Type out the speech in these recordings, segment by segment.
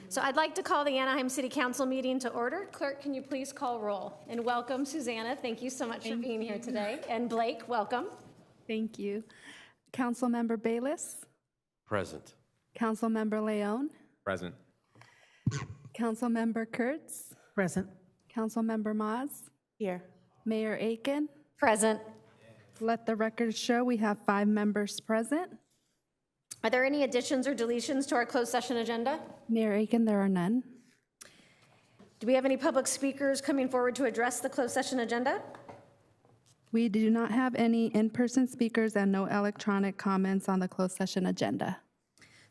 So I'd like to call the Anaheim City Council meeting to order. Clerk, can you please call roll? And welcome, Susanna. Thank you so much for being here today. And Blake, welcome. Thank you. Councilmember Bayless, Present. Councilmember Leon, Present. Councilmember Kurtz, Present. Councilmember Maz, Here. Mayor Aiken. Present. Let the record show we have 5 members present. Are there any additions or deletions to our closed session agenda? Mayor Aiken, there are none. Do we have any public speakers coming forward to address the closed session agenda? We do not have any in-person speakers and no electronic comments on the closed session agenda.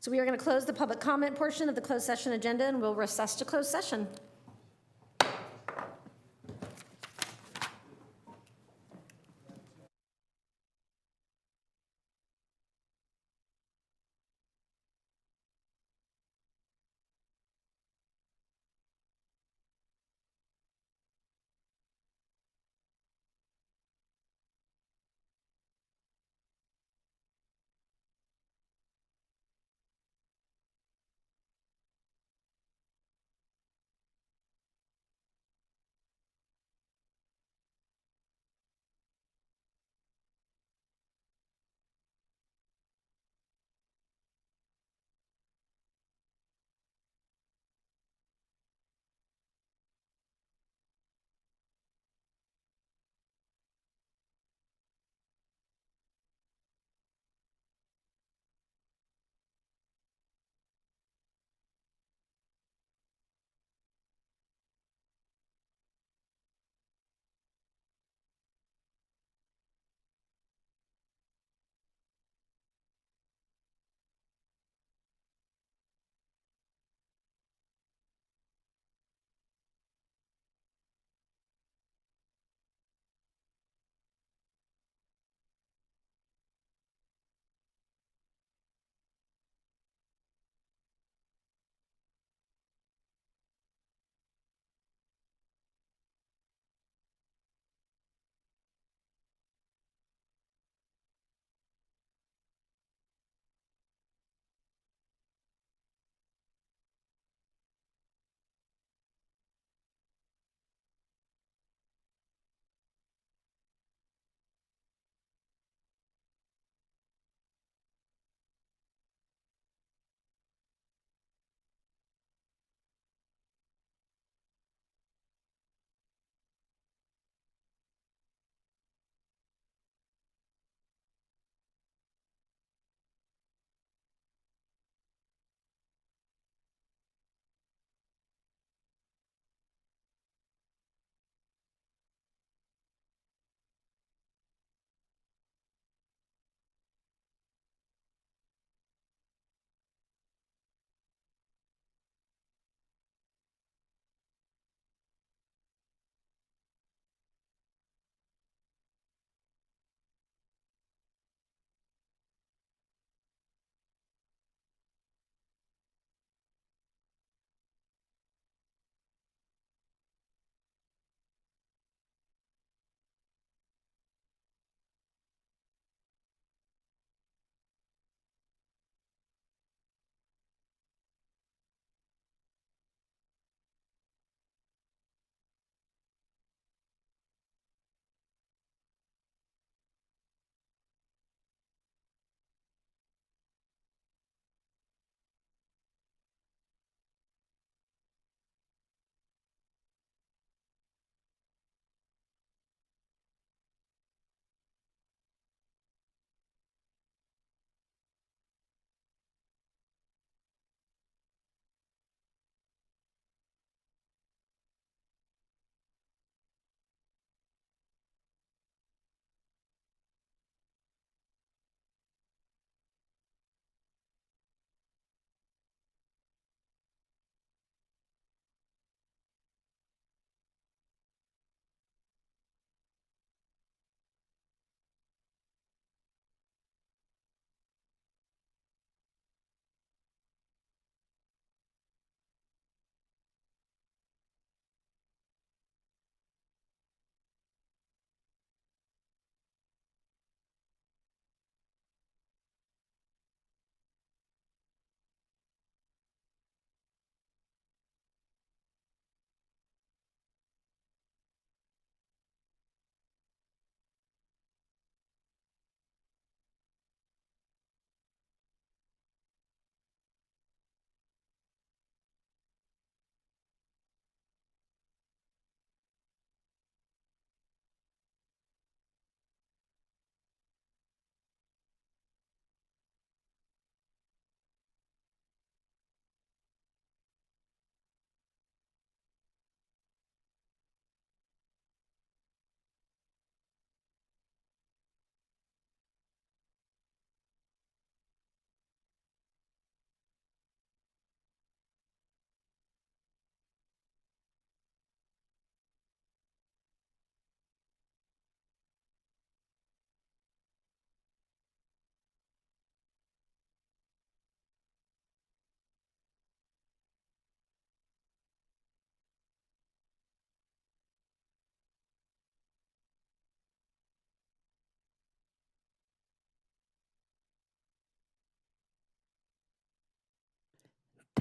So we are going to close the public comment portion of the closed session agenda and we'll recess to closed session.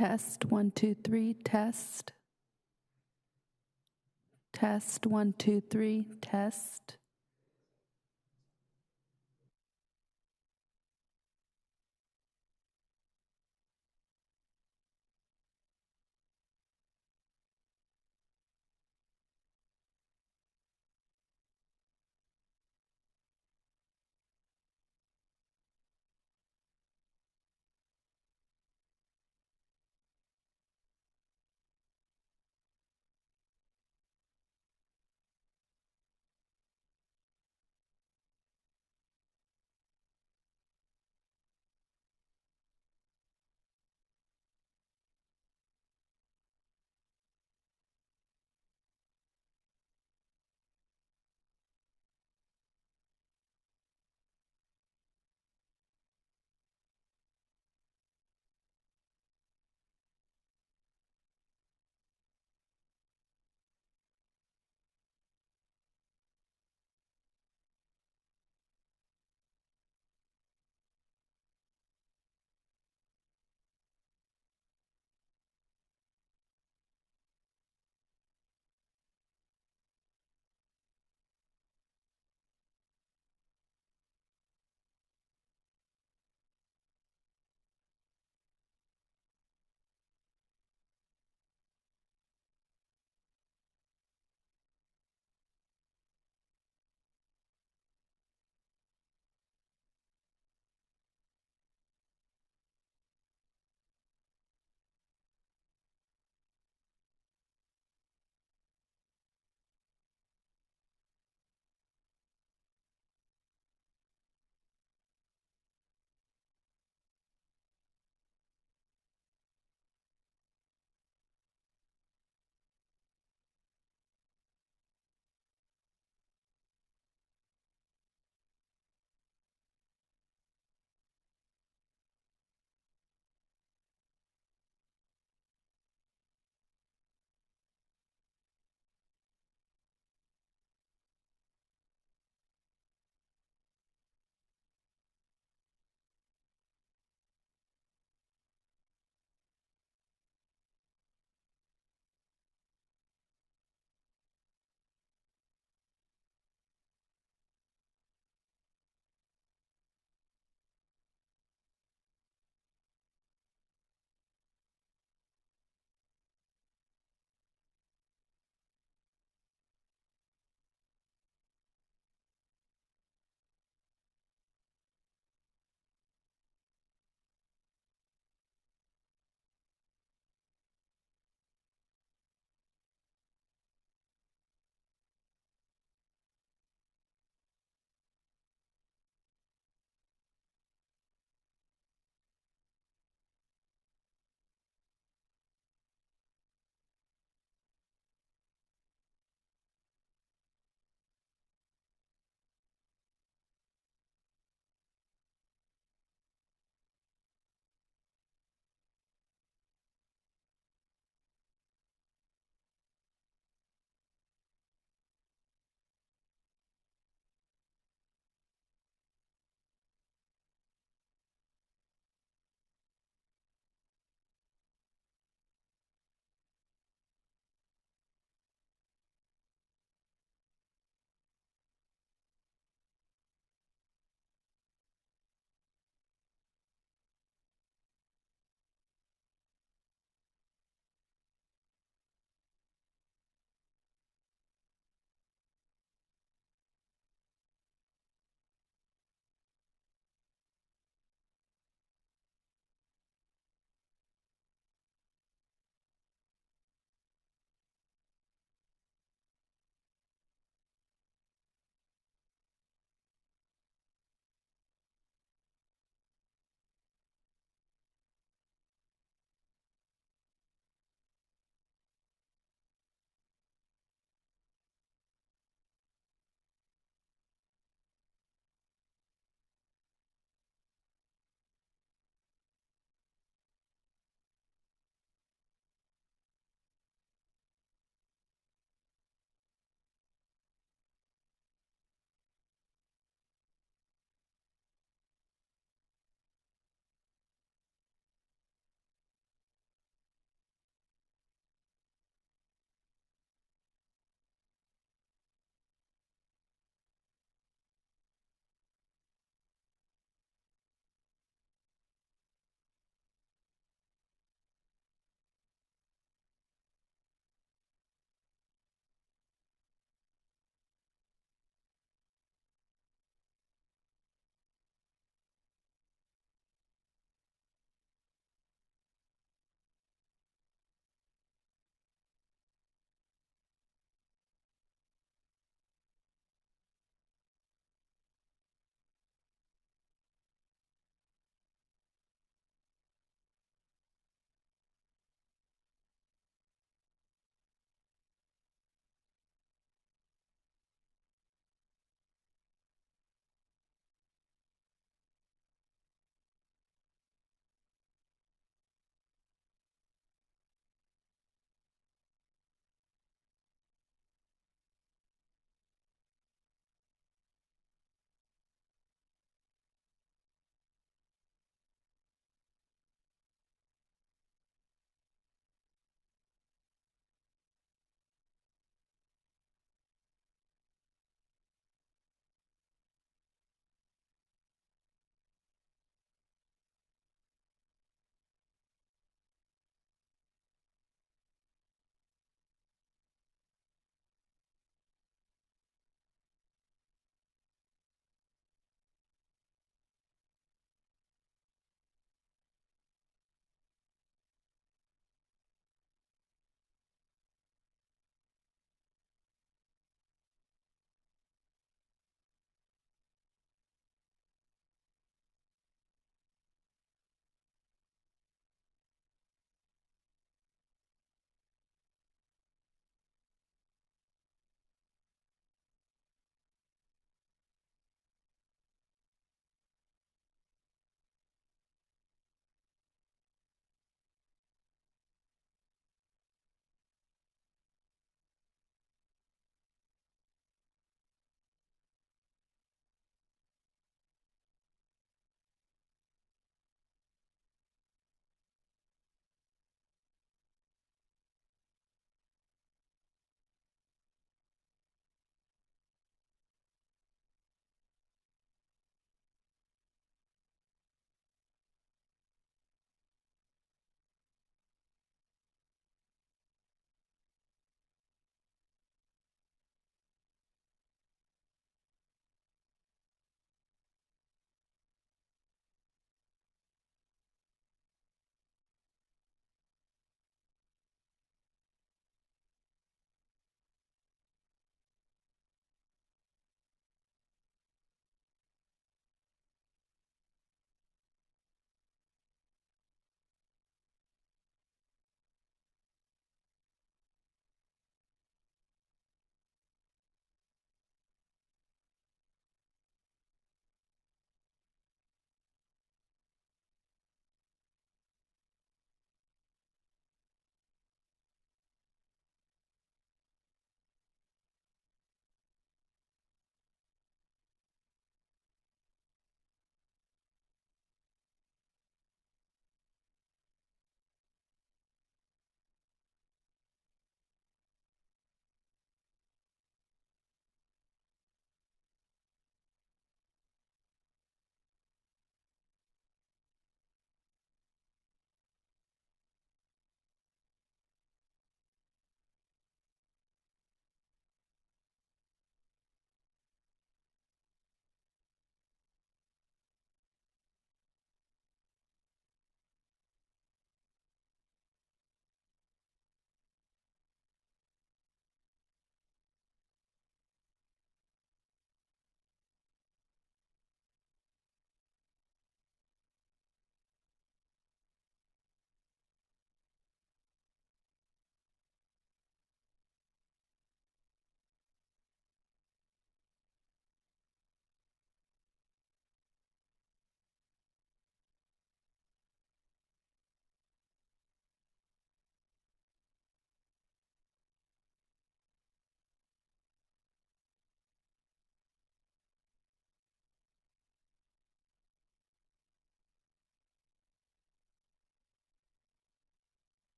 Test, 1, 2, 3, test. Test, 1, 2, 3, test.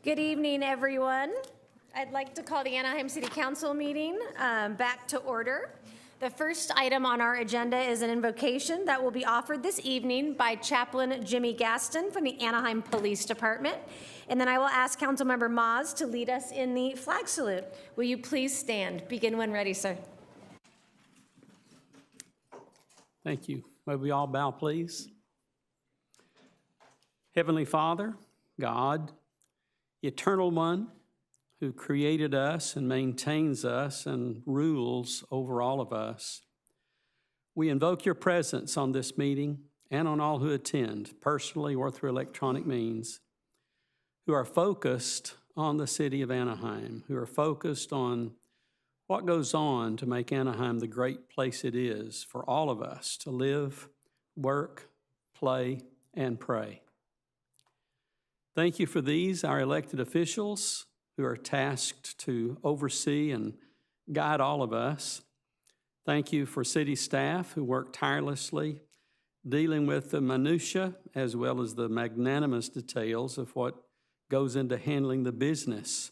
Good evening, everyone. I'd like to call the Anaheim City Council meeting back to order. The first item on our agenda is an invocation that will be offered this evening by Chaplain Jimmy Gaston from the Anaheim Police Department. And then I will ask Councilmember Maz to lead us in the flag salute. Will you please stand? Begin when ready, sir. Thank you. May we all bow, please? Heavenly Father, God, Eternal One, who created us and maintains us and rules over all of us, we invoke your presence on this meeting and on all who attend, personally or through electronic means, who are focused on the city of Anaheim, who are focused on what goes on to make Anaheim the great place it is for all of us to live, work, play, and pray. Thank you for these, our elected officials, who are tasked to oversee and guide all of us. Thank you for city staff who work tirelessly, dealing with the minutia as well as the magnanimous details of what goes into handling the business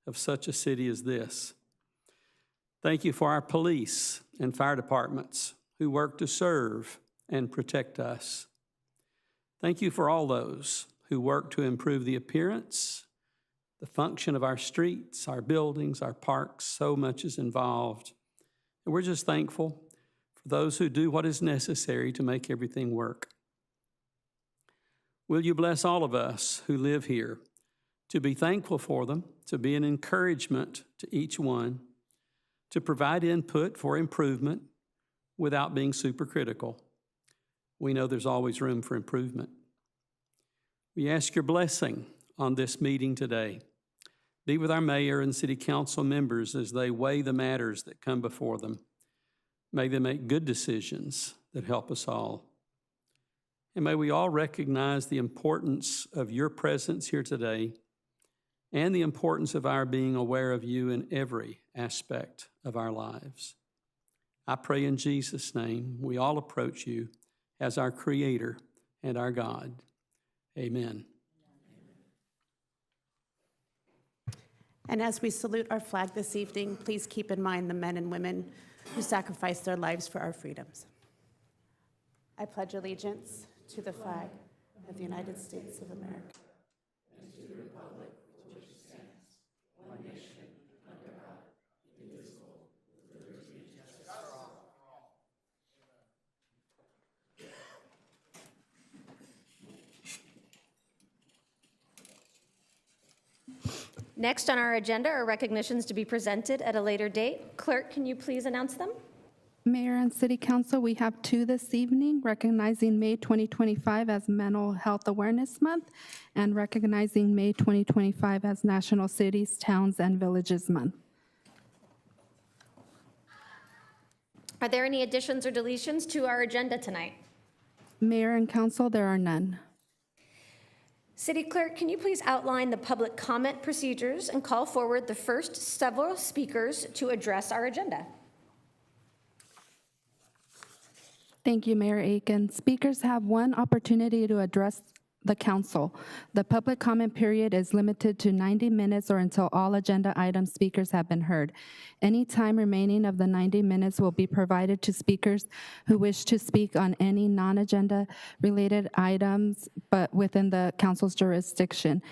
of such a city as this. Thank you for our police and fire departments who work to serve and protect us. Thank you for all those who work to improve the appearance, the function of our streets, our buildings, our parks. So much is involved. And we're just thankful for those who do what is necessary to make everything work. Will you bless all of us who live here to be thankful for them, to be an encouragement to each one, to provide input for improvement without being super critical. We know there's always room for improvement. We ask your blessing on this meeting today. Be with our mayor and city council members as they weigh the matters that come before them. May they make good decisions that help us all. And may we all recognize the importance of your presence here today and the importance of our being aware of you in every aspect of our lives. I pray in Jesus' name we all approach you as our Creator and our God. Amen. And as we salute our flag this evening, please keep in mind the men and women who sacrificed their lives for our freedoms. I pledge allegiance to the flag of the United States of America. And to the republic for which it stands, one nation, under God, indivisible, with liberty and justice for all. Next on our agenda are recognitions to be presented at a later date. Clerk, can you please announce them? Mayor and City Council, we have two this evening, recognizing May 2025 as Mental Health Awareness Month and recognizing May 2025 as National Cities, Towns, and Villages Month. Are there any additions or deletions to our agenda tonight? Mayor and Council, there are none. City Clerk, can you please outline the public comment procedures and call forward the first several speakers to address our agenda? Thank you, Mayor Aiken. Speakers have one opportunity to address the council. The public comment period is limited to 90 minutes or until all agenda item speakers have been heard. Any time remaining of the 90 minutes will be provided to speakers who wish to speak on any non-agenda related items, but within the council's jurisdiction.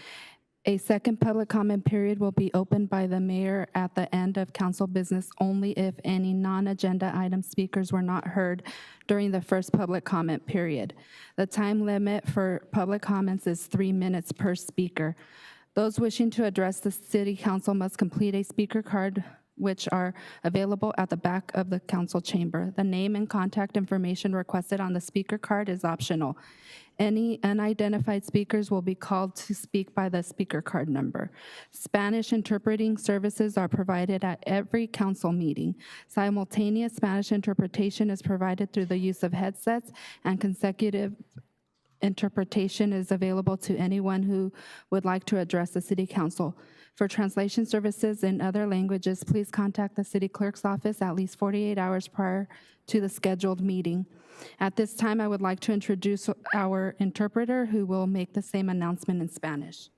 A second public comment period will be opened by the mayor at the end of council business only if any non-agenda item speakers were not heard during the first public comment period. The time limit for public comments is 3 minutes per speaker. Those wishing to address the city council must complete a speaker card, which are available at the back of the council chamber. The name and contact information requested on the speaker card is optional. Any unidentified speakers will be called to speak by the speaker card number. Spanish interpreting services are provided at every council meeting. Simultaneous Spanish interpretation is provided through the use of headsets, and consecutive interpretation is available to anyone who would like to address the city council. For translation services in other languages, please contact the city clerk's office at least 48 hours prior to the scheduled meeting. At this time, I would like to introduce our interpreter who will make the same announcement in Spanish.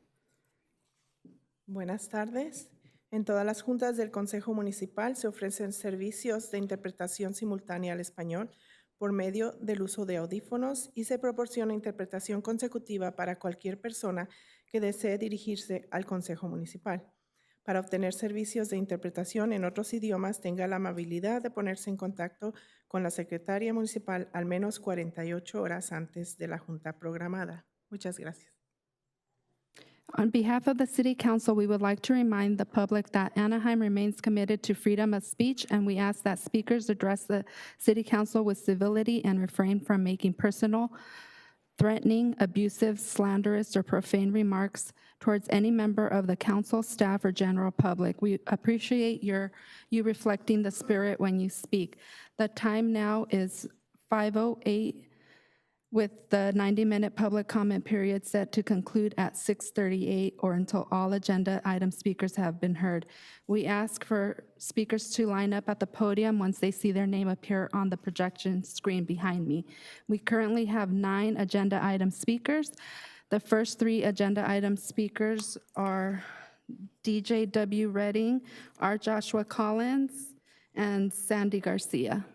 Buenas tardes. En todas las juntas del Consejo Municipal se ofrecen servicios de interpretación simultánea al español por medio del uso de audífonos y se proporciona interpretación consecutiva para cualquier persona que desee dirigirse al Consejo Municipal. Para obtener servicios de interpretación en otros idiomas, tenga la amabilidad de ponerse en contacto con la secretaria municipal al menos 48 horas antes de la junta programada. Muchas gracias. On behalf of the City Council, we would like to remind the public that Anaheim remains committed to freedom of speech, and we ask that speakers address the City Council with civility and refrain from making personal, threatening, abusive, slanderous, or profane remarks towards any member of the council, staff, or general public. We appreciate you reflecting the spirit when you speak. The time now is 5:08, with the 90-minute public comment period set to conclude at 6:38 or until all agenda item speakers have been heard. We ask for speakers to line up at the podium once they see their name appear on the projection screen behind me. We currently have 9 agenda item speakers. The first 3 agenda item speakers are DJ W. Redding, R. Joshua Collins, and Sandy Garcia.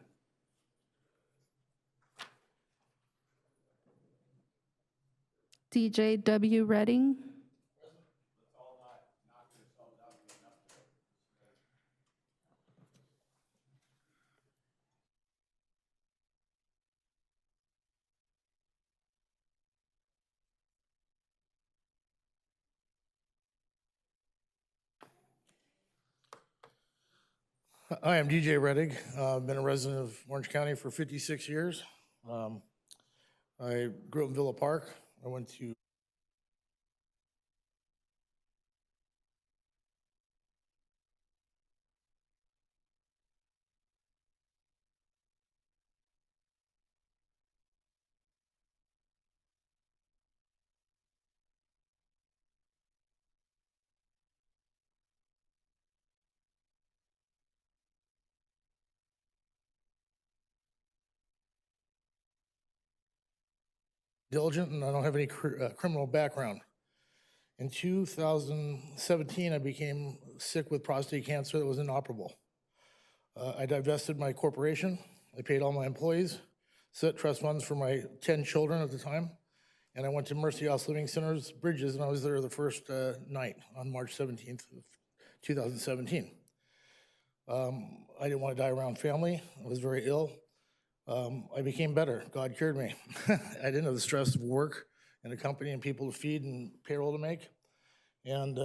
DJ W. Redding. Hi, I'm DJ Reddick. I've been a resident of Orange County for 56 years. I grew up in Villa Park. I went to diligent, and I don't have any criminal background. In 2017, I became sick with prostate cancer that was inoperable. I divested my corporation. I paid all my employees, set trust funds for my 10 children at the time, and I went to Mercy House Living Center's Bridges, and I was there the first night on March 17th of 2017. I didn't want to die around family. I was very ill. I became better. God cured me. I didn't have the stress of work and a company and people to feed and payroll to make. And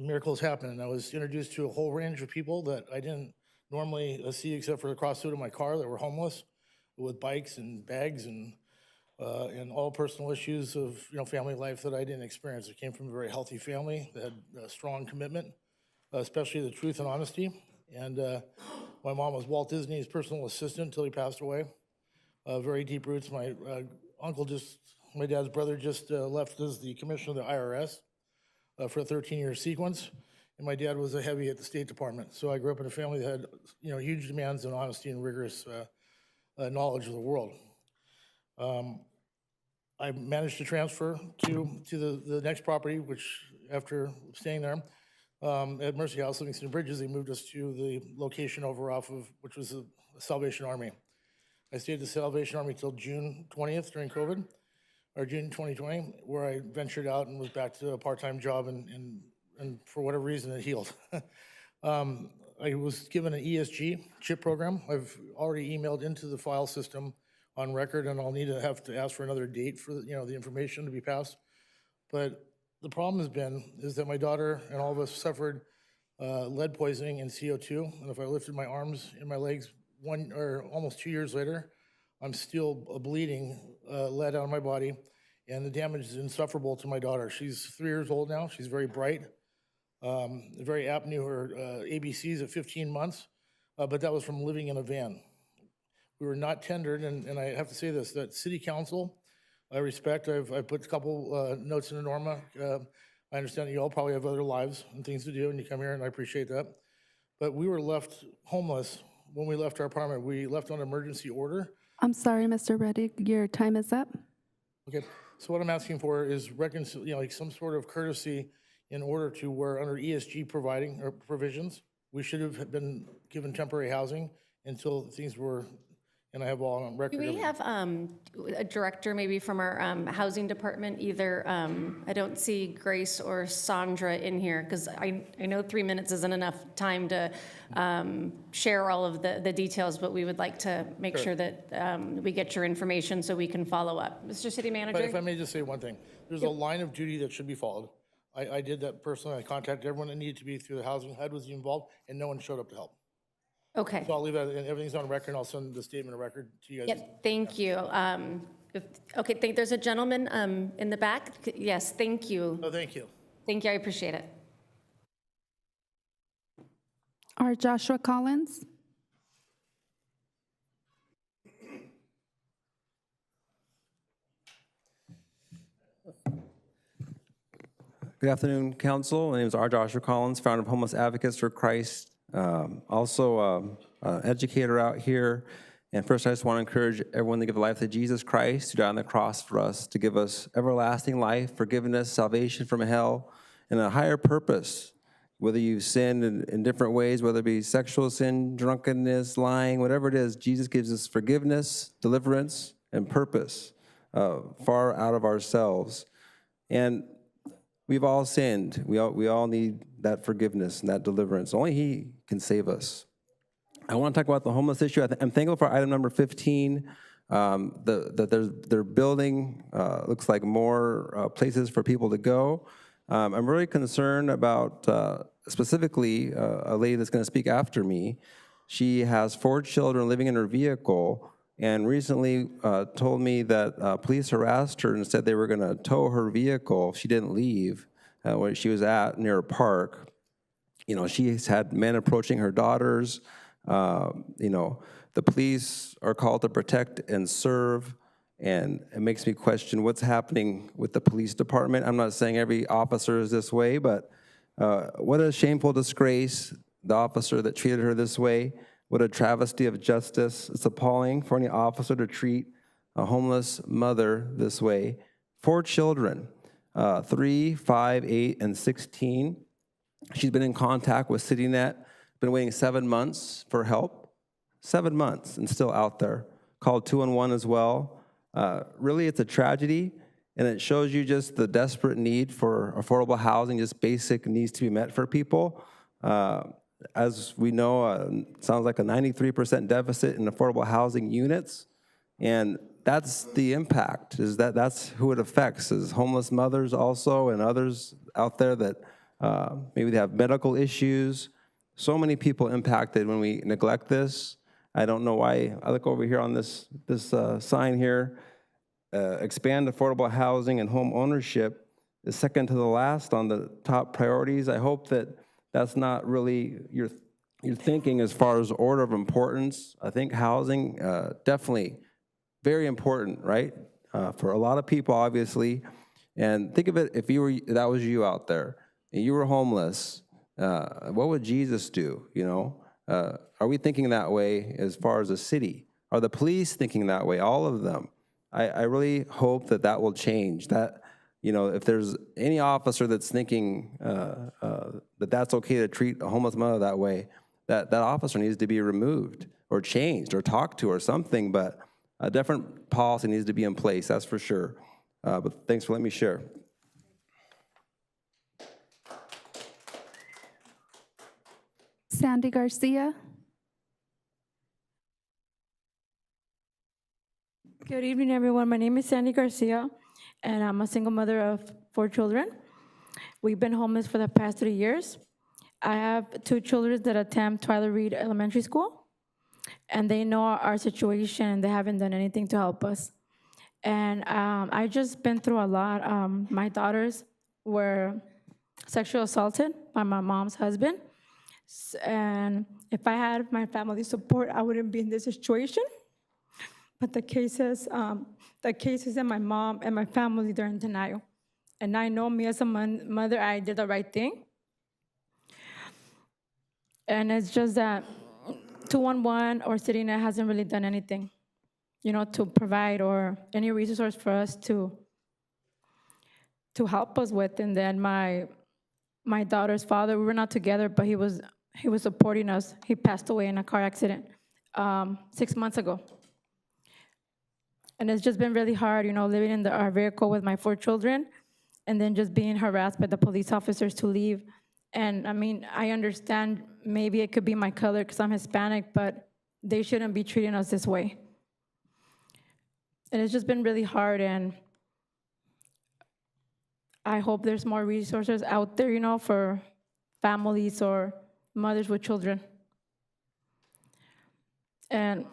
miracles happened. And I was introduced to a whole range of people that I didn't normally see except for the cross hood of my car that were homeless with bikes and bags and all personal issues of family life that I didn't experience. I came from a very healthy family that had a strong commitment, especially the truth and honesty. And my mom was Walt Disney's personal assistant until he passed away. Very deep roots. My my dad's brother just left as the commissioner of the IRS for a 13-year sequence. And my dad was a heavy at the State Department. So I grew up in a family that had huge demands on honesty and rigorous knowledge of the world. I managed to transfer to the next property, which after staying there, at Mercy House, Livingston Bridges, they moved us to the location over off of, which was the Salvation Army. I stayed at the Salvation Army till June 20th during COVID, or June 2020, where I ventured out and was back to a part-time job, and for whatever reason, it healed. I was given an ESG chip program. I've already emailed into the file system on record, and I'll have to ask for another date for the information to be passed. But the problem is that my daughter and all of us suffered lead poisoning and CO2. And if I lifted my arms and my legs almost 2 years later, I'm still bleeding lead out of my body, and the damage is insufferable to my daughter. She's 3 years old now. She's very bright, very apt, knew her ABCs at 15 months, but that was from living in a van. We were not tendered, and I have to say this, that City Council, I respect. I put a couple notes into Norma. I understand that you all probably have other lives and things to do, and you come here, and I appreciate that. But we were left homeless when we left our apartment. We left on emergency order. I'm sorry, Mr. Reddick, your time is up. Okay, so what I'm asking for is like some sort of courtesy in order to where under ESG providing or provisions, we should have been given temporary housing until things were, and I have all on record. Do we have a director maybe from our housing department, either, I don't see Grace or Sandra in here, because I know 3 minutes isn't enough time to share all of the details, but we would like to make sure that we get your information so we can follow up. Mr. City But if I Manager? may just say one thing, there's a line of duty that should be followed. I did that personally. I contacted everyone that needed to be through the housing. HUD was involved, and no one showed up to help. Okay. So I'll leave that, and everything's on record, and I'll send the statement of record to you guys. Yep, thank you. Okay, there's a gentleman in the back. Yes, thank you. Oh, thank you. Thank you, I appreciate it. Are Joshua Collins? Good afternoon, Council. My name is R. Joshua Collins, founder of Homeless Advocates for Christ. Also educator out here. And first, I just want to encourage everyone to give life to Jesus Christ, who died on the cross for us, to give us everlasting life, forgiveness, salvation from hell, and a higher purpose. Whether you've sinned in different ways, whether it be sexual sin, drunkenness, lying, whatever it is, Jesus gives us forgiveness, deliverance, and purpose far out of ourselves. And we've all sinned. We all need that forgiveness and that deliverance. Only He can save us. I want to talk about the homeless issue. I'm thankful for item number 15. That they're building, looks like more places for people to go. I'm really concerned about specifically a lady that's going to speak after me. She has 4 children living in her vehicle, and recently told me that police harassed her and said they were going to tow her vehicle if she didn't leave where she was at near a park. You know, she's had men approaching her daughters. You know, the police are called to protect and serve, and it makes me question what's happening with the police department. I'm not saying every officer is this way, but what a shameful disgrace, the officer that treated her this way. What a travesty of justice. It's appalling for any officer to treat a homeless mother this way. 4 children, 3, 5, 8, and 16. She's been in contact with CityNet, been waiting 7 months for help. 7 months and still out there. Called 211 as well. Really, it's a tragedy, and it shows you just the desperate need for affordable housing, just basic needs to be met for people. As we know, sounds like a 93% deficit in affordable housing units, and that's the impact, is that's who it affects, is homeless mothers also, and others out there that maybe they have medical issues. So many people impacted when we neglect this. I don't know why. I look over here on this sign here, expand affordable housing and home ownership is second to the last on the top priorities. I hope that that's not really your thinking as far as order of importance. I think housing, definitely very important, right? For a lot of people, obviously. And think of it, if that was you out there, and you were homeless, what would Jesus do, you know? Are we thinking that way as far as a city? Are the police thinking that way, all of them? I really hope that will change. That, you know, if there's any officer that's thinking that's okay to treat a homeless mother that way, that officer needs to be removed or changed or talked to or something, but a different policy needs to be in place, that's for sure. But thanks for letting me share. Sandy Garcia? Good evening, everyone. My name is Sandy Garcia, and I'm a single mother of 4 children. We've been homeless for the past 3 years. I have 2 children that attend Tyler Reed Elementary School, and they know our situation, and they haven't done anything to help us. And I've just been through a lot. My daughters were sexually assaulted by my mom's husband, and if I had my family support, I wouldn't be in this situation. But the cases that my mom and my family, they're in denial. And I know me as a mother, I did the right thing. And it's just that 211 or CityNet hasn't really done anything, you know, to provide or any resource for us to help us with. And then my my daughter's father. We were not together, but he was supporting us. He passed away in a car accident 6 months ago. And it's just been really hard, living in our vehicle with my 4 children and then just being harassed by the police officers to leave. And I mean, I understand maybe it could be my color because I'm Hispanic, but they shouldn't be treating us this way. And it's just been really hard, and I hope there's more resources out there, for families or mothers with children. And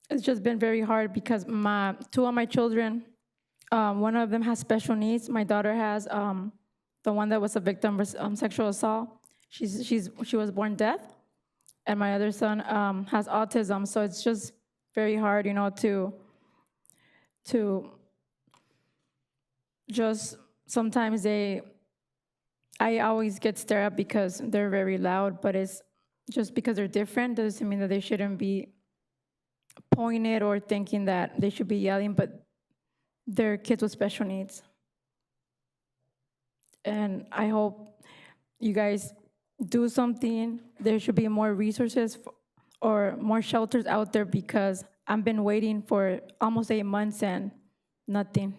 it's just been very hard because 2 of my children, one of them has special needs. My daughter has the one that was a victim of sexual assault. She was born deaf, and my other son has autism. So it's just very hard, to just sometimes I always get stared at because they're very loud, but it's just because they're different doesn't mean that they shouldn't be pointed or thinking that they should be yelling, but they're kids with special needs. And I hope you guys do something. There should be more resources or more shelters out there because I've been waiting for almost 8 months and nothing.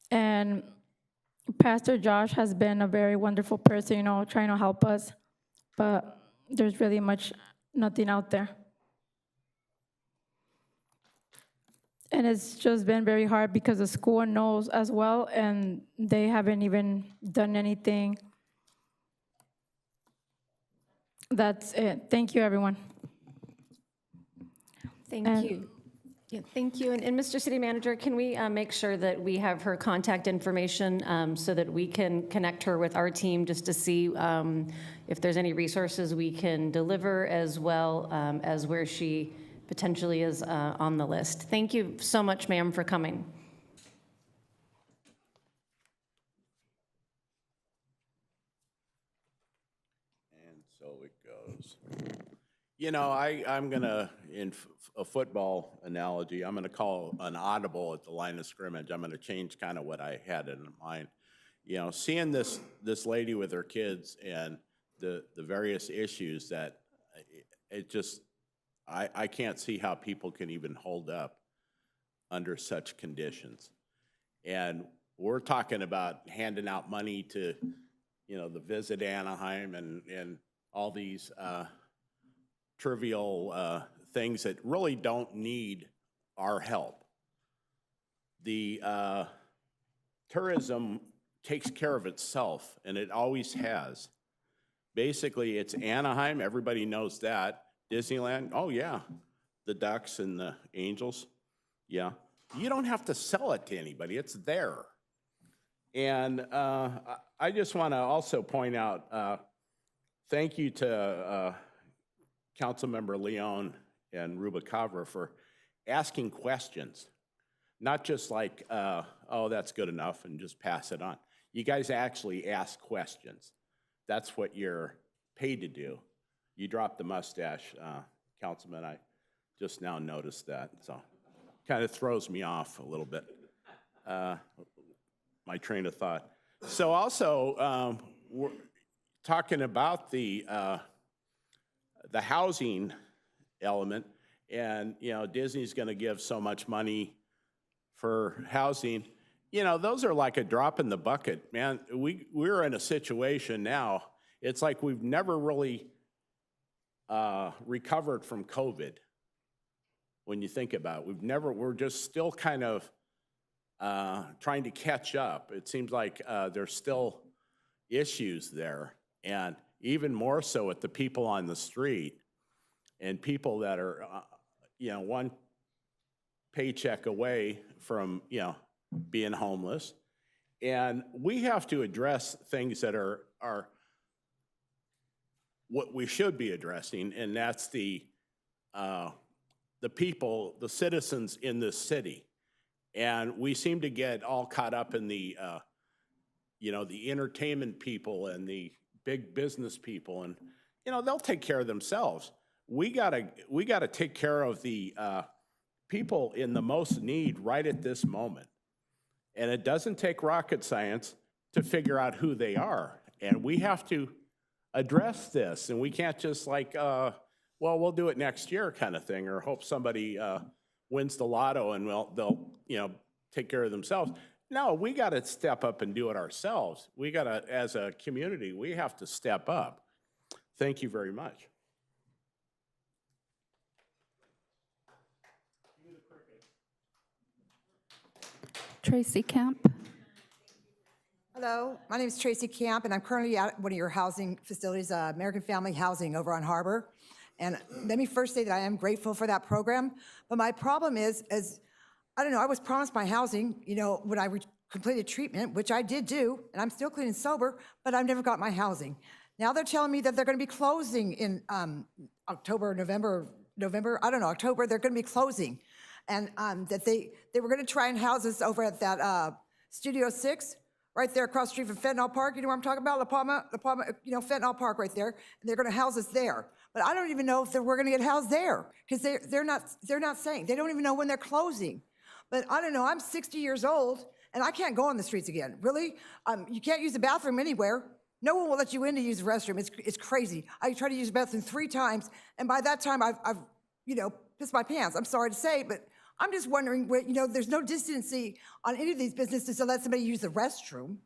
And Pastor Josh has been a very wonderful person, trying to help us, but there's really nothing out there. And it's just been very hard because the school knows as well, and they haven't even done anything. That's it. Thank you, everyone. Thank And- you. Yeah, thank you. And Mr. City Manager, can we make sure that we have her contact information so that we can connect her with our team just to see if there's any resources we can deliver as well as where she potentially is on the list. Thank you so much, ma'am, for coming. And so it goes. I'm going to, in a football analogy, I'm going to call an audible at the line of scrimmage. I'm going to change kind of what I had in mind. Seeing this lady with her kids and the various issues that it just, I can't see how people can even hold up under such conditions. And we're talking about handing out money to, the Visit Anaheim and all these trivial things that really don't need our help. The tourism takes care of itself, and it always has. Basically, it's Anaheim, everybody knows that. Disneyland, oh yeah, the Ducks and the Angels, yeah. You don't have to sell it to anybody, it's there. And I just want to also point out, thank you to Councilmember Leon and Rubalcaba for asking questions. Not just like, oh, that's good enough and just pass it on. You guys actually ask questions. That's what you're paid to do. You dropped the mustache, Councilman. I just now noticed that, so kind of throws me off a little bit, my train of thought. So also, we're talking about the housing element, and Disney's going to give so much money for housing. Those are like a drop in the bucket, man. We're in a situation now. It's like we've never really recovered from COVID. When you think about it, we're just still kind of trying to catch up. It seems like there's still issues there, and even more so with the people on the street and people that are, one paycheck away from, being homeless. And we have to address things that are what we should be addressing, and that's the people, the citizens in this city. And we seem to get all caught up in the, the entertainment people and the big business people, and they'll take care of themselves. We gotta take care of the people in the most need right at this moment. And it doesn't take rocket science to figure out who they are. And we have to address this, and we can't just like, well, we'll do it next year kind of thing, or hope somebody wins the lotto and they'll take care of themselves. No, we got to step up and do it ourselves. We got to, as a community, we have to step up. Thank you very much. Tracy Camp. Hello, my name is Tracy Camp, and I'm currently at one of your housing facilities, American Family Housing over on Harbor. And let me first say that I am grateful for that program. But my problem is I don't know, I was promised my housing, when I completed treatment, which I did do, and I'm still clean and sober, but I've never got my housing. Now they're telling me that they're going to be closing in October, November, I don't know, October, they're going to be closing. And that they were going to try and house us over at that Studio 6, right there across the street from Fentanyl Park. You know what I'm talking about? La Palma, Fentanyl Park right there. And they're going to house us there. But I don't even know if we're going to get housed there, because they're not saying. They don't even know when they're closing. But I don't know, I'm 60 years old, and I can't go on the streets again. Really? You can't use the bathroom anywhere. No one will let you in to use the restroom. It's crazy. I tried to use the bathroom 3 times, and by that time, I've pissed my pants. I'm sorry to say, but I'm just wondering, there's no decency on any of these businesses to let somebody use the restroom,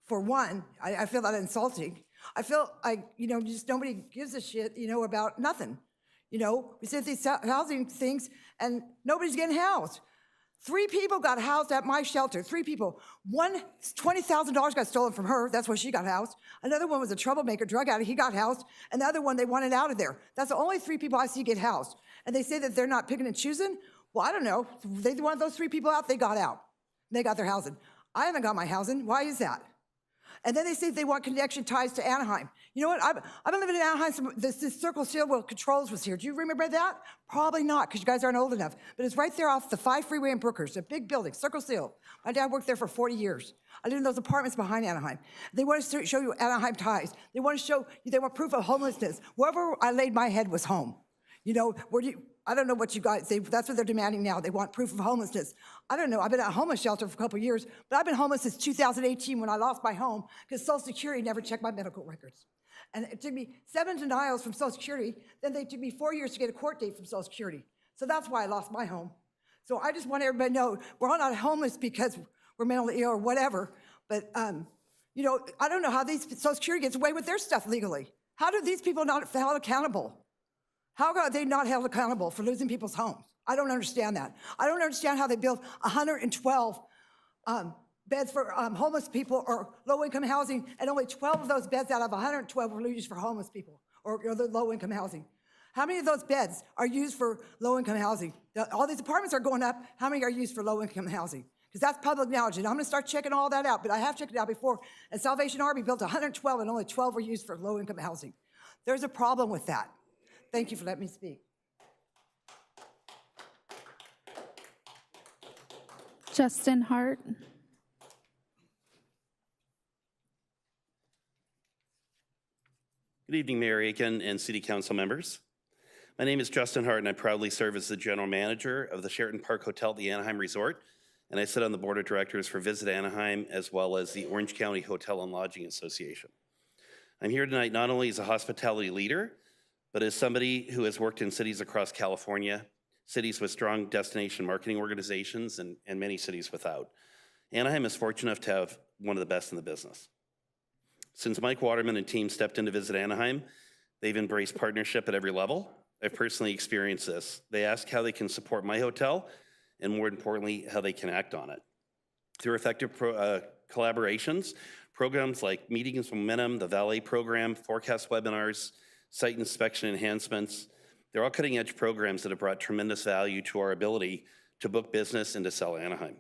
for one. I feel that insulting. I feel like, just nobody gives a shit, about nothing. We said these housing things, and nobody's getting housed. 3 people got housed at my shelter, 3 people. One, $20,000 got stolen from her. That's where she got housed. Another one was a troublemaker, drug addict. He got housed. And the other one, they wanted out of there. That's the only 3 people I see get housed. And they say that they're not picking and choosing. Well, I don't know. They wanted those 3 people out, they got out. They got their housing. I haven't got my housing. Why is that? And then they say they want connection ties to Anaheim. You know what? I've been living in Anaheim. This Circle Seal Controls was here. Do you remember that? Probably not, because you guys aren't old enough. But it's right there off the 5 freeway in Brookers, a big building, Circle Seal. My dad worked there for 40 years. I lived in those apartments behind Anaheim. They want to show you Anaheim ties. They want to show you, they want proof of homelessness. Wherever I laid my head was home. I don't know what you guys, that's what they're demanding now. They want proof of homelessness. I don't know, I've been at a homeless shelter for a couple of years, but I've been homeless since 2018 when I lost my home because Social Security never checked my medical records. And it took me 7 denials from Social Security, then they took me 4 years to get a court date from Social Security. So that's why I lost my home. So I just want everybody to know, we're all not homeless because we're mentally ill or whatever, but I don't know how Social Security gets away with their stuff legally. How do these people not held accountable? How are they not held accountable for losing people's homes? I don't understand that. I don't understand how they built 112 beds for homeless people or low-income housing, and only 12 of those beds out of 112 were used for homeless people or low-income housing. How many of those beds are used for low-income housing? All these apartments are going up. How many are used for low-income housing? Because that's public knowledge, and I'm going to start checking all that out, but I have checked it out before, and Salvation Army built 112, and only 12 were used for low-income housing. There's a problem with that. Thank you for letting me speak. Justin Hart. Good evening, Mayor Aiken and City Council members. My name is Justin Hart, and I proudly serve as the General Manager of the Sheraton Park Hotel at the Anaheim Resort, and I sit on the Board of Directors for Visit Anaheim, as well as the Orange County Hotel and Lodging Association. I'm here tonight not only as a hospitality leader, but as somebody who has worked in cities across California, cities with strong destination marketing organizations, and many cities without. Anaheim is fortunate enough to have one of the best in the business. Since Mike Waterman and team stepped in to Visit Anaheim, they've embraced partnership at every level. I've personally experienced this. They ask how they can support my hotel, and more importantly, how they can act on it. Through effective collaborations, programs like Meetings Momentum, the Valet Program, Forecast Webinars, site inspection enhancements, they're all cutting edge programs that have brought tremendous value to our ability to book business and to sell Anaheim.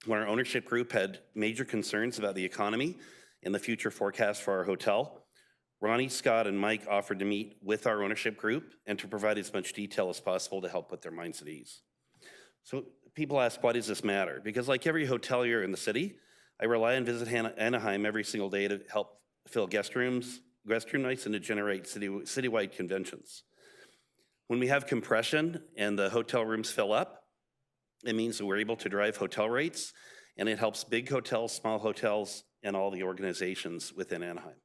When our ownership group had major concerns about the economy and the future forecast for our hotel, Ronnie, Scott, and Mike offered to meet with our ownership group and to provide as much detail as possible to help put their minds at ease. So people ask, why does this matter? Because like every hotelier in the city, I rely on Visit Anaheim every single day to help fill guest room nights and to generate citywide conventions. When we have compression and the hotel rooms fill up, it means that we're able to drive hotel rates and it helps big hotels, small hotels, and all the organizations within Anaheim.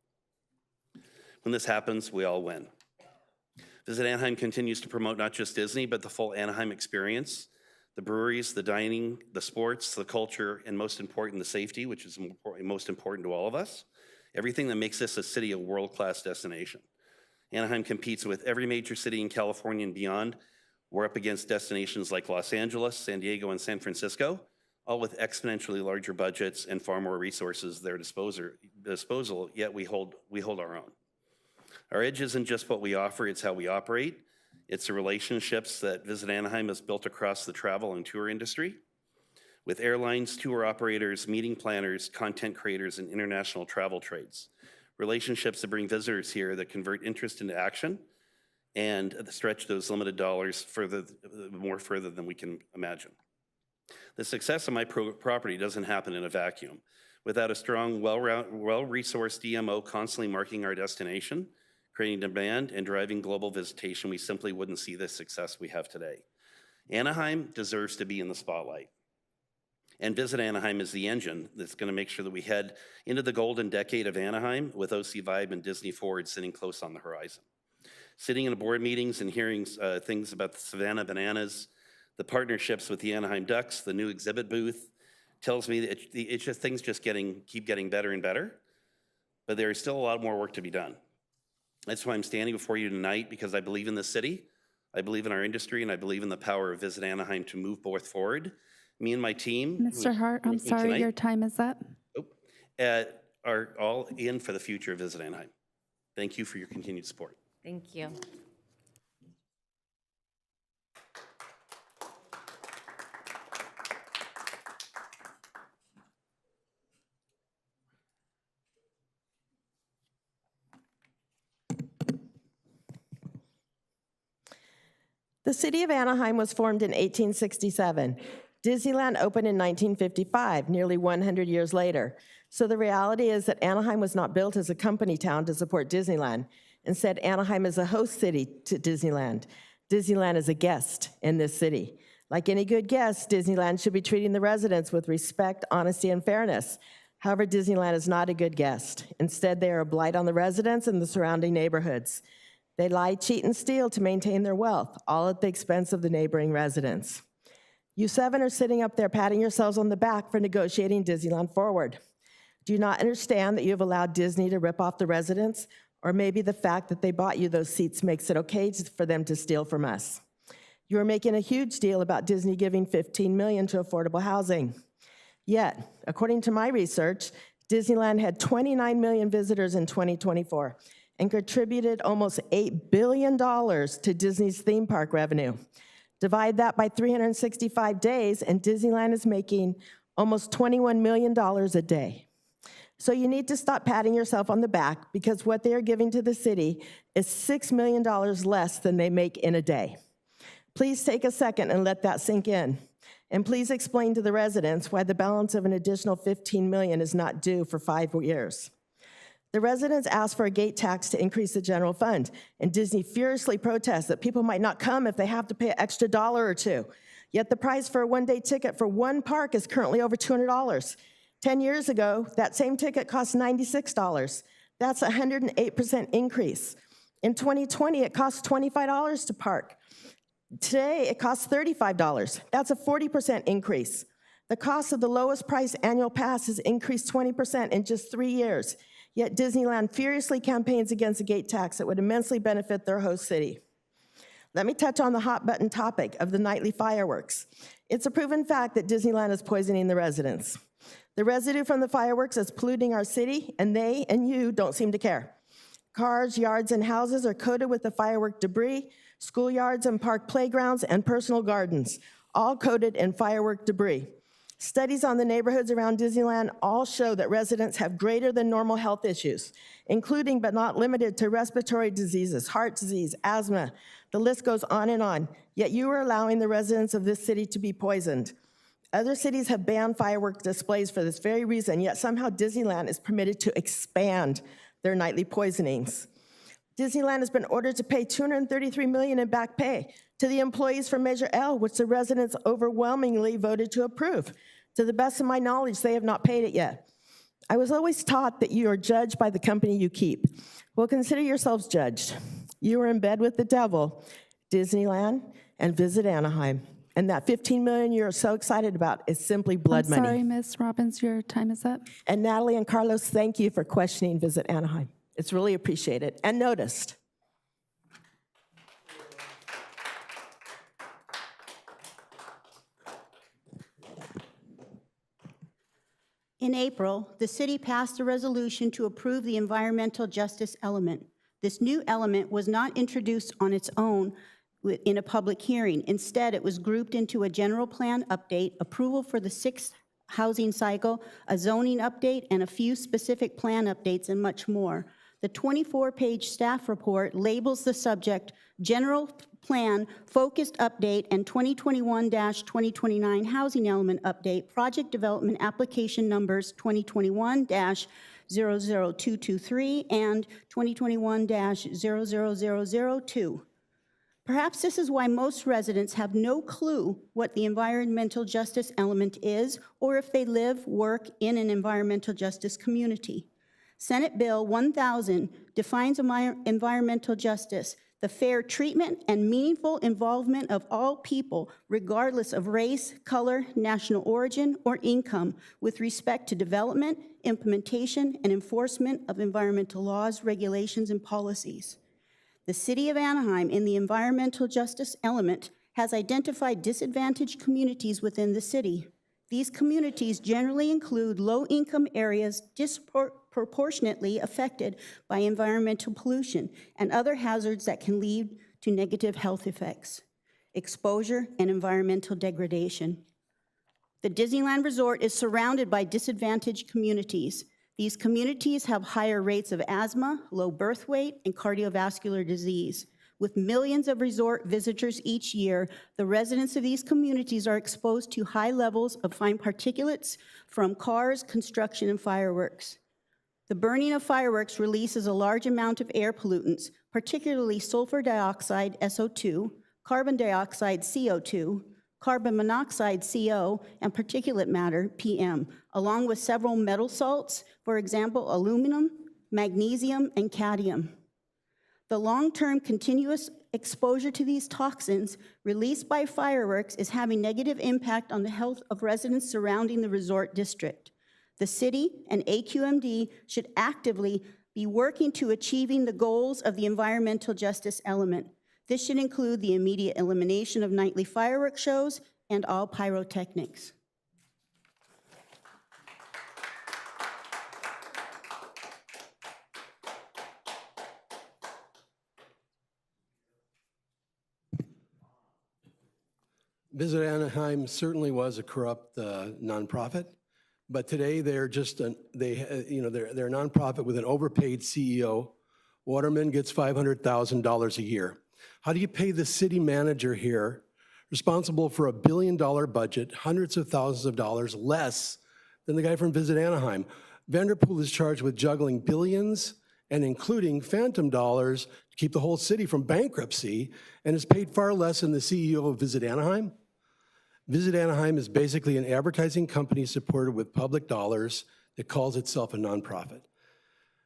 When this happens, we all win. Visit Anaheim continues to promote not just Disney, but the full Anaheim experience, the breweries, the dining, the sports, the culture, and most important, the safety, which is most important to all of us. Everything that makes this a city a world-class destination. Anaheim competes with every major city in California and beyond. We're up against destinations like Los Angeles, San Diego, and San Francisco, all with exponentially larger budgets and far more resources at their disposal, yet we hold our own. Our edge isn't just what we offer, it's how we operate. It's the relationships that Visit Anaheim has built across the travel and tour industry with airlines, tour operators, meeting planners, content creators, and international travel trades. Relationships that bring visitors here that convert interest into action and stretch those limited dollars more further than we can imagine. The success of my property doesn't happen in a vacuum. Without a strong, well-resourced DMO constantly marking our destination, creating demand, and driving global visitation, we simply wouldn't see the success we have today. Anaheim deserves to be in the spotlight. And Visit Anaheim is the engine that's going to make sure that we head into the golden decade of Anaheim with OC Vibe and Disney Forward sitting close on the horizon. Sitting in board meetings and hearing things about the Savannah Bananas, the partnerships with the Anaheim Ducks, the new exhibit booth, tells me that things just keep getting better and better, but there is still a lot more work to be done. That's why I'm standing before you tonight, because I believe in this city, I believe in our industry, and I believe in the power of Visit Anaheim to move both forward. Me and my team. Mr. Hart, I'm sorry, your time is up. Are all in for the future of Visit Anaheim. Thank you for your continued support. Thank you. The city of Anaheim was formed in 1867. Disneyland opened in 1955, nearly 100 years later. So the reality is that Anaheim was not built as a company town to support Disneyland. Instead, Anaheim is a host city to Disneyland. Disneyland is a guest in this city. Like any good guest, Disneyland should be treating the residents with respect, honesty, and fairness. However, Disneyland is not a good guest. Instead, they are a blight on the residents and the surrounding neighborhoods. They lie, cheat, and steal to maintain their wealth, all at the expense of the neighboring residents. You 7 are sitting up there patting yourselves on the back for negotiating Disneyland Forward. Do you not understand that you have allowed Disney to rip off the residents? Or maybe the fact that they bought you those seats makes it okay for them to steal from us. You are making a huge deal about Disney giving $15 million to affordable housing. Yet, according to my research, Disneyland had 29 million visitors in 2024 and contributed almost $8 billion to Disney's theme park revenue. Divide that by 365 days, and Disneyland is making almost $21 million a day. So you need to stop patting yourself on the back, because what they are giving to the city is $6 million less than they make in a day. Please take a second and let that sink in. And please explain to the residents why the balance of an additional $15 million is not due for 5 years. The residents asked for a gate tax to increase the general fund, and Disney furiously protests that people might not come if they have to pay an extra $1 or $2. Yet the price for a one-day ticket for one park is currently over $200. 10 years ago, that same ticket cost $96. That's a 108% increase. In 2020, it cost $25 to park. Today, it costs $35. That's a 40% increase. The cost of the lowest price annual pass has increased 20% in just 3 years. Yet Disneyland furiously campaigns against a gate tax that would immensely benefit their host city. Let me touch on the hot button topic of the nightly fireworks. It's a proven fact that Disneyland is poisoning the residents. The residue from the fireworks is polluting our city, and they and you don't seem to care. Cars, yards, and houses are coated with the firework debris, schoolyards and park playgrounds and personal gardens, all coated in firework debris. Studies on the neighborhoods around Disneyland all show that residents have greater than normal health issues, including but not limited to respiratory diseases, heart disease, asthma. The list goes on, yet you are allowing the residents of this city to be poisoned. Other cities have banned firework displays for this very reason, yet somehow Disneyland is permitted to expand their nightly poisonings. Disneyland has been ordered to pay $233 million in back pay to the employees for Measure L, which the residents overwhelmingly voted to approve. To the best of my knowledge, they have not paid it yet. I was always taught that you are judged by the company you keep. Well, consider yourselves judged. You are in bed with the devil, Disneyland, and Visit Anaheim. And that $15 million you're so excited about is simply blood money. Sorry, Ms. Robbins, your time is up. And Natalie and Carlos, thank you for questioning Visit Anaheim. It's really appreciated and noticed. In April, the city passed a resolution to approve the environmental justice element. This new element was not introduced on its own in a public hearing. Instead, it was grouped into a general plan update, approval for the 6th housing cycle, a zoning update, and a few specific plan updates, and much more. The 24-page staff report labels the subject General Plan Focused Update and 2021-2029 Housing Element Update, Project Development Application Numbers 2021-00223 and 2021-00002. Perhaps this is why most residents have no clue what the environmental justice element is, or if they live, work in an environmental justice community. Senate Bill 1000 defines environmental justice, the fair treatment and meaningful involvement of all people, regardless of race, color, national origin, or income, with respect to development, implementation, and enforcement of environmental laws, regulations, and policies. The City of Anaheim, in the environmental justice element, has identified disadvantaged communities within the city. These communities generally include low-income areas disproportionately affected by environmental pollution and other hazards that can lead to negative health effects, exposure, and environmental degradation. The Disneyland Resort is surrounded by disadvantaged communities. These communities have higher rates of asthma, low birth weight, and cardiovascular disease. With millions of resort visitors each year, the residents of these communities are exposed to high levels of fine particulates from cars, construction, and fireworks. The burning of fireworks releases a large amount of air pollutants, particularly sulfur dioxide, SO2, carbon dioxide, CO2, carbon monoxide, CO, and particulate matter, PM, along with several metal salts, for example, aluminum, magnesium, and cadmium. The long-term continuous exposure to these toxins released by fireworks is having negative impact on the health of residents surrounding the resort district. The city and AQMD should actively be working to achieving the goals of the environmental justice element. This should include the immediate elimination of nightly fireworks shows and all pyrotechnics. Visit Anaheim certainly was a corrupt nonprofit, but today they're just they're a nonprofit with an overpaid CEO. Waterman gets $500,000 a year. How do you pay the city manager here, responsible for $1 billion budget, hundreds of thousands of dollars less than the guy from Visit Anaheim? Vanderpool is charged with juggling billions and including phantom dollars to keep the whole city from bankruptcy, and is paid far less than the CEO of Visit Anaheim. Visit Anaheim is basically an advertising company supported with public dollars that calls itself a nonprofit.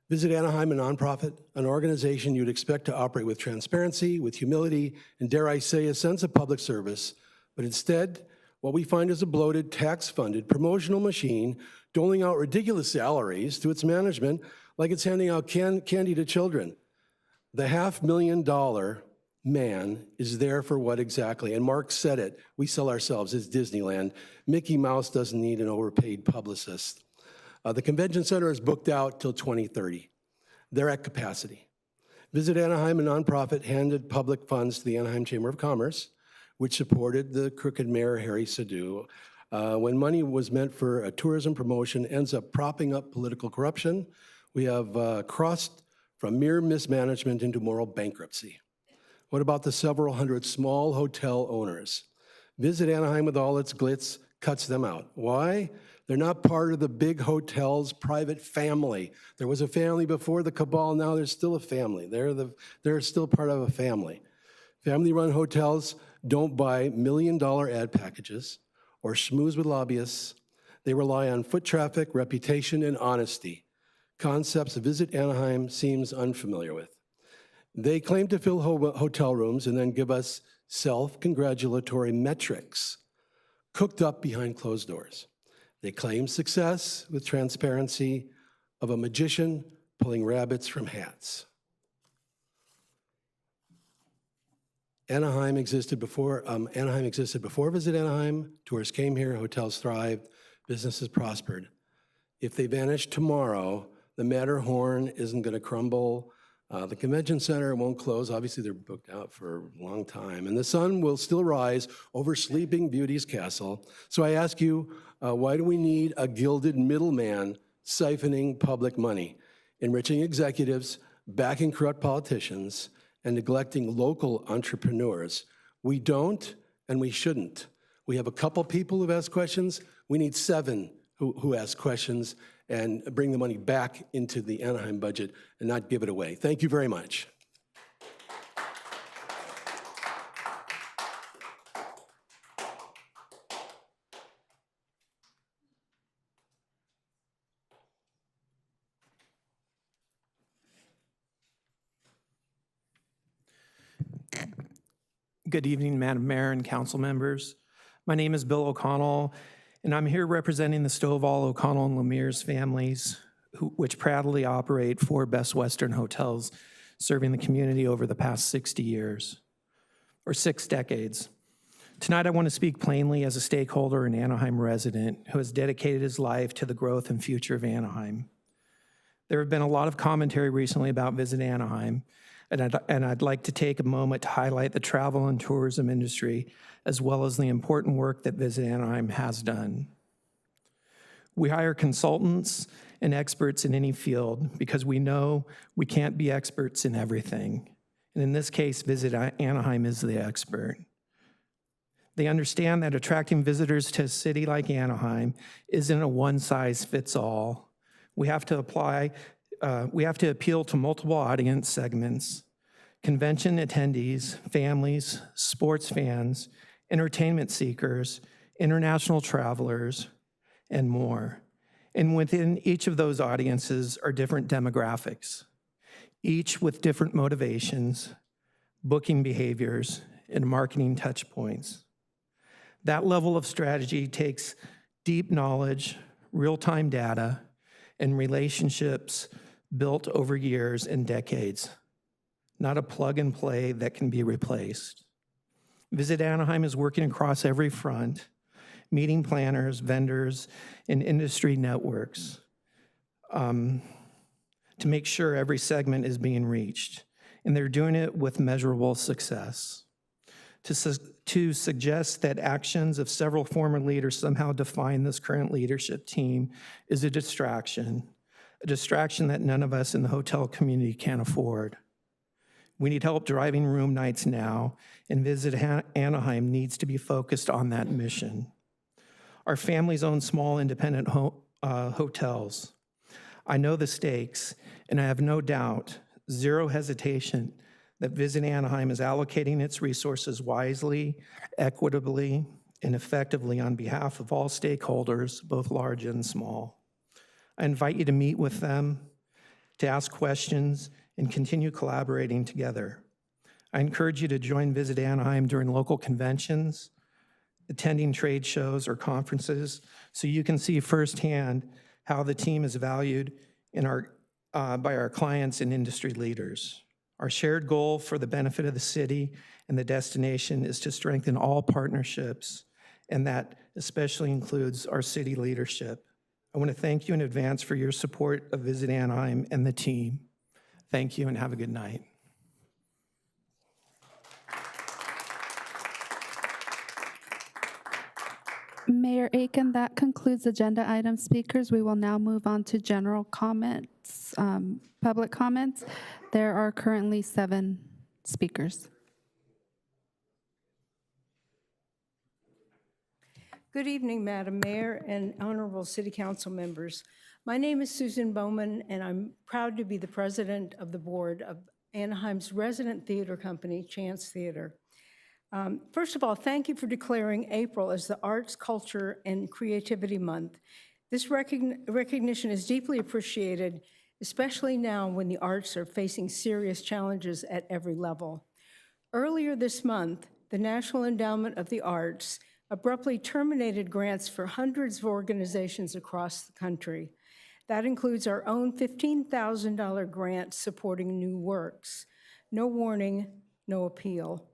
Visit Anaheim, a nonprofit, an organization you'd expect to operate with transparency, with humility, and dare I say, a sense of public service. But instead, what we find is a bloated, tax-funded promotional machine doling out ridiculous salaries to its management like it's handing out candy to children. The $500,000 man is there for what exactly? And Mark said it, we sell ourselves as Disneyland. Mickey Mouse doesn't need an overpaid publicist. The convention center is booked out till 2030. They're at capacity. Visit Anaheim, a nonprofit, handed public funds to the Anaheim Chamber of Commerce, which supported the crooked mayor, Harry Sadu. When money was meant for a tourism promotion, ends up propping up political corruption. We have crossed from mere mismanagement into moral bankruptcy. What about the several hundred small hotel owners? Visit Anaheim with all its glitz cuts them out. Why? They're not part of the big hotel's private family. There was a family before the cabal, now there's still a family. They're still part of a family. Family-run hotels don't buy $1 million ad packages or schmooze with lobbyists. They rely on foot traffic, reputation, and honesty, concepts Visit Anaheim seems unfamiliar with. They claim to fill hotel rooms and then give us self-congratulatory metrics cooked up behind closed doors. They claim success with transparency of a magician pulling rabbits from hats. Anaheim existed before Visit Anaheim. Tourists came here, hotels thrived, businesses prospered. If they vanish tomorrow, the Matterhorn isn't going to crumble. The convention center won't close. Obviously, they're booked out for a long time. And the sun will still rise over Sleeping Beauty's castle. So I ask you, why do we need a gilded middleman siphoning public money, enriching executives, backing corrupt politicians, and neglecting local entrepreneurs? We don't, and we shouldn't. We have a couple people who've asked questions. We need 7 who ask questions and bring the money back into the Anaheim budget and not give it away. Thank you very much. Good evening, Madam Mayor and council members. My name is Bill O'Connell, and I'm here representing the Stovall, O'Connell, and Lemire's families, which proudly operate 4 Best Western hotels, serving the community over the past 60 years, or 6 decades. Tonight, I want to speak plainly as a stakeholder and Anaheim resident who has dedicated his life to the growth and future of Anaheim. There have been a lot of commentary recently about Visit Anaheim, and I'd like to take a moment to highlight the travel and tourism industry, as well as the important work that Visit Anaheim has done. We hire consultants and experts in any field because we know we can't be experts in everything. And in this case, Visit Anaheim is the expert. They understand that attracting visitors to a city like Anaheim isn't a one-size-fits-all. We have to appeal to multiple audience segments: convention attendees, families, sports fans, entertainment seekers, international travelers, and more. And within each of those audiences are different demographics, each with different motivations, booking behaviors, and marketing touch points. That level of strategy takes deep knowledge, real-time data, and relationships built over years and decades, not a plug and play that can be replaced. Visit Anaheim is working across every front, meeting planners, vendors, and industry networks to make sure every segment is being reached, and they're doing it with measurable success. To suggest that actions of several former leaders somehow define this current leadership team is a distraction that none of us in the hotel community can afford. We need help driving room nights now, and Visit Anaheim needs to be focused on that mission. Our families own small independent hotels. I know the stakes, and I have no doubt, zero hesitation, that Visit Anaheim is allocating its resources wisely, equitably, and effectively on behalf of all stakeholders, both large and small. I invite you to meet with them, to ask questions, and continue collaborating together. I encourage you to join Visit Anaheim during local conventions, attending trade shows or conferences, so you can see firsthand how the team is valued by our clients and industry leaders. Our shared goal for the benefit of the city and the destination is to strengthen all partnerships, and that especially includes our city leadership. I want to thank you in advance for your support of Visit Anaheim and the team. Thank you and have a good night. Mayor Aiken, that concludes agenda item speakers. We will now move on to general comments, public comments. There are currently 7 speakers. Good evening, Madam Mayor and honorable City Council members. My name is Susan Bowman, and I'm proud to be the president of the board of Anaheim's resident theater company, Chance Theater. First of all, thank you for declaring April as the Arts, Culture, and Creativity Month. This recognition is deeply appreciated, especially now when the arts are facing serious challenges at every level. Earlier this month, the National Endowment of the Arts abruptly terminated grants for hundreds of organizations across the country. That includes our own $15,000 grant supporting new works. No warning, no appeal.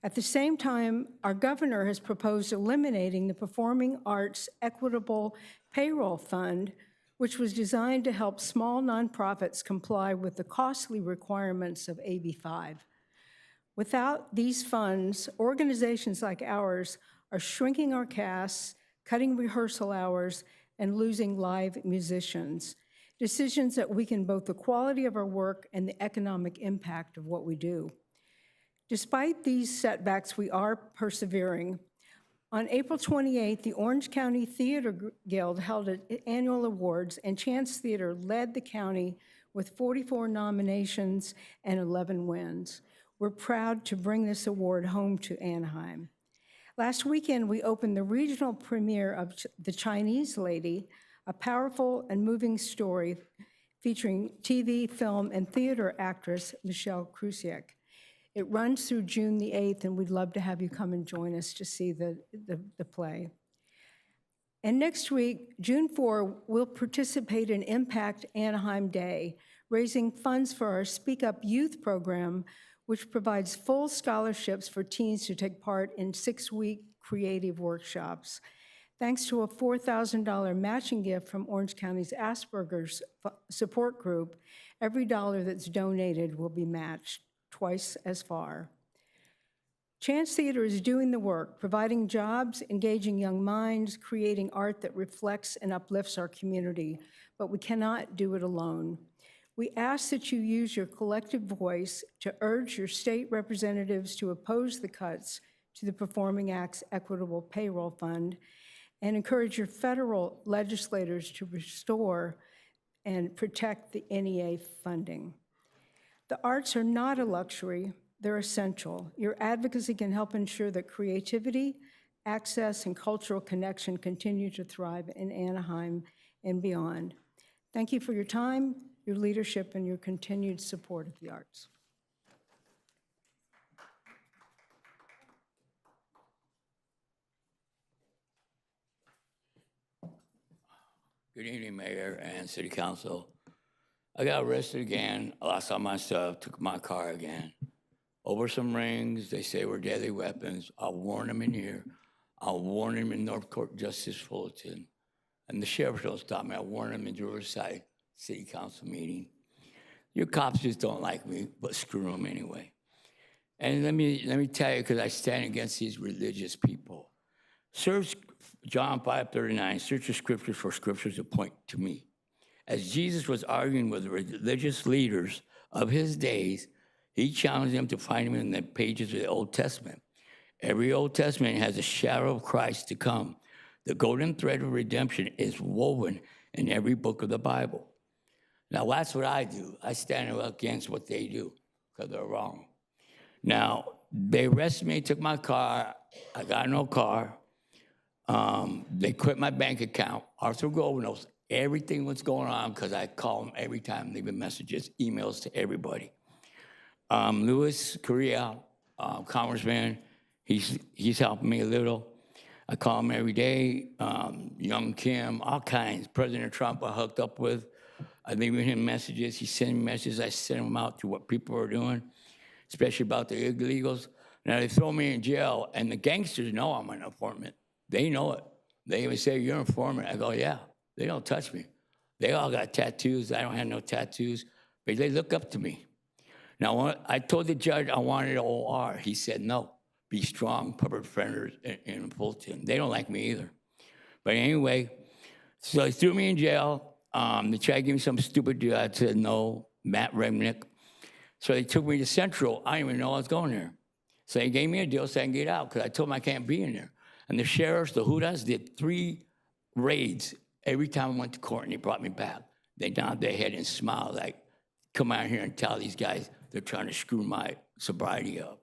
At the same time, our governor has proposed eliminating the Performing Arts Equitable Payroll Fund, which was designed to help small nonprofits comply with the costly requirements of AB 5. Without these funds, organizations like ours are shrinking our casts, cutting rehearsal hours, and losing live musicians, decisions that weaken both the quality of our work and the economic impact of what we do. Despite these setbacks, we are persevering. On April 28th, the Orange County Theater Guild held annual awards, and Chance Theater led the county with 44 nominations and 11 wins. We're proud to bring this award home to Anaheim. Last weekend, we opened the regional premiere of The Chinese Lady, a powerful and moving story featuring TV, film, and theater actress Michelle Krusiek. It runs through June the 8th, and we'd love to have you come and join us to see the play. And next week, June 4, we'll participate in Impact Anaheim Day, raising funds for our Speak Up Youth program, which provides full scholarships for teens to take part in 6-week creative workshops. Thanks to a $4,000 matching gift from Orange County's Asperger's support group, every dollar that's donated will be matched twice as far. Chance Theater is doing the work, providing jobs, engaging young minds, creating art that reflects and uplifts our community, but we cannot do it alone. We ask that you use your collective voice to urge your state representatives to oppose the cuts to the Performing Arts Equitable Payroll Fund and encourage your federal legislators to restore and protect the NEA funding. The arts are not a luxury, they're essential. Your advocacy can help ensure that creativity, access, and cultural connection continue to thrive in Anaheim and beyond. Thank you for your time, your leadership, and your continued support of the arts. Good evening, Mayor and City Council. I got arrested again, I lost all my stuff, took my car again. Over some rings, they say were deadly weapons. I'll warn them in here. I'll warn them in North Court Justice Fullerton. And the sheriff don't stop me. I warn them in Riverside City Council meeting. Your cops just don't like me, but screw them anyway. And let me tell you, because I stand against these religious people. Search John 5:39, search the scriptures for scriptures that point to me. As Jesus was arguing with the religious leaders of his days, he challenged them to find him in the pages of the Old Testament. Every Old Testament has a shadow of Christ to come. The golden thread of redemption is woven in every book of the Bible. Now, that's what I do. I stand against what they do because they're wrong. Now, they arrested me, took my car. I got no car. They quit my bank account. Arthur Grove knows everything what's going on because I call them every time, leaving messages, emails to everybody. Louis Correa, congressman, he's helping me a little. I call him every day. Young Kim, all kinds. President Trump I hooked up with. I leave him messages. He sends me messages. I send them out to what people are doing, especially about the illegals. Now they throw me in jail, and the gangsters know I'm an informant. They know it. They even say, you're an informant. I go, yeah. They don't touch me. They all got tattoos. I don't have no tattoos, but they look up to me. Now, I told the judge I wanted an OR. He said, no, be strong, public defenders in Fulton. They don't like me either. But anyway, so they threw me in jail. They tried to give me some stupid deal. I said, no, Matt Remnick. So they took me to Central. I didn't even know I was going there. So they gave me a deal so I can get out because I told them I can't be in there. And the sheriffs, the Hoodas, did 3 raids every time I went to court and they brought me back. They nodded their head and smiled like, come out here and tell these guys they're trying to screw my sobriety up.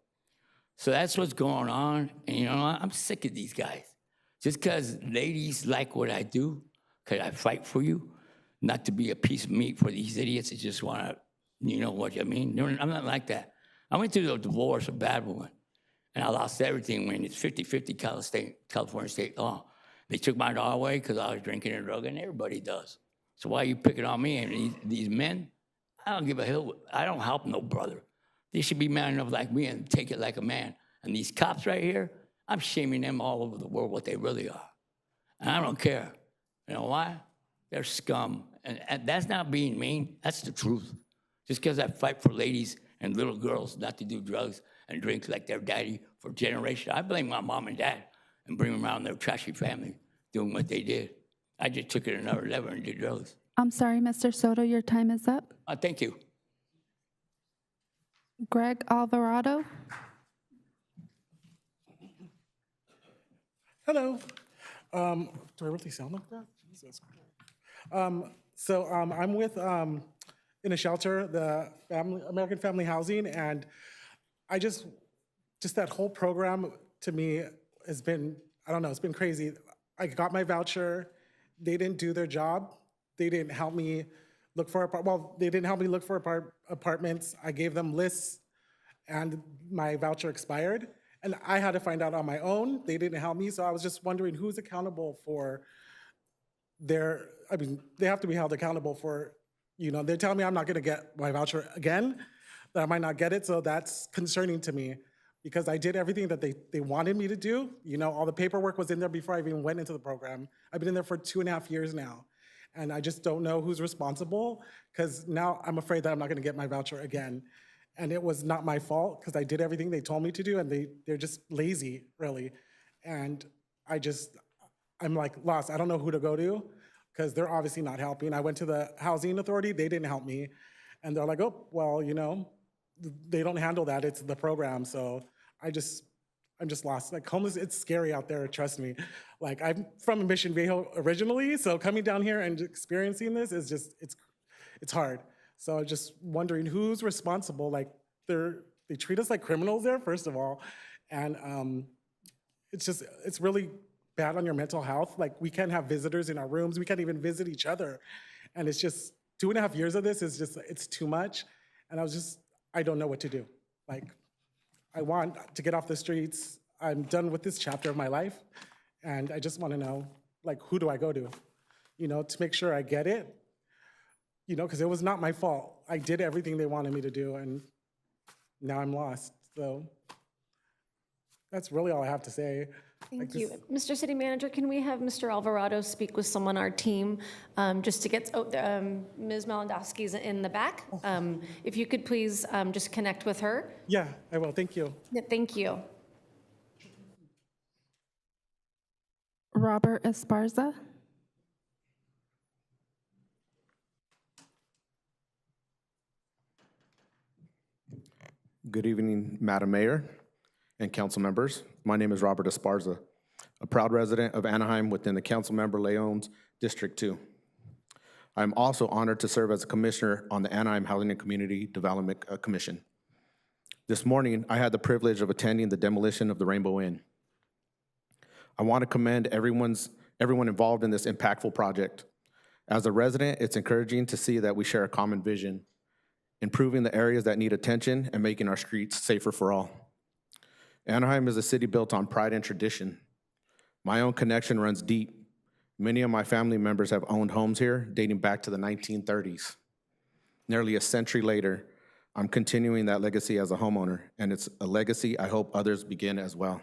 So that's what's going on. And you know, I'm sick of these guys. Just because ladies like what I do, because I fight for you, not to be a piece of meat for these idiots that just want to, you know what I mean? I'm not like that. I went through a divorce, a bad one, and I lost everything when it's 50-50 California state law. They took my dog away because I was drinking and drugging. Everybody does. So why are you picking on me? And these men, I don't give a hell. I don't help no brother. They should be man enough like me and take it like a man. And these cops right here, I'm shaming them all over the world what they really are. And I don't care. You know why? They're scum. And that's not being mean. That's the truth. Just because I fight for ladies and little girls not to do drugs and drink like their daddy for generations. I blame my mom and dad and bring them around their trashy family doing what they did. I just took it another level and did drugs. I'm sorry, Mr. Soto, your time is up. Thank you. Greg Alvarado? Hello. Do I really sound like that? Jesus Christ. I'm with in a shelter, the American Family Housing, and I just that whole program to me has been, I don't know, it's been crazy. I got my voucher. They didn't do their job. They didn't help me look for they didn't help me look for apartments. I gave them lists, and my voucher expired. And I had to find out on my own. They didn't help me, so I was just wondering who's accountable for they have to be held accountable for, they're telling me I'm not gonna get my voucher again, that I might not get it, so that's concerning to me because I did everything that they wanted me to do. All the paperwork was in there before I even went into the program. I've been in there for 2.5 years now, and I just don't know who's responsible because now I'm afraid that I'm not gonna get my voucher again. And it was not my fault because I did everything they told me to do, and they're just lazy, really. And I'm like lost. I don't know who to go to because they're obviously not helping. I went to the housing authority, they didn't help me. And they're like, oh, well, they don't handle that, it's the program. So I'm just lost. Like homeless, it's scary out there, trust me. Like I'm from Mission Viejo originally, so coming down here and experiencing this is just, it's hard. So I'm just wondering who's responsible. Like they treat us like criminals there, first of all. And it's really bad on your mental health. Like we can't have visitors in our rooms. We can't even visit each other. And it's just 2.5 years of this is just, it's too much. And I don't know what to do. Like I want to get off the streets. I'm done with this chapter of my life. And I just want to know, like, who do I go to, to make sure I get it? Because it was not my fault. I did everything they wanted me to do, and now I'm lost. So that's really all I have to say. Thank you. Mr. City Manager, can we have Mr. Alvarado speak with someone on our team just to get, Ms. Malandowski's in the back. If you could please just connect with her. Yeah, I will. Thank you. Yeah, thank you. Robert Esparza? Good evening, Madam Mayor and council members. My name is Robert Esparza, a proud resident of Anaheim within the Councilmember Leon's District 2. I'm also honored to serve as a commissioner on the Anaheim Housing and Community Development Commission. This morning, I had the privilege of attending the demolition of the Rainbow Inn. I want to commend everyone involved in this impactful project. As a resident, it's encouraging to see that we share a common vision, improving the areas that need attention and making our streets safer for all. Anaheim is a city built on pride and tradition. My own connection runs deep. Many of my family members have owned homes here dating back to the 1930s. Nearly a century later, I'm continuing that legacy as a homeowner, and it's a legacy I hope others begin as well.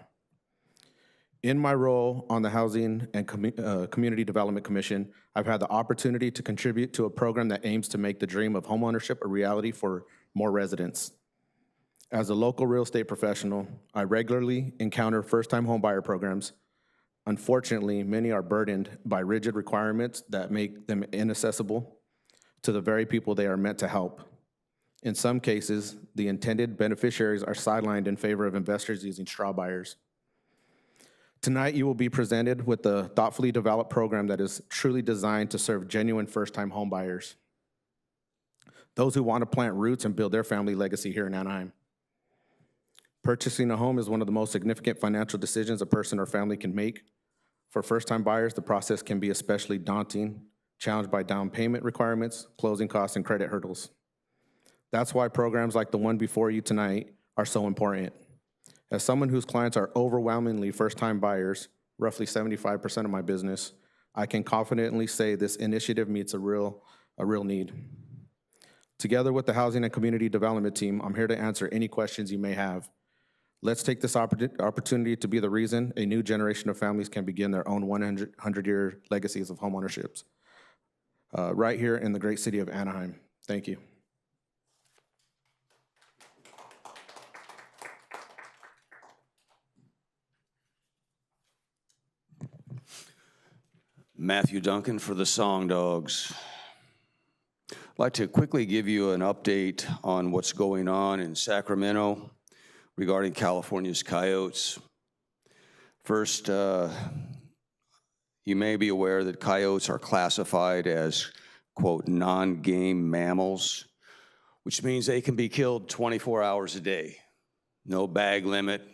In my role on the Housing and Community Development Commission, I've had the opportunity to contribute to a program that aims to make the dream of homeownership a reality for more residents. As a local real estate professional, I regularly encounter first-time homebuyer programs. Unfortunately, many are burdened by rigid requirements that make them inaccessible to the very people they are meant to help. In some cases, the intended beneficiaries are sidelined in favor of investors using straw buyers. Tonight, you will be presented with a thoughtfully developed program that is truly designed to serve genuine first-time homebuyers, those who want to plant roots and build their family legacy here in Anaheim. Purchasing a home is one of the most significant financial decisions a person or family can make. For first-time buyers, the process can be especially daunting, challenged by down payment requirements, closing costs, and credit hurdles. That's why programs like the one before you tonight are so important. As someone whose clients are overwhelmingly first-time buyers, roughly 75% of my business, I can confidently say this initiative meets a real need. Together with the Housing and Community Development team, I'm here to answer any questions you may have. Let's take this opportunity to be the reason a new generation of families can begin their own 100-year legacies of homeownership right here in the great city of Anaheim. Thank you. Matthew Duncan for the Song Dogs. I'd like to quickly give you an update on what's going on in Sacramento regarding California's coyotes. First, you may be aware that coyotes are classified as, quote, non-game mammals, which means they can be killed 24 hours a day. No bag limit.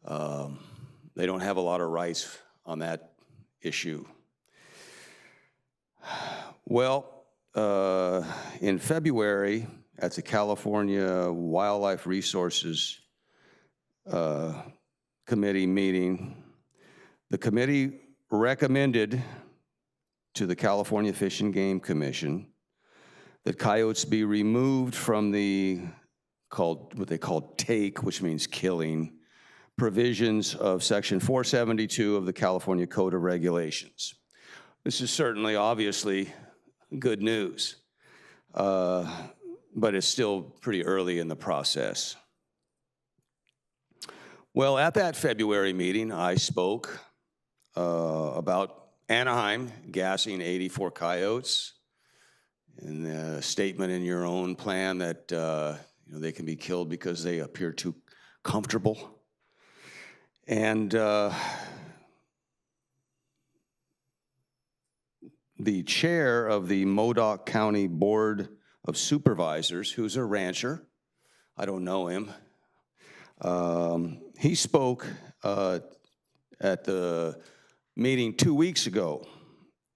They don't have a lot of rights on that issue. Well, in February, at the California Wildlife Resources Committee meeting, the committee recommended to the California Fish and Game Commission that coyotes be removed from what they call take, which means killing, provisions of Section 472 of the California Code of Regulations. This is certainly, obviously, good news, but it's still pretty early in the process. Well, at that February meeting, I spoke about Anaheim gassing 84 coyotes, and a statement in your own plan that they can be killed because they appear too comfortable. And the chair of the Modoc County Board of Supervisors, who's a rancher, I don't know him, he spoke at the meeting 2 weeks ago,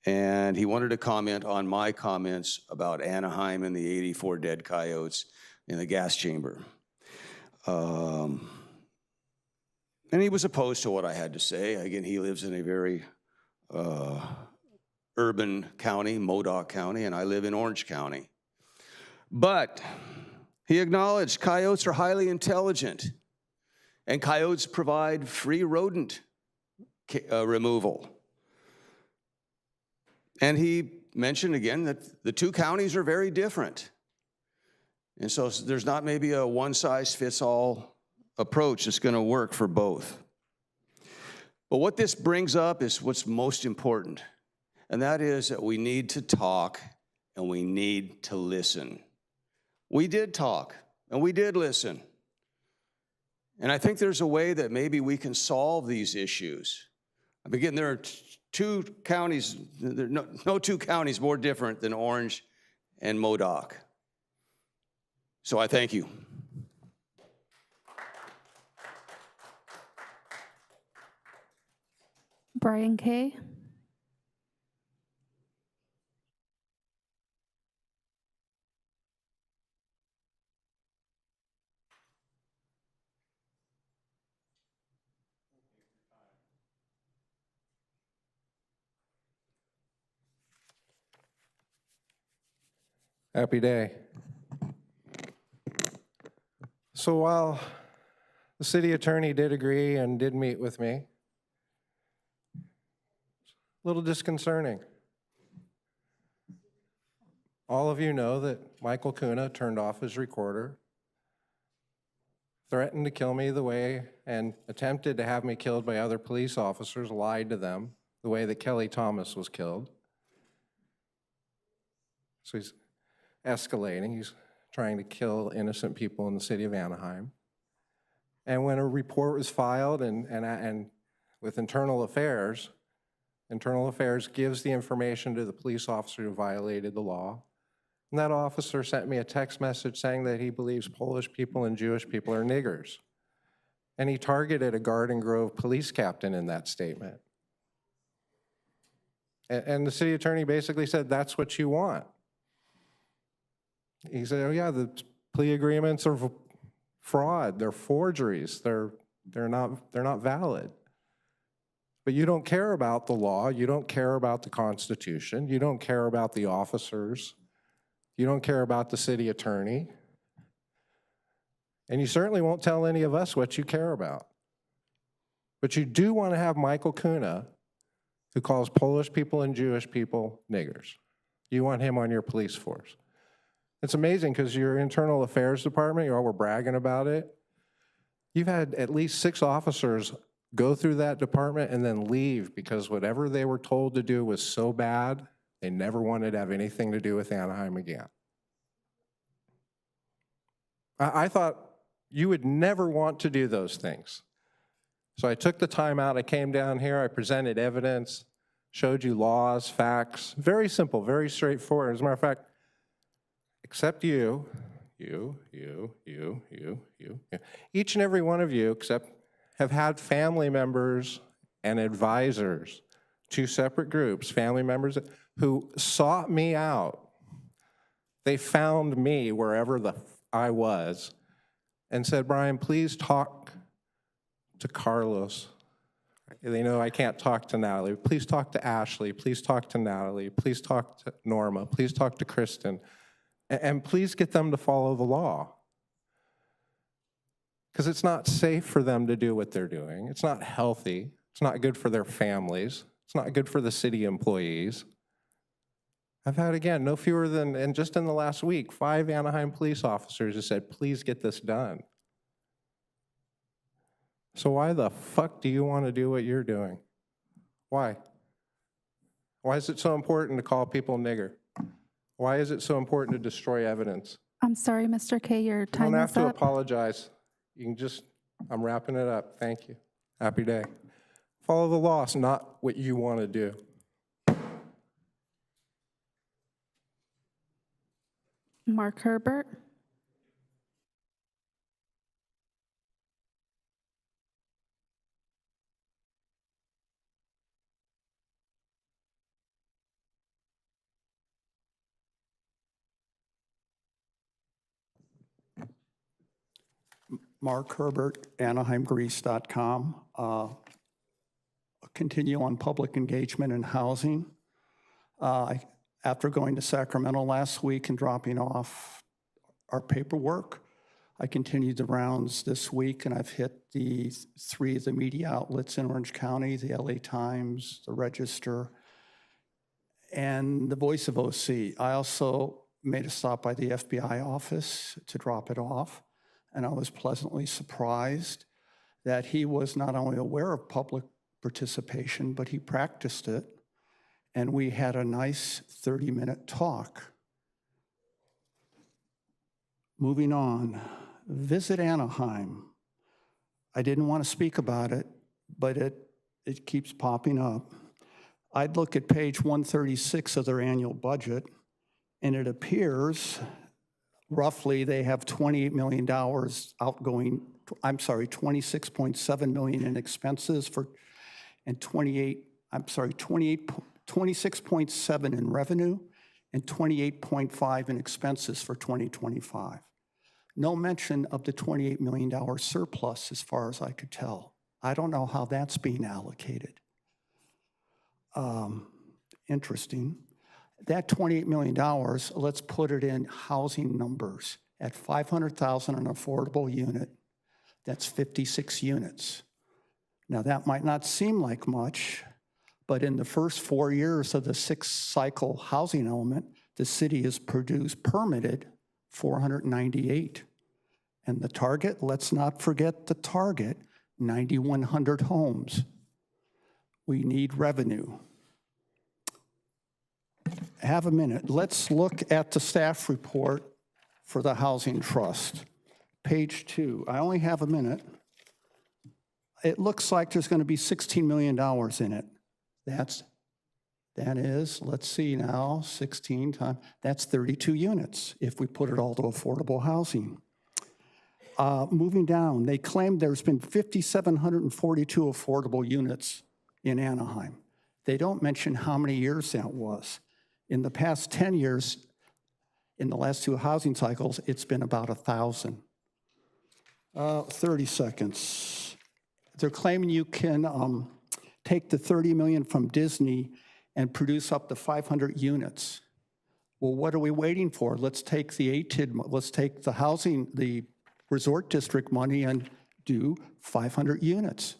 and he wanted to comment on my comments about Anaheim and the 84 dead coyotes in the gas chamber. And he was opposed to what I had to say. Again, he lives in a very urban county, Modoc County, and I live in Orange County. But he acknowledged coyotes are highly intelligent, and coyotes provide free rodent removal. And he mentioned again that the two counties are very different. And so there's not maybe a one-size-fits-all approach that's going to work for both. But what this brings up is what's most important, and that is that we need to talk and we need to listen. We did talk and we did listen. And I think there's a way that maybe we can solve these issues. Again, there are two counties, no two counties more different than Orange and Modoc. So I thank you. Brian Kay. Happy day. So while the city attorney did agree and did meet with me, a little disconcerting. All of you know that Michael Kuna turned off his recorder, threatened to kill me the way, and attempted to have me killed by other police officers, lied to them, the way that Kelly Thomas was killed. So he's escalating. He's trying to kill innocent people in the city of Anaheim. And when a report was filed and with Internal Affairs gives the information to the police officer who violated the law. And that officer sent me a text message saying that he believes Polish people and Jewish people are niggers. And he targeted a Garden Grove police captain in that statement. And the city attorney basically said, that's what you want. He said, oh yeah, the plea agreements are fraud, they're forgeries, they're not valid. But you don't care about the law, you don't care about the Constitution, you don't care about the officers, you don't care about the city attorney, and you certainly won't tell any of us what you care about. But you do want to have Michael Kuna, who calls Polish people and Jewish people niggers. You want him on your police force. It's amazing because your internal affairs department, you all were bragging about it. You've had at least 6 officers go through that department and then leave because whatever they were told to do was so bad, they never wanted to have anything to do with Anaheim again. I thought you would never want to do those things. So I took the time out, I came down here, I presented evidence, showed you laws, facts, very simple, very straightforward. As a matter of fact, except you, each and every one of you except have had family members and advisors, 2 separate groups, family members who sought me out. They found me wherever I was and said, Brian, please talk to Carlos. They know I can't talk to Natalie. Please talk to Ashley. Please talk to Natalie. Please talk to Norma. Please talk to Kristen. And please get them to follow the law. Because it's not safe for them to do what they're doing. It's not healthy. It's not good for their families. It's not good for the city employees. I've had, again, no fewer than, and just in the last week, 5 Anaheim police officers who said, please get this done. So why the fuck do you want to do what you're doing? Why? Why is it so important to call people nigger? Why is it so important to destroy evidence? I'm sorry, Mr. K, your time is up. You don't have to apologize. You can just, I'm wrapping it up. Thank you. Happy day. Follow the law, it's not what you want to do. Mark Herbert. Mark Herbert, AnaheimGrease.com. Continue on public engagement and housing. After going to Sacramento last week and dropping off our paperwork, I continued the rounds this week, and I've hit the 3 of the media outlets in Orange County, the LA Times, the Register, and the Voice of OC. I also made a stop by the FBI office to drop it off. And I was pleasantly surprised that he was not only aware of public participation, but he practiced it. And we had a nice 30-minute talk. Moving on, Visit Anaheim. I didn't want to speak about it, but it keeps popping up. I'd look at page 136 of their annual budget, and it appears roughly they have $28 million outgoing, I'm sorry, $26.7 million in expenses and 26.7 in revenue and 28.5 in expenses for 2025. No mention of the $28 million surplus as far as I could tell. I don't know how that's being allocated. Interesting. That $28 million, let's put it in housing numbers. At $500,000 an affordable unit, that's 56 units. Now that might not seem like much, but in the first 4 years of the 6-cycle housing element, the city has permitted 498. And the target, let's not forget the target, 9,100 homes. We need revenue. Have a minute. Let's look at the staff report for the Housing Trust. Page 2. I only have a minute. It looks like there's going to be $16 million in it. That is, let's see now, 16 times, that's 32 units if we put it all to affordable housing. Moving down, they claim there's been 5,742 affordable units in Anaheim. They don't mention how many years that was. In the past 10 years, in the last 2 housing cycles, it's been about 1,000. 30 seconds. They're claiming you can take the 30 million from Disney and produce up to 500 units. Well, what are we waiting for? Let's take the ATID, let's take the housing, the resort district money and do 500 units.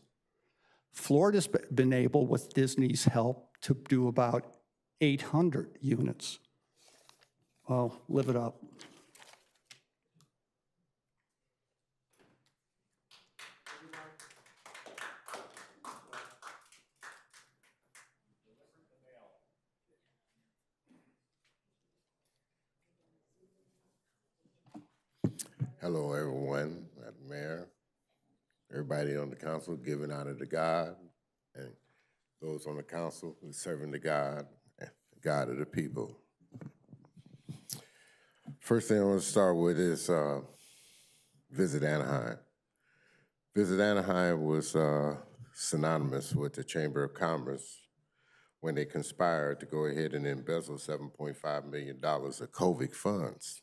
Florida's been able, with Disney's help, to do about 800 units. Well, live it up. Hello, everyone, Madam Mayor, everybody on the council giving honor to God, and those on the council who serving the God, and God of the people. First thing I want to start with is Visit Anaheim. Visit Anaheim was synonymous with the Chamber of Commerce when they conspired to go ahead and embezzle $7.5 million of COVID funds.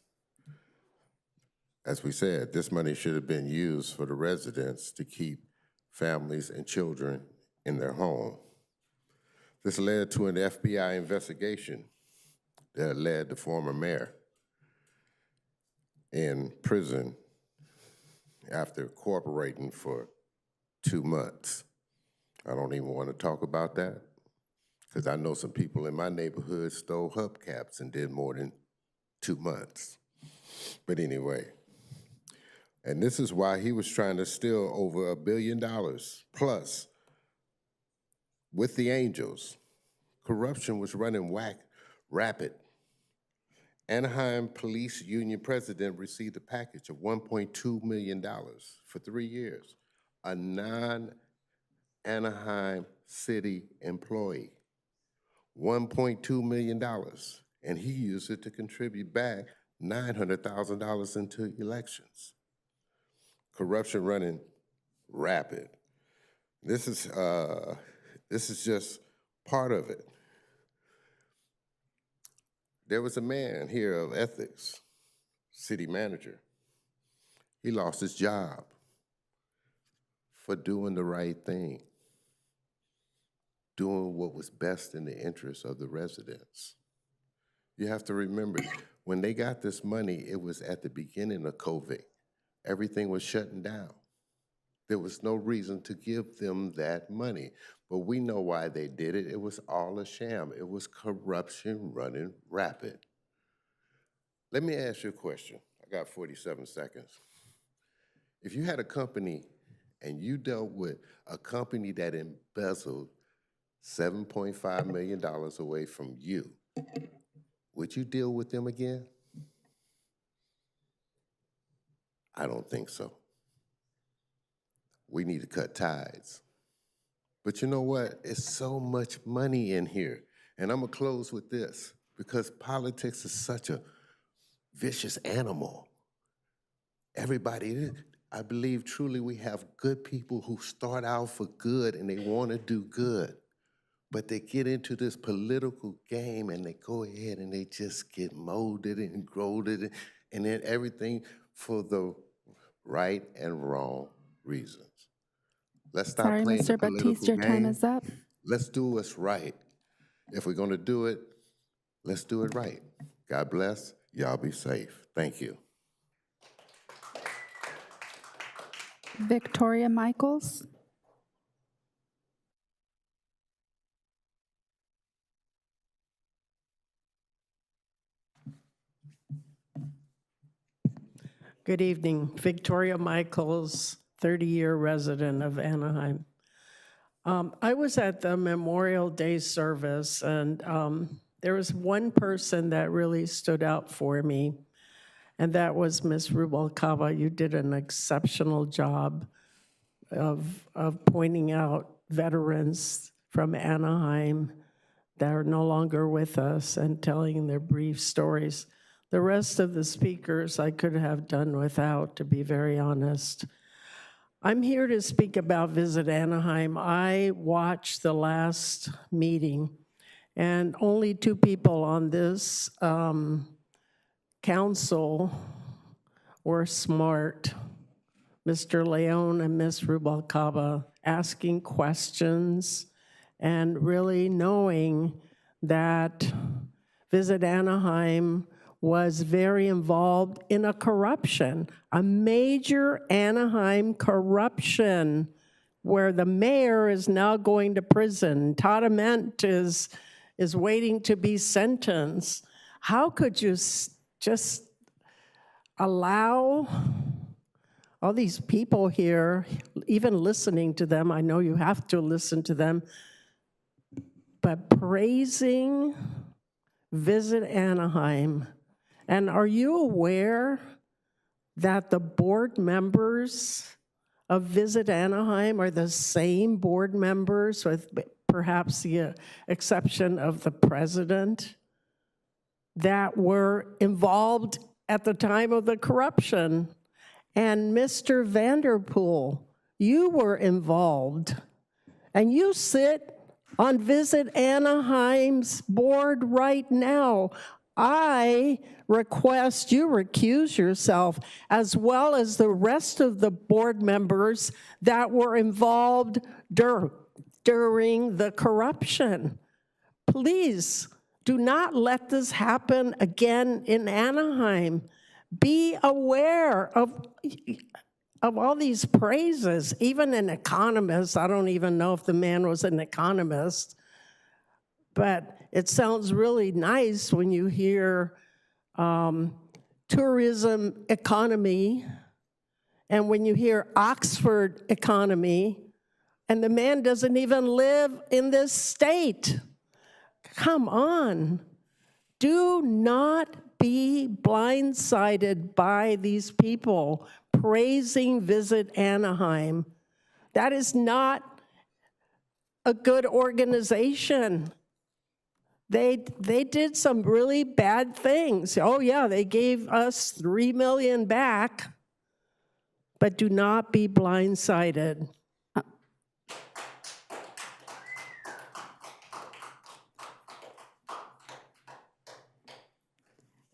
As we said, this money should have been used for the residents to keep families and children in their home. This led to an FBI investigation that led the former mayor in prison after cooperating for 2 months. I don't even want to talk about that because I know some people in my neighborhood stole hubcaps and did more than 2 months. But anyway, and this is why he was trying to steal over $1 billion plus with the Angels. Corruption was running rapid. Anaheim Police Union president received a package of $1.2 million for 3 years. A non-Anaheim city employee, $1.2 million. And he used it to contribute back $900,000 into elections. Corruption running rapid. This is just part of it. There was a man here of ethics, city manager. He lost his job for doing the right thing, doing what was best in the interest of the residents. You have to remember, when they got this money, it was at the beginning of COVID. Everything was shutting down. There was no reason to give them that money. But we know why they did it. It was all a sham. It was corruption running rapid. Let me ask you a question. I got 47 seconds. If you had a company and you dealt with a company that embezzled $7.5 million away from you, would you deal with them again? I don't think so. We need to cut ties. But you know what? It's so much money in here. And I'm gonna close with this, because politics is such a vicious animal. Everybody, I believe truly we have good people who start out for good and they wanna do good. But they get into this political game and they go ahead and they just get molded and grolded and then everything for the right and wrong reasons. Let's stop Sorry, playing the Mr. political Batiste, your time game. is up. Let's do what's right. If we're gonna do it, let's do it right. God bless. Y'all be safe. Thank you. Victoria Michaels. Good evening. Victoria Michaels, 30-year resident of Anaheim. I was at the Memorial Day service, and there was one person that really stood out for me, and that was Ms. Rubalcaba. You did an exceptional job of pointing out veterans from Anaheim that are no longer with us and telling their brief stories. The rest of the speakers I could have done without, to be very honest. I'm here to speak about Visit Anaheim. I watched the last meeting, and only two people on this council were smart, Mr. Leon and Ms. Rubalcaba, asking questions and really knowing that Visit Anaheim was very involved in a corruption, a major Anaheim corruption, where the mayor is now going to prison. Todd Ament is waiting to be sentenced. How could you just allow all these people here, even listening to them, I know you have to listen to them, but praising Visit Anaheim? And are you aware that the board members of Visit Anaheim are the same board members, with perhaps the exception of the president, that were involved at the time of the corruption? And Mr. Vanderpool, you were involved, and you sit on Visit Anaheim's board right now. I request you recuse yourself, as well as the rest of the board members that were involved during the corruption. Please do not let this happen again in Anaheim. Be aware of all these praises. Even an economist, I don't even know if the man was an economist, but it sounds really nice when you hear tourism economy and when you hear Oxford economy, and the man doesn't even live in this state. Come on. Do not be blindsided by these people praising Visit Anaheim. That is not a good organization. They did some really bad things. Oh yeah, they gave us $3 million back, but do not be blindsided.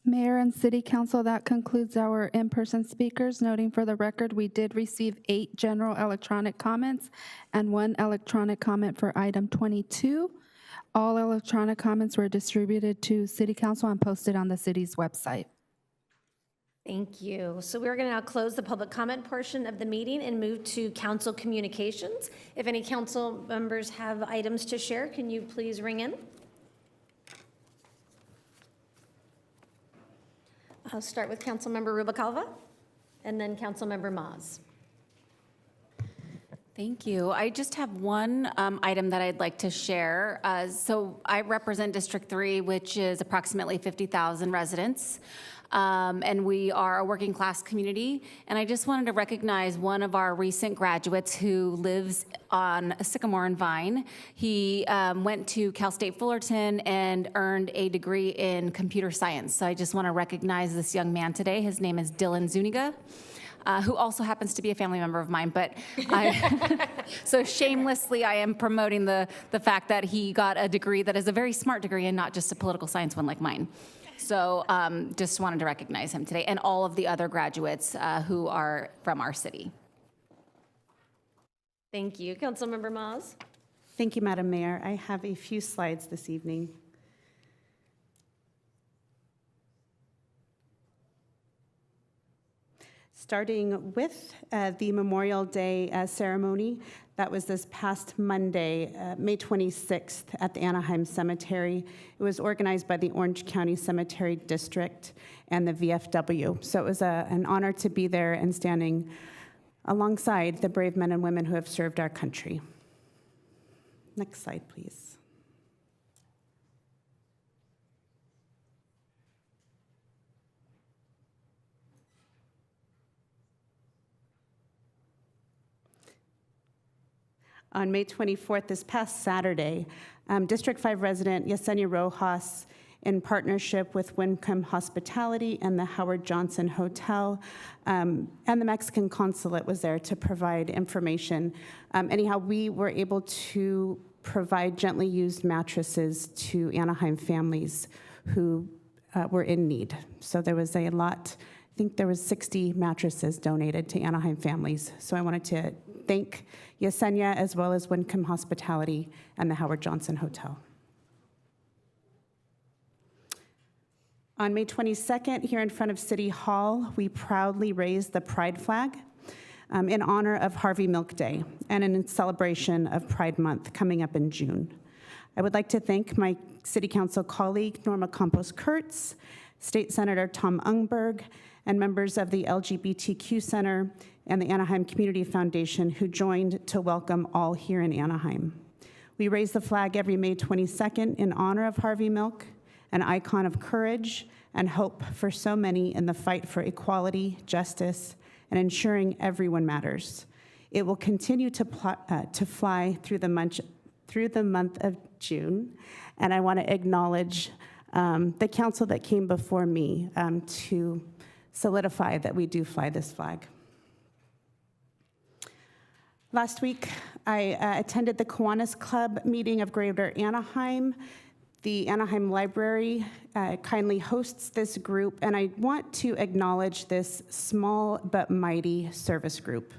Mayor and City Council, that concludes our in-person speakers. Noting for the record, we did receive 8 general electronic comments and 1 electronic comment for item 22. All electronic comments were distributed to City Council and posted on the city's website. Thank you. So we're going to now close the public comment portion of the meeting and move to council communications. If any council members have items to share, can you please ring in? I'll start with Councilmember Rubalcaba and then Councilmember Maz. Thank you. I just have one item that I'd like to share. So I represent District 3, which is approximately 50,000 residents. And we are a working class community. And I just wanted to recognize one of our recent graduates who lives on Sycamore and Vine. He went to Cal State Fullerton and earned a degree in computer science. So I just want to recognize this young man today. His name is Dylan Zuniga. Who also happens to be a family member of mine, but so shamelessly I am promoting the fact that he got a degree that is a very smart degree and not just a political science one like mine. So just wanted to recognize him today and all of the other graduates who are from our city. Thank you. Councilmember Maz. Thank you, Madam Mayor. I have a few slides this evening. Starting with the Memorial Day ceremony. That was this past Monday, May 26th at the Anaheim Cemetery. It was organized by the Orange County Cemetery District and the VFW. So it was an honor to be there and standing alongside the brave men and women who have served our country. Next slide, please. On May 24th, this past Saturday, District 5 resident Yesenia Rojas in partnership with Wincom Hospitality and the Howard Johnson Hotel, and the Mexican consulate was there to provide information. Anyhow, we were able to provide gently used mattresses to Anaheim families who were in need. So there was a lot, I think there was 60 mattresses donated to Anaheim families. So I wanted to thank Yesenia as well as Wincom Hospitality and the Howard Johnson Hotel. On May 22nd, here in front of City Hall, we proudly raised the Pride flag in honor of Harvey Milk Day and in celebration of Pride Month coming up in June. I would like to thank my City Council colleague, Norma Campos-Kurtz, State Senator Tom Ungberg, and members of the LGBTQ Center and the Anaheim Community Foundation who joined to welcome all here in Anaheim. We raise the flag every May 22nd in honor of Harvey Milk, an icon of courage and hope for so many in the fight for equality, justice, and ensuring everyone matters. It will continue to fly through the month of June, and I want to acknowledge the council that came before me to solidify that we do fly this flag. Last week, I attended the Kiwanis Club meeting of Greater Anaheim. The Anaheim Library kindly hosts this group, and I want to acknowledge this small but mighty service group.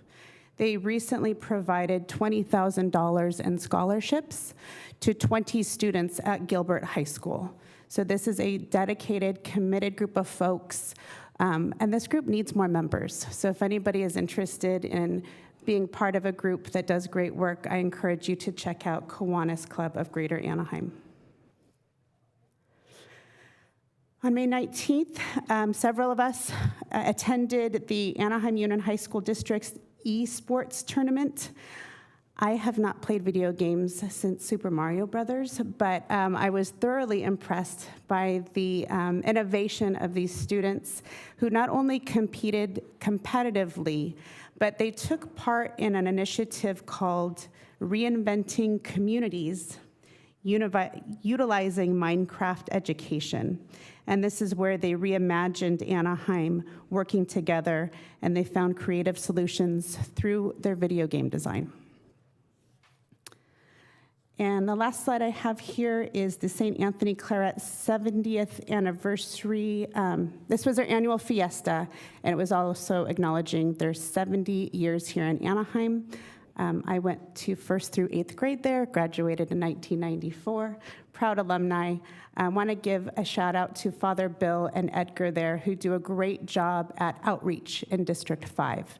They recently provided $20,000 in scholarships to 20 students at Gilbert High School. So this is a dedicated, committed group of folks, and this group needs more members. So if anybody is interested in being part of a group that does great work, I encourage you to check out Kiwanis Club of Greater Anaheim. On May 19th, several of us attended the Anaheim Union High School District's esports tournament. I have not played video games since Super Mario Brothers, but I was thoroughly impressed by the innovation of these students who not only competed competitively, but they took part in an initiative called Reinventing Communities, utilizing Minecraft education. And this is where they reimagined Anaheim working together, and they found creative solutions through their video game design. And the last slide I have here is the St. Anthony Claret 70th anniversary. This was their annual fiesta, and it was also acknowledging their 70 years here in Anaheim. I went to 1st through 8th grade there, graduated in 1994, proud alumni. I want to give a shout out to Father Bill and Edgar there, who do a great job at outreach in District 5,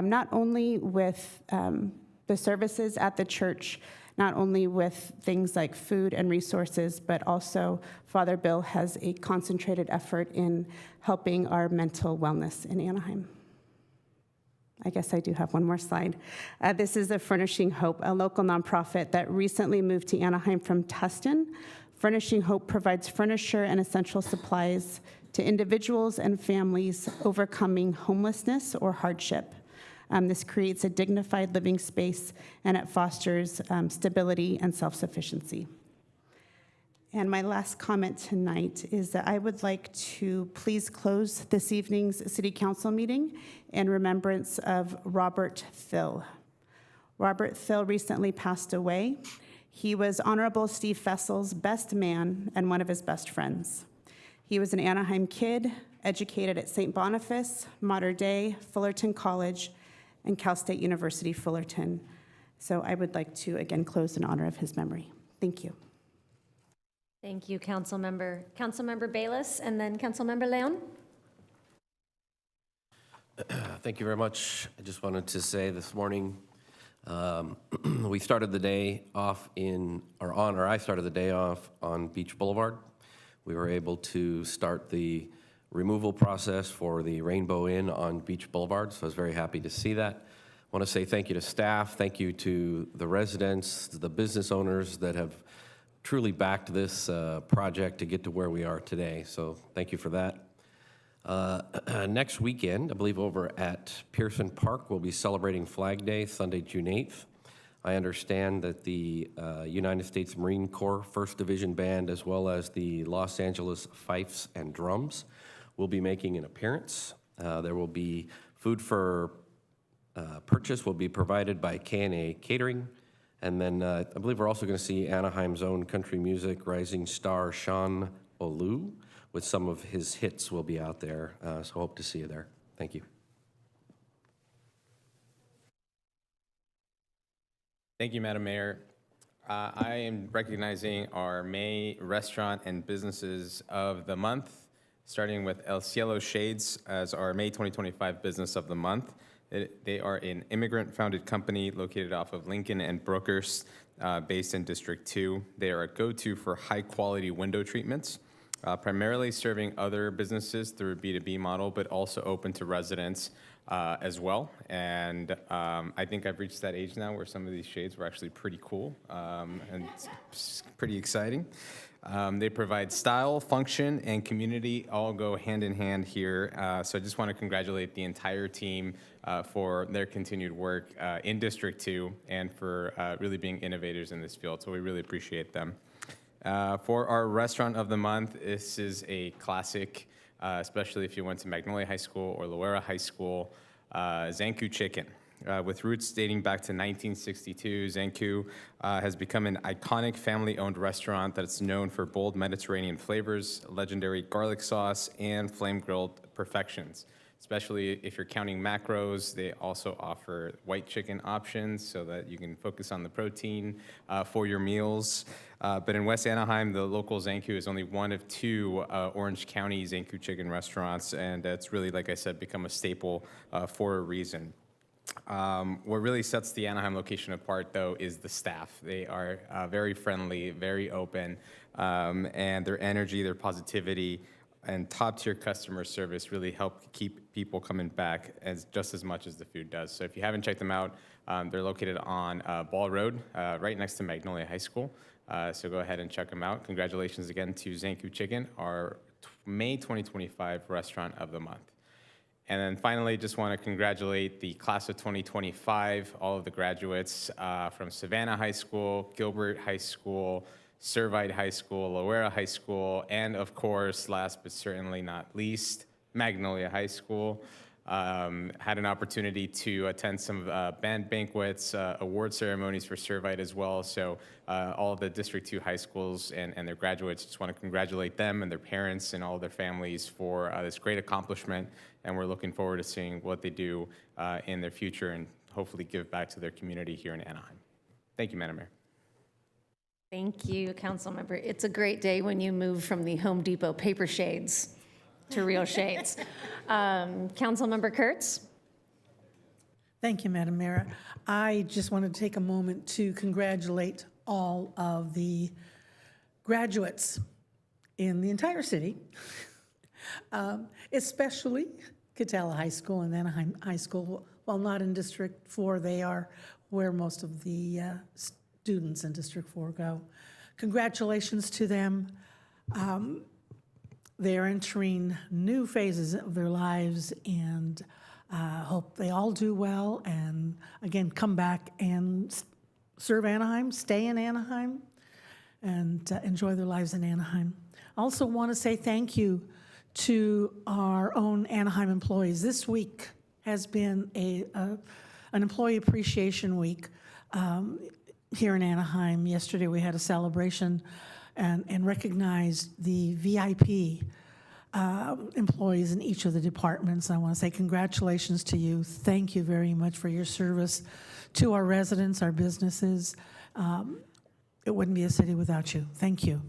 not only with the services at the church, not only with things like food and resources, but also Father Bill has a concentrated effort in helping our mental wellness in Anaheim. I guess I do have one more slide. This is the Furnishing Hope, a local nonprofit that recently moved to Anaheim from Tustin. Furnishing Hope provides furniture and essential supplies to individuals and families overcoming homelessness or hardship. This creates a dignified living space, and it fosters stability and self-sufficiency. And my last comment tonight is that I would like to please close this evening's City Council meeting in remembrance of Robert Thill. Robert Thill recently passed away. He was Honorable Steve Fessel's best man and one of his best friends. He was an Anaheim kid, educated at St. Boniface, Mater Dei, Fullerton College, and Cal State University, Fullerton. So I would like to again close in honor of his memory. Thank you. Thank you, Councilmember. Councilmember Bayless, and then Councilmember Leon. Thank you very much. I just wanted to say this morning, we started the day off I started the day off on Beach Boulevard. We were able to start the removal process for the Rainbow Inn on Beach Boulevard, so I was very happy to see that. I want to say thank you to staff, thank you to the residents, the business owners that have truly backed this project to get to where we are today, so thank you for that. Next weekend, I believe over at Pearson Park, we'll be celebrating Flag Day, Sunday, June 8th. I understand that the United States Marine Corps 1st Division Band, as well as the Los Angeles Fifes and Drums, will be making an appearance. There will be food for purchase will be provided by K&A Catering. And then I believe we're also going to see Anaheim's own country music rising star Sean Olu, with some of his hits will be out there. So hope to see you there. Thank you. Thank you, Madam Mayor. I am recognizing our May restaurant and businesses of the month, starting with El Cielo Shades as our May 2025 business of the month. They are an immigrant-founded company located off of Lincoln and Brookhurst, based in District 2. They are a go-to for high-quality window treatments, primarily serving other businesses through a B2B model, but also open to residents as well. And I think I've reached that age now where some of these shades were actually pretty cool and it's pretty exciting. They provide style, function, and community all go hand in hand here. So I just want to congratulate the entire team for their continued work in District 2 and for really being innovators in this field. So we really appreciate them. For our restaurant of the month, this is a classic, especially if you went to Magnolia High School or Loera High School, Zanku Chicken. With roots dating back to 1962, Zanku has become an iconic family-owned restaurant that's known for bold Mediterranean flavors, legendary garlic sauce, and flame-grilled perfections. Especially if you're counting macros, they also offer white chicken options so that you can focus on the protein for your meals. But in West Anaheim, the local Zanku is only one of 2 Orange County Zanku chicken restaurants, and it's really, like I said, become a staple for a reason. What really sets the Anaheim location apart, though, is the staff. They are very friendly, very open, and their energy, their positivity, and top-tier customer service really help keep people coming back just as much as the food does. So if you haven't checked them out, they're located on Ball Road, right next to Magnolia High School. So go ahead and check them out. Congratulations again to Zanku Chicken, our May 2025 restaurant of the month. And then finally, just want to congratulate the class of 2025, all of the graduates from Savannah High School, Gilbert High School, Servite High School, Loera High School, and of course, last but certainly not least, Magnolia High School. Had an opportunity to attend some band banquets, award ceremonies for Servite as well. So all of the District 2 high schools and their graduates, just want to congratulate them and their parents and all their families for this great accomplishment. And we're looking forward to seeing what they do in their future and hopefully give back to their community here in Anaheim. Thank you, Madam Mayor. Thank you, Councilmember. It's a great day when you move from the Home Depot paper shades to real shades. Councilmember Kurtz. Thank you, Madam Mayor. I just wanted to take a moment to congratulate all of the graduates in the entire city, especially Catella High School and Anaheim High School. While not in District 4, they are where most of the students in District 4 go. Congratulations to them. They're entering new phases of their lives, and hope they all do well and, again, come back and serve Anaheim, stay in Anaheim, and enjoy their lives in Anaheim. I also want to say thank you to our own Anaheim employees. This week has been an Employee Appreciation Week here in Anaheim. Yesterday we had a celebration and recognized the VIP employees in each of the departments. I want to say congratulations to you. Thank you very much for your service to our residents, our businesses. It wouldn't be a city without you. Thank you.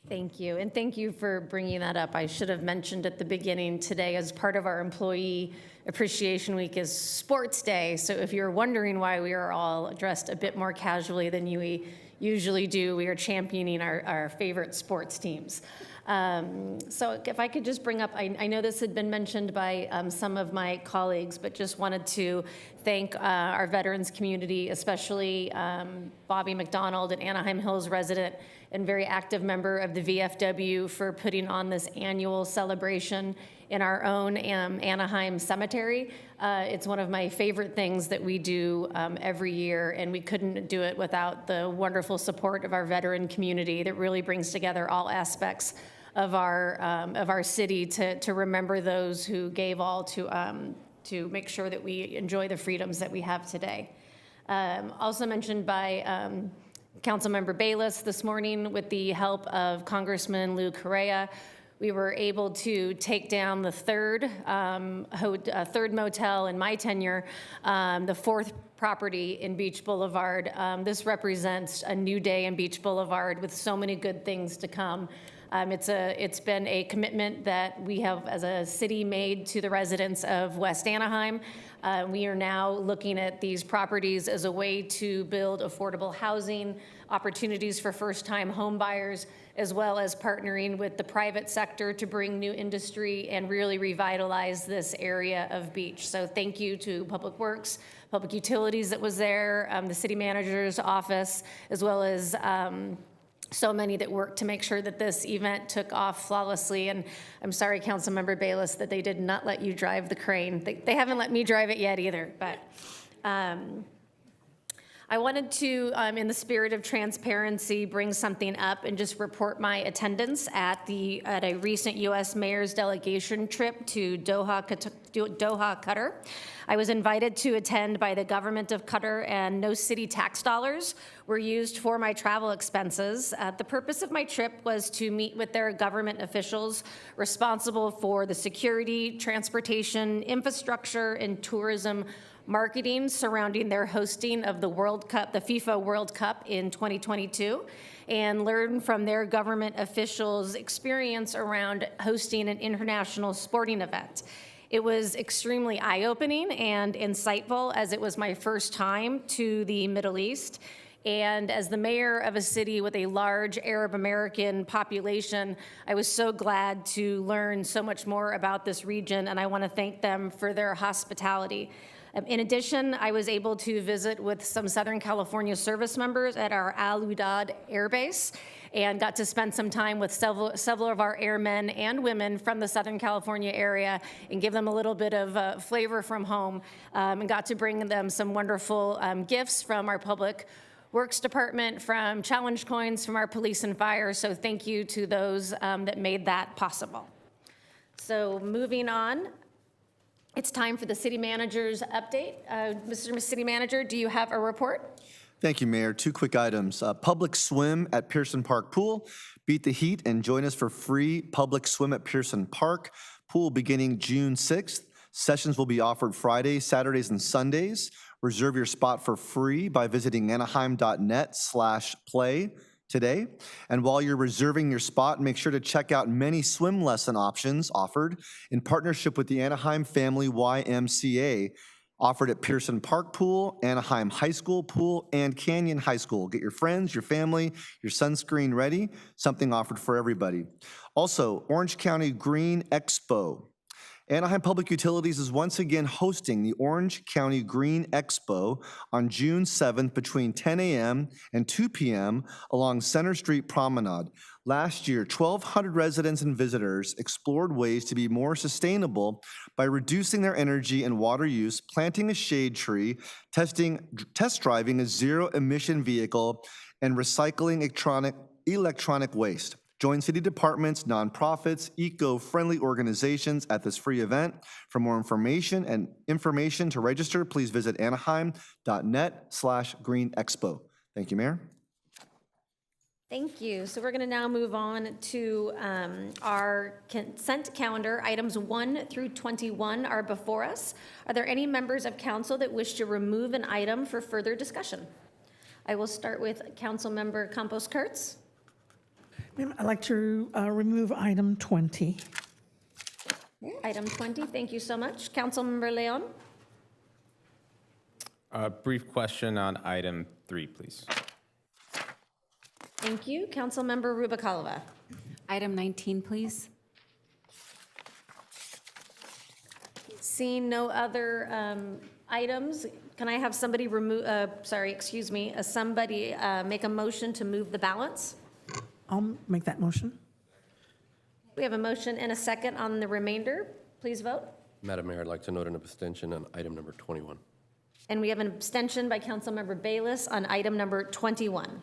Thank you, and thank you for bringing that up. I should have mentioned at the beginning, today as part of our Employee Appreciation Week is Sports Day, so if you're wondering why we are all dressed a bit more casually than we usually do, we are championing our favorite sports teams. So if I could just bring up, I know this had been mentioned by some of my colleagues, but just wanted to thank our veterans community, especially Bobby McDonald, an Anaheim Hills resident and very active member of the VFW, for putting on this annual celebration in our own Anaheim cemetery. It's one of my favorite things that we do every year, and we couldn't do it without the wonderful support of our veteran community that really brings together all aspects of our city to remember those who gave all to make sure that we enjoy the freedoms that we have today. Also mentioned by Councilmember Bayless this morning, with the help of Congressman Lou Correa, we were able to take down the third motel in my tenure, the fourth property in Beach Boulevard. This represents a new day in Beach Boulevard with so many good things to come. It's been a commitment that we have as a city made to the residents of West Anaheim. We are now looking at these properties as a way to build affordable housing, opportunities for first-time home buyers, as well as partnering with the private sector to bring new industry and really revitalize this area of beach. So thank you to Public Works, Public Utilities that was there, the city manager's office, as well as so many that worked to make sure that this event took off flawlessly. And I'm sorry, Councilmember Bayless, that they did not let you drive the crane. They haven't let me drive it yet either, but I wanted to, in the spirit of transparency, bring something up and just report my attendance at a recent U.S. Mayor's delegation trip to Doha, Qatar. I was invited to attend by the government of Qatar, and no city tax dollars were used for my travel expenses. The purpose of my trip was to meet with their government officials responsible for the security, transportation, infrastructure, and tourism marketing surrounding their hosting of the World Cup, the FIFA World Cup in 2022, and learn from their government officials' experience around hosting an international sporting event. It was extremely eye-opening and insightful, as it was my first time to the Middle East. And as the mayor of a city with a large Arab American population, I was so glad to learn so much more about this region, and I want to thank them for their hospitality. In addition, I was able to visit with some Southern California service members at our Al Udeid Air Base and got to spend some time with several of our airmen and women from the Southern California area and give them a little bit of flavor from home, and got to bring them some wonderful gifts from our Public Works Department, from challenge coins from our police and fire. So thank you to those that made that possible. So moving on. It's time for the city manager's update. Mr. City Manager, do you have a report? Thank you, Mayor. 2 quick items. Public swim at Pearson Park Pool. Beat the heat and join us for free public swim at Pearson Park Pool beginning June 6th. Sessions will be offered Fridays, Saturdays, and Sundays. Reserve your spot for free by visiting anaheim.net/play today. And while you're reserving your spot, make sure to check out many swim lesson options offered in partnership with the Anaheim Family YMCA, offered at Pearson Park Pool, Anaheim High School Pool, and Canyon High School. Get your friends, your family, your sunscreen ready. Something offered for everybody. Also, Orange County Green Expo. Anaheim Public Utilities is once again hosting the Orange County Green Expo on June 7th between 10 a.m. and 2 p.m. along Center Street Promenade. Last year, 1,200 residents and visitors explored ways to be more sustainable by reducing their energy and water use, planting a shade tree, test driving a zero-emission vehicle, and recycling electronic waste. Join city departments, nonprofits, eco-friendly organizations at this free event. For more information to register, please visit anaheim.net/greenexpo. Thank you, Mayor. Thank you. So we're going to now move on to our consent calendar. Items 1 through 21 are before us. Are there any members of council that wish to remove an item for further discussion? I will start with Councilmember Campos-Kurtz. I'd like to remove item 20. Item 20, thank you so much. Councilmember Leon. A brief question on item 3, please. Thank you. Councilmember Rubalcaba. Item 19, please. Seeing no other items. Can I have somebody somebody make a motion to move the balance? I'll make that motion. We have a motion and a second on the remainder. Please vote. Madam Mayor, I'd like to note an abstention on item number 21. And we have an abstention by Councilmember Bayless on item number 21.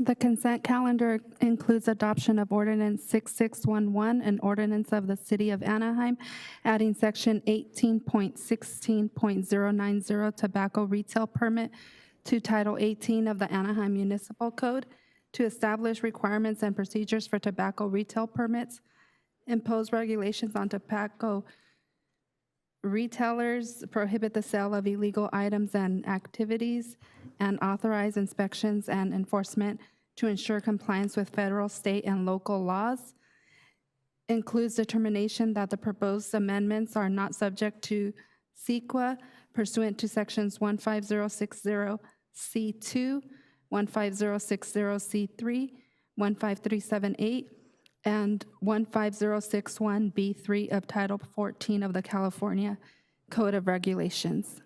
The consent calendar includes adoption of Ordinance 6611, an ordinance of the City of Anaheim, adding Section 18.16.090 tobacco retail permit to Title 18 of the Anaheim Municipal Code to establish requirements and procedures for tobacco retail permits, impose regulations on tobacco retailers, prohibit the sale of illegal items and activities, and authorize inspections and enforcement to ensure compliance with federal, state, and local laws. Includes determination that the proposed amendments are not subject to CEQA pursuant to Sections 15060C2, 15060C3, 15378, and 15061B3 of Title 14 of the California Code of Regulations.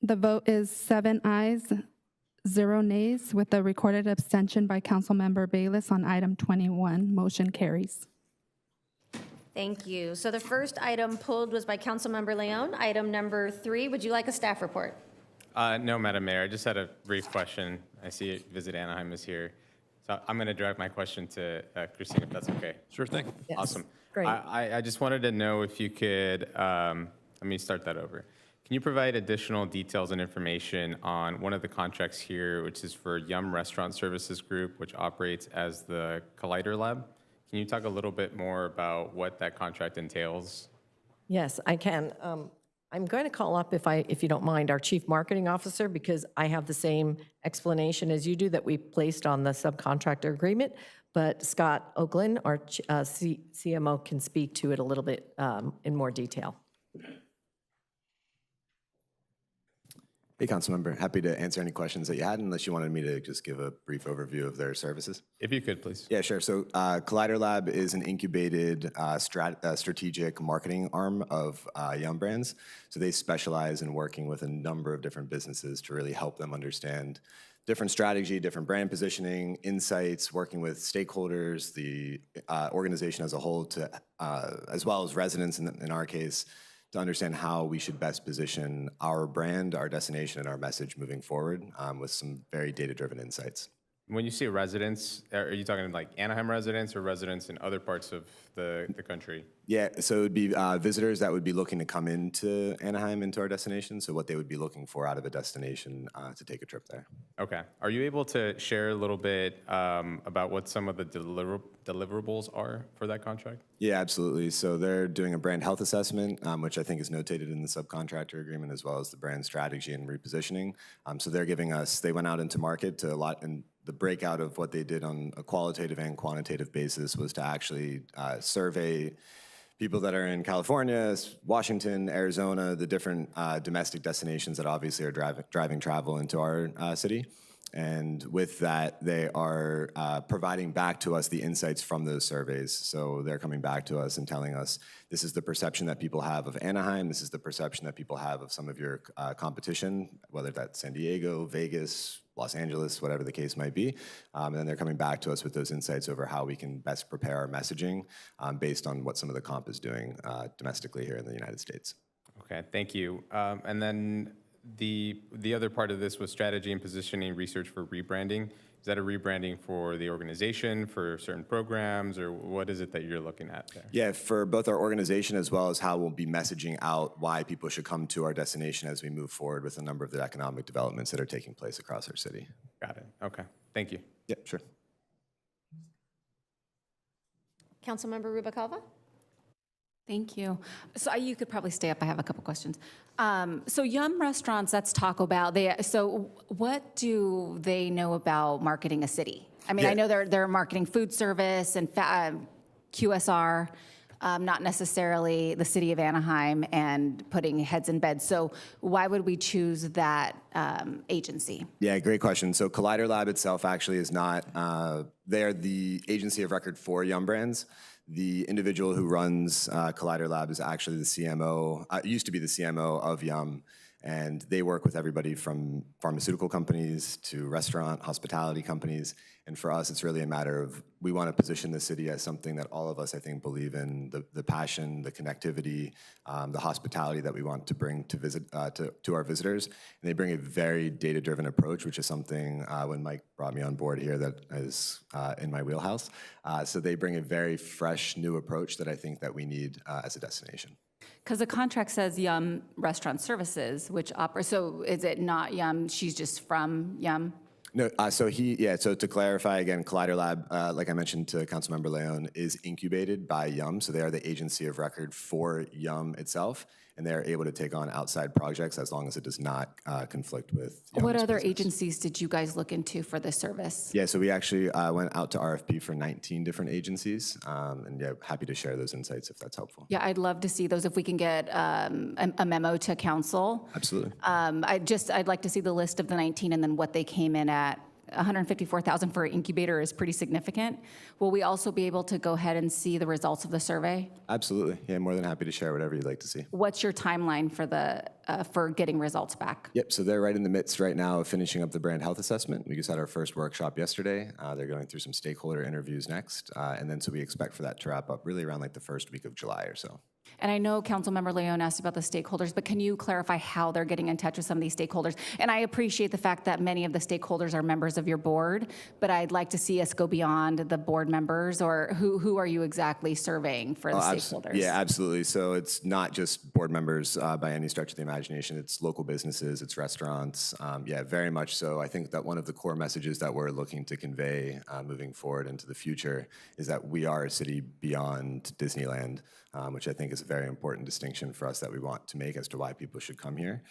The vote is 7 ayes, 0 nays, with a recorded abstention by Councilmember Bayless on item 21. Motion carries. Thank you. So the first item pulled was by Councilmember Leon. Item number 3, would you like a staff report? No, Madam Mayor, I just had a brief question. I see Visit Anaheim is here. So I'm going to direct my question to Christine, if that's okay. Sure thing. Yes. Awesome. Great. I just wanted to know if you could, let me start that over. Can you provide additional details and information on one of the contracts here, which is for Yum Restaurant Services Group, which operates as the Collider Lab? Can you talk a little bit more about what that contract entails? Yes, I can. I'm going to call up, if you don't mind, our Chief Marketing Officer, because I have the same explanation as you do that we placed on the subcontractor agreement. But Scott Oakland, our CMO, can speak to it a little bit in more detail. Hey, Councilmember, happy to answer any questions that you had, unless you wanted me to just give a brief overview of their services. If you could, please. Yeah, sure. So Collider Lab is an incubated strategic marketing arm of Yum Brands. So they specialize in working with a number of different businesses to really help them understand different strategy, different brand positioning, insights, working with stakeholders, the organization as a whole, to as well as residents in our case, to understand how we should best position our brand, our destination, and our message moving forward with some very data-driven insights. When you say residents, are you talking like Anaheim residents or residents in other parts of the country? Yeah, so it would be visitors that would be looking to come into Anaheim, into our destination, so what they would be looking for out of a destination to take a trip there. Okay. Are you able to share a little bit about what some of the deliverables are for that contract? Yeah, absolutely. So they're doing a brand health assessment, which I think is notated in the subcontractor agreement, as well as the brand strategy and repositioning. So they're giving us, they went out into market to a lot, and the breakout of what they did on a qualitative and quantitative basis was to actually survey people that are in California, Washington, Arizona, the different domestic destinations that obviously are driving travel into our city. And with that, they are providing back to us the insights from those surveys. So they're coming back to us and telling us, this is the perception that people have of Anaheim, this is the perception that people have of some of your competition, whether that's San Diego, Vegas, Los Angeles, whatever the case might be. And then they're coming back to us with those insights over how we can best prepare our messaging based on what some of the comp is doing domestically here in the United States. Okay, thank you. And then the other part of this was strategy and positioning research for rebranding. Is that a rebranding for the organization, for certain programs, or what is it that you're looking at there? Yeah, for both our organization as well as how we'll be messaging out why people should come to our destination as we move forward with a number of the economic developments that are taking place across our city. Got it. Okay. Thank you. Yeah, sure. Councilmember Rubicalva? Thank you. So you could probably stay up. I have a couple questions. So Yum Restaurants, that's Taco Bell. So what do they know about marketing a city? I mean, I know they're marketing food service and QSR. not necessarily the city of Anaheim and putting heads in beds. So why would we choose that agency? Yeah, great question. So Collider Lab itself actually is not, they're the agency of record for Yum Brands. The individual who runs Collider Lab is actually the CMO, used to be the CMO of Yum, and they work with everybody from pharmaceutical companies to restaurant, hospitality companies. And for us, it's really a matter of, we want to position the city as something that all of us, I think, believe in, the passion, the connectivity, the hospitality that we want to bring to visit to our visitors. And they bring a very data-driven approach, which is something when Mike brought me on board here that is in my wheelhouse. So they bring a very fresh, new approach that I think that we need as a destination. Because the contract says Yum Restaurant Services, which operates, so is it not Yum, she's just from Yum? No, so to clarify again, Collider Lab, like I mentioned to Councilmember Leon, is incubated by Yum, so they are the agency of record for Yum itself, and they're able to take on outside projects as long as it does not conflict with Yum's What other business. agencies did you guys look into for this service? Yeah, so we actually went out to RFP for 19 different agencies, and yeah, happy to share those insights if that's helpful. Yeah, I'd love to see those if we can get a memo to council. Absolutely. I'd like to see the list of the 19 and then what they came in at. 154,000 for an incubator is pretty significant. Will we also be able to go ahead and see the results of the survey? Absolutely. Yeah, more than happy to share whatever you'd like to see. What's your timeline for getting results back? Yep, so they're right in the midst right now of finishing up the brand health assessment. We just had our first workshop yesterday. They're going through some stakeholder interviews next. And then so we expect for that to wrap up really around like the first week of July or so. And I know Councilmember Leon asked about the stakeholders, but can you clarify how they're getting in touch with some of these stakeholders? And I appreciate the fact that many of the stakeholders are members of your board, but I'd like to see us go beyond the board members, or who are you exactly surveying for the stakeholders? Yeah, absolutely. So it's not just board members by any stretch of the imagination. It's local businesses, it's restaurants. Yeah, very much so. I think that one of the core messages that we're looking to convey moving forward into the future is that we are a city beyond Disneyland, which I think is a very important distinction for us that we want to make as to why people should come here.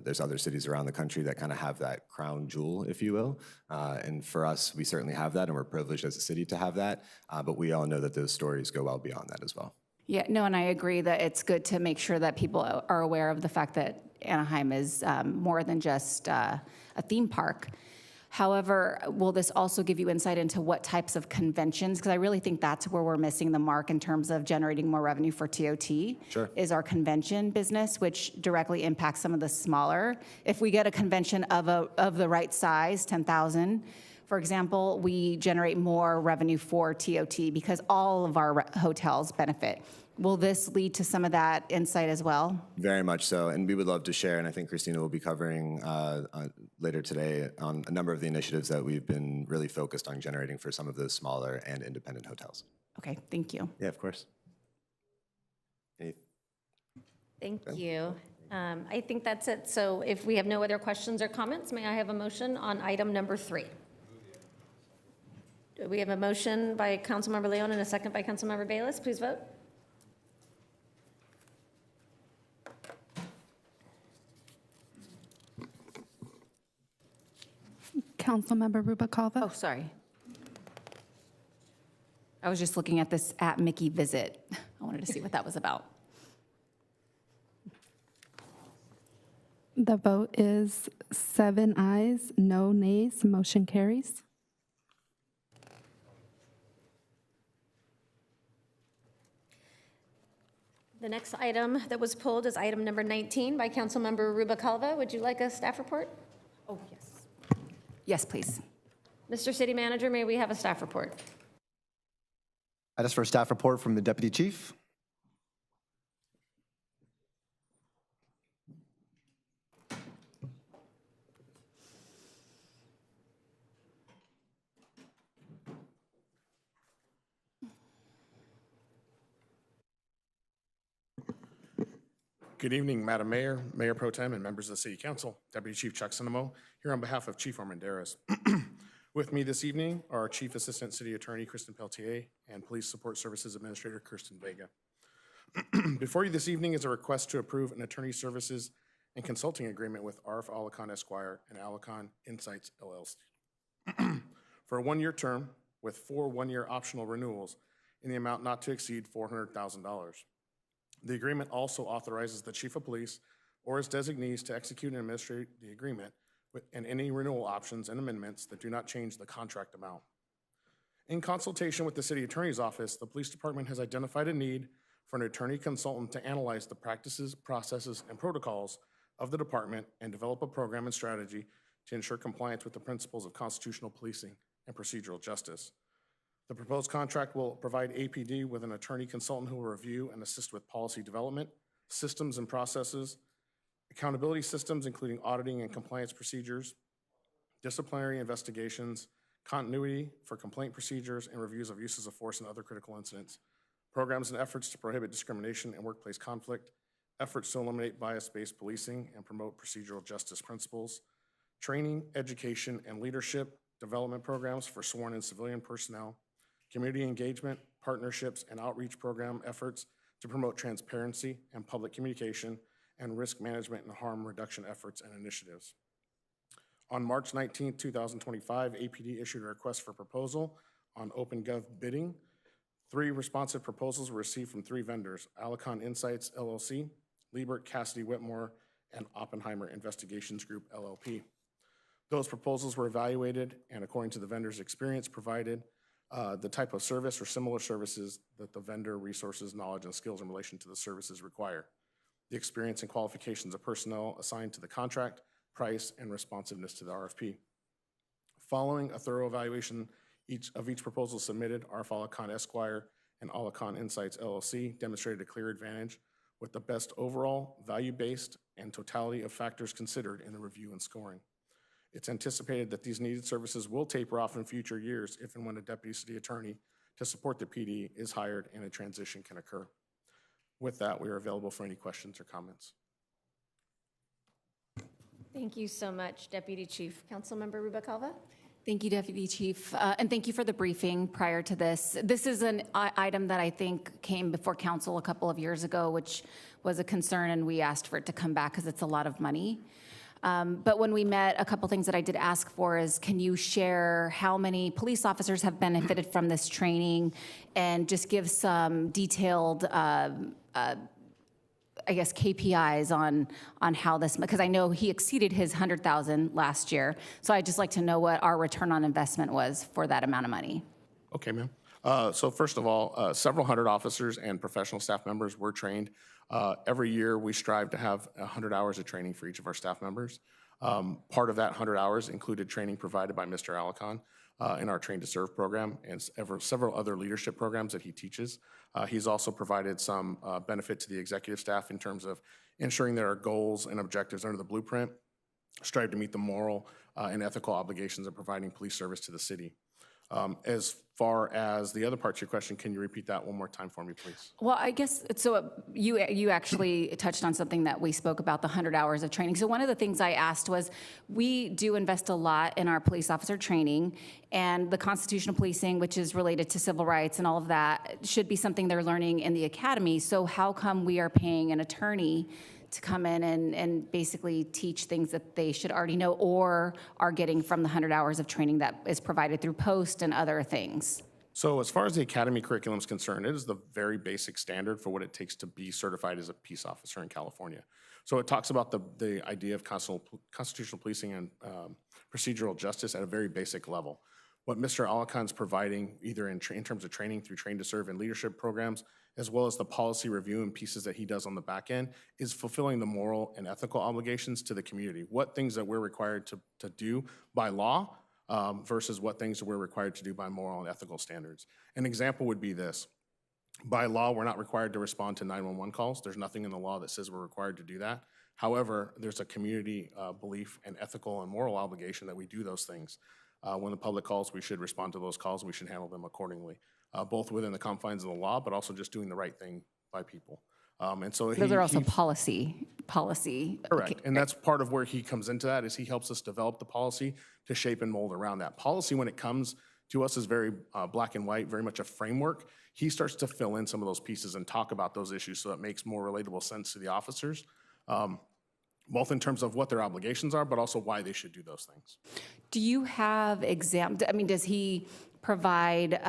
There's other cities around the country that kind of have that crown jewel, if you will. And for us, we certainly have that, and we're privileged as a city to have that. But we all know that those stories go well beyond that as well. Yeah, no, and I agree that it's good to make sure that people are aware of the fact that Anaheim is more than just a theme park. However, will this also give you insight into what types of conventions? Because I really think that's where we're missing the mark in terms of generating more revenue for TOT. Sure. Is our convention business, which directly impacts some of the smaller. If we get a convention of the right size, 10,000, for example, we generate more revenue for TOT because all of our hotels benefit. Will this lead to some of that insight as well? Very much so, and we would love to share, and I think Christina will be covering later today on a number of the initiatives that we've been really focused on generating for some of those smaller and independent hotels. Okay, thank you. Yeah, of course. Thank you. I think that's it. So if we have no other questions or comments, may I have a motion on item number 3? We have a motion by Councilmember Leon and a second by Councilmember Bayless. Please vote. Councilmember Rubicalva? Oh, sorry. I was just looking at this at Mickey visit. I wanted to see what that was about. The vote is 7 ayes, no nays, motion carries. The next item that was pulled is item number 19 by Councilmember Rubicalva. Would you like a staff report? Oh, yes. Yes, please. Mr. City Manager, may we have a staff report? I ask for a staff report from the Deputy Chief. Good evening, Madam Mayor, Mayor Pro Tem, and members of the City Council. Deputy Chief Chuck Cinemo here on behalf of Chief Armendariz. With me this evening are our Chief Assistant City Attorney, Kristen Peltier, and Police Support Services Administrator, Kirsten Vega. Before you this evening is a request to approve an attorney services and consulting agreement with RF Alicon Esquire and Alicon Insights LLC. For a one-year term with 4 one-year optional renewals, in the amount not to exceed $400,000. The agreement also authorizes the chief of police or his designees to execute and administrate the agreement and any renewal options and amendments that do not change the contract amount. In consultation with the city attorney's office, the police department has identified a need for an attorney consultant to analyze the practices, processes, and protocols of the department and develop a program and strategy to ensure compliance with the principles of constitutional policing and procedural justice. The proposed contract will provide APD with an attorney consultant who will review and assist with policy development, systems and processes, accountability systems, including auditing and compliance procedures, disciplinary investigations, continuity for complaint procedures, and reviews of uses of force and other critical incidents, programs and efforts to prohibit discrimination and workplace conflict, efforts to eliminate bias-based policing and promote procedural justice principles, training, education, and leadership development programs for sworn and civilian personnel, community engagement, partnerships, and outreach program efforts to promote transparency and public communication, and risk management and harm reduction efforts and initiatives. On March 19, 2025, APD issued a request for proposal on OpenGov bidding. 3 responsive proposals were received from 3 vendors: Alicon Insights LLC, Liebert Cassidy Whitmore, and Oppenheimer Investigations Group LLP. Those proposals were evaluated and, according to the vendor's experience, provided the type of service or similar services that the vendor resources, knowledge, and skills in relation to the services require, the experience and qualifications of personnel assigned to the contract, price, and responsiveness to the RFP. Following a thorough evaluation of each proposal submitted, RF Alicon Esquire and Alicon Insights LLC demonstrated a clear advantage with the best overall, value-based, and totality of factors considered in the review and scoring. It's anticipated that these needed services will taper off in future years if and when a deputy city attorney to support the PD is hired and a transition can occur. With that, we are available for any questions or comments. Thank you so much, Deputy Chief. Councilmember Rubacalva? Thank you, Deputy Chief, and thank you for the briefing prior to this. This is an item that I think came before council a couple of years ago, which was a concern, and we asked for it to come back because it's a lot of money. But when we met, a couple things that I did ask for is, can you share how many police officers have benefited from this training, and just give some detailed I guess, KPIs on how this, because I know he exceeded his 100,000 last year. So I'd just like to know what our return on investment was for that amount of money. Okay, ma'am. So first of all, several hundred officers and professional staff members were trained. Every year, we strive to have 100 hours of training for each of our staff members. Part of that 100 hours included training provided by Mr. Alicon in our Train to Serve program and several other leadership programs that he teaches. He's also provided some benefit to the executive staff in terms of ensuring that our goals and objectives under the blueprint strive to meet the moral and ethical obligations of providing police service to the city. As far as the other part of your question, can you repeat that one more time for me, please? Well, I guess, so you actually touched on something that we spoke about, the 100 hours of training. So one of the things I asked was, we do invest a lot in our police officer training, and the constitutional policing, which is related to civil rights and all of that, should be something they're learning in the academy. So how come we are paying an attorney to come in and basically teach things that they should already know or are getting from the 100 hours of training that is provided through POST and other things? So as far as the academy curriculum is concerned, it is the very basic standard for what it takes to be certified as a peace officer in California. So it talks about the idea of constitutional policing and procedural justice at a very basic level. What Mr. Alicon's providing, either in terms of training through Train to Serve and leadership programs, as well as the policy review and pieces that he does on the back end, is fulfilling the moral and ethical obligations to the community. What things that we're required to do by law versus what things that we're required to do by moral and ethical standards. An example would be this. By law, we're not required to respond to 911 calls. There's nothing in the law that says we're required to do that. However, there's a community belief and ethical and moral obligation that we do those things. When the public calls, we should respond to those calls. We should handle them accordingly, both within the confines of the law, but also just doing the right thing by people. And so Those are also policy. Correct. Okay. And that's part of where he comes into that, is he helps us develop the policy to shape and mold around that. Policy, when it comes to us, is very black and white, very much a framework. He starts to fill in some of those pieces and talk about those issues so it makes more relatable sense to the officers, both in terms of what their obligations are, but also why they should do those things. Do you have does he provide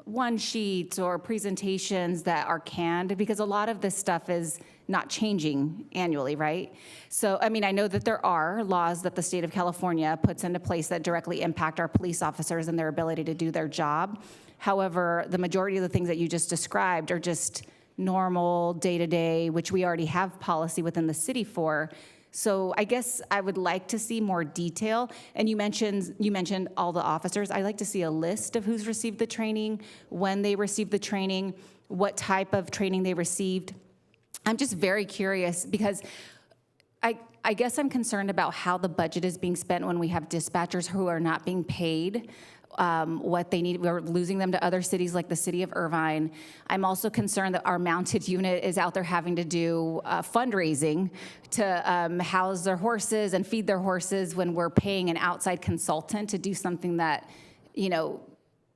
one sheets or presentations that are canned, because a lot of this stuff is not changing annually, right? So, I mean, I know that there are laws that the state of California puts into place that directly impact our police officers and their ability to do their job. However, the majority of the things that you just described are just normal day-to-day, which we already have policy within the city for. So I guess I would like to see more detail. And you mentioned all the officers. I'd like to see a list of who's received the training, when they received the training, what type of training they received. I'm just very curious because I guess I'm concerned about how the budget is being spent when we have dispatchers who are not being paid what they need. We're losing them to other cities like the city of Irvine. I'm also concerned that our mounted unit is out there having to do fundraising to house their horses and feed their horses when we're paying an outside consultant to do something that, you know,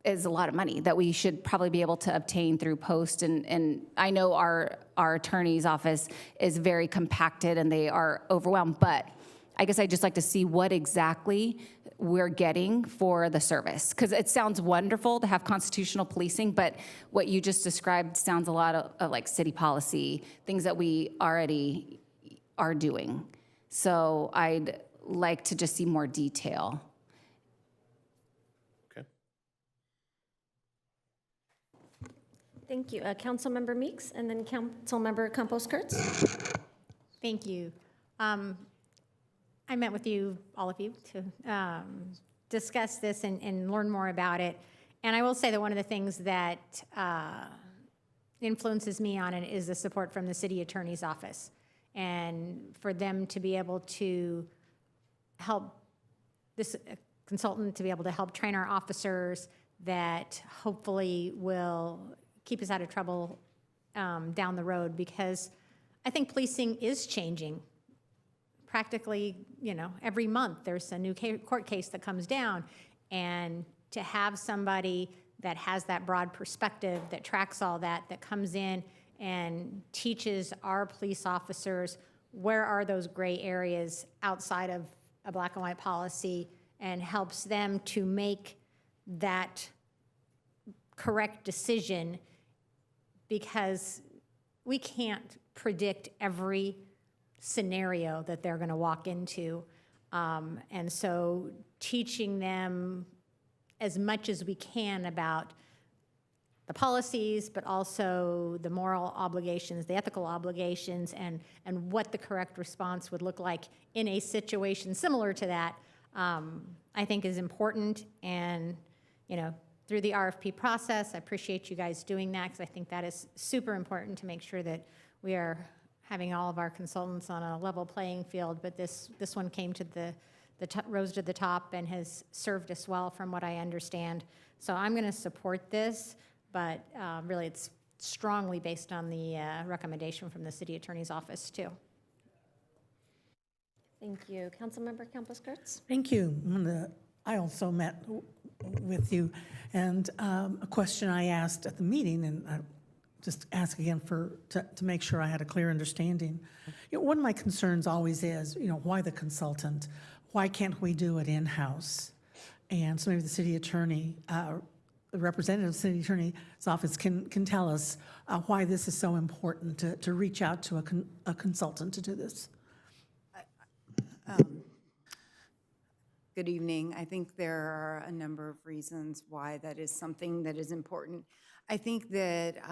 is a lot of money that we should probably be able to obtain through post. And I know our attorney's office is very compacted and they are overwhelmed, but I guess I'd just like to see what exactly we're getting for the service. Because it sounds wonderful to have constitutional policing, but what you just described sounds a lot of like city policy, things that we already are doing. So I'd like to just see more detail. Okay. Thank you. Councilmember Meeks and then Councilmember Campos-Kurtz. Thank you. I met with you, all of you, to discuss this and learn more about it. And I will say that one of the things that influences me on it is the support from the city attorney's office. And for them to be able to help, this consultant to be able to help train our officers that hopefully will keep us out of trouble down the road, because I think policing is changing. Practically, you know, every month there's a new court case that comes down, and to have somebody that has that broad perspective, that tracks all that, that comes in and teaches our police officers where are those gray areas outside of a black and white policy, and helps them to make that correct decision, because we can't predict every scenario that they're going to walk into. And so teaching them as much as we can about the policies, but also the moral obligations, the ethical obligations, and what the correct response would look like in a situation similar to that, I think is important. And, you know, through the RFP process, I appreciate you guys doing that, because I think that is super important to make sure that we are having all of our consultants on a level playing field. But this one came to rose to the top and has served us well from what I understand. So I'm going to support this, but really it's strongly based on the recommendation from the city attorney's office too. Thank you. Councilmember Campos-Kurtz. Thank you. I also met with you, and a question I asked at the meeting, and I just ask again to make sure I had a clear understanding. You know, one of my concerns always is, you know, why the consultant? Why can't we do it in-house? And so maybe the city attorney, the representative of the city attorney's office can tell us why this is so important to reach out to a consultant to do this. Good evening. I think there are a number of reasons why that is something that is important. I think that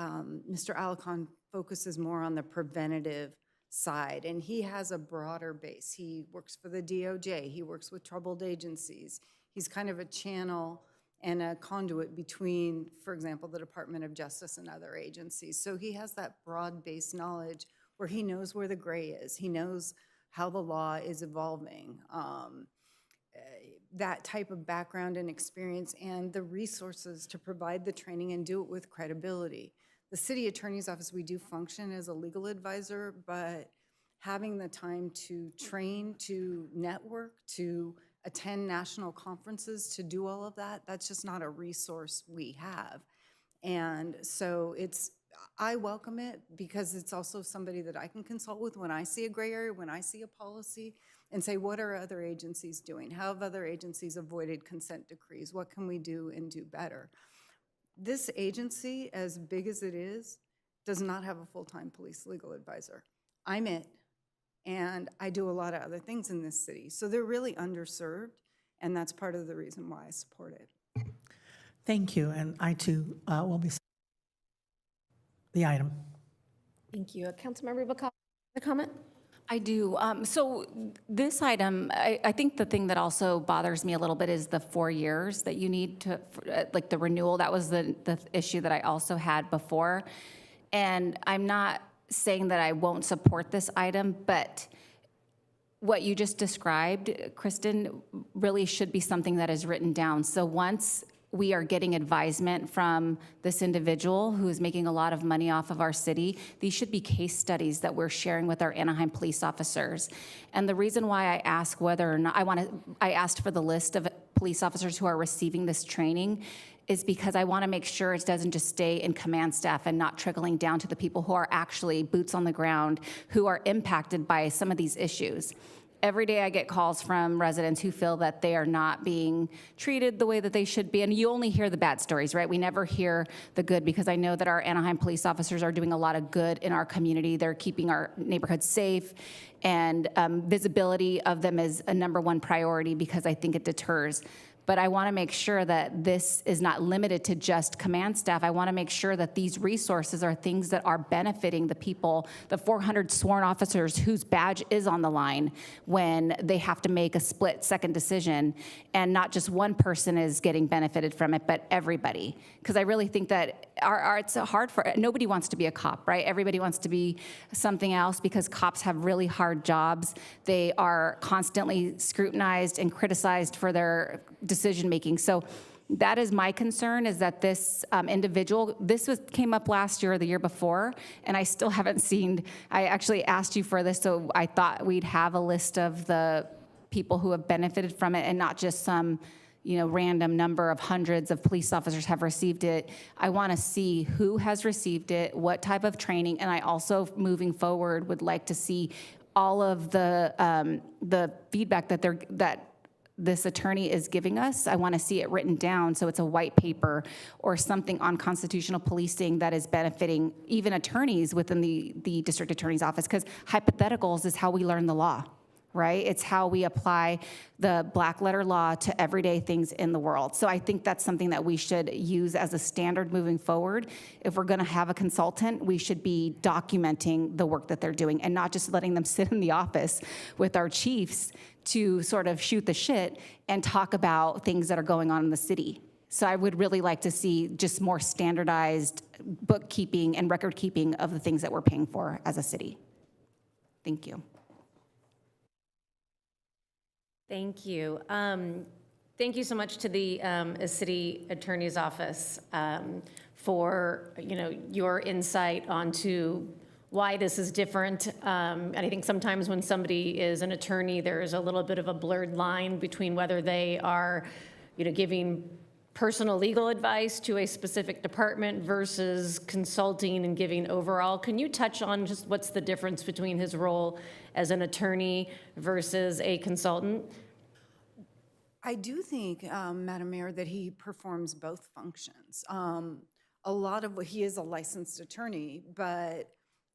Mr. Alarcon focuses more on the preventative side, and he has a broader base. He works for the DOJ. He works with troubled agencies. He's kind of a channel and a conduit between, for example, the Department of Justice and other agencies. So he has that broad-based knowledge where he knows where the gray is. He knows how the law is evolving. That type of background and experience, and the resources to provide the training and do it with credibility. The city attorney's office, we do function as a legal advisor, but having the time to train, to network, to attend national conferences, to do all of that, that's just not a resource we have. And so I welcome it, because it's also somebody that I can consult with when I see a gray area, when I see a policy and say, what are other agencies doing? How have other agencies avoided consent decrees? What can we do and do better? This agency, as big as it is, does not have a full-time police legal advisor. I'm it, and I do a lot of other things in this city. So they're really underserved, and that's part of the reason why I support it. Thank you, and I too will be the item. Thank you. Councilmember Bacall, a comment? I do. So this item, I think the thing that also bothers me a little bit is the 4 years that you need to, like the renewal. That was the issue that I also had before. And I'm not saying that I won't support this item, but what you just described, Kristen, really should be something that is written down. So once we are getting advisement from this individual who is making a lot of money off of our city, these should be case studies that we're sharing with our Anaheim police officers. And the reason why I ask whether or not, I asked for the list of police officers who are receiving this training is because I want to make sure it doesn't just stay in command staff and not trickling down to the people who are actually boots on the ground, who are impacted by some of these issues. Every day I get calls from residents who feel that they are not being treated the way that they should be. And you only hear the bad stories, right? We never hear the good, because I know that our Anaheim police officers are doing a lot of good in our community. They're keeping our neighborhoods safe, and visibility of them is a #1 priority because I think it deters. But I want to make sure that this is not limited to just command staff. I want to make sure that these resources are things that are benefiting the people, the 400 sworn officers whose badge is on the line when they have to make a split-second decision, and not just one person is getting benefited from it, but everybody. Because I really think that it's hard for, nobody wants to be a cop, right? Everybody wants to be something else, because cops have really hard jobs. They are constantly scrutinized and criticized for their decision-making. So that is my concern, is that this individual, came up last year or the year before, and I still haven't seen, I actually asked you for this, so I thought we'd have a list of the people who have benefited from it, and not just some random number of hundreds of police officers have received it. I want to see who has received it, what type of training, and I also, moving forward, would like to see all of the feedback that this attorney is giving us. I want to see it written down, so it's a white paper or something on constitutional policing that is benefiting even attorneys within the district attorney's office, because hypotheticals is how we learn the law, right? It's how we apply the black letter law to everyday things in the world. So I think that's something that we should use as a standard moving forward. If we're going to have a consultant, we should be documenting the work that they're doing, and not just letting them sit in the office with our chiefs to sort of shoot the shit and talk about things that are going on in the city. So I would really like to see just more standardized bookkeeping and record keeping of the things that we're paying for as a city. Thank you. Thank you. Thank you so much to the city attorney's office for your insight onto why this is different. And I think sometimes when somebody is an attorney, there is a little bit of a blurred line between whether they are giving personal legal advice to a specific department versus consulting and giving overall. Can you touch on just what's the difference between his role as an attorney versus a consultant? I do think, Madam Mayor, that he performs both functions. A lot of what he is a licensed attorney, but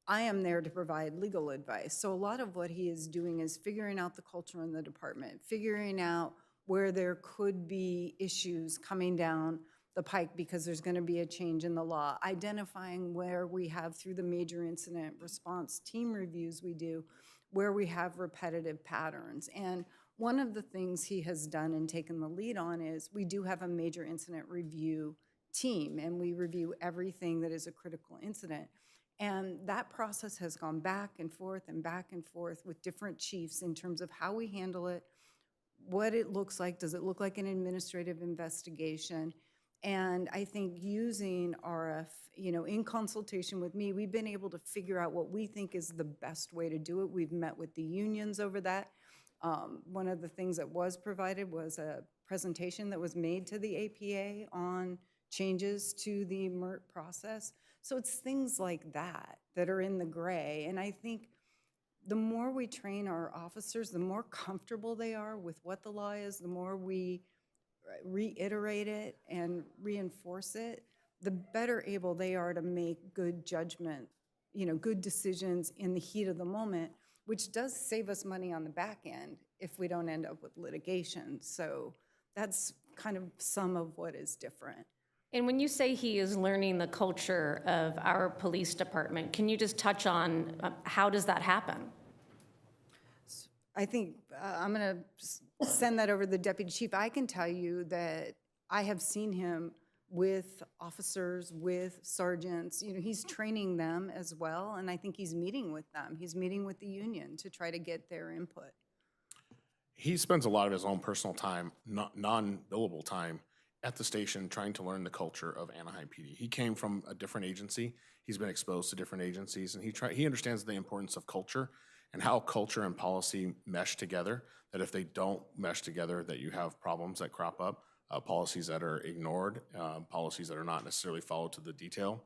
I am there to provide legal advice. So a lot of what he is doing is figuring out the culture in the department, figuring out where there could be issues coming down the pike because there's going to be a change in the law, identifying where we have, through the major incident response team reviews we do, where we have repetitive patterns. And one of the things he has done and taken the lead on is we do have a major incident review team, and we review everything that is a critical incident. And that process has gone back and forth with different chiefs in terms of how we handle it, what it looks like. Does it look like an administrative investigation? And I think using RF, in consultation with me, we've been able to figure out what we think is the best way to do it. We've met with the unions over that. One of the things that was provided was a presentation that was made to the APA on changes to the MERT process. So it's things like that that are in the gray. And I think the more we train our officers, the more comfortable they are with what the law is, the more we reiterate it and reinforce it, the better able they are to make good judgment, good decisions in the heat of the moment, which does save us money on the back end if we don't end up with litigation. So that's kind of some of what is different. And when you say he is learning the culture of our police department, can you just touch on how does that happen? I think I'm going to send that over to the deputy chief. I can tell you that I have seen him with officers, with sergeants. He's training them as well, and I think he's meeting with them. He's meeting with the union to try to get their input. He spends a lot of his own personal time, non-billable time, at the station trying to learn the culture of Anaheim PD. He came from a different agency. He's been exposed to different agencies, and he understands the importance of culture and how culture and policy mesh together, that if they don't mesh together, that you have problems that crop up, policies that are ignored, policies that are not necessarily followed to the detail,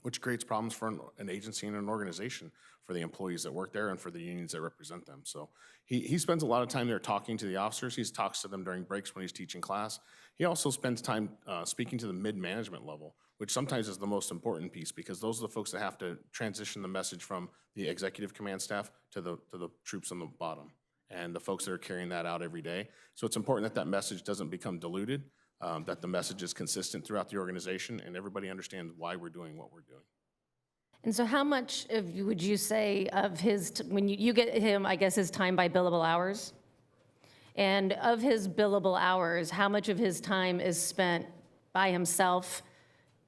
which creates problems for an agency and an organization, for the employees that work there and for the unions that represent them. So he spends a lot of time there talking to the officers. He talks to them during breaks when he's teaching class. He also spends time speaking to the mid-management level, which sometimes is the most important piece, because those are the folks that have to transition the message from the executive command staff to the troops on the bottom and the folks that are carrying that out every day. So it's important that that message doesn't become diluted, that the message is consistent throughout the organization and everybody understands why we're doing what we're doing. And so how much would you say of his, when you get him, I guess, his time by billable hours? And of his billable hours, how much of his time is spent by himself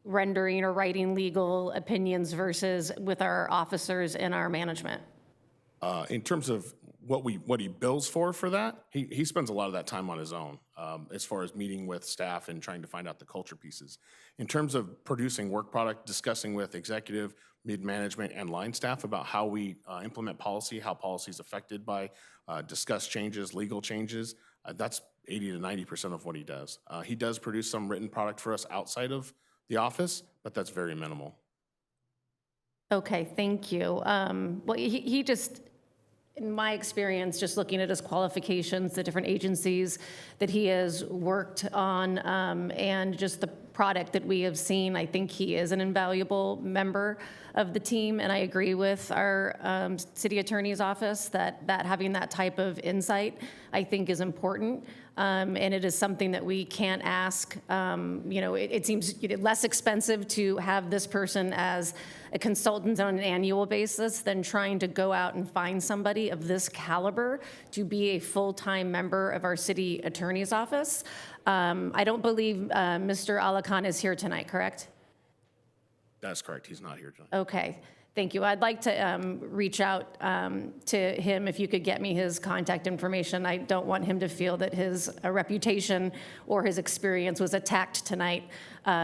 rendering or writing legal opinions versus with our officers and our management? In terms of what he bills for that, he spends a lot of that time on his own, as far as meeting with staff and trying to find out the culture pieces. In terms of producing work product, discussing with executive, mid-management, and line staff about how we implement policy, how policy is affected by discuss changes, legal changes, that's 80 to 90% of what he does. He does produce some written product for us outside of the office, but that's very minimal. Okay, thank you. Well, he just, in my experience, just looking at his qualifications, the different agencies that he has worked on, and just the product that we have seen, I think he is an invaluable member of the team. And I agree with our city attorney's office that having that type of insight, I think, is important. And it is something that we can't ask. It seems less expensive to have this person as a consultant on an annual basis than trying to go out and find somebody of this caliber to be a full-time member of our city attorney's office. I don't believe Mr. Alakan is here tonight, correct? That's correct. He's not here tonight. Okay, thank you. I'd like to reach out to him if you could get me his contact information. I don't want him to feel that his reputation or his experience was attacked tonight,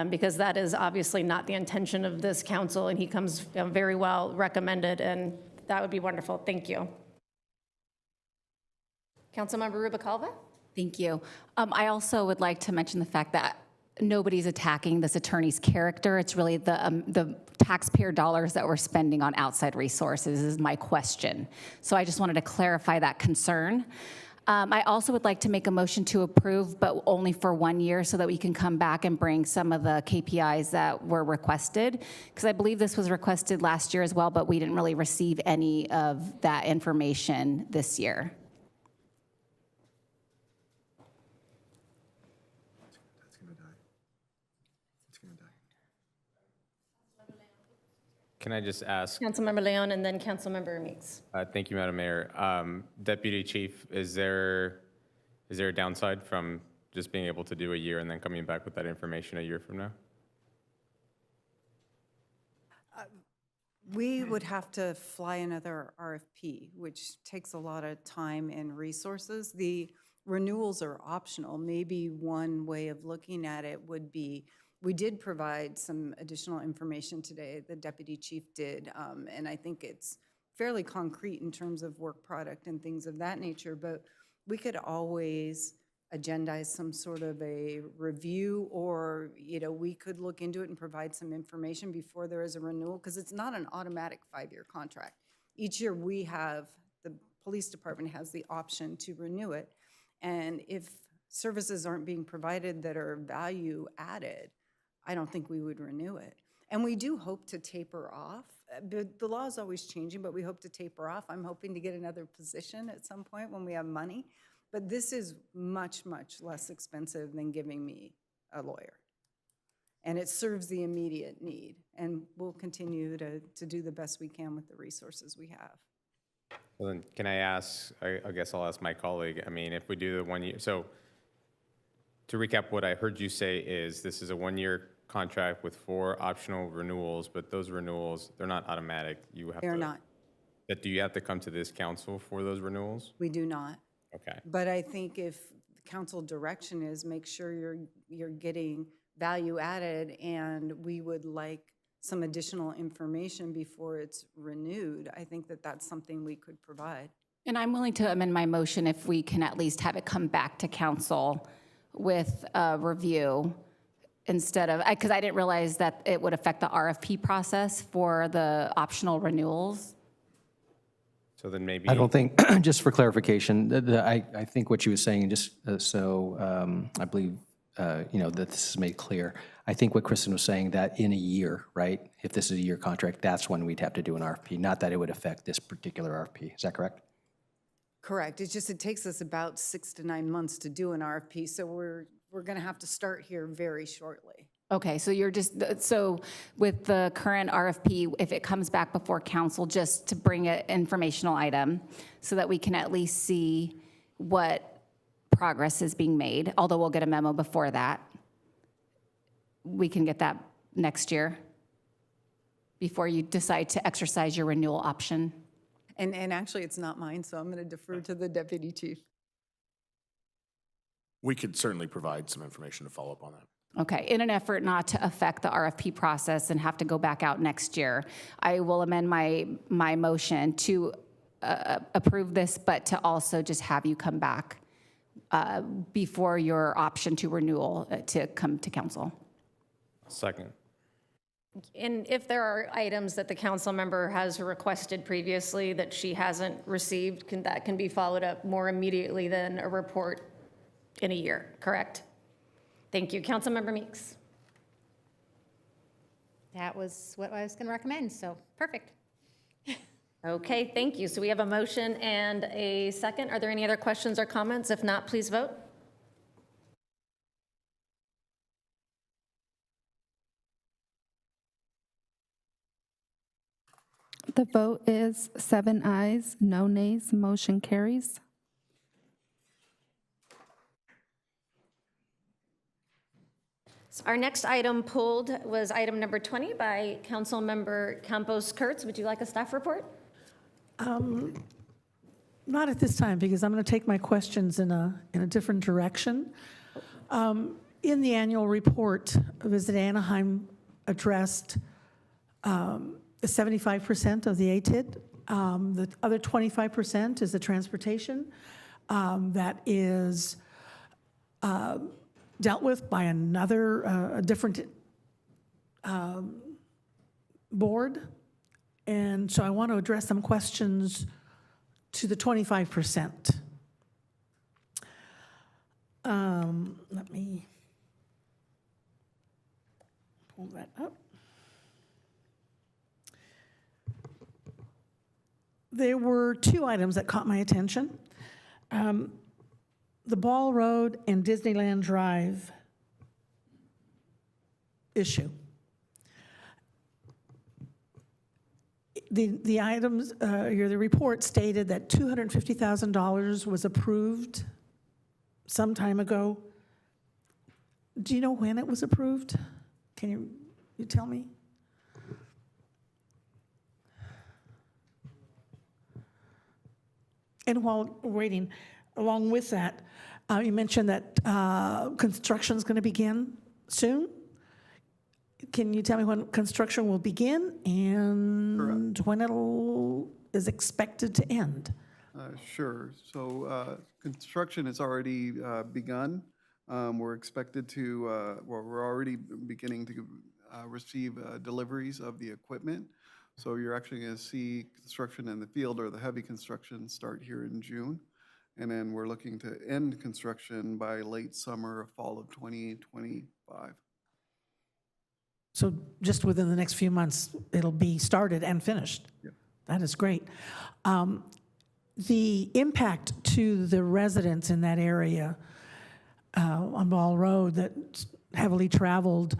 because that is obviously not the intention of this council, and he comes very well recommended, and that would be wonderful. Thank you. Councilmember Rubicalva? Thank you. I also would like to mention the fact that nobody's attacking this attorney's character. It's really the taxpayer dollars that we're spending on outside resources is my question. So I just wanted to clarify that concern. I also would like to make a motion to approve, but only for 1 year, so that we can come back and bring some of the KPIs that were requested, because I believe this was requested last year as well, but we didn't really receive any of that information this year. Can I just ask? Councilmember Leon and then Councilmember Meeks. Thank you, Madam Mayor. Deputy Chief, is there a downside from just being able to do a year and then coming back with that information a year from now? We would have to fly another RFP, which takes a lot of time and resources. The renewals are optional. Maybe one way of looking at it would be, we did provide some additional information today, the deputy chief did, and I think it's fairly concrete in terms of work product and things of that nature, but we could always agendize some sort of a review, or we could look into it and provide some information before there is a renewal, because it's not an automatic 5-year contract. each year we have, the police department has the option to renew it. And if services aren't being provided that are value added, I don't think we would renew it. And we do hope to taper off. The law is always changing, but we hope to taper off. I'm hoping to get another position at some point when we have money. But this is much, much less expensive than giving me a lawyer. And it serves the immediate need. And we'll continue to do the best we can with the resources we have. Well, then, can I ask, I guess I'll ask my colleague, I mean, if we do the 1 year, so to recap, what I heard you say is this is a 1-year contract with 4 optional renewals, but those renewals, they're not automatic. You have They're to, not. But do you have to come to this council for those renewals? We do not. Okay. But I think if the council direction is make sure you're getting value added, and we would like some additional information before it's renewed, I think that that's something we could provide. And I'm willing to amend my motion if we can at least have it come back to council with a review instead of, because I didn't realize that it would affect the RFP process for the optional renewals. So then maybe. I don't think, just for clarification, I think what she was saying, just I believe, that this is made clear. I think what Kristen was saying, that in a year, right, if this is a year contract, that's when we'd have to do an RFP, not that it would affect this particular RFP. Is that correct? Correct. It's just, it takes us about 6 to 9 months to do an RFP, so we're going to have to start here very shortly. Okay, so you're just, so with the current RFP, if it comes back before council, just to bring an informational item so that we can at least see what progress is being made, although we'll get a memo before that. We can get that next year before you decide to exercise your renewal option. And actually, it's not mine, so I'm going to defer to the deputy chief. We could certainly provide some information to follow up on that. Okay, in an effort not to affect the RFP process and have to go back out next year, I will amend my motion to approve this, but to also just have you come back before your option to renewal to come to council. Second. And if there are items that the council member has requested previously that she hasn't received, that can be followed up more immediately than a report in a year, correct? Thank you. Councilmember Meeks. That was what I was going to recommend, so perfect. Okay, thank you. So we have a motion and a second. Are there any other questions or comments? If not, please vote. The vote is 7 ayes, no nays, motion carries. So our next item pulled was item number 20 by Councilmember Campos Kurtz. Would you like a staff report? Not at this time, because I'm going to take my questions in a different direction. In the annual report, Visit Anaheim addressed 75% of the ATID. The other 25% is the transportation that is dealt with by another, a different board. And so I want to address some questions to the 25%. Let me pull that up. There were 2 items that caught my attention. The Ball Road and Disneyland Drive issue. The items, the report stated that $250,000 was approved some time ago. Do you know when it was approved? Can you tell me? And while waiting, along with that, you mentioned that construction's going to begin soon. Can you tell me when construction will begin and when it is expected to end? Sure. So construction has already begun. We're expected to, we're already beginning to receive deliveries of the equipment. So you're actually going to see construction in the field, or the heavy construction, start here in June. And then we're looking to end construction by late summer or fall of 2025. So just within the next few months, it'll be started and finished? Yeah. That is great. The impact to the residents in that area on Ball Road that's heavily traveled,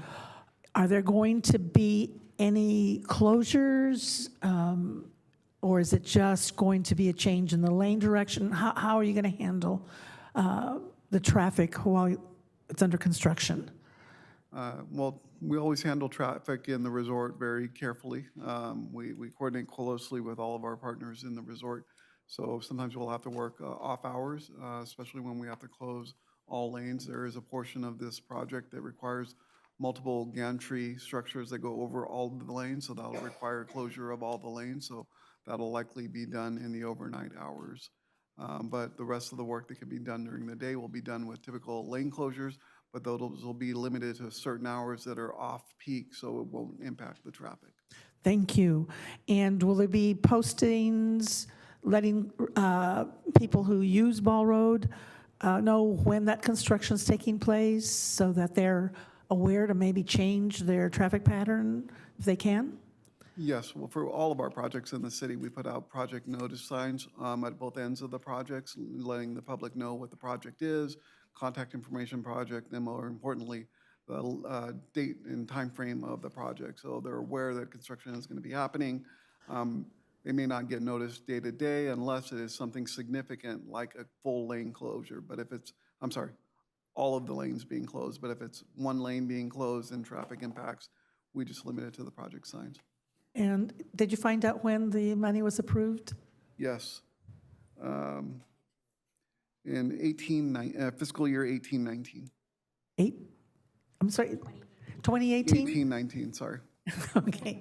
are there going to be any closures, or is it just going to be a change in the lane direction? How are you going to handle the traffic while it's under construction? Well, we always handle traffic in the resort very carefully. We coordinate closely with all of our partners in the resort. So sometimes we'll have to work off hours, especially when we have to close all lanes. There is a portion of this project that requires multiple gantry structures that go over all of the lanes, so that'll require closure of all the lanes. So that'll likely be done in the overnight hours. But the rest of the work that can be done during the day will be done with typical lane closures, but those will be limited to certain hours that are off-peak, so it won't impact the traffic. Thank you. And will there be postings letting people who use Ball Road know when that construction is taking place so that they're aware to maybe change their traffic pattern if they can? Yes, well, for all of our projects in the city, we put out project notice signs at both ends of the projects, letting the public know what the project is, contact information project, and more importantly, the date and time frame of the project. So they're aware that construction is going to be happening. They may not get notice day to day unless it is something significant like a full lane closure. But if it's, I'm sorry, all of the lanes being closed, but if it's one lane being closed and traffic impacts, we just limit it to the project signs. And did you find out when the money was approved? Yes. In fiscal year 18-19. I'm sorry, 2018? 18-19, sorry. Okay.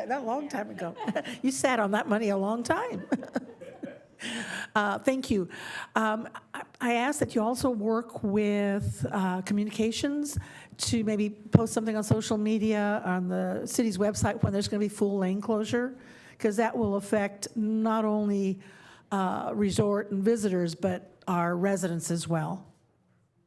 That long time ago. You sat on that money a long time. Thank you. I ask that you also work with communications to maybe post something on social media, on the city's website when there's going to be full lane closure, because that will affect not only resort and visitors, but our residents as well.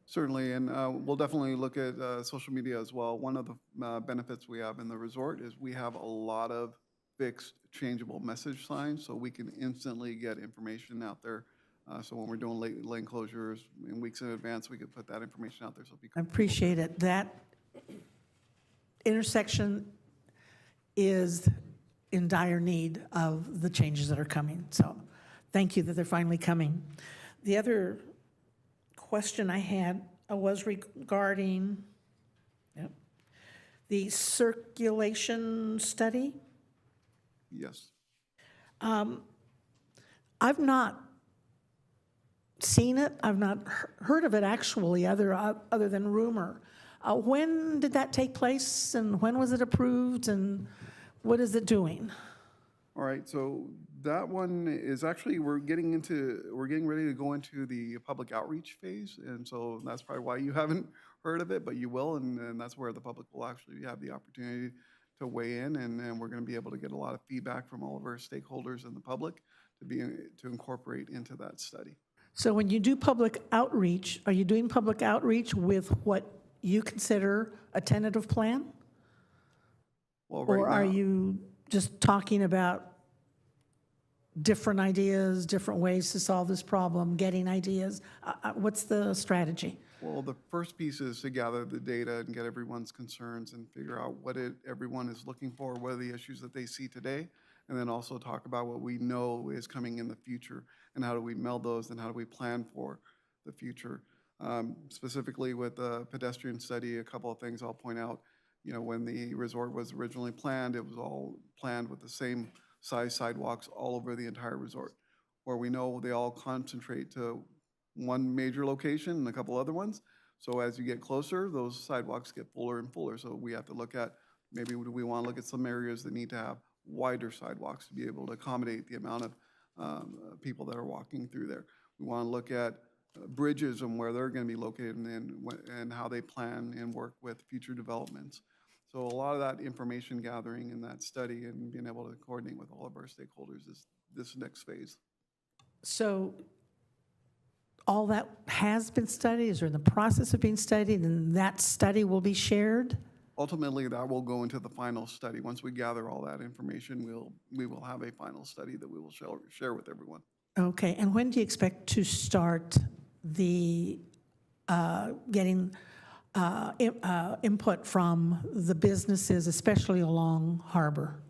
Certainly, and we'll definitely look at social media as well. One of the benefits we have in the resort is we have a lot of fixed changeable message signs, so we can instantly get information out there. So when we're doing lane closures in weeks in advance, we can put that information out there so people. I appreciate it. That intersection is in dire need of the changes that are coming. So thank you that they're finally coming. The other question I had was regarding the circulation study. Yes. I've not seen it. I've not heard of it actually, other than rumor. When did that take place, and when was it approved, and what is it doing? All right, so that one is actually, we're getting ready to go into the public outreach phase, and so that's probably why you haven't heard of it, but you will, and that's where the public will actually have the opportunity to weigh in, and we're going to be able to get a lot of feedback from all of our stakeholders and the public to incorporate into that study. So when you do public outreach, are you doing public outreach with what you consider a tentative plan? Well, right or are now, you just talking about different ideas, different ways to solve this problem, getting ideas? What's the strategy? well, the first piece is to gather the data and get everyone's concerns and figure out what everyone is looking for, what are the issues that they see today, and then also talk about what we know is coming in the future and how do we meld those and how do we plan for the future. Specifically with the pedestrian study, a couple of things I'll point out. You know, when the resort was originally planned, it was all planned with the same size sidewalks all over the entire resort, where we know they all concentrate to one major location and a couple other ones. So as you get closer, those sidewalks get fuller and fuller. So we have to look at, maybe do we want to look at some areas that need to have wider sidewalks to be able to accommodate the amount of people that are walking through there. We want to look at bridges and where they're going to be located and how they plan and work with future developments. So a lot of that information gathering and that study and being able to coordinate with all of our stakeholders is this next phase. So all that has been studied, is in the process of being studied, and that study will be shared? Ultimately, that will go into the final study. Once we gather all that information, we will have a final study that we will share with everyone. Okay, and when do you expect to start the getting input from the businesses, especially along Harbor?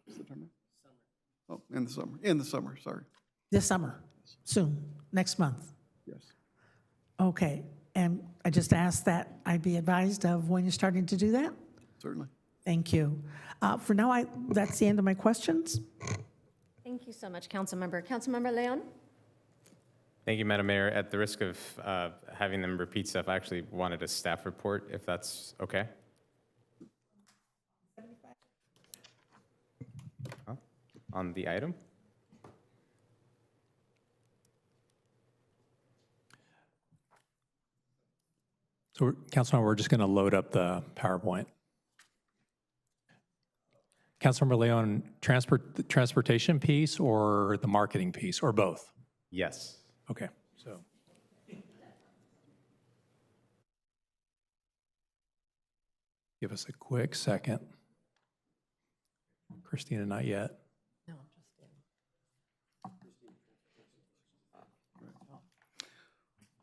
September? Oh, in the summer. In the summer, sorry. This summer, soon, next month? Yes. Okay, and I just asked that I be advised of when you're starting to do that? Certainly. Thank you. For now, that's the end of my questions. Thank you so much, Councilmember. Councilmember Leon? Thank you, Madam Mayor. At the risk of having them repeat stuff, I actually wanted a staff report, if that's okay. On the item? So, Councilmember, we're just going to load up the PowerPoint. Councilmember Leon, the transportation piece or the marketing piece, or both? Yes. Okay, so. Give us a quick second. Christina, not yet.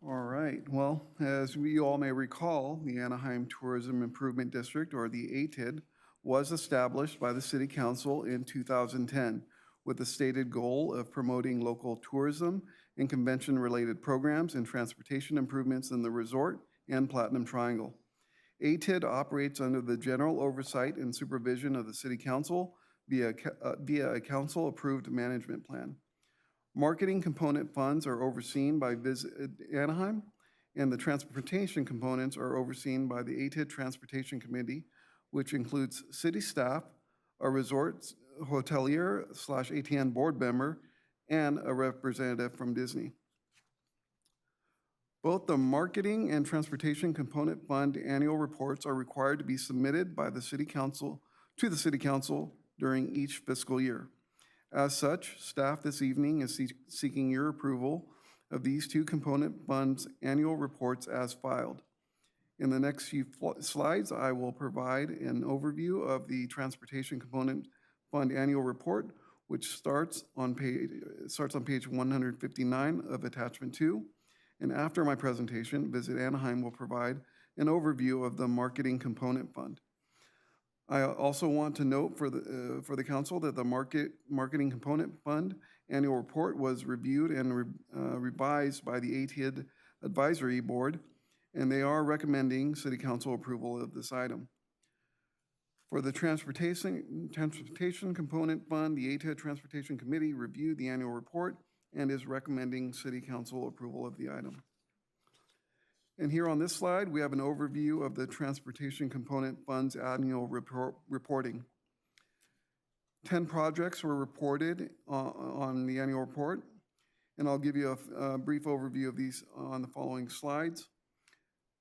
All right, well, as we all may recall, the Anaheim Tourism Improvement District, or the ATID, was established by the City Council in 2010 with the stated goal of promoting local tourism and convention-related programs and transportation improvements in the resort and Platinum Triangle. ATID operates under the general oversight and supervision of the City Council via a council-approved management plan. Marketing component funds are overseen by Visit Anaheim, and the transportation components are overseen by the ATID Transportation Committee, which includes city staff, a resort hotelier / ATN board member, and a representative from Disney. Both the Marketing and Transportation Component Fund annual reports are required to be submitted by the City Council to the City Council during each fiscal year. As such, staff this evening is seeking your approval of these two component funds annual reports as filed. In the next few slides, I will provide an overview of the Transportation Component Fund annual report, which starts on page 159 of attachment 2. And after my presentation, Visit Anaheim will provide an overview of the Marketing Component Fund. I also want to note for the council that the Marketing Component Fund annual report was reviewed and revised by the ATID Advisory Board, and they are recommending City Council approval of this item. For the Transportation Component Fund, the ATID Transportation Committee reviewed the annual report and is recommending City Council approval of the item. And here on this slide, we have an overview of the Transportation Component Fund's annual reporting. 10 projects were reported on the annual report, and I'll give you a brief overview of these on the following slides.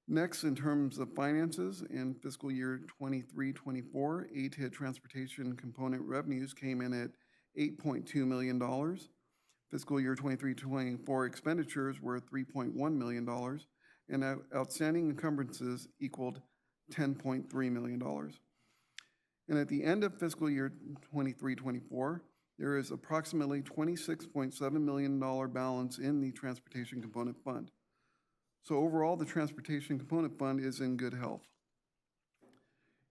Next, in terms of finances, in fiscal year 23-24, ATID Transportation Component revenues came in at $8.2 million. Fiscal year 23-24 expenditures were $3.1 million, and outstanding encumbrances equaled $10.3 million. And at the end of fiscal year 23-24, there is approximately $26.7 million balance in the Transportation Component Fund. So overall, the Transportation Component Fund is in good health.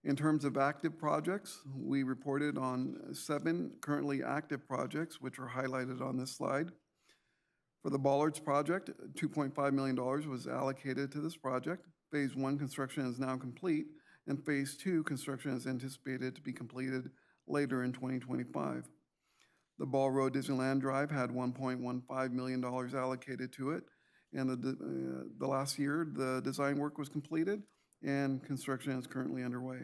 In terms of active projects, we reported on 7 currently active projects, which are highlighted on this slide. For the Bollards project, $2.5 million was allocated to this project. Phase 1 construction is now complete, and Phase 2 construction is anticipated to be completed later in 2025. The Ball Road Disneyland Drive had $1.15 million allocated to it, and the last year, the design work was completed, and construction is currently underway.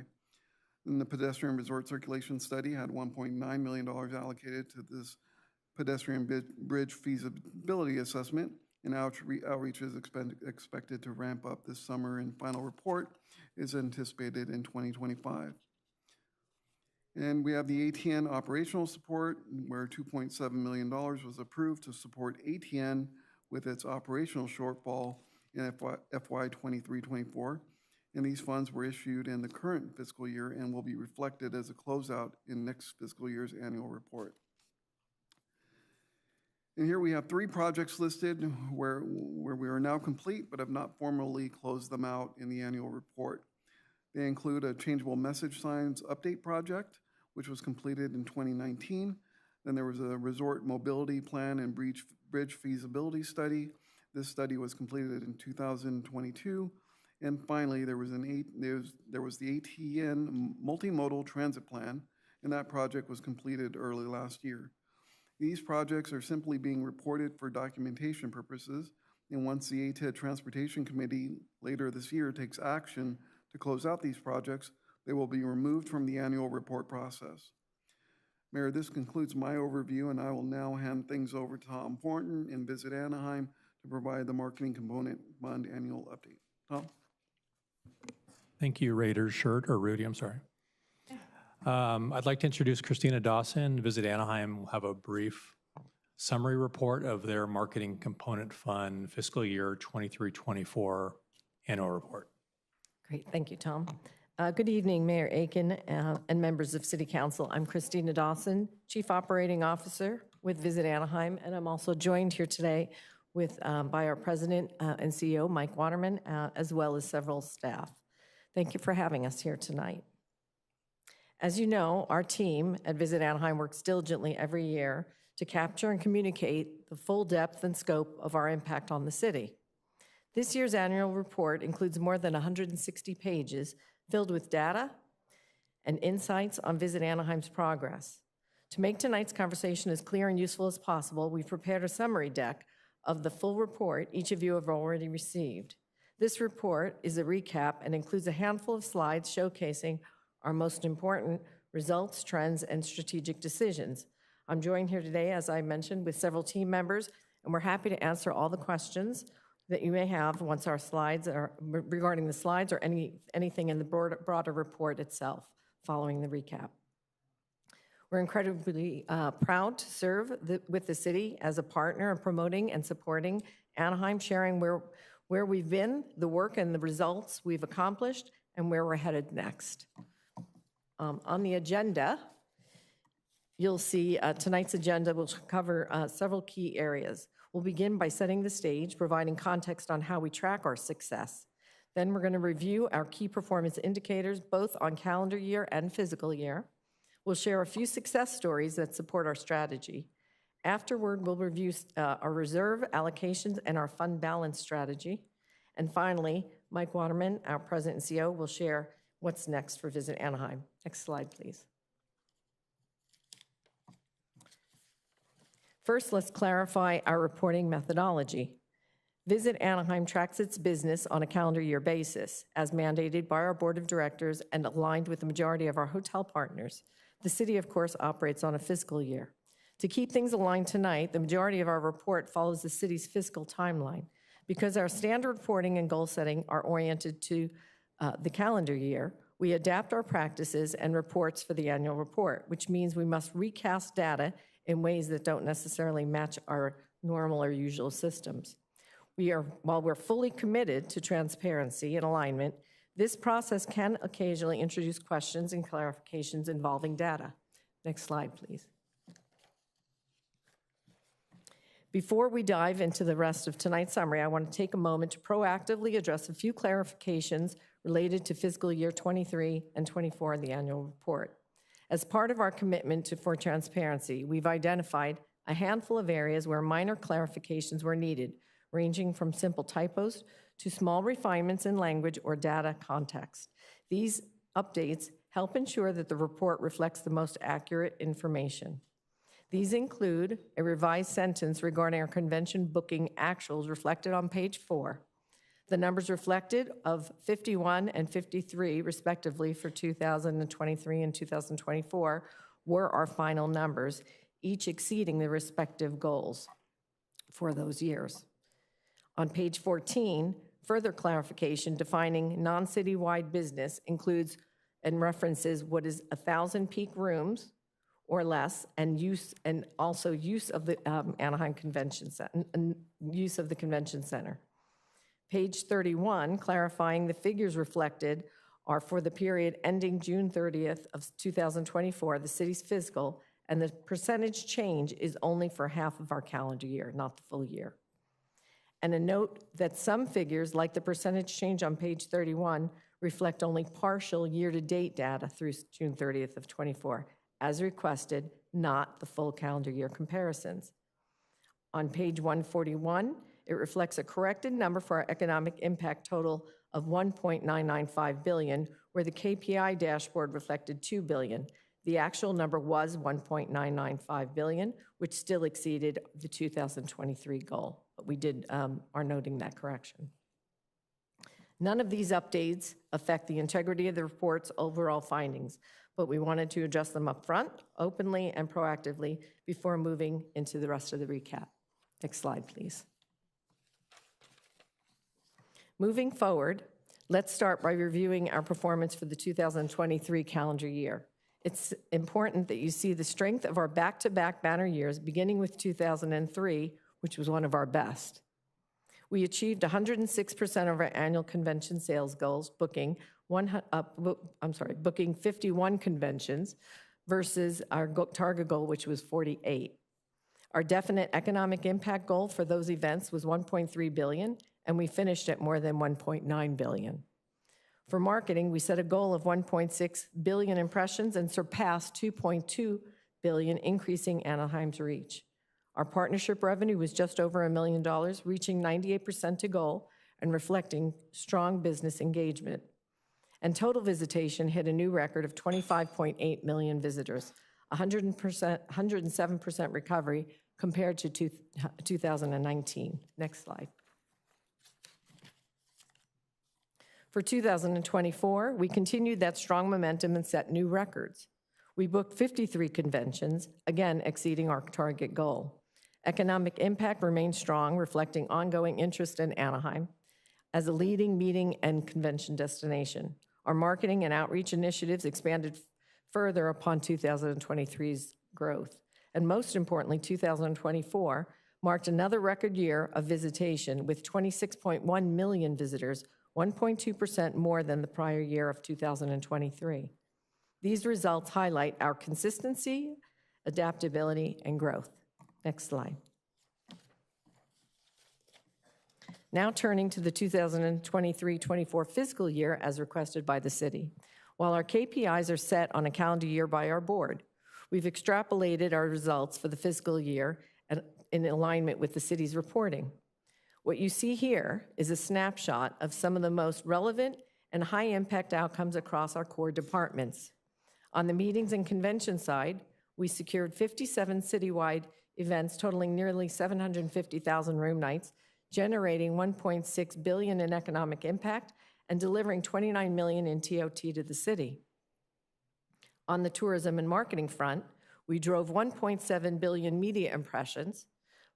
And the pedestrian resort circulation study had $1.9 million allocated to this pedestrian bridge feasibility assessment, and outreach is expected to ramp up this summer, and final report is anticipated in 2025. And we have the ATN operational support, where $2.7 million was approved to support ATN with its operational shortfall in FY 23-24. And these funds were issued in the current fiscal year and will be reflected as a closeout in next fiscal year's annual report. And here we have 3 projects listed where we are now complete but have not formally closed them out in the annual report. They include a changeable message signs update project, which was completed in 2019. Then there was a resort mobility plan and bridge feasibility study. This study was completed in 2022. And finally, there was the ATN multimodal transit plan, and that project was completed early last year. These projects are simply being reported for documentation purposes, and once the ATID Transportation Committee later this year takes action to close out these projects, they will be removed from the annual report process. Mayor, this concludes my overview, and I will now hand things over to Tom Thornton in Visit Anaheim to provide the Marketing Component Fund annual update. Tom? Thank you, Rudy, I'm sorry. I'd like to introduce Christina Dawson. Visit Anaheim will have a brief summary report of their Marketing Component Fund fiscal year 23-24 annual report. Great, thank you, Tom. Good evening, Mayor Aiken and members of City Council. I'm Christina Dawson, Chief Operating Officer with Visit Anaheim, and I'm also joined here today by our President and CEO, Mike Waterman, as well as several staff. Thank you for having us here tonight. As you know, our team at Visit Anaheim works diligently every year to capture and communicate the full depth and scope of our impact on the city. This year's annual report includes more than 160 pages filled with data and insights on Visit Anaheim's progress. To make tonight's conversation as clear and useful as possible, we've prepared a summary deck of the full report each of you have already received. This report is a recap and includes a handful of slides showcasing our most important results, trends, and strategic decisions. I'm joined here today, as I mentioned, with several team members, and we're happy to answer all the questions that you may have once our slides are regarding the slides or anything in the broader report itself following the recap. We're incredibly proud to serve with the city as a partner in promoting and supporting Anaheim, sharing where we've been, the work and the results we've accomplished, and where we're headed next. On the agenda, you'll see tonight's agenda will cover several key areas. We'll begin by setting the stage, providing context on how we track our success. Then we're going to review our key performance indicators, both on calendar year and fiscal year. We'll share a few success stories that support our strategy. Afterward, we'll review our reserve allocations and our fund balance strategy. And finally, Mike Waterman, our President and CEO, will share what's next for Visit Anaheim. Next slide, please. First, let's clarify our reporting methodology. Visit Anaheim tracks its business on a calendar year basis, as mandated by our board of directors and aligned with the majority of our hotel partners. The city, of course, operates on a fiscal year. To keep things aligned tonight, the majority of our report follows the city's fiscal timeline. Because our standard reporting and goal setting are oriented to the calendar year, we adapt our practices and reports for the annual report, which means we must recast data in ways that don't necessarily match our normal or usual systems. While we're fully committed to transparency and alignment, this process can occasionally introduce questions and clarifications involving data. Next slide, please. Before we dive into the rest of tonight's summary, I want to take a moment to proactively address a few clarifications related to fiscal year 23 and 24 in the annual report. As part of our commitment for transparency, we've identified a handful of areas where minor clarifications were needed, ranging from simple typos to small refinements in language or data context. These updates help ensure that the report reflects the most accurate information. These include a revised sentence regarding our convention booking actuals reflected on page 4. The numbers reflected of 51 and 53, respectively, for 2023 and 2024 were our final numbers, each exceeding the respective goals for those years. On page 14, further clarification defining non-citywide business includes and references what is 1,000 peak rooms or less, and also use of the Anaheim Convention Center, use of the Convention Center. Page 31, clarifying the figures reflected are for the period ending June 30th of 2024, the city's fiscal, and the percentage change is only for half of our calendar year, not the full year. And a note that some figures, like the percentage change on page 31, reflect only partial year-to-date data through June 30th of 24, as requested, not the full calendar year comparisons. On page 141, it reflects a corrected number for our economic impact total of $1.995 billion, where the KPI dashboard reflected $2 billion. The actual number was $1.995 billion, which still exceeded the 2023 goal. But we are noting that correction. None of these updates affect the integrity of the report's overall findings, but we wanted to address them up front, openly and proactively before moving into the rest of the recap. Next slide, please. Moving forward, let's start by reviewing our performance for the 2023 calendar year. It's important that you see the strength of our back-to-back banner years, beginning with 2003, which was one of our best. We achieved 106% of our annual convention sales goals, booking 51 conventions versus our target goal, which was 48. Our definite economic impact goal for those events was $1.3 billion, and we finished at more than $1.9 billion. For marketing, we set a goal of 1.6 billion impressions and surpassed 2.2 billion, increasing Anaheim's reach. Our partnership revenue was just over $1 million, reaching 98% to goal and reflecting strong business engagement. And total visitation hit a new record of 25.8 million visitors, 107% recovery compared to 2019. Next slide. For 2024, we continued that strong momentum and set new records. We booked 53 conventions, again exceeding our target goal. Economic impact remained strong, reflecting ongoing interest in Anaheim as a leading meeting and convention destination. Our marketing and outreach initiatives expanded further upon 2023's growth. And most importantly, 2024 marked another record year of visitation with 26.1 million visitors, 1.2% more than the prior year of 2023. These results highlight our consistency, adaptability, and growth. Next slide. Now turning to the 2023-24 fiscal year as requested by the city. While our KPIs are set on a calendar year by our board, we've extrapolated our results for the fiscal year in alignment with the city's reporting. What you see here is a snapshot of some of the most relevant and high-impact outcomes across our core departments. On the meetings and convention side, we secured 57 citywide events totaling nearly 750,000 room nights, generating $1.6 billion in economic impact and delivering $29 million in TOT to the city. On the tourism and marketing front, we drove 1.7 billion media impressions,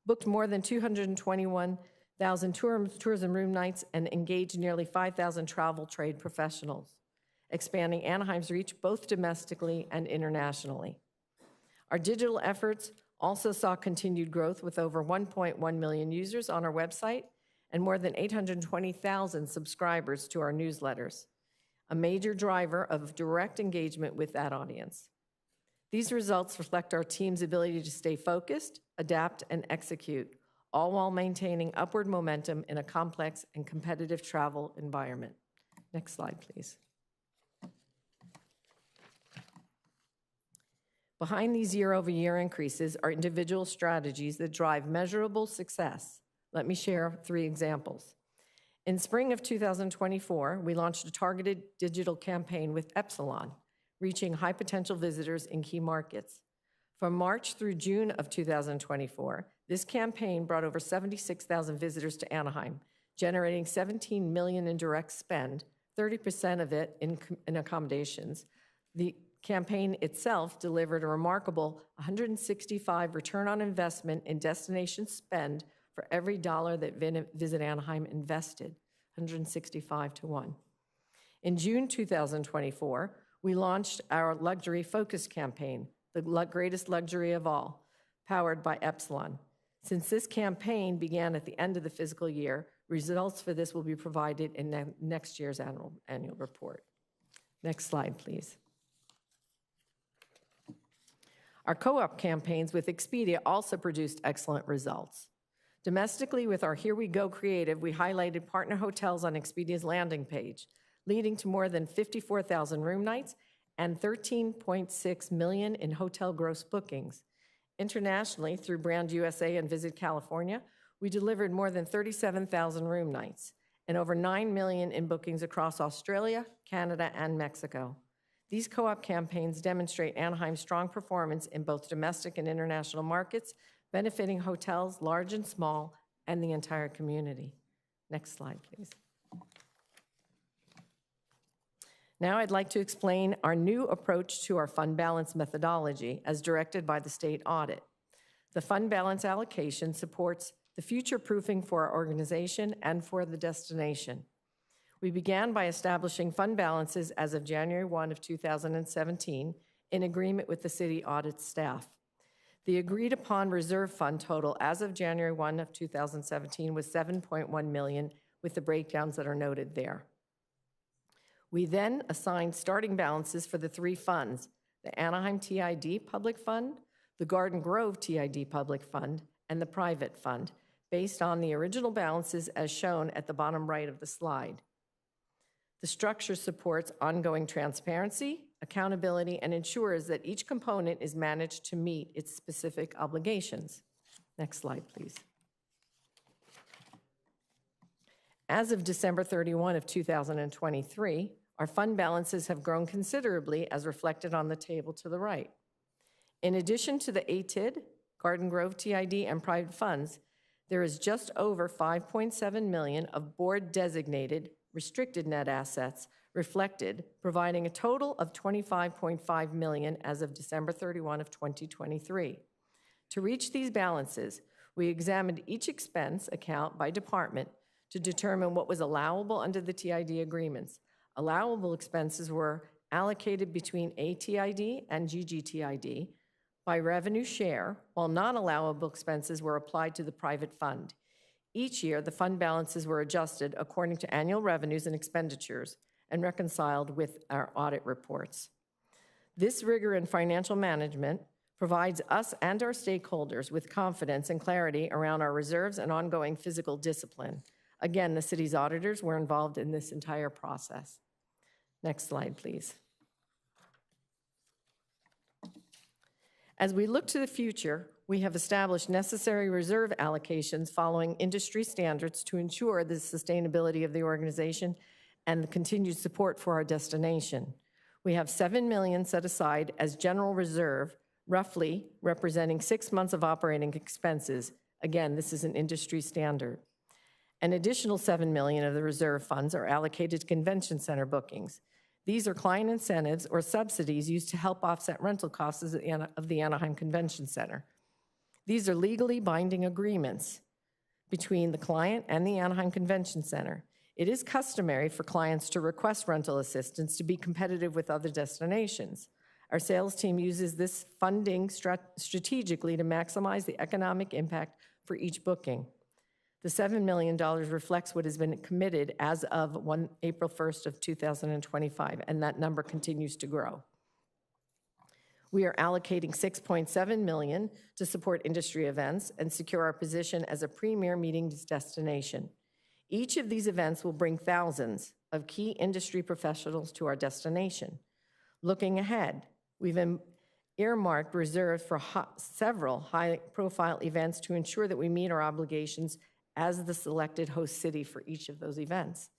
booked more than 221,000 tourism room nights, and engaged nearly 5,000 travel trade professionals, expanding Anaheim's reach both domestically and internationally. Our digital efforts also saw continued growth with over 1.1 million users on our website and more than 820,000 subscribers to our newsletters, a major driver of direct engagement with that audience. These results reflect our team's ability to stay focused, adapt, and execute, all while maintaining upward momentum in a complex and competitive travel environment. Next slide, please. Behind these year-over-year increases are individual strategies that drive measurable success. Let me share 3 examples. In spring of 2024, we launched a targeted digital campaign with Epsilon, reaching high-potential visitors in key markets. From March through June of 2024, this campaign brought over 76,000 visitors to Anaheim, generating $17 million in direct spend, 30% of it in accommodations. The campaign itself delivered a remarkable 165 return on investment in destination spend for every dollar that Visit Anaheim invested, 165 to 1. In June 2024, we launched our Luxury Focus campaign, the greatest luxury of all, powered by Epsilon. Since this campaign began at the end of the fiscal year, results for this will be provided in next year's annual report. Next slide, please. Our co-op campaigns with Expedia also produced excellent results. Domestically, with our Here We Go creative, we highlighted partner hotels on Expedia's landing page, leading to more than 54,000 room nights and $13.6 million in hotel gross bookings. Internationally, through Brand USA and Visit California, we delivered more than 37,000 room nights and over $9 million in bookings across Australia, Canada, and Mexico. These co-op campaigns demonstrate Anaheim's strong performance in both domestic and international markets, benefiting hotels, large and small, and the entire community. Next slide, please. Now I'd like to explain our new approach to our fund balance methodology as directed by the state audit. The fund balance allocation supports the future proofing for our organization and for the destination. We began by establishing fund balances as of January 1 of 2017 in agreement with the city audit staff. The agreed upon reserve fund total as of January 1 of 2017 was $7.1 million, with the breakdowns that are noted there. We then assigned starting balances for the three funds, the Anaheim TID Public Fund, the Garden Grove TID Public Fund, and the Private Fund, based on the original balances as shown at the bottom right of the slide. The structure supports ongoing transparency, accountability, and ensures that each component is managed to meet its specific obligations. Next slide, please. As of December 31 of 2023, our fund balances have grown considerably as reflected on the table to the right. In addition to the ATID, Garden Grove TID, and private funds, there is just over $5.7 million of board-designated restricted net assets reflected, providing a total of $25.5 million as of December 31 of 2023. To reach these balances, we examined each expense account by department to determine what was allowable under the TID agreements. Allowable expenses were allocated between ATID and GGTID by revenue share, while non-allowable expenses were applied to the private fund. Each year, the fund balances were adjusted according to annual revenues and expenditures and reconciled with our audit reports. This rigor in financial management provides us and our stakeholders with confidence and clarity around our reserves and ongoing fiscal discipline. Again, the city's auditors were involved in this entire process. Next slide, please. As we look to the future, we have established necessary reserve allocations following industry standards to ensure the sustainability of the organization and the continued support for our destination. We have $7 million set aside as general reserve, roughly representing 6 months of operating expenses. Again, this is an industry standard. An additional $7 million of the reserve funds are allocated to convention center bookings. These are client incentives or subsidies used to help offset rental costs of the Anaheim Convention Center. These are legally binding agreements between the client and the Anaheim Convention Center. It is customary for clients to request rental assistance to be competitive with other destinations. Our sales team uses this funding strategically to maximize the economic impact for each booking. The $7 million reflects what has been committed as of April 1st of 2025, and that number continues to grow. We are allocating $6.7 million to support industry events and secure our position as a premier meetings destination. Each of these events will bring thousands of key industry professionals to our destination. Looking ahead, we've earmarked reserves for several high-profile events to ensure that we meet our obligations as the selected host city for each of those events.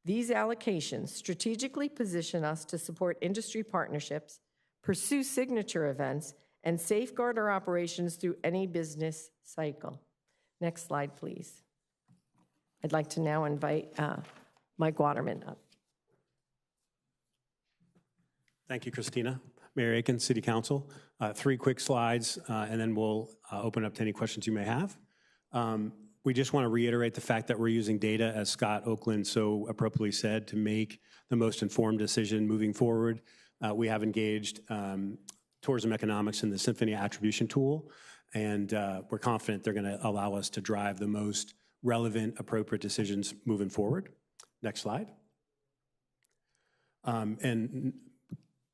These allocations strategically position us to support industry partnerships, pursue signature events, and safeguard our operations through any business cycle. Next slide, please. I'd like to now invite Mike Waterman up. Thank you, Christina. Mayor Aiken, City Council. 3 quick slides, and then we'll open up to any questions you may have. We just want to reiterate the fact that we're using data, as Scott Oakland so appropriately said, to make the most informed decision moving forward. We have engaged tourism economics in the Symphony attribution tool, and we're confident they're going to allow us to drive the most relevant, appropriate decisions moving forward. Next slide. And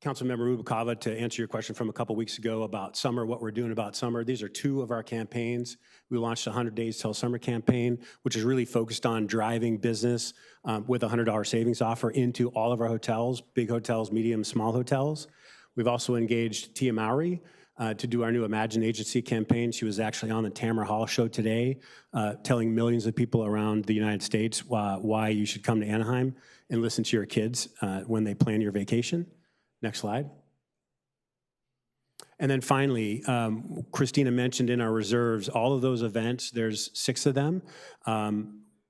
Councilmember Rubikava, to answer your question from a couple weeks ago about summer, what we're doing about summer, these are two of our campaigns. We launched a 100 Days Till Summer campaign, which is really focused on driving business with a $100 savings offer into all of our hotels, big hotels, medium, small hotels. We've also engaged Tia Mowry to do our new Imagine Agency campaign. She was actually on the Tamara Hall show today, telling millions of people around the United States why you should come to Anaheim and listen to your kids when they plan your vacation. Next slide. And then finally, Christina mentioned in our reserves, all of those events, there's 6 of them.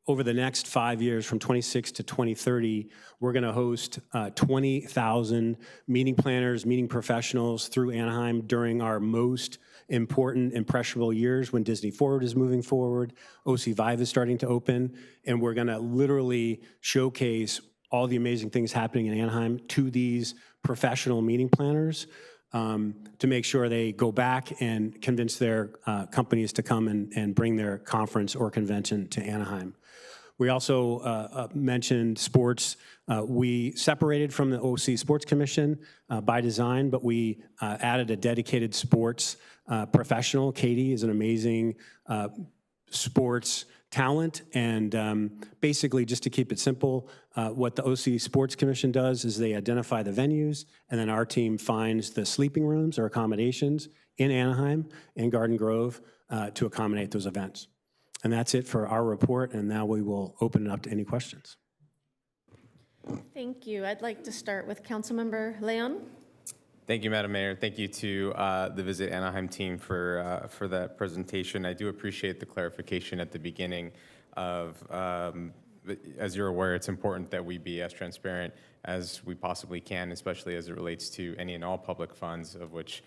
Over the next 5 years, from 26 to 2030, we're gonna host 20,000 meeting planners, meeting professionals through Anaheim during our most important, impressionable years when Disney Forward is moving forward, OC Vive is starting to open, and we're gonna literally showcase all the amazing things happening in Anaheim to these professional meeting planners to make sure they go back and convince their companies to come and bring their conference or convention to Anaheim. We also mentioned sports. We separated from the OC Sports Commission by design, but we added a dedicated sports professional. Katie is an amazing sports talent, and basically, just to keep it simple, what the OC Sports Commission does is they identify the venues, and then our team finds the sleeping rooms or accommodations in Anaheim and Garden Grove to accommodate those events. And that's it for our report, and now we will open it up to any questions. Thank you. I'd like to start with Councilmember Leon. Thank you, Madam Mayor. Thank you to the Visit Anaheim team for that presentation. I do appreciate the clarification at the beginning of, as you're aware, it's important that we be as transparent as we possibly can, especially as it relates to any and all public funds, of which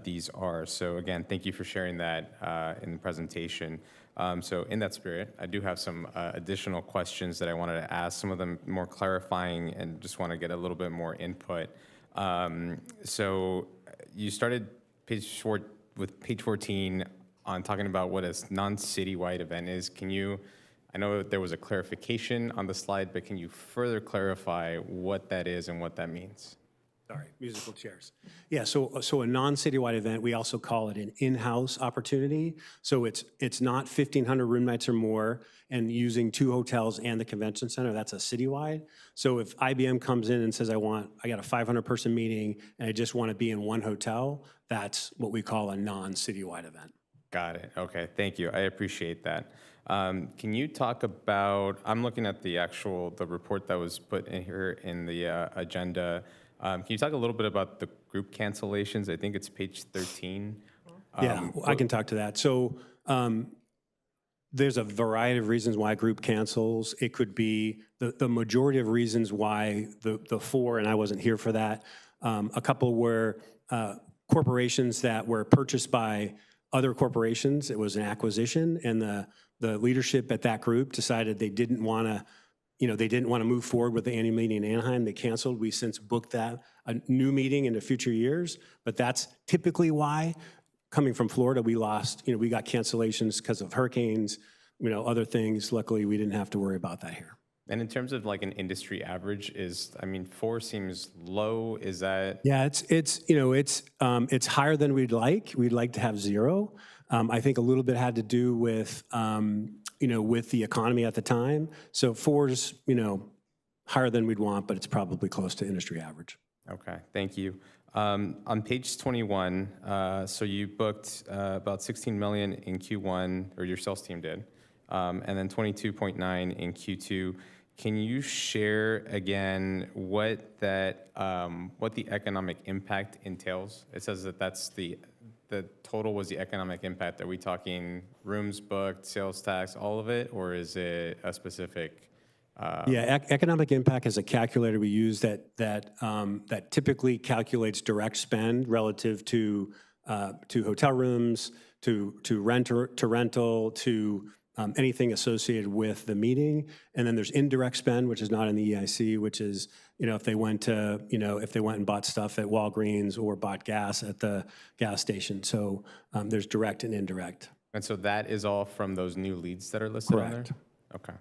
these are. So again, thank you for sharing that in the presentation. So in that spirit, I do have some additional questions that I wanted to ask, some of them more clarifying, and just want to get a little bit more input. So you started with page 14 on talking about what a non-citywide event is. Can you, I know there was a clarification on the slide, but can you further clarify what that is and what that means? Sorry, musical chairs. Yeah, so a non-citywide event, we also call it an in-house opportunity. So it's not 1,500 room nights or more and using 2 hotels and the convention center, that's a citywide. So if IBM comes in and says, I got a 500-person meeting and I just want to be in one hotel, that's what we call a non-citywide event. Got it. Okay, thank you. I appreciate that. Can you talk about, I'm looking at the report that was put in here in the agenda. Can you talk a little bit about the group cancellations? I think it's page 13. Yeah, I can talk to that. So there's a variety of reasons why a group cancels. It could be the majority of reasons why the 4, and I wasn't here for that. A couple were corporations that were purchased by other corporations. It was an acquisition, and the leadership at that group decided they didn't want to move forward with the annual meeting in Anaheim. They canceled. We since booked a new meeting into future years, but that's typically why, coming from Florida, we got cancellations because of hurricanes, other things. Luckily, we didn't have to worry about that here. And in terms of like an industry average, 4 seems low. Is that? Yeah, it's higher than we'd like. We'd like to have 0. I think a little bit had to do with with the economy at the time. So 4's higher than we'd want, but it's probably close to industry average. Okay, thank you. On page 21, so you booked about $16 million in Q1, or your sales team did, and then 22.9 in Q2. Can you share again what the economic impact entails? It says that that's the total was the economic impact. Are we talking rooms booked, sales tax, all of it, or is it a specific? Economic impact is a calculator we use that typically calculates direct spend relative to hotel rooms, to rental, to anything associated with the meeting. And then there's indirect spend, which is not in the EIC, which is, if they went to, if they went and bought stuff at Walgreens or bought gas at the gas station. So there's direct and indirect. And so that is all from those new leads that are listed on there? Correct. Okay.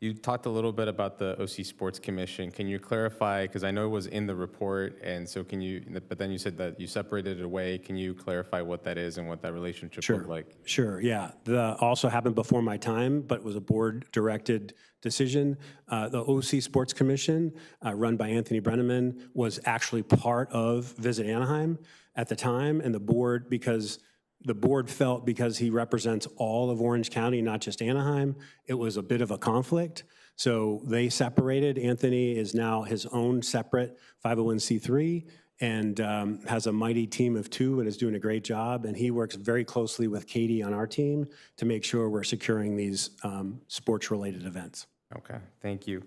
You talked a little bit about the OC Sports Commission. Can you clarify, because I know it was in the report, and so but then you said that you separated it away. Can you clarify what that is and what that relationship looked like? Sure, yeah. The also happened before my time, but was a board-directed decision. The OC Sports Commission, run by Anthony Brenneman, was actually part of Visit Anaheim at the time, and the board felt because he represents all of Orange County, not just Anaheim, it was a bit of a conflict. So they separated. Anthony is now his own separate 501c3 and has a mighty team of 2 and is doing a great job. And he works very closely with Katie on our team to make sure we're securing these sports-related events. Okay, thank you.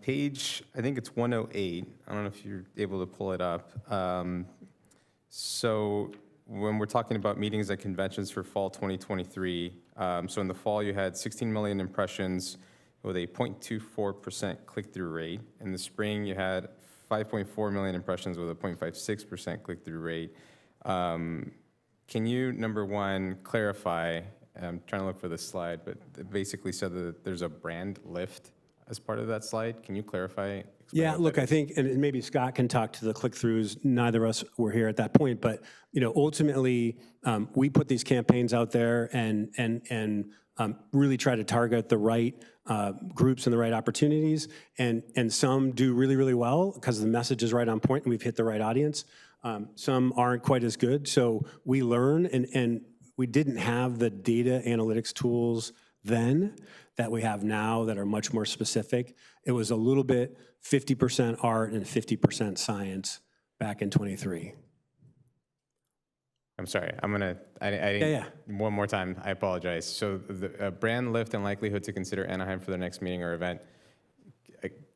Page, I think it's 108. I don't know if you're able to pull it up. So when we're talking about meetings and conventions for fall 2023, so in the fall you had 16 million impressions with a 0.24% click-through rate. In the spring you had 5.4 million impressions with a 0.56% click-through rate. Can you, number one, clarify, I'm trying to look for the slide, but it basically said that there's a brand lift as part of that slide. Can you clarify? Yeah, look, I think, and maybe Scott can talk to the click-throughs. Neither of us were here at that point, but ultimately, we put these campaigns out there and really try to target the right groups and the right opportunities. And some do really, really well because the message is right on point and we've hit the right audience. Some aren't quite as good, so we learn, and we didn't have the data analytics tools then that we have now that are much more specific. It was a little bit 50% art and 50% science back in 23. I'm sorry, one more time, I apologize. So the brand lift and likelihood to consider Anaheim for the next meeting or event.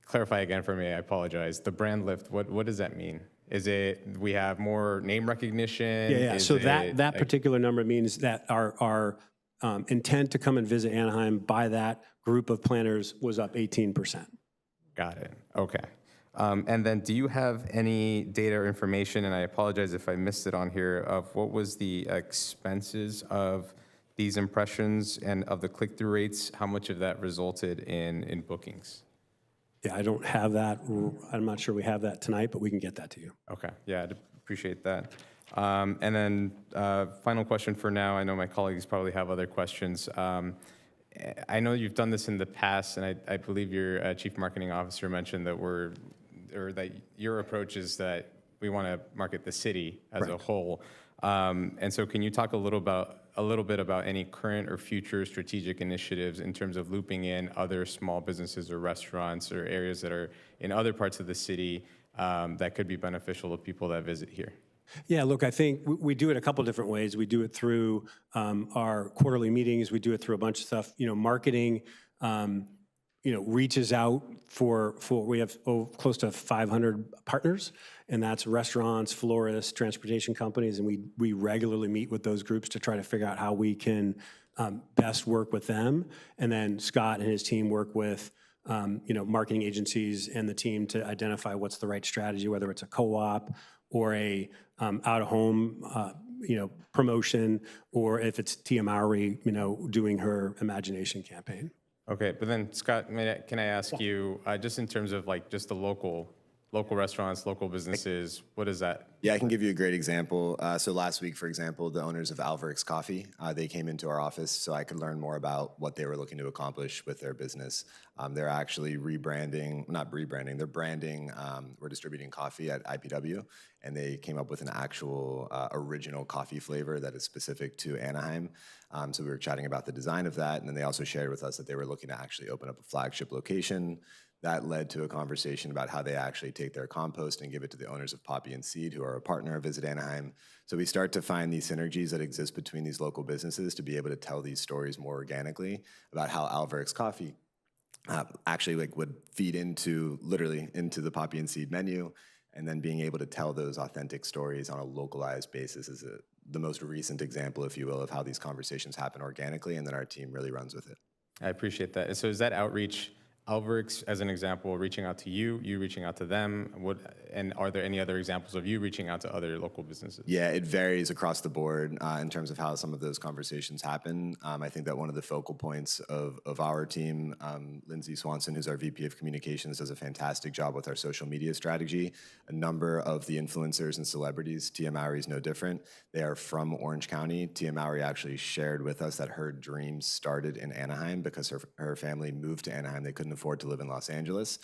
Clarify again for me, I apologize. The brand lift, what does that mean? Is it we have more name recognition? Yeah. So that particular number means that our intent to come and visit Anaheim by that group of planners was up 18%. Got it. Okay. And then do you have any data or information, and I apologize if I missed it on here, of what was the expenses of these impressions and of the click-through rates? How much of that resulted in bookings? Yeah, I don't have that. I'm not sure we have that tonight, but we can get that to you. Okay. Yeah, I'd appreciate that. And then final question for now. I know my colleagues probably have other questions. I know you've done this in the past, and I believe your chief marketing officer mentioned that that your approach is that we want to market the city as a whole. And so can you talk a little bit about any current or future strategic initiatives in terms of looping in other small businesses or restaurants or areas that are in other parts of the city that could be beneficial to people that visit here? Yeah, look, I think we do it a couple different ways. We do it through our quarterly meetings. We do it through a bunch of stuff. Marketing, reaches out for we have close to 500 partners, and that's restaurants, florists, transportation companies, and we regularly meet with those groups to try to figure out how we can best work with them. And then Scott and his team work with marketing agencies and the team to identify what's the right strategy, whether it's a co-op or a out-of-home, promotion, or if it's Tia Mowry, doing her Imagination campaign. Okay, but then Scott, can I ask you, just in terms of just the local restaurants, local businesses, what is that? Yeah, I can give you a great example. So last week, for example, the owners of Alvarez Coffee, they came into our office so I could learn more about what they were looking to accomplish with their business. They're actually they're branding, we're distributing coffee at IPW, and they came up with an actual original coffee flavor that is specific to Anaheim. So we were chatting about the design of that, and then they also shared with us that they were looking to actually open up a flagship location. That led to a conversation about how they actually take their compost and give it to the owners of Poppy and Seed, who are a partner of Visit Anaheim. So we start to find these synergies that exist between these local businesses to be able to tell these stories more organically about how Alvarez Coffee actually would feed literally into the Poppy and Seed menu, and then being able to tell those authentic stories on a localized basis is the most recent example, if you will, of how these conversations happen organically, and then our team really runs with it. I appreciate that. And so is that outreach, Alberix, as an example, reaching out to you, you reaching out to them? And are there any other examples of you reaching out to other local businesses? Yeah, it varies across the board in terms of how some of those conversations happen. I think that one of the focal points of our team, Lindsay Swanson, who's our VP of Communications, does a fantastic job with our social media strategy. A number of the influencers and celebrities, Tia Mowry is no different. They are from Orange County. Tia Mowry actually shared with us that her dreams started in Anaheim because her family moved to Anaheim. They couldn't afford to live in Los Angeles,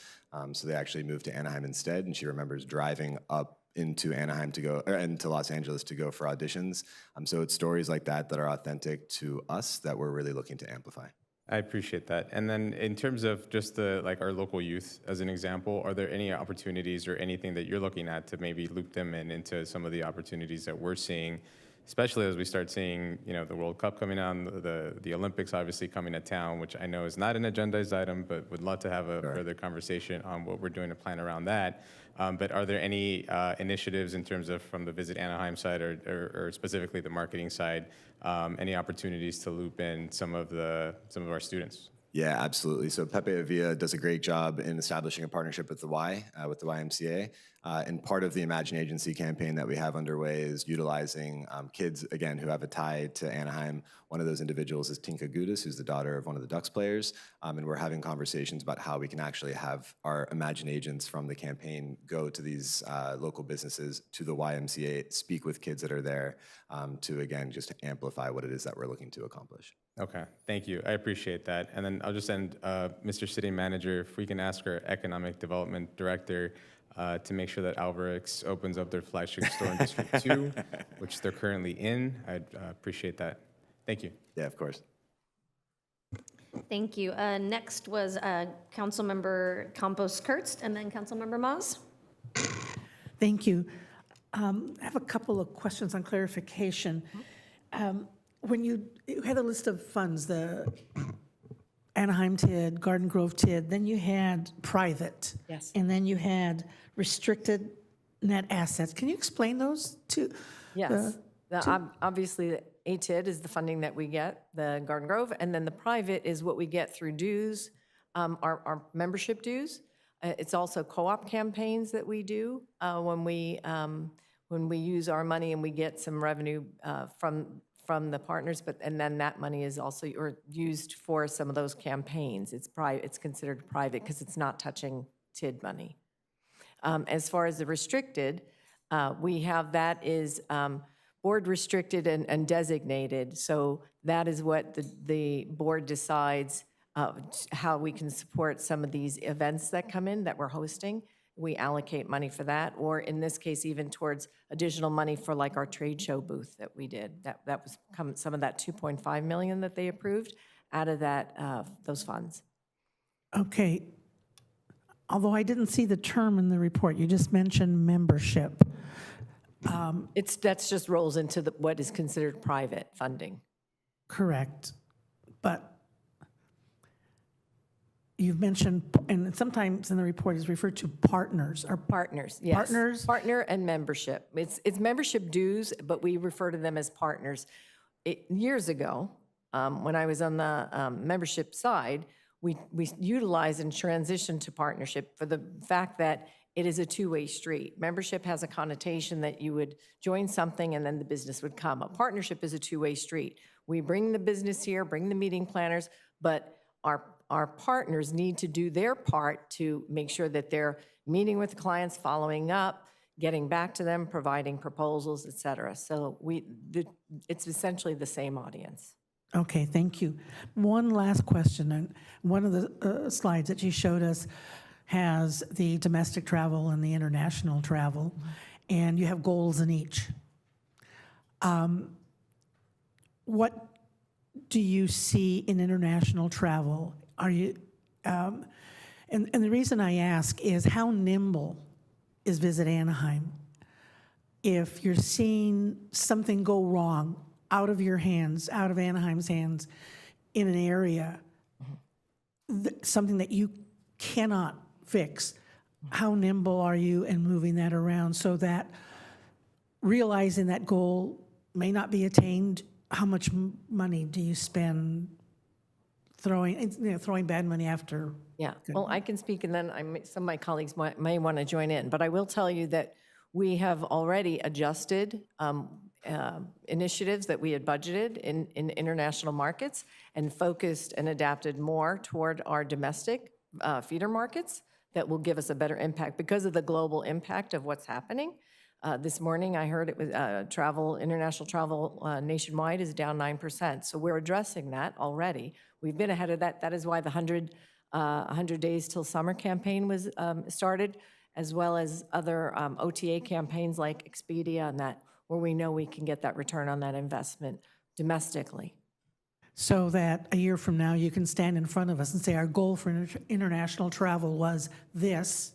so they actually moved to Anaheim instead, and she remembers driving up into Anaheim to go, or into Los Angeles to go for auditions. So it's stories like that that are authentic to us that we're really looking to amplify. I appreciate that. And then in terms of just our local youth, as an example, are there any opportunities or anything that you're looking at to maybe loop them into some of the opportunities that we're seeing, especially as we start seeing, the World Cup coming on, the Olympics obviously coming to town, which I know is not an agendized item, but would love to have a further conversation on what we're doing to plan around that. But are there any initiatives in terms of from the Visit Anaheim side or specifically the marketing side, any opportunities to loop in some of our students? Yeah, absolutely. So Pepe Avila does a great job in establishing a partnership with the YMCA. And part of the Imagine Agency campaign that we have underway is utilizing kids, again, who have a tie to Anaheim. One of those individuals is Tinka Gudis, who's the daughter of one of the Ducks players. And we're having conversations about how we can actually have our Imagine agents from the campaign go to these local businesses, to the YMCA, speak with kids that are there to, again, just amplify what it is that we're looking to accomplish. Okay, thank you. I appreciate that. And then I'll just end, Mr. City Manager, if we can ask our Economic Development Director to make sure that Alberix opens up their flagship store in District 2, which they're currently in. I'd appreciate that. Thank you. Yeah, of course. Thank you. Next was Councilmember Campos-Kurtz, and then Councilmember Maas. Thank you. I have a couple of questions on clarification. When you had a list of funds, the Anaheim TID, Garden Grove TID, then you had private. Yes. And then you had restricted net assets. Can you explain those two? Yes. Obviously, the ATID is the funding that we get, the Garden Grove, and then the private is what we get through dues, our membership dues. It's also co-op campaigns that we do when we use our money and we get some revenue from the partners, and then that money is also used for some of those campaigns. It's private. It's considered private because it's not touching TID money. As far as the restricted, we have that is board restricted and designated. So that is what the board decides how we can support some of these events that come in that we're hosting. We allocate money for that, or in this case, even towards additional money for like our trade show booth that we did. That was some of that $2.5 million that they approved out of that those funds. Okay. Although I didn't see the term in the report, you just mentioned membership. That's just rolls into what is considered private funding. Correct. But you've mentioned, and sometimes in the report is referred to partners. Or partners, yes. Partners? Partner and membership. It's membership dues, but we refer to them as partners. Years ago, when I was on the membership side, we utilized and transitioned to partnership for the fact that it is a two-way street. Membership has a connotation that you would join something and then the business would come. A partnership is a two-way street. We bring the business here, bring the meeting planners, but our partners need to do their part to make sure that they're meeting with clients, following up, getting back to them, providing proposals, et cetera. So it's essentially the same audience. Okay, thank you. One last question. And one of the slides that you showed us has the domestic travel and the international travel, and you have goals in each. What do you see in international travel? Are you, and the reason I ask is how nimble is Visit Anaheim? If you're seeing something go wrong out of your hands, out of Anaheim's hands, in an area, something that you cannot fix, how nimble are you in moving that around so that realizing that goal may not be attained, how much money do you spend throwing bad money after? Yeah, well, I can speak, and then some of my colleagues may want to join in. But I will tell you that we have already adjusted initiatives that we had budgeted in international markets and focused and adapted more toward our domestic feeder markets that will give us a better impact because of the global impact of what's happening. This morning, I heard it was international travel nationwide is down 9%. So we're addressing that already. We've been ahead of that. That is why the 100 Days Till Summer campaign was started, as well as other OTA campaigns like Expedia and that, where we know we can get that return on that investment domestically. So that a year from now, you can stand in front of us and say, our goal for international travel was this.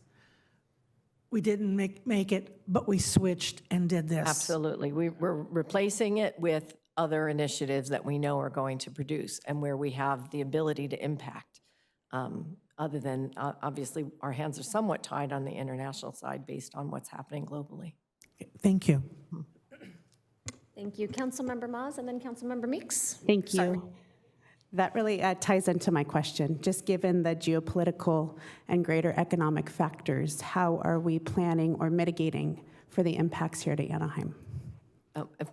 We didn't make it, but we switched and did this. Absolutely. We're replacing it with other initiatives that we know are going to produce and where we have the ability to impact. Other than, obviously, our hands are somewhat tied on the international side based on what's happening globally. Thank you. Thank you. Councilmember Maz and then Councilmember Meeks. Thank you. That really ties into my question. Just given the geopolitical and greater economic factors, how are we planning or mitigating for the impacts here to Anaheim?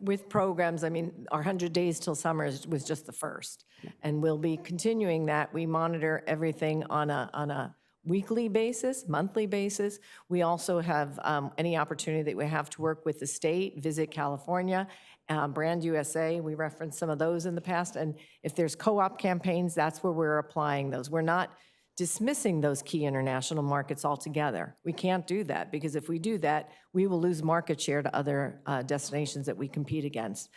With programs, I mean, our 100 Days Till Summer was just the first. And we'll be continuing that. We monitor everything on a weekly basis, monthly basis. We also have any opportunity that we have to work with the state, Visit California, Brand USA. We referenced some of those in the past. And if there's co-op campaigns, that's where we're applying those. We're not dismissing those key international markets altogether. We can't do that, because if we do that, we will lose market share to other destinations that we compete against.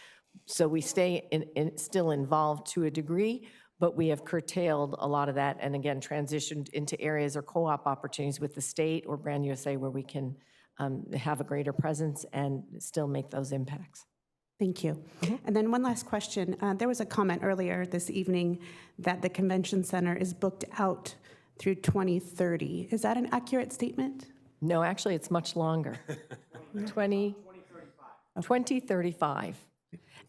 So we stay still involved to a degree, but we have curtailed a lot of that and again transitioned into areas or co-op opportunities with the state or Brand USA where we can have a greater presence and still make those impacts. Thank you. And then one last question. There was a comment earlier this evening that the convention center is booked out through 2030. Is that an accurate statement? No, actually, it's much longer. 2035.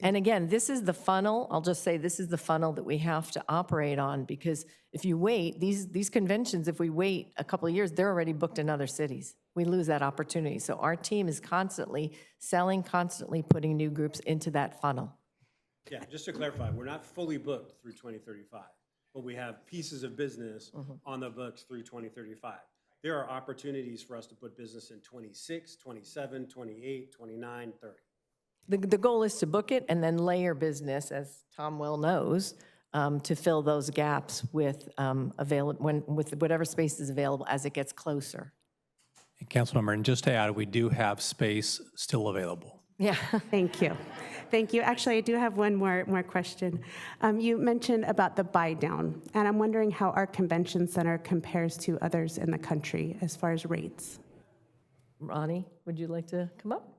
And again, this is the funnel. I'll just say this is the funnel that we have to operate on, because if you wait, these conventions, if we wait a couple of years, they're already booked in other cities. We lose that opportunity. So our team is constantly selling, constantly putting new groups into that funnel. Yeah, just to clarify, we're not fully booked through 2035, but we have pieces of business on the books through 2035. There are opportunities for us to put business in 26, 27, 28, 29, 30. The goal is to book it and then layer business, as Tom well knows, to fill those gaps with with whatever space is available as it gets closer. And Councilmember, and just to add, we do have space still available. Yeah. Thank you. Thank you. Actually, I do have one more question. You mentioned about the buy down, and I'm wondering how our convention center compares to others in the country as far as rates. Ronnie, would you like to come up?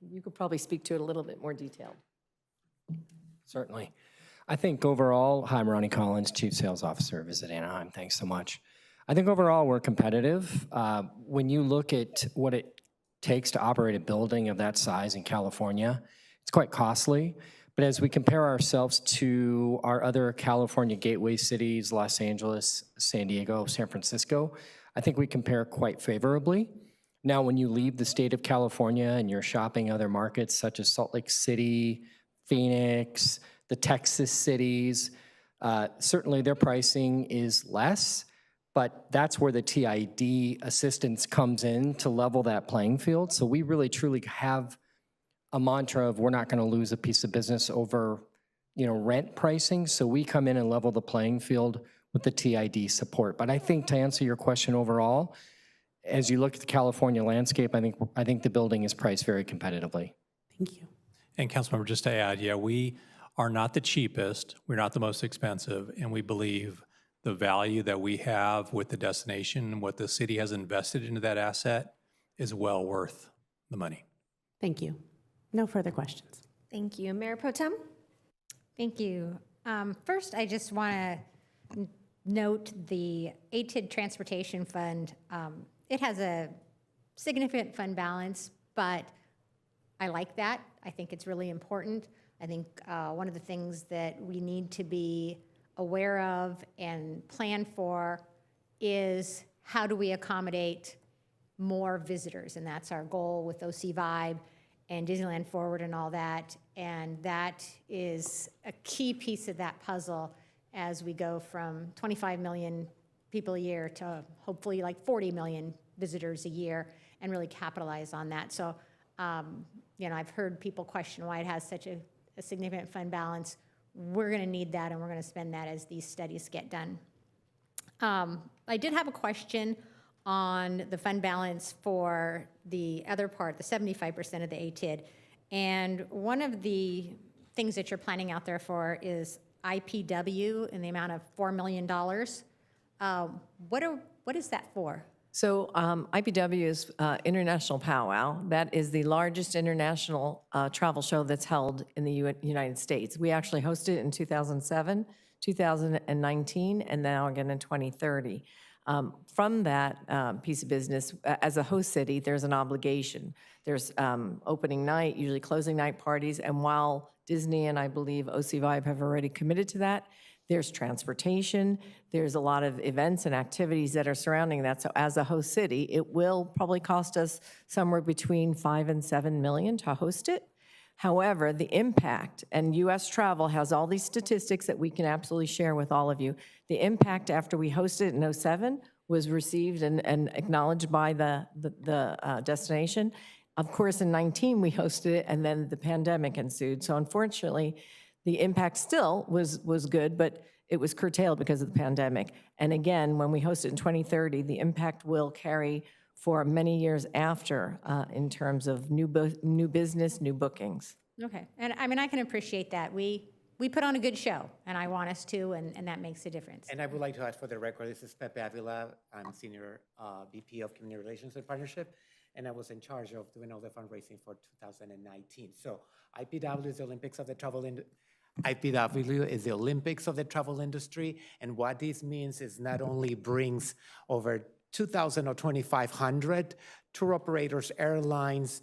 You could probably speak to it a little bit more detailed. Certainly. I think overall, hi, I'm Ronnie Collins, Chief Sales Officer, Visit Anaheim. Thanks so much. I think overall we're competitive. When you look at what it takes to operate a building of that size in California, it's quite costly. But as we compare ourselves to our other California gateway cities, Los Angeles, San Diego, San Francisco, I think we compare quite favorably. Now, when you leave the state of California and you're shopping other markets such as Salt Lake City, Phoenix, the Texas cities, certainly their pricing is less, but that's where the TID assistance comes in to level that playing field. So we really truly have a mantra of we're not going to lose a piece of business over, rent pricing. So we come in and level the playing field with the TID support. But I think to answer your question overall, as you look at the California landscape, I think the building is priced very competitively. Thank you. And Councilmember, just to add, yeah, we are not the cheapest, we're not the most expensive, and we believe the value that we have with the destination, what the city has invested into that asset, is well worth the money. Thank you. No further questions. Thank you. Mayor Pro Tem? Thank you. First, I just want to note the ATID Transportation Fund. It has a significant fund balance, but I like that. I think it's really important. I think one of the things that we need to be aware of and plan for is how do we accommodate more visitors? And that's our goal with OC Vibe and Disneyland Forward and all that. And that is a key piece of that puzzle as we go from 25 million people a year to hopefully like 40 million visitors a year and really capitalize on that. So, I've heard people question why it has such a significant fund balance. We're going to need that, and we're going to spend that as these studies get done. I did have a question on the fund balance for the other part, the 75% of the ATID. And one of the things that you're planning out there for is IPW in the amount of $4 million. What is that for? So IPW is International Powwow. That is the largest international travel show that's held in the United States. We actually hosted it in 2007, 2019, and now again in 2030. From that piece of business, as a host city, there's an obligation. There's opening night, usually closing night parties, and while Disney and I believe OC Vibe have already committed to that, there's transportation, there's a lot of events and activities that are surrounding that. So as a host city, it will probably cost us somewhere between $5 and $7 million to host it. However, the impact, and U.S. Travel has all these statistics that we can absolutely share with all of you. The impact after we hosted it in 2007 was received and acknowledged by the destination. Of course, in 2019, we hosted it, and then the pandemic ensued. So unfortunately, the impact still was good, but it was curtailed because of the pandemic. And again, when we host it in 2030, the impact will carry for many years after in terms of new business, new bookings. Okay, and I mean, I can appreciate that. We put on a good show, and I want us to, and that makes a difference. And I would like to add for the record, this is Pepe Avila. I'm Senior VP of Community Relations and Partnership, and I was in charge of doing all the fundraising for 2019. So IPW is the Olympics of the travel industry. IPW is the Olympics of the travel industry, and what this means is not only brings over 2,000 or 2,500 tour operators, airlines,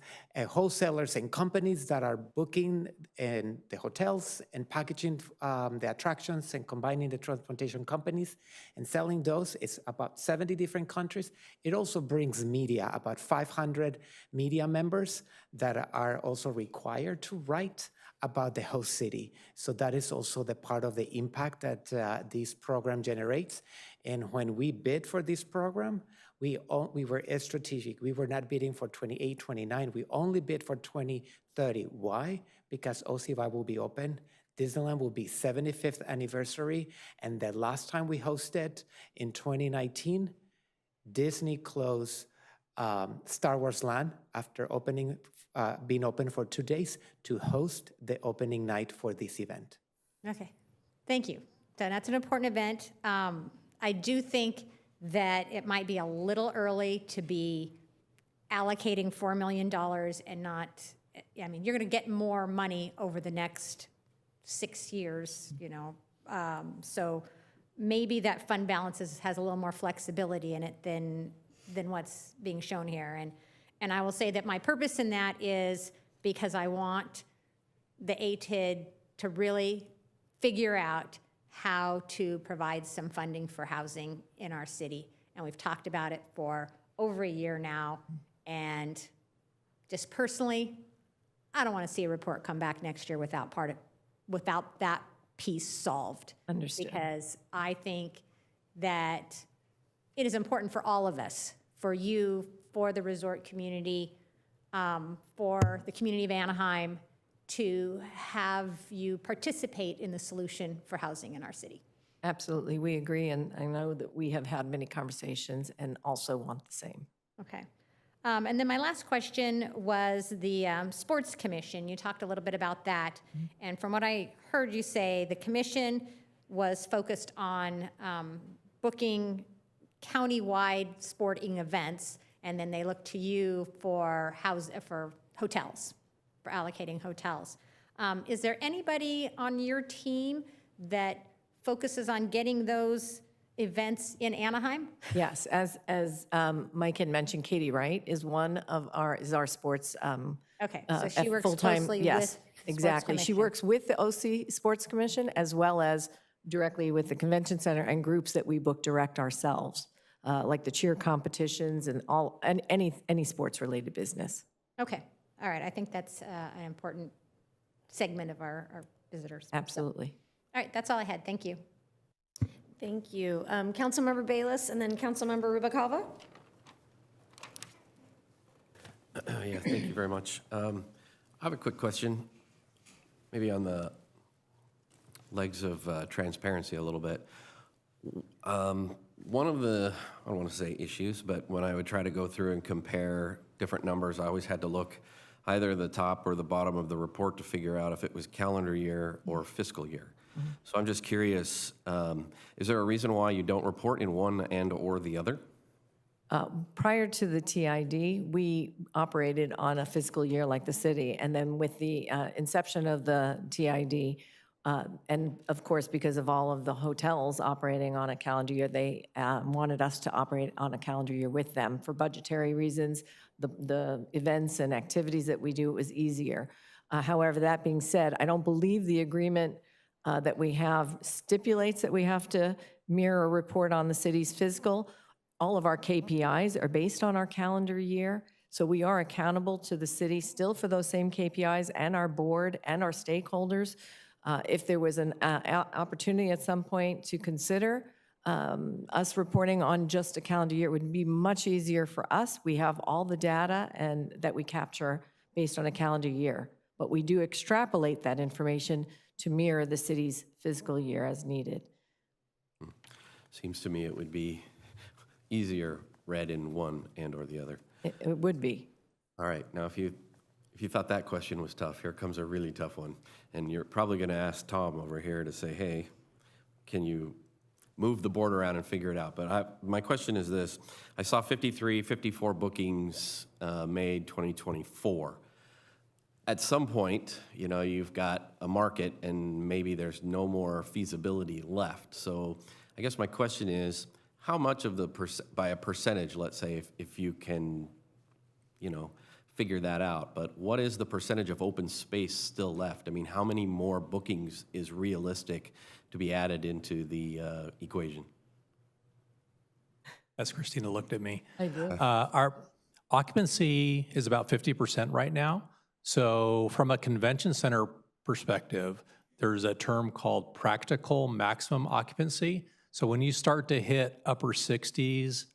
wholesalers, and companies that are booking in the hotels and packaging the attractions and combining the transportation companies and selling those. It's about 70 different countries. It also brings media, about 500 media members that are also required to write about the host city. So that is also the part of the impact that this program generates. And when we bid for this program, we were strategic. We were not bidding for 28, 29. We only bid for 2030. Why? Because OC Vibe will be open. Disneyland will be 75th anniversary. And the last time we hosted in 2019, Disney closed Star Wars Land after being open for 2 days to host the opening night for this event. Okay, thank you. So that's an important event. I do think that it might be a little early to be allocating $4 million and not, I mean, you're going to get more money over the next 6 years, so maybe that fund balance has a little more flexibility in it than what's being shown here. And I will say that my purpose in that is because I want the ATID to really figure out how to provide some funding for housing in our city. And we've talked about it for over a year now. And just personally, I don't want to see a report come back next year without that piece solved. Understood. Because I think that it is important for all of us, for you, for the resort community, for the community of Anaheim, to have you participate in the solution for housing in our city. Absolutely, we agree, and I know that we have had many conversations and also want the same. Okay. And then my last question was the Sports Commission. You talked a little bit about that. And from what I heard you say, the commission was focused on booking county-wide sporting events, and then they look to you for hotels, for allocating hotels. Is there anybody on your team that focuses on getting those events in Anaheim? Yes, as Mike had mentioned, Katie Wright is our sports Okay, so she at works full-time- closely yes, with Sports exactly. She Commission. works with the OC Sports Commission as well as directly with the convention center and groups that we book direct ourselves, like the cheer competitions and any sports-related business. Okay, all right, I think that's an important segment of our visitors. So, Absolutely. all right, that's all I had, thank you. Thank you. Councilmember Bayless and then Councilmember Rubacava. Yeah, thank you very much. I have a quick question, maybe on the legs of transparency a little bit. One of the, I don't want to say issues, but when I would try to go through and compare different numbers, I always had to look either the top or the bottom of the report to figure out if it was calendar year or fiscal year. So I'm just curious, is there a reason why you don't report in one and or the other? Prior to the TID, we operated on a fiscal year like the city, and then with the inception of the TID, and of course, because of all of the hotels operating on a calendar year, they wanted us to operate on a calendar year with them for budgetary reasons. The events and activities that we do, it was easier. However, that being said, I don't believe the agreement that we have stipulates that we have to mirror a report on the city's fiscal. All of our KPIs are based on our calendar year, so we are accountable to the city still for those same KPIs and our board and our stakeholders. If there was an opportunity at some point to consider us reporting on just a calendar year, it would be much easier for us. We have all the data and that we capture based on a calendar year, but we do extrapolate that information to mirror the city's fiscal year as needed. Seems to me it would be easier read in one and or the other. It would be. All right, now if you thought that question was tough, here comes a really tough one. And you're probably gonna ask Tom over here to say, hey, can you move the board around and figure it out? But my question is this: I saw 54 bookings made 2024. At some point, you know, you've got a market and maybe there's no more feasibility left. So I guess my question is, how much of the, by a percentage, let's say, if you can, you know, figure that out, but what is the percentage of open space still left? I mean, how many more bookings is realistic to be added into the equation? As Christina looked at me. I do. Our occupancy is about 50% right now. So from a convention center perspective, there's a term called practical maximum occupancy. So when you start to hit upper 60s,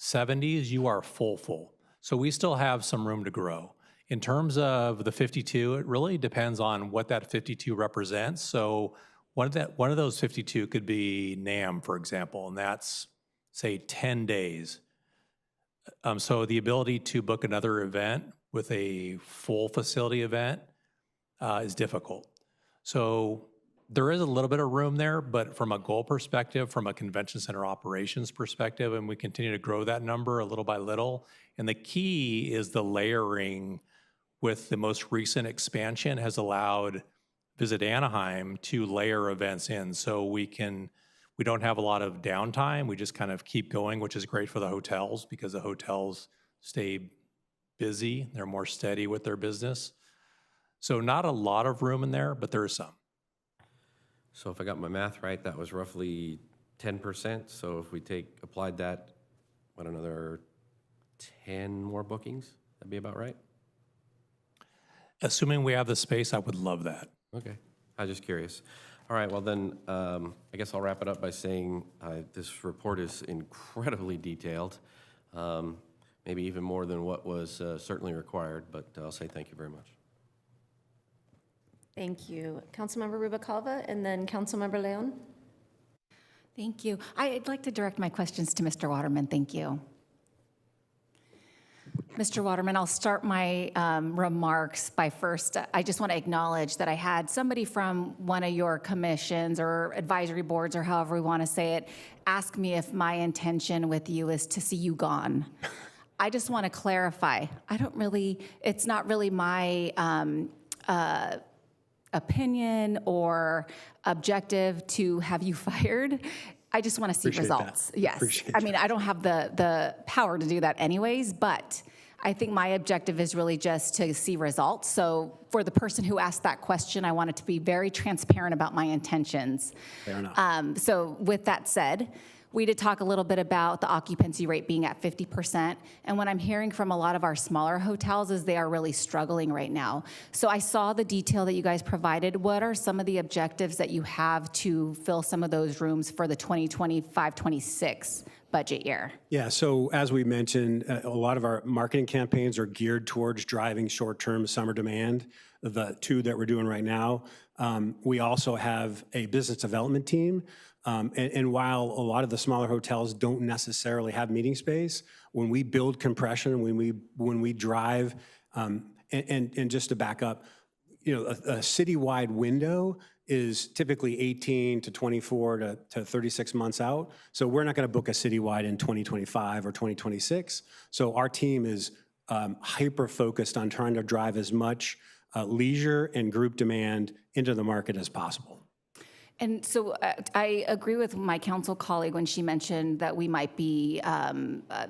70s, you are full. So we still have some room to grow. In terms of the 52, it really depends on what that 52 represents. So one of those 52 could be NAMM, for example, and that's, say, 10 days. So the ability to book another event with a full facility event is difficult. So there is a little bit of room there, but from a goal perspective, from a convention center operations perspective, and we continue to grow that number a little by little. And the key is the layering with the most recent expansion has allowed Visit Anaheim to layer events in. So we don't have a lot of downtime. We just kind of keep going, which is great for the hotels because the hotels stay busy. They're more steady with their business. So not a lot of room in there, but there is some. So if I got my math right, that was roughly 10%. So if we applied that, what, another 10 more bookings? That'd be about right? Assuming we have the space, I would love that. Okay, I was just curious. All right, well then, I guess I'll wrap it up by saying this report is incredibly detailed, maybe even more than what was certainly required, but I'll say thank you very much. Thank you. Councilmember Rubacava and then Councilmember Leon. Thank you. I'd like to direct my questions to Mr. Waterman. Thank you. Mr. Waterman, I'll start my remarks by first, I just want to acknowledge that I had somebody from one of your commissions or advisory boards or however we want to say it, ask me if my intention with you is to see you gone. I just want to clarify, it's not really my opinion or objective to have you fired. I just want to see Appreciate results. that. Yes. Appreciate I mean, I don't have the power to do that anyways, but I think my objective is really just to see results. So for the person who asked that question, I wanted to be very transparent about my intentions. Fair enough. So with that said, we did talk a little bit about the occupancy rate being at 50%. And what I'm hearing from a lot of our smaller hotels is they are really struggling right now. So I saw the detail that you guys provided. What are some of the objectives that you have to fill some of those rooms for the 2025-26 budget year? Yeah, so as we mentioned, a lot of our marketing campaigns are geared towards driving short-term summer demand, the two that we're doing right now. We also have a business development team. And while a lot of the smaller hotels don't necessarily have meeting space, when we build compression, when we drive, and just to back up, you know, a citywide window is typically 18 to 24 to 36 months out. So we're not going to book a citywide in 2025 or 2026. So our team is hyper-focused on trying to drive as much leisure and group demand into the market as possible. And so I agree with my council colleague when she mentioned that we might be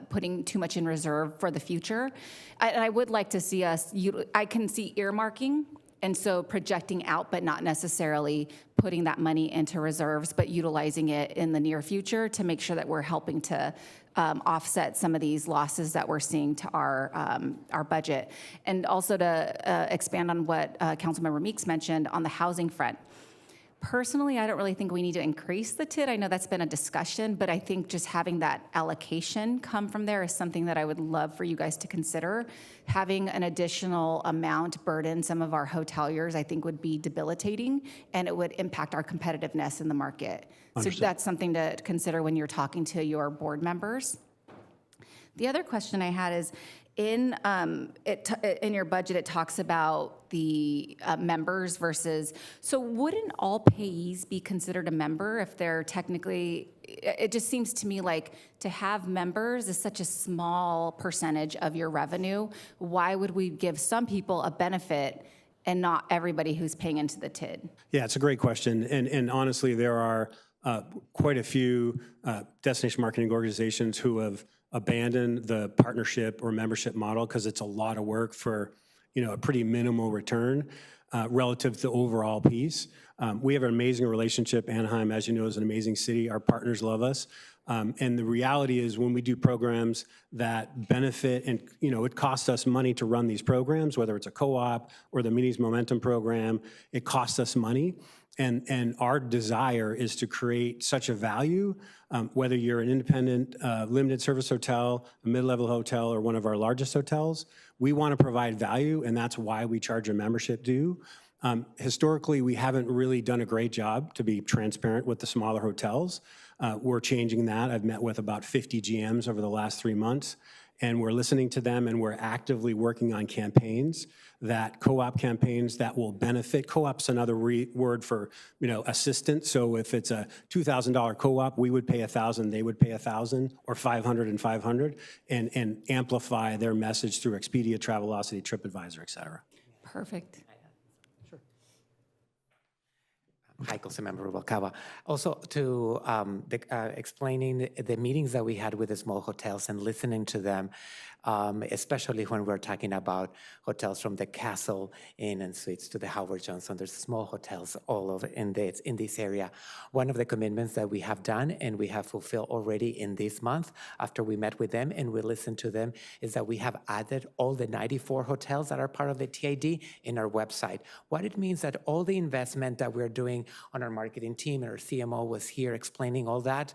putting too much in reserve for the future. I would like to see us, I can see earmarking, and so projecting out, but not necessarily putting that money into reserves, but utilizing it in the near future to make sure that we're helping to offset some of these losses that we're seeing to our budget. And also to expand on what Councilmember Meeks mentioned on the housing front. Personally, I don't really think we need to increase the TID. I know that's been a discussion, but I think just having that allocation come from there is something that I would love for you guys to consider. Having an additional amount burden some of our hoteliers, I think, would be debilitating, and it would impact our competitiveness in the market. Understood. So that's something to consider when you're talking to your board members. The other question I had is, in your budget, it talks about the members versus, so wouldn't all payees be considered a member if they're technically, it just seems to me like to have members is such a small percentage of your revenue. Why would we give some people a benefit and not everybody who's paying into the TID? Yeah, it's a great question. And honestly, there are quite a few destination marketing organizations who have abandoned the partnership or membership model because it's a lot of work for, you know, a pretty minimal return relative to the overall piece. We have an amazing relationship. Anaheim, as you know, is an amazing city. Our partners love us. And the reality is when we do programs that benefit and, you know, it costs us money to run these programs, whether it's a co-op or the Meetings Momentum program, it costs us money. And our desire is to create such a value, whether you're an independent limited service hotel, a mid-level hotel, or one of our largest hotels, we want to provide value, and that's why we charge a membership due. Historically, we haven't really done a great job to be transparent with the smaller hotels. We're changing that. I've met with about 50 GMs over the last 3 months, and we're listening to them, and we're actively working on campaigns, that co-op campaigns that will benefit. Co-op's another word for, you know, assistant. So if it's a $2,000 co-op, we would pay $1,000, they would pay $1,000, or $500 and $500, and amplify their message through Expedia, Travelocity, TripAdvisor, et cetera. Perfect. Hi, Councilmember Rubalcaba. Also, to explaining the meetings that we had with the small hotels and listening to them, especially when we're talking about hotels from the Castle Inn and Suites to the Howard Johnson. There's small hotels all over in this area. One of the commitments that we have done and we have fulfilled already in this month after we met with them and we listened to them is that we have added all the 94 hotels that are part of the ATID in our website. What it means that all the investment that we're doing on our marketing team and our CMO was here explaining all that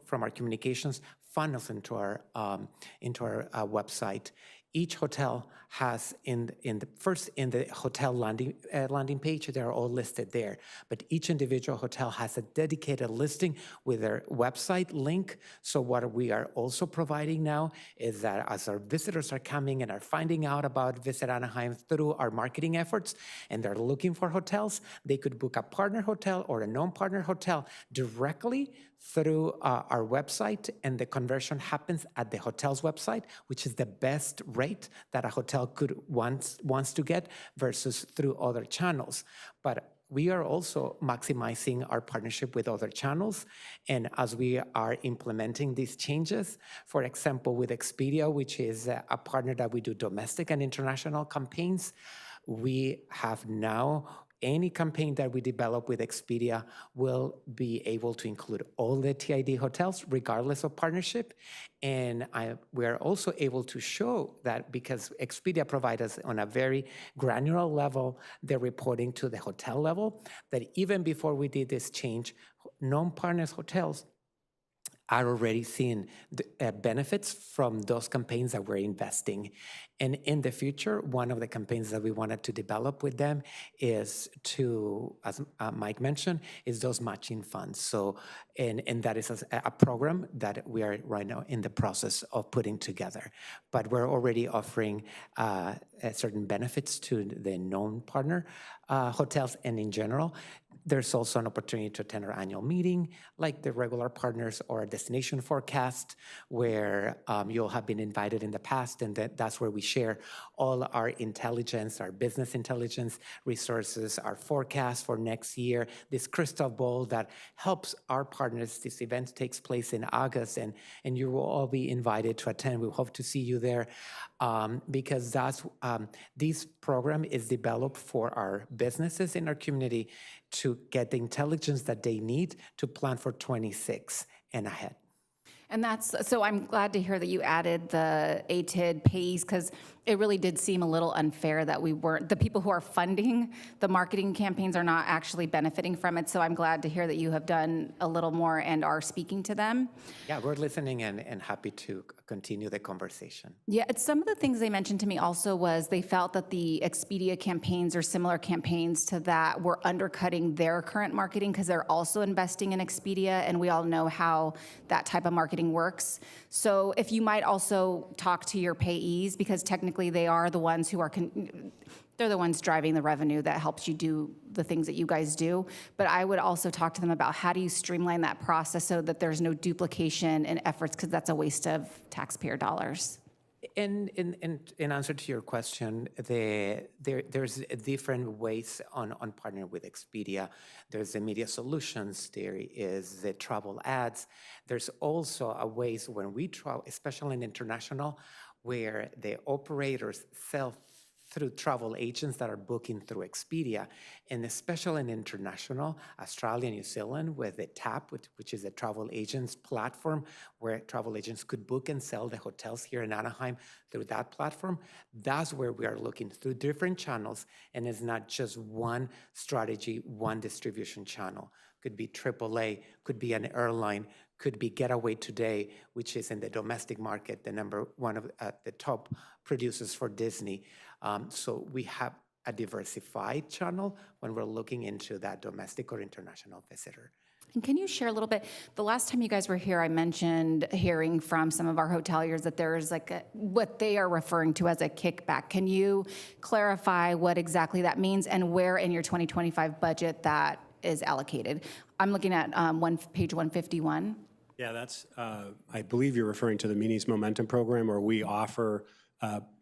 from our communications funnels into our website. Each hotel has in the hotel landing page, they're all listed there. But each individual hotel has a dedicated listing with their website link. So what we are also providing now is that as our visitors are coming and are finding out about Visit Anaheim through our marketing efforts, and they're looking for hotels, they could book a partner hotel or a non-partner hotel directly through our website, and the conversion happens at the hotel's website, which is the best rate that a hotel could wants to get versus through other channels. But we are also maximizing our partnership with other channels. And as we are implementing these changes, for example, with Expedia, which is a partner that we do domestic and international campaigns, we have now any campaign that we develop with Expedia will be able to include all the TID hotels, regardless of partnership. And we are also able to show that because Expedia provides us on a very granular level, the reporting to the hotel level, that even before we did this change, non-partners hotels are already seeing the benefits from those campaigns that we're investing. And in the future, one of the campaigns that we wanted to develop with them is to, as Mike mentioned, is those matching funds. So, and that is a program that we are right now in the process of putting together. But we're already offering certain benefits to the non-partner hotels, and in general, there's also an opportunity to attend our annual meeting, like the regular partners, or a destination forecast, where you'll have been invited in the past, and that's where we share all our intelligence, our business intelligence resources, our forecast for next year, this crystal ball that helps our partners. This event takes place in August, and you will all be invited to attend. We hope to see you there, because this program is developed for our businesses in our community to get the intelligence that they need to plan for 26 and ahead. And so I'm glad to hear that you added the ATID pays, because it really did seem a little unfair that the people who are funding the marketing campaigns are not actually benefiting from it. So I'm glad to hear that you have done a little more and are speaking to them. Yeah, we're listening and happy to continue the conversation. Yeah, some of the things they mentioned to me also was they felt that the Expedia campaigns or similar campaigns to that were undercutting their current marketing because they're also investing in Expedia, and we all know how that type of marketing works. So if you might also talk to your payees, because technically they are the ones who are, they're the ones driving the revenue that helps you do the things that you guys do. But I would also talk to them about how do you streamline that process so that there's no duplication in efforts, because that's a waste of taxpayer dollars. And in answer to your question, there's different ways on partnering with Expedia. There's the media solutions, there is the travel ads. There's also a ways when we travel, especially in international, where the operators sell through travel agents that are booking through Expedia, and especially in international, Australia, New Zealand, with the TAP, which is a travel agents platform where travel agents could book and sell the hotels here in Anaheim through that platform. That's where we are looking through different channels, and it's not just one strategy, one distribution channel. Could be AAA, could be an airline, could be Getaway Today, which is in the domestic market, the number one of the top producers for Disney. So we have a diversified channel when we're looking into that domestic or international visitor. And can you share a little bit? The last time you guys were here, I mentioned hearing from some of our hoteliers that there is like what they are referring to as a kickback. Can you clarify what exactly that means and where in your 2025 budget that is allocated? I'm looking at page 151. Yeah, that's, I believe you're referring to the Minis Momentum Program, where we offer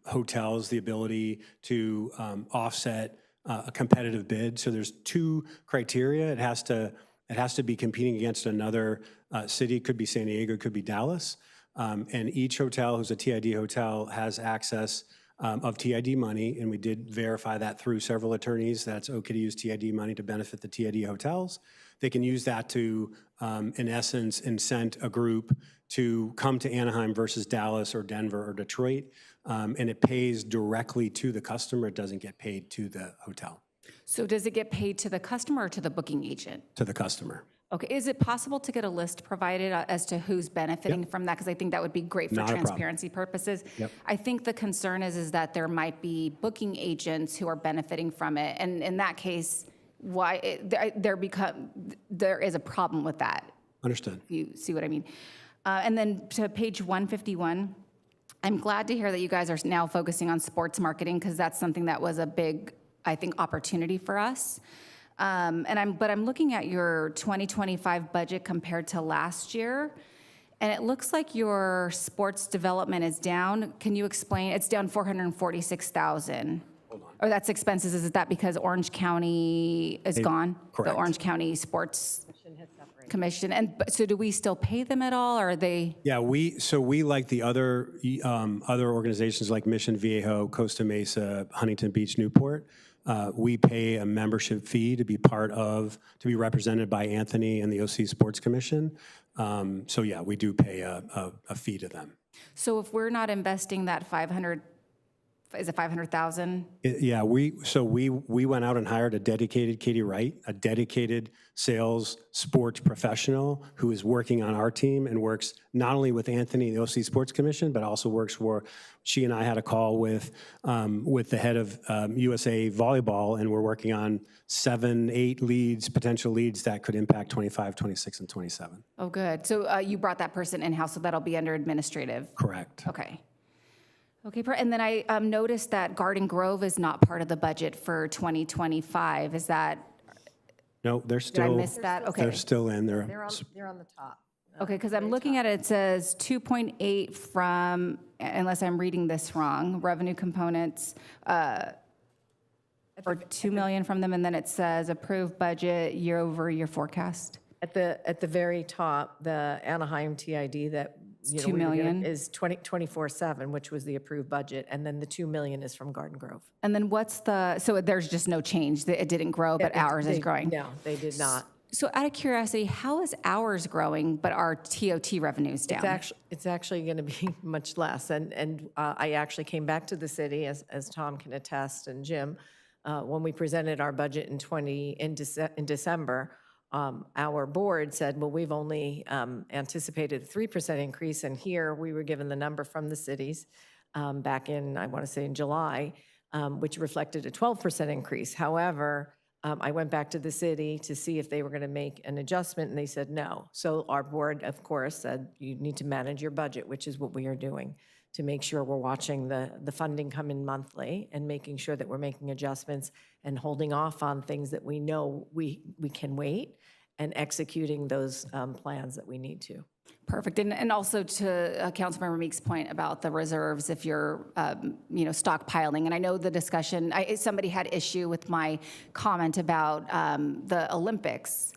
hotels the ability to offset a competitive bid. So there's two criteria. It has to be competing against another city. It could be San Diego, it could be Dallas. And each hotel who's a TID hotel has access of TID money, and we did verify that through several attorneys that it's okay to use TID money to benefit the TID hotels. They can use that to, in essence, incent a group to come to Anaheim versus Dallas or Denver or Detroit, and it pays directly to the customer. It doesn't get paid to the hotel. So does it get paid to the customer or to the booking agent? To the customer. Okay, is it possible to get a list provided as to who's benefiting from that? Because I think that would be great for Not a problem. transparency purposes. Yep. I think the concern is that there might be booking agents who are benefiting from it, and in that case, there is a problem with that. Understood. You see what I mean? And then to page 151, I'm glad to hear that you guys are now focusing on sports marketing, because that's something that was a big, I think, opportunity for us. But I'm looking at your 2025 budget compared to last year, and it looks like your sports development is down. Can you explain? It's down $446,000. Hold on. Or that's expenses, is that because Orange County is gone? correct. The Orange County Sports Commission, so do we still pay them at all, or are they? Yeah, we like the other organizations like Mission Viejo, Costa Mesa, Huntington Beach, Newport, we pay a membership fee to be represented by Anthony and the OC Sports Commission. So yeah, we do pay a fee to them. So if we're not investing that 500, is it 500,000? Yeah, we went out and hired a dedicated, Katie Wright, a dedicated sales sports professional who is working on our team and works not only with Anthony, the OC Sports Commission, but also works for, she and I had a call with the head of USA Volleyball, and we're working on 7, 8 leads, potential leads that could impact 25, 26, and 27. Oh, good. So you brought that person in-house, so that'll be under administrative? Correct. Okay. Okay, and then I noticed that Garden Grove is not part of the budget for 2025. Is that, No, they're did I still. miss that? Okay. They're still in there. They're on the top. Okay, because I'm looking at it, it says 2.8 from, unless I'm reading this wrong, revenue components, or 2 million from them, and then it says approved budget year-over-year forecast. At the very top, the Anaheim TID that, you know, 2 we were given million. is 24/7, which was the approved budget, and then the 2 million is from Garden Grove. And then what's so there's just no change, it didn't grow, but ours is growing? No, they did not. So out of curiosity, how is ours growing, but our TOT revenue's down? It's actually going to be much less, and I actually came back to the city, as Tom can attest, and Jim, when we presented our budget in December, our board said, well, we've only anticipated a 3% increase, and here we were given the number from the cities back in, I want to say in July, which reflected a 12% increase. However, I went back to the city to see if they were going to make an adjustment, and they said no. So our board, of course, said you need to manage your budget, which is what we are doing, to make sure we're watching the funding come in monthly and making sure that we're making adjustments and holding off on things that we know we can wait, and executing those plans that we need to. Perfect. And also to Councilmember Meek's point about the reserves, if you're, stockpiling. And I know the discussion, somebody had issue with my comment about the Olympics.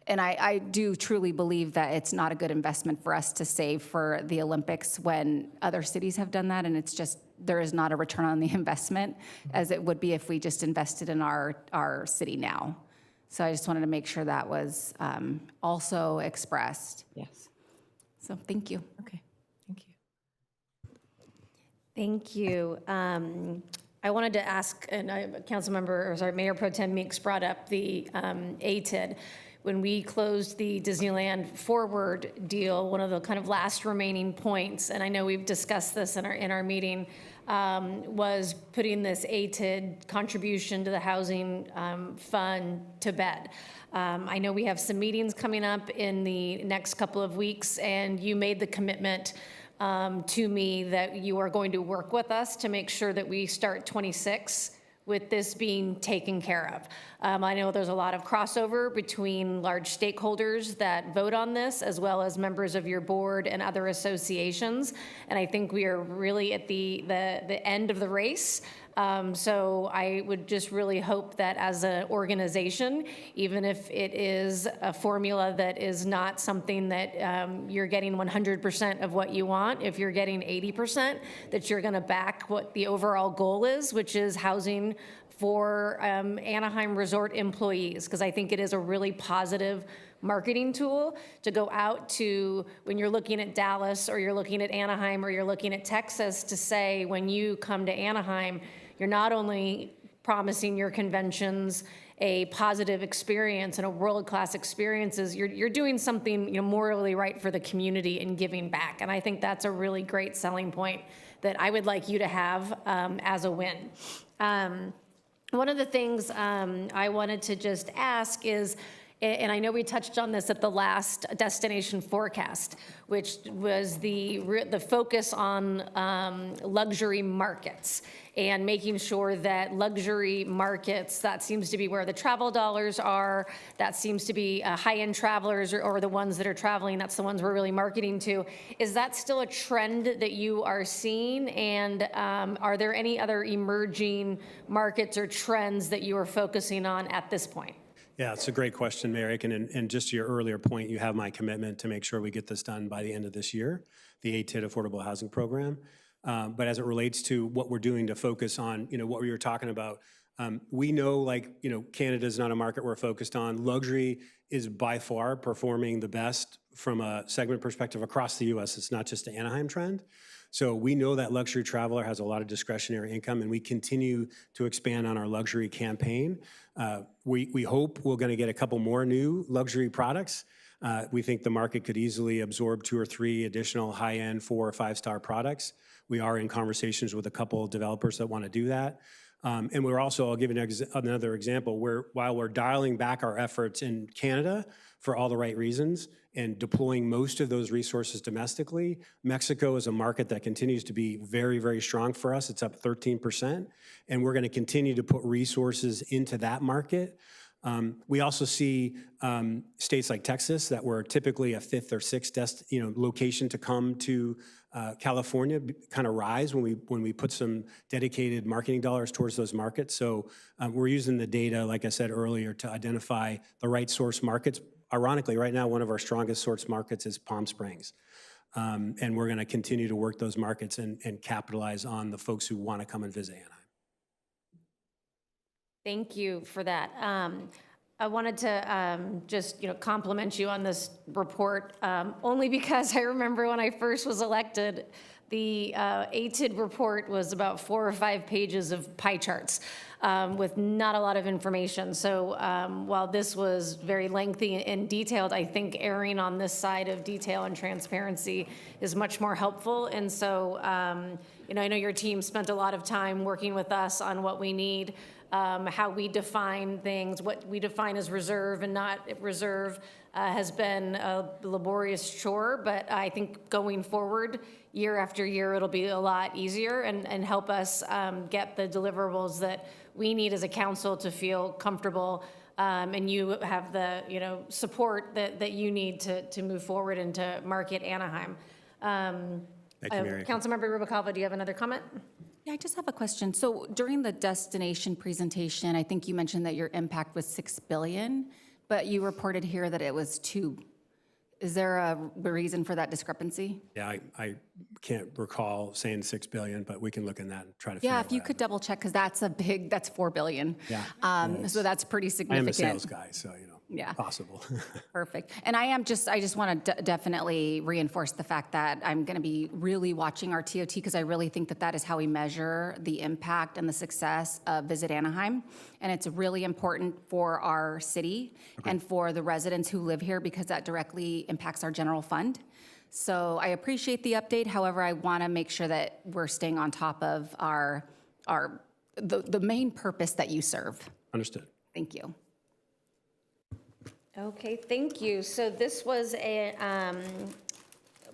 And I do truly believe that it's not a good investment for us to save for the Olympics when other cities have done that. And it's just, there is not a return on the investment as it would be if we just invested in our city now. So I just wanted to make sure that was also expressed. Yes. So thank you. Okay, thank you. Thank you. I wanted to ask, and Mayor Pro Tem Meeks brought up the ATID. When we closed the Disneyland Forward deal, one of the kind of last remaining points, and I know we've discussed this in our meeting, was putting this ATID contribution to the housing fund to bed. I know we have some meetings coming up in the next couple of weeks, and you made the commitment to me that you are going to work with us to make sure that we start 26 with this being taken care of. I know there's a lot of crossover between large stakeholders that vote on this, as well as members of your board and other associations. And I think we are really at the end of the race. So I would just really hope that as an organization, even if it is a formula that is not something that you're getting 100% of what you want, if you're getting 80%, that you're gonna back what the overall goal is, which is housing for Anaheim Resort employees, because I think it is a really positive marketing tool to go out to, when you're looking at Dallas or you're looking at Anaheim or you're looking at Texas, to say when you come to Anaheim, you're not only promising your conventions a positive experience and a world-class experiences, you're doing something morally right for the community and giving back. And I think that's a really great selling point that I would like you to have as a win. One of the things I wanted to just ask is, And I know we touched on this at the last destination forecast, which was the focus on luxury markets and making sure that luxury markets, that seems to be where the travel dollars are, that seems to be high-end travelers or the ones that are traveling, that's the ones we're really marketing to. Is that still a trend that you are seeing? And are there any other emerging markets or trends that you are focusing on at this point? Yeah, it's a great question, Mayor Aiken. And just to your earlier point, you have my commitment to make sure we get this done by the end of this year, the ATID Affordable Housing Program. But as it relates to what we're doing to focus on, what we were talking about, we know, Canada's not a market we're focused on. Luxury is by far performing the best from a segment perspective across the U.S. It's not just an Anaheim trend. So we know that luxury traveler has a lot of discretionary income, and we continue to expand on our luxury campaign. We hope we're going to get a couple more new luxury products. We think the market could easily absorb 2 or 3 additional high-end 4 or 5-star products. We are in conversations with a couple of developers that want to do that. And we're also, I'll give you another example, while we're dialing back our efforts in Canada for all the right reasons and deploying most of those resources domestically, Mexico is a market that continues to be very, very strong for us. It's up 13%, and we're going to continue to put resources into that market. We also see states like Texas that were typically a 5th or 6th location to come to California kind of rise when we put some dedicated marketing dollars towards those markets. So we're using the data, like I said earlier, to identify the right source markets. Ironically, right now, one of our strongest source markets is Palm Springs. And we're going to continue to work those markets and capitalize on the folks who want to come and visit Anaheim. Thank you for that. I wanted to just compliment you on this report, only because I remember when I first was elected, the ATID report was about 4 or 5 pages of pie charts with not a lot of information. So while this was very lengthy and detailed, I think erring on this side of detail and transparency is much more helpful. And so, I know your team spent a lot of time working with us on what we need. How we define things, what we define as reserve and not reserve has been a laborious chore, but I think going forward, year after year, it'll be a lot easier and help us get the deliverables that we need as a council to feel comfortable, and you have the support that you need to move forward and to market Anaheim. Thank you, Mary. Councilmember Rubalcaba, do you have another comment? Yeah, I just have a question. So during the destination presentation, I think you mentioned that your impact was $6 billion, but you reported here that it was $2 billion. Is there a reason for that discrepancy? Yeah, I can't recall saying $6 billion, but we can look in that and try to figure out. Yeah, if you could double check, because that's $4 billion. Yeah. So that's pretty significant. I am a sales guy, so Yeah. possible. Perfect. And I just want to definitely reinforce the fact that I'm going to be really watching our TOT, because I really think that is how we measure the impact and the success of Visit Anaheim. And it's really important for our city and for the residents who live here, because that directly impacts our general fund. So I appreciate the update. However, I want to make sure that we're staying on top of the main purpose that you serve. Understood. Thank you. Okay, thank you. So this was a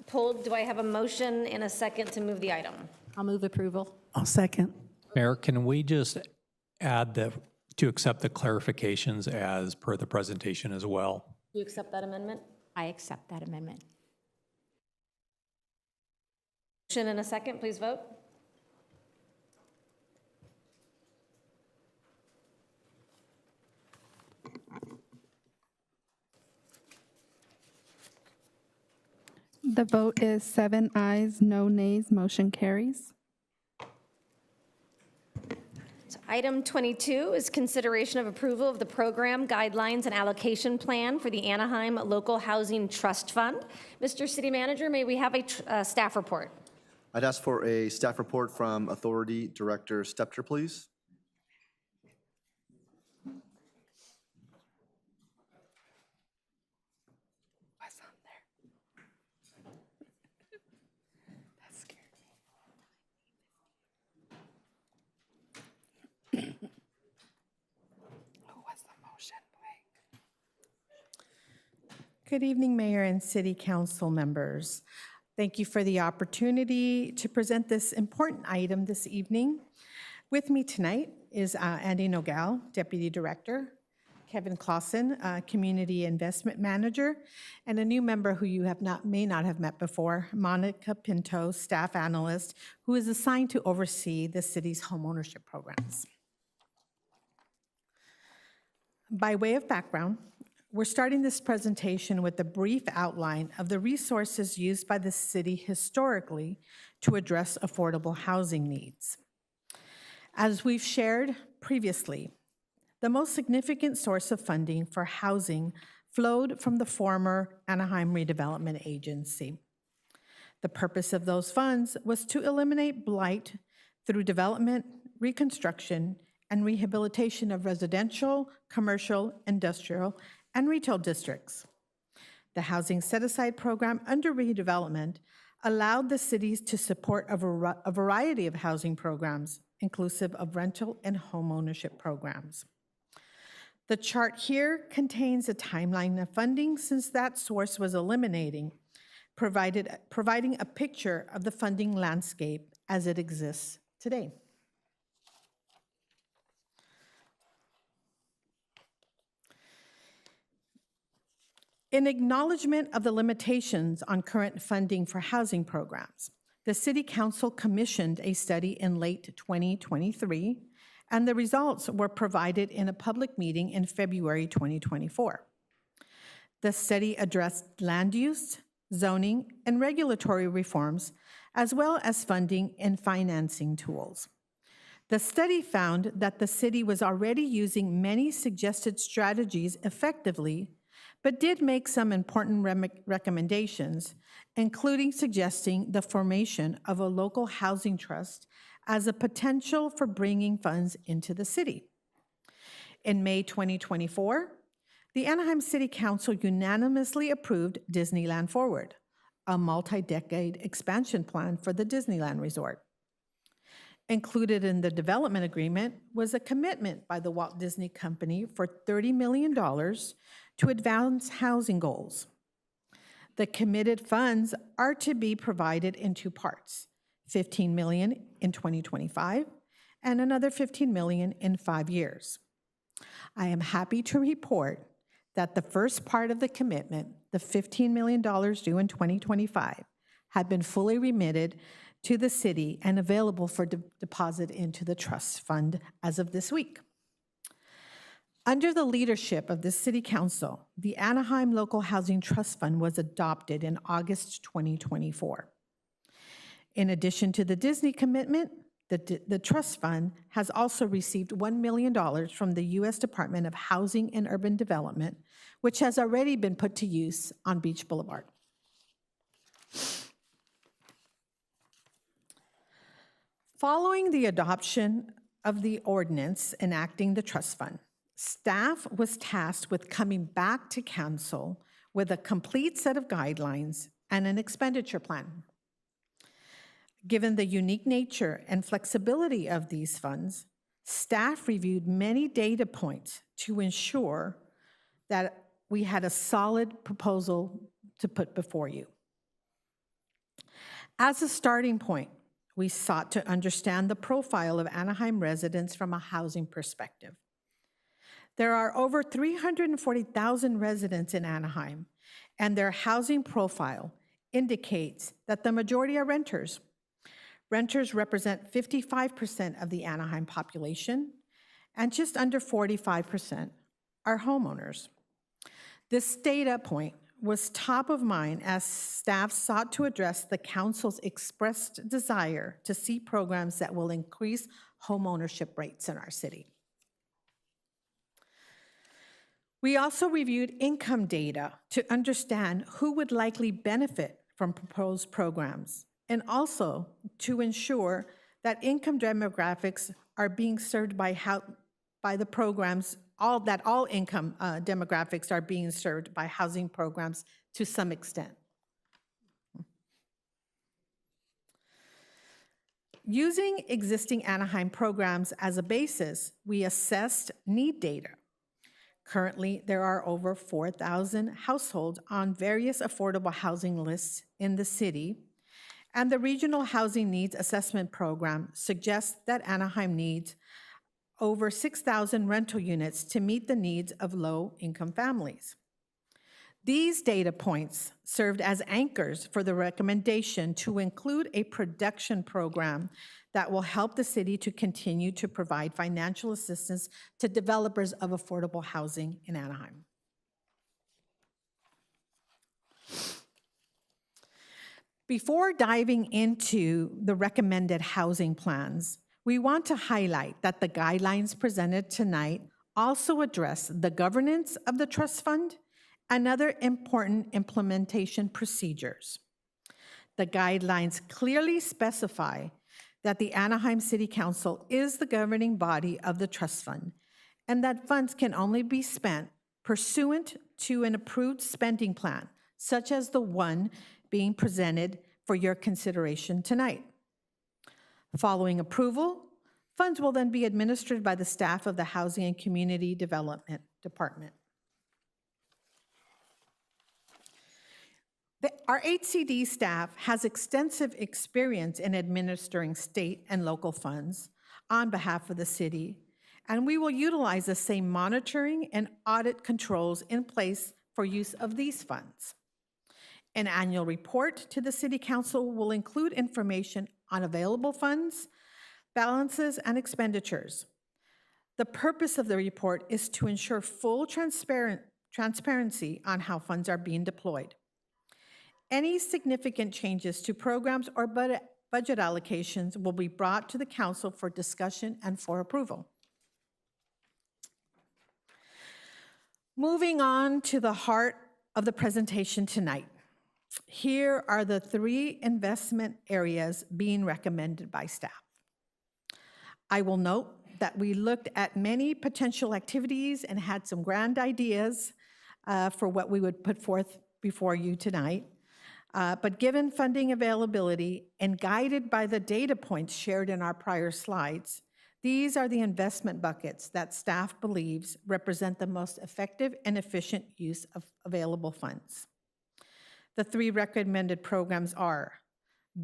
pulled. Do I have a motion and a second to move the item? I'll move approval. I'll second. Mayor, can we just add to accept the clarifications as per the presentation as well? Do you accept that amendment? I accept that amendment. Motion and a second, please vote. The vote is 7 ayes, no nays, motion carries. So item 22 is consideration of approval of the program guidelines and allocation plan for the Anaheim Local Housing Trust Fund. Mr. City Manager, may we have a staff report? I'd ask for a staff report from Authority Director Stepter, please. Good evening, Mayor and City Council members. Thank you for the opportunity to present this important item this evening. With me tonight is Andy Nogal, Deputy Director, Kevin Clausen, Community Investment Manager, and a new member who you may not have met before, Monica Pinto, Staff Analyst, who is assigned to oversee the city's homeownership programs. By way of background, we're starting this presentation with a brief outline of the resources used by the city historically to address affordable housing needs. As we've shared previously, the most significant source of funding for housing flowed from the former Anaheim Redevelopment Agency. The purpose of those funds was to eliminate blight through development, reconstruction, and rehabilitation of residential, commercial, industrial, and retail districts. The Housing Set-Aside Program under redevelopment allowed the cities to support a variety of housing programs, inclusive of rental and homeownership programs. The chart here contains a timeline of funding since that source was eliminating, providing a picture of the funding landscape as it exists today. In acknowledgement of the limitations on current funding for housing programs, the City Council commissioned a study in late 2023, and the results were provided in a public meeting in February 2024. The study addressed land use, zoning, and regulatory reforms, as well as funding and financing tools. The study found that the city was already using many suggested strategies effectively, but did make some important recommendations, including suggesting the formation of a local housing trust as a potential for bringing funds into the city. In May 2024, the Anaheim City Council unanimously approved Disneyland Forward, a multi-decade expansion plan for the Disneyland Resort. Included in the development agreement was a commitment by the Walt Disney Company for $30 million to advance housing goals. The committed funds are to be provided in two parts, $15 million in 2025 and another $15 million in 5 years. I am happy to report that the first part of the commitment, the $15 million due in 2025, had been fully remitted to the city and available for deposit into the trust fund as of this week. Under the leadership of the City Council, the Anaheim Local Housing Trust Fund was adopted in August 2024. In addition to the Disney commitment, the trust fund has also received $1 million from the U.S. Department of Housing and Urban Development, which has already been put to use on Beach Boulevard. Following the adoption of the ordinance enacting the trust fund, staff was tasked with coming back to council with a complete set of guidelines and an expenditure plan. Given the unique nature and flexibility of these funds, staff reviewed many data points to ensure that we had a solid proposal to put before you. As a starting point, we sought to understand the profile of Anaheim residents from a housing perspective. There are over 340,000 residents in Anaheim, and their housing profile indicates that the majority are renters. Renters represent 55% of the Anaheim population, and just under 45% are homeowners. This data point was top of mind as staff sought to address the council's expressed desire to see programs that will increase homeownership rates in our city. We also reviewed income data to understand who would likely benefit from proposed programs, and also to ensure that income demographics are being served by the programs, all income demographics are being served by housing programs to some extent. Using existing Anaheim programs as a basis, we assessed need data, Currently, there are over 4,000 households on various affordable housing lists in the city, and the Regional Housing Needs Assessment Program suggests that Anaheim needs over 6,000 rental units to meet the needs of low-income families. These data points served as anchors for the recommendation to include a production program that will help the city to continue to provide financial assistance to developers of affordable housing in Anaheim. Before diving into the recommended housing plans, we want to highlight that the guidelines presented tonight also address the governance of the trust fund and other important implementation procedures. The guidelines clearly specify that the Anaheim City Council is the governing body of the trust fund, and that funds can only be spent pursuant to an approved spending plan, such as the one being presented for your consideration tonight. Following approval, funds will then be administered by the staff of the Housing and Community Development Department. Our ATID staff has extensive experience in administering state and local funds on behalf of the city, and we will utilize the same monitoring and audit controls in place for use of these funds. An annual report to the City Council will include information on available funds, balances, and expenditures. The purpose of the report is to ensure full transparency on how funds are being deployed. Any significant changes to programs or budget allocations will be brought to the council for discussion and for approval. Moving on to the heart of the presentation tonight. Here are the 3 investment areas being recommended by staff. I will note that we looked at many potential activities and had some grand ideas for what we would put forth before you tonight. But given funding availability and guided by the data points shared in our prior slides, these are the investment buckets that staff believes represent the most effective and efficient use of available funds. The 3 recommended programs are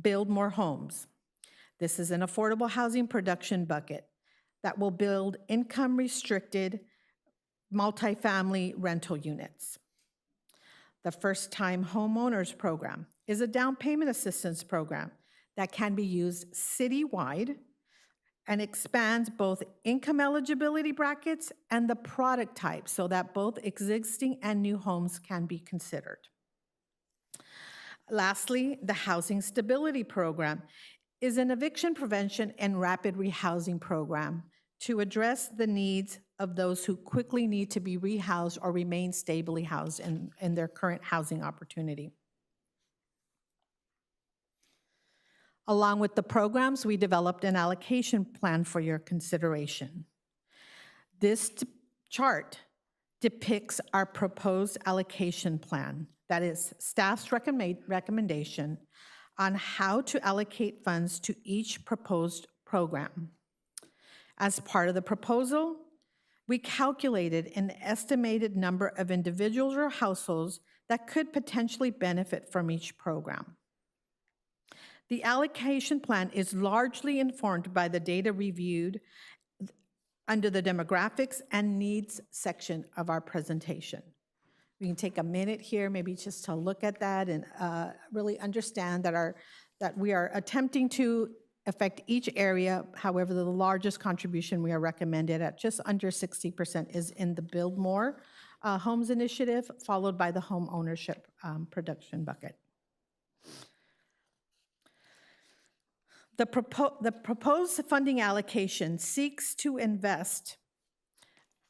Build More Homes. This is an affordable housing production bucket that will build income-restricted multifamily rental units. The First Time Homeowners Program is a down payment assistance program that can be used citywide and expands both income eligibility brackets and the product type so that both existing and new homes can be considered. Lastly, the Housing Stability Program is an eviction prevention and rapid rehousing program to address the needs of those who quickly need to be rehoused or remain stably housed in their current housing opportunity. Along with the programs, we developed an allocation plan for your consideration. This chart depicts our proposed allocation plan. That is staff's recommendation on how to allocate funds to each proposed program. As part of the proposal, we calculated an estimated number of individuals or households that could potentially benefit from each program. The allocation plan is largely informed by the data reviewed under the demographics and needs section of our presentation. We can take a minute here, maybe just to look at that and really understand that we are attempting to affect each area. However, the largest contribution we are recommended at just under 60% is in the Build More Homes initiative, followed by the home ownership production bucket. The proposed funding allocation seeks to invest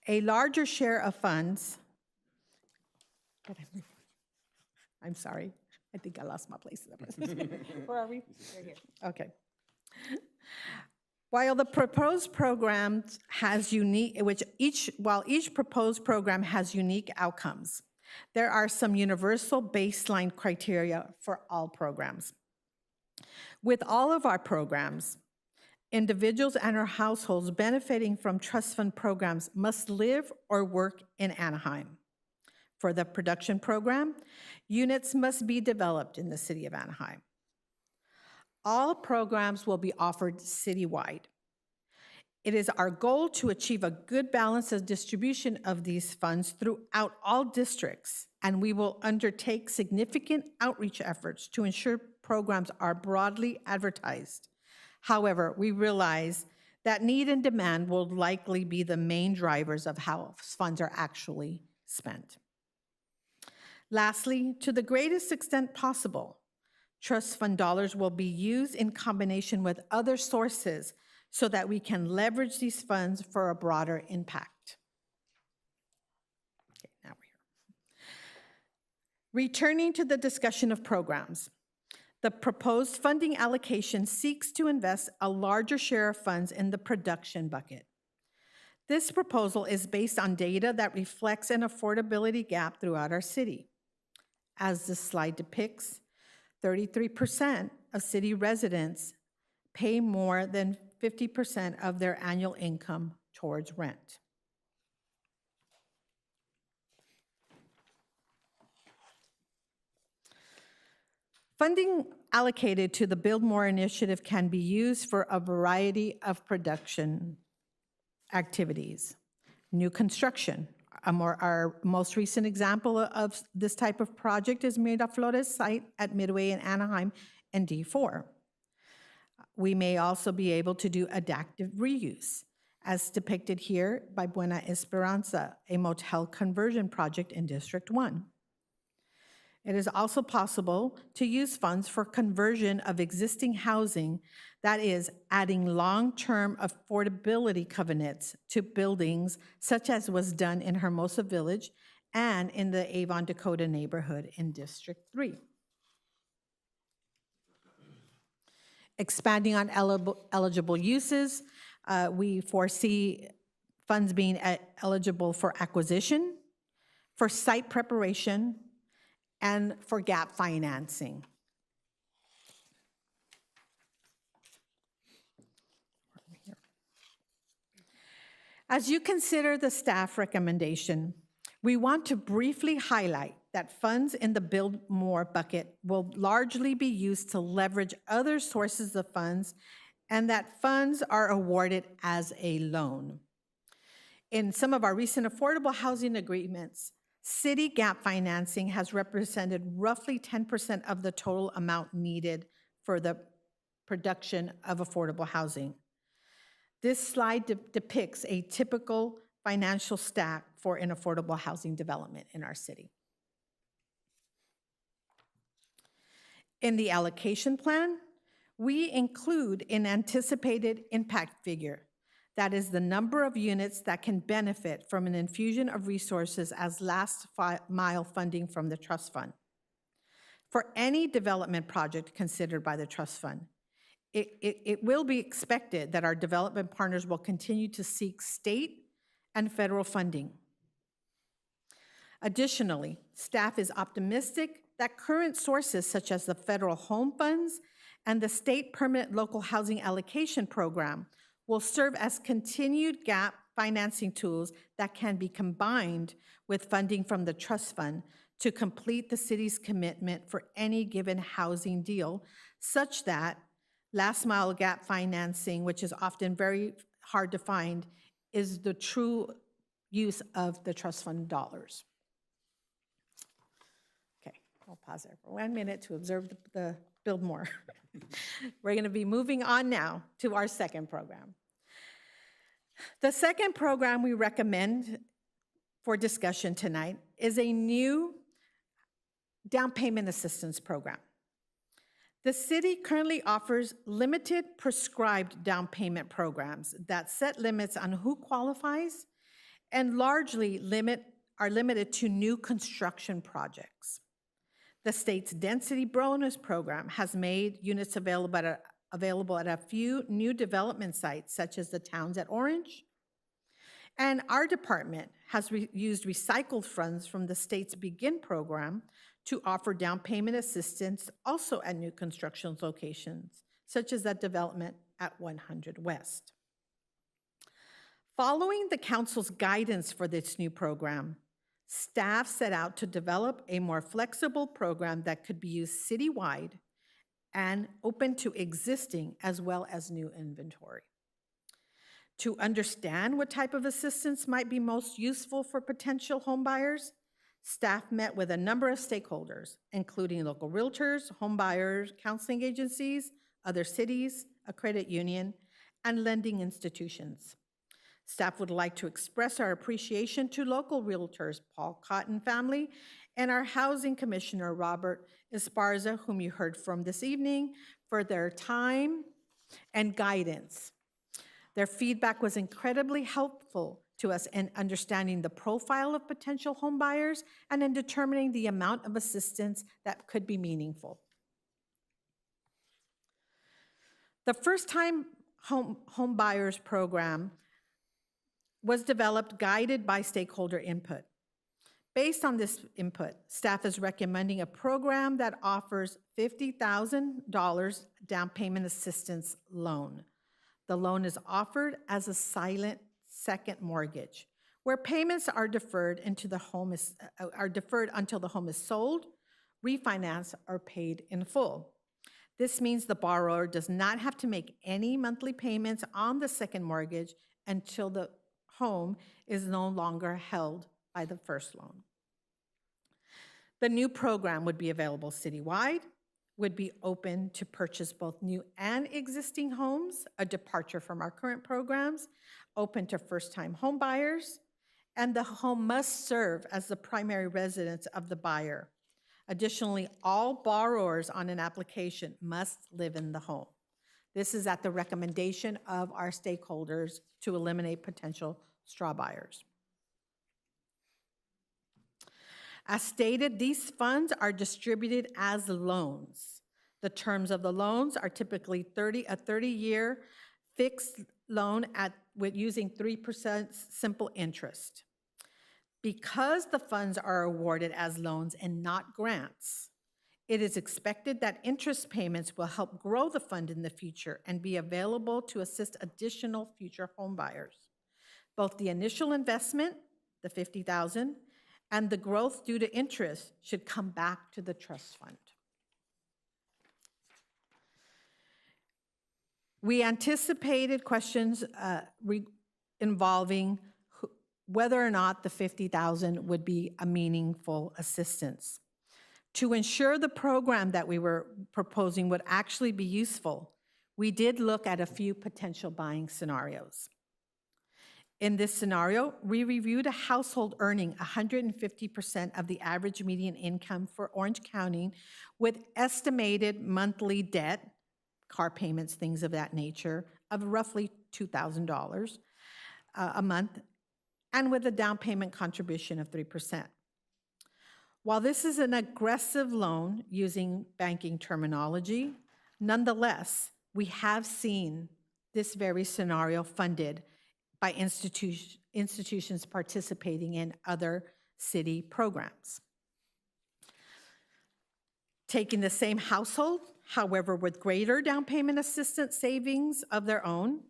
a larger share of funds. I'm sorry, I think I lost my place in the presentation. Where are we? Right here. Okay. While the proposed program has while each proposed program has unique outcomes, there are some universal baseline criteria for all programs. With all of our programs, Individuals and their households benefiting from trust fund programs must live or work in Anaheim. For the production program, units must be developed in the city of Anaheim. All programs will be offered citywide. It is our goal to achieve a good balance of distribution of these funds throughout all districts, and we will undertake significant outreach efforts to ensure programs are broadly advertised. However, we realize that need and demand will likely be the main drivers of how funds are actually spent. Lastly, to the greatest extent possible, trust fund dollars will be used in combination with other sources so that we can leverage these funds for a broader impact. Okay, now we're here. Returning to the discussion of programs, the proposed funding allocation seeks to invest a larger share of funds in the production bucket. This proposal is based on data that reflects an affordability gap throughout our city. As this slide depicts, 33% of city residents pay more than 50% of their annual income towards rent. Funding allocated to the Build More initiative can be used for a variety of production activities. New construction. Our most recent example of this type of project is Miraflores site at Midway in Anaheim and D4. We may also be able to do adaptive reuse, as depicted here by Buena Esperanza, a motel conversion project in District 1. It is also possible to use funds for conversion of existing housing, that is, adding long-term affordability covenants to buildings, such as was done in Hermosa Village and in the Avon Dakota neighborhood in District 3. Expanding on eligible uses, we foresee funds being eligible for acquisition, for site preparation, and for gap financing. As you consider the staff recommendation, we want to briefly highlight that funds in the Build More bucket will largely be used to leverage other sources of funds, and that funds are awarded as a loan. In some of our recent affordable housing agreements, city gap financing has represented roughly 10% of the total amount needed for the production of affordable housing. This slide depicts a typical financial stack for an affordable housing development in our city. In the allocation plan, we include an anticipated impact figure. That is the number of units that can benefit from an infusion of resources as last mile funding from the trust fund. For any development project considered by the trust fund, it will be expected that our development partners will continue to seek state and federal funding. Additionally, staff is optimistic that current sources such as the federal home funds and the state permanent local housing allocation program will serve as continued gap financing tools that can be combined with funding from the trust fund to complete the city's commitment for any given housing deal, such that last mile gap financing, which is often very hard to find, is the true use of the trust fund dollars. Okay, I'll pause there for 1 minute to observe the Build More. We're going to be moving on now to our second program. The second program we recommend for discussion tonight is a new down payment assistance program. The city currently offers limited prescribed down payment programs that set limits on who qualifies and largely are limited to new construction projects. The state's density bonus program has made units available at a few new development sites, such as the towns at Orange. And our department has used recycled funds from the state's Begin program to offer down payment assistance also at new construction locations, such as that development at 100 West. Following the council's guidance for this new program, staff set out to develop a more flexible program that could be used citywide and open to existing as well as new inventory. To understand what type of assistance might be most useful for potential homebuyers, staff met with a number of stakeholders, including local realtors, homebuyers, counseling agencies, other cities, a credit union, and lending institutions. Staff would like to express our appreciation to local realtors, Paul Cotton family, and our housing commissioner, Robert Esparza, whom you heard from this evening, for their time and guidance. Their feedback was incredibly helpful to us in understanding the profile of potential homebuyers and in determining the amount of assistance that could be meaningful. The first-time home buyers program was developed guided by stakeholder input. Based on this input, staff is recommending a program that offers $50,000 down payment assistance loan. The loan is offered as a silent second mortgage, where payments are deferred until the home is sold, refinanced, or paid in full. This means the borrower does not have to make any monthly payments on the second mortgage until the home is no longer held by the first loan. The new program would be available citywide, would be open to purchase both new and existing homes, a departure from our current programs, open to first-time home buyers, and the home must serve as the primary residence of the buyer. Additionally, all borrowers on an application must live in the home. This is at the recommendation of our stakeholders to eliminate potential straw buyers. As stated, these funds are distributed as loans. The terms of the loans are typically a 30-year fixed loan with using 3% simple interest. Because the funds are awarded as loans and not grants, it is expected that interest payments will help grow the fund in the future and be available to assist additional future home buyers. Both the initial investment, the $50,000, and the growth due to interest should come back to the trust fund. We anticipated questions involving whether or not the $50,000 would be a meaningful assistance. To ensure the program that we were proposing would actually be useful, we did look at a few potential buying scenarios. In this scenario, we reviewed a household earning 150% of the average median income for Orange County with estimated monthly debt, car payments, things of that nature, of roughly $2,000 a month, and with a down payment contribution of 3%. While this is an aggressive loan using banking terminology, nonetheless, we have seen this very scenario funded by institutions participating in other city programs. Taking the same household, however, with greater down payment assistance savings of their own,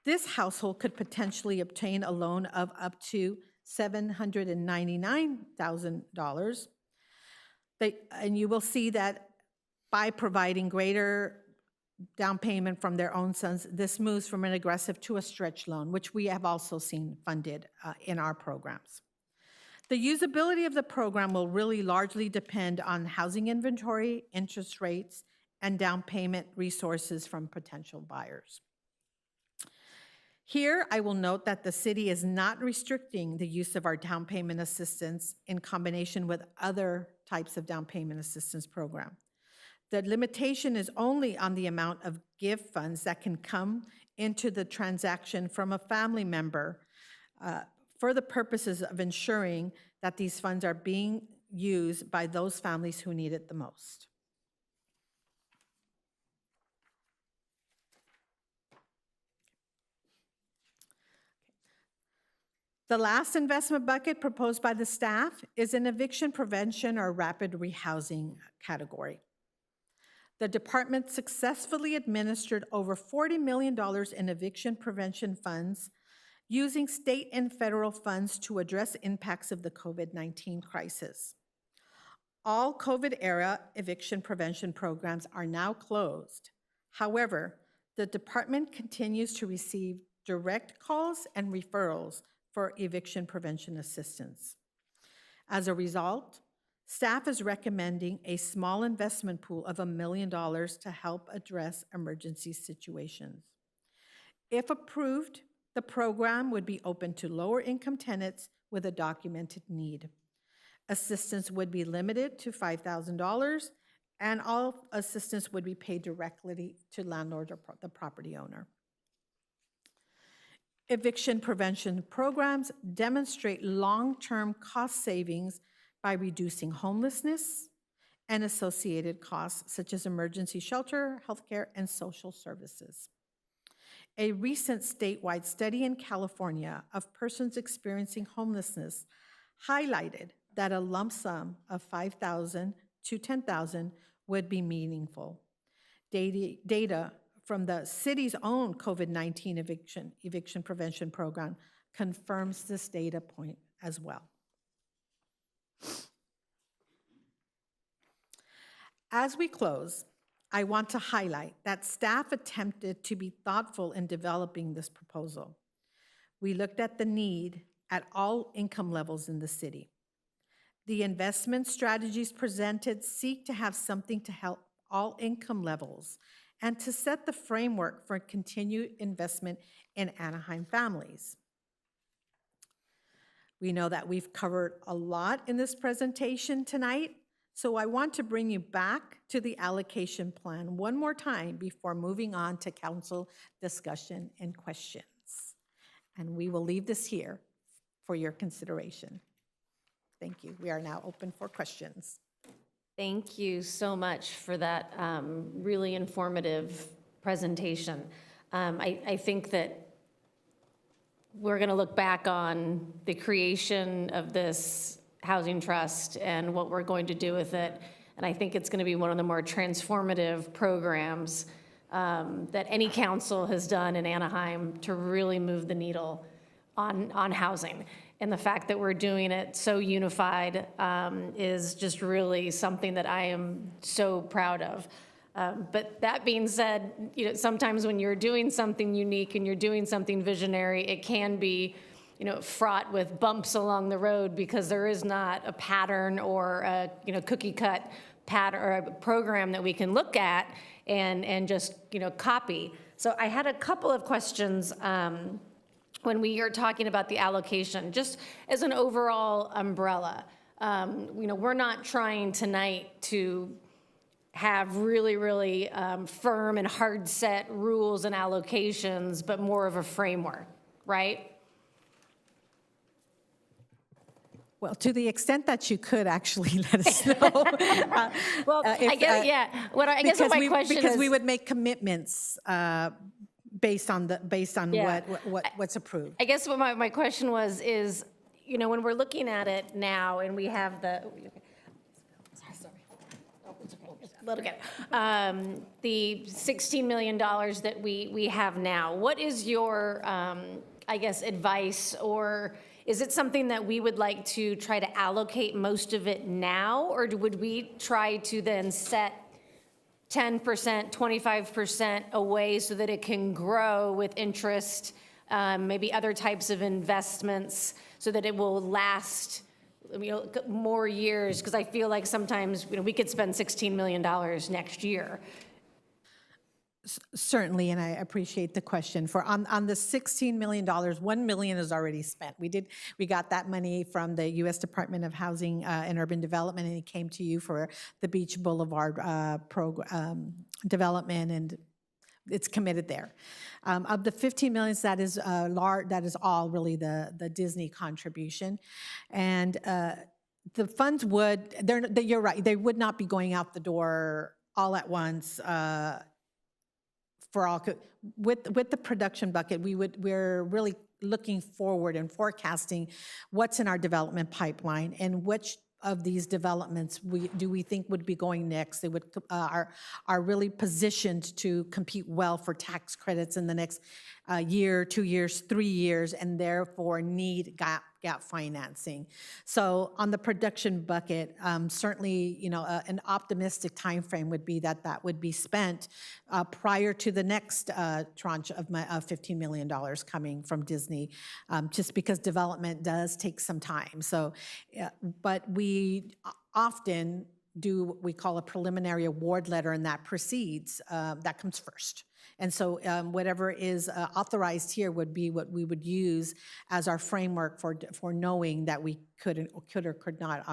this household could potentially obtain a loan of up to $799,000. And you will see that by providing greater down payment from their own sons, this moves from an aggressive to a stretch loan, which we have also seen funded in our programs. The usability of the program will really largely depend on housing inventory, interest rates, and down payment resources from potential buyers. Here, I will note that the city is not restricting the use of our down payment assistance in combination with other types of down payment assistance program. The limitation is only on the amount of gift funds that can come into the transaction from a family member for the purposes of ensuring that these funds are being used by those families who need it the most. The last investment bucket proposed by the staff is an eviction prevention or rapid rehousing category. the department successfully administered over $40 million in eviction prevention funds using state and federal funds to address impacts of the COVID-19 crisis. All COVID-era eviction prevention programs are now closed. However, the department continues to receive direct calls and referrals for eviction prevention assistance. As a result, staff is recommending a small investment pool of $1 million to help address emergency situations. If approved, the program would be open to lower-income tenants with a documented need. Assistance would be limited to $5,000, and all assistance would be paid directly to landlord or the property owner. Eviction prevention programs demonstrate long-term cost savings by reducing homelessness and associated costs such as emergency shelter, healthcare, and social services. A recent statewide study in California of persons experiencing homelessness highlighted that a lump sum of $5,000 to $10,000 would be meaningful. Data from the city's own COVID-19 eviction prevention program confirms this data point as well. As we close, I want to highlight that staff attempted to be thoughtful in developing this proposal. We looked at the need at all income levels in the city. The investment strategies presented seek to have something to help all income levels and to set the framework for continued investment in Anaheim families. We know that we've covered a lot in this presentation tonight, so I want to bring you back to the allocation plan one more time before moving on to council discussion and questions. And we will leave this here for your consideration. Thank you. We are now open for questions. Thank you so much for that really informative presentation. I think that we're going to look back on the creation of this housing trust and what we're going to do with it. And I think it's going to be one of the more transformative programs that any council has done in Anaheim to really move the needle on housing. And the fact that we're doing it so unified is just really something that I am so proud of. But that being said, you know, sometimes when you're doing something unique and you're doing something visionary, it can be, you know, fraught with bumps along the road because there is not a pattern or a, you know, cookie cut pattern or a program that we can look at and just, you know, copy. So I had a couple of questions when we are talking about the allocation, just as an overall umbrella. You know, we're not trying tonight to have really, really firm and hard set rules and allocations, but more of a framework, right? Well, to the extent that you could actually let us know. Well, I guess, yeah. I guess what my question is, because we would make commitments based on Yeah. what's approved. I guess what my question was is, you know, when we're looking at it now and we have the, the $16 million that we have now, what is your, I guess, advice, or is it something that we would like to try to allocate most of it now, or would we try to then set 10%, 25% away so that it can grow with interest, maybe other types of investments, so that it will last, you know, more years? Because I feel like sometimes, you know, we could spend $16 million next year. Certainly, and I appreciate the question. On the $16 million, $1 million is already spent. We got that money from the U.S. Department of Housing and Urban Development, and it came to you for the Beach Boulevard development, and it's committed there. Of the $15 million, that is all really the Disney contribution, and the funds you're right, they would not be going out the door all at once. For all, with the production bucket, we're really looking forward and forecasting what's in our development pipeline and which of these developments do we think would be going next? They would are really positioned to compete well for tax credits in the next year, 2 years, 3 years, and therefore need gap financing. So on the production bucket, certainly, an optimistic timeframe would be that would be spent prior to the next tranche of $15 million coming from Disney, just because development does take some time. So, but we often do what we call a preliminary award letter, and that precedes, that comes first. And so whatever is authorized here would be what we would use as our framework for knowing that we could or could not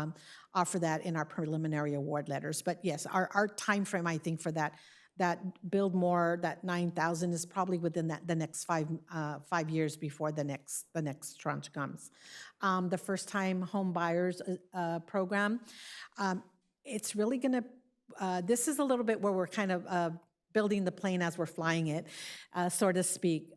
offer that in our preliminary award letters. But yes, our timeframe, I think, for that build more, that 9,000 is probably within the next 5 years before the next tranche comes. The first-time home buyers program, it's really going to, this is a little bit where we're kind of building the plane as we're flying it, so to speak.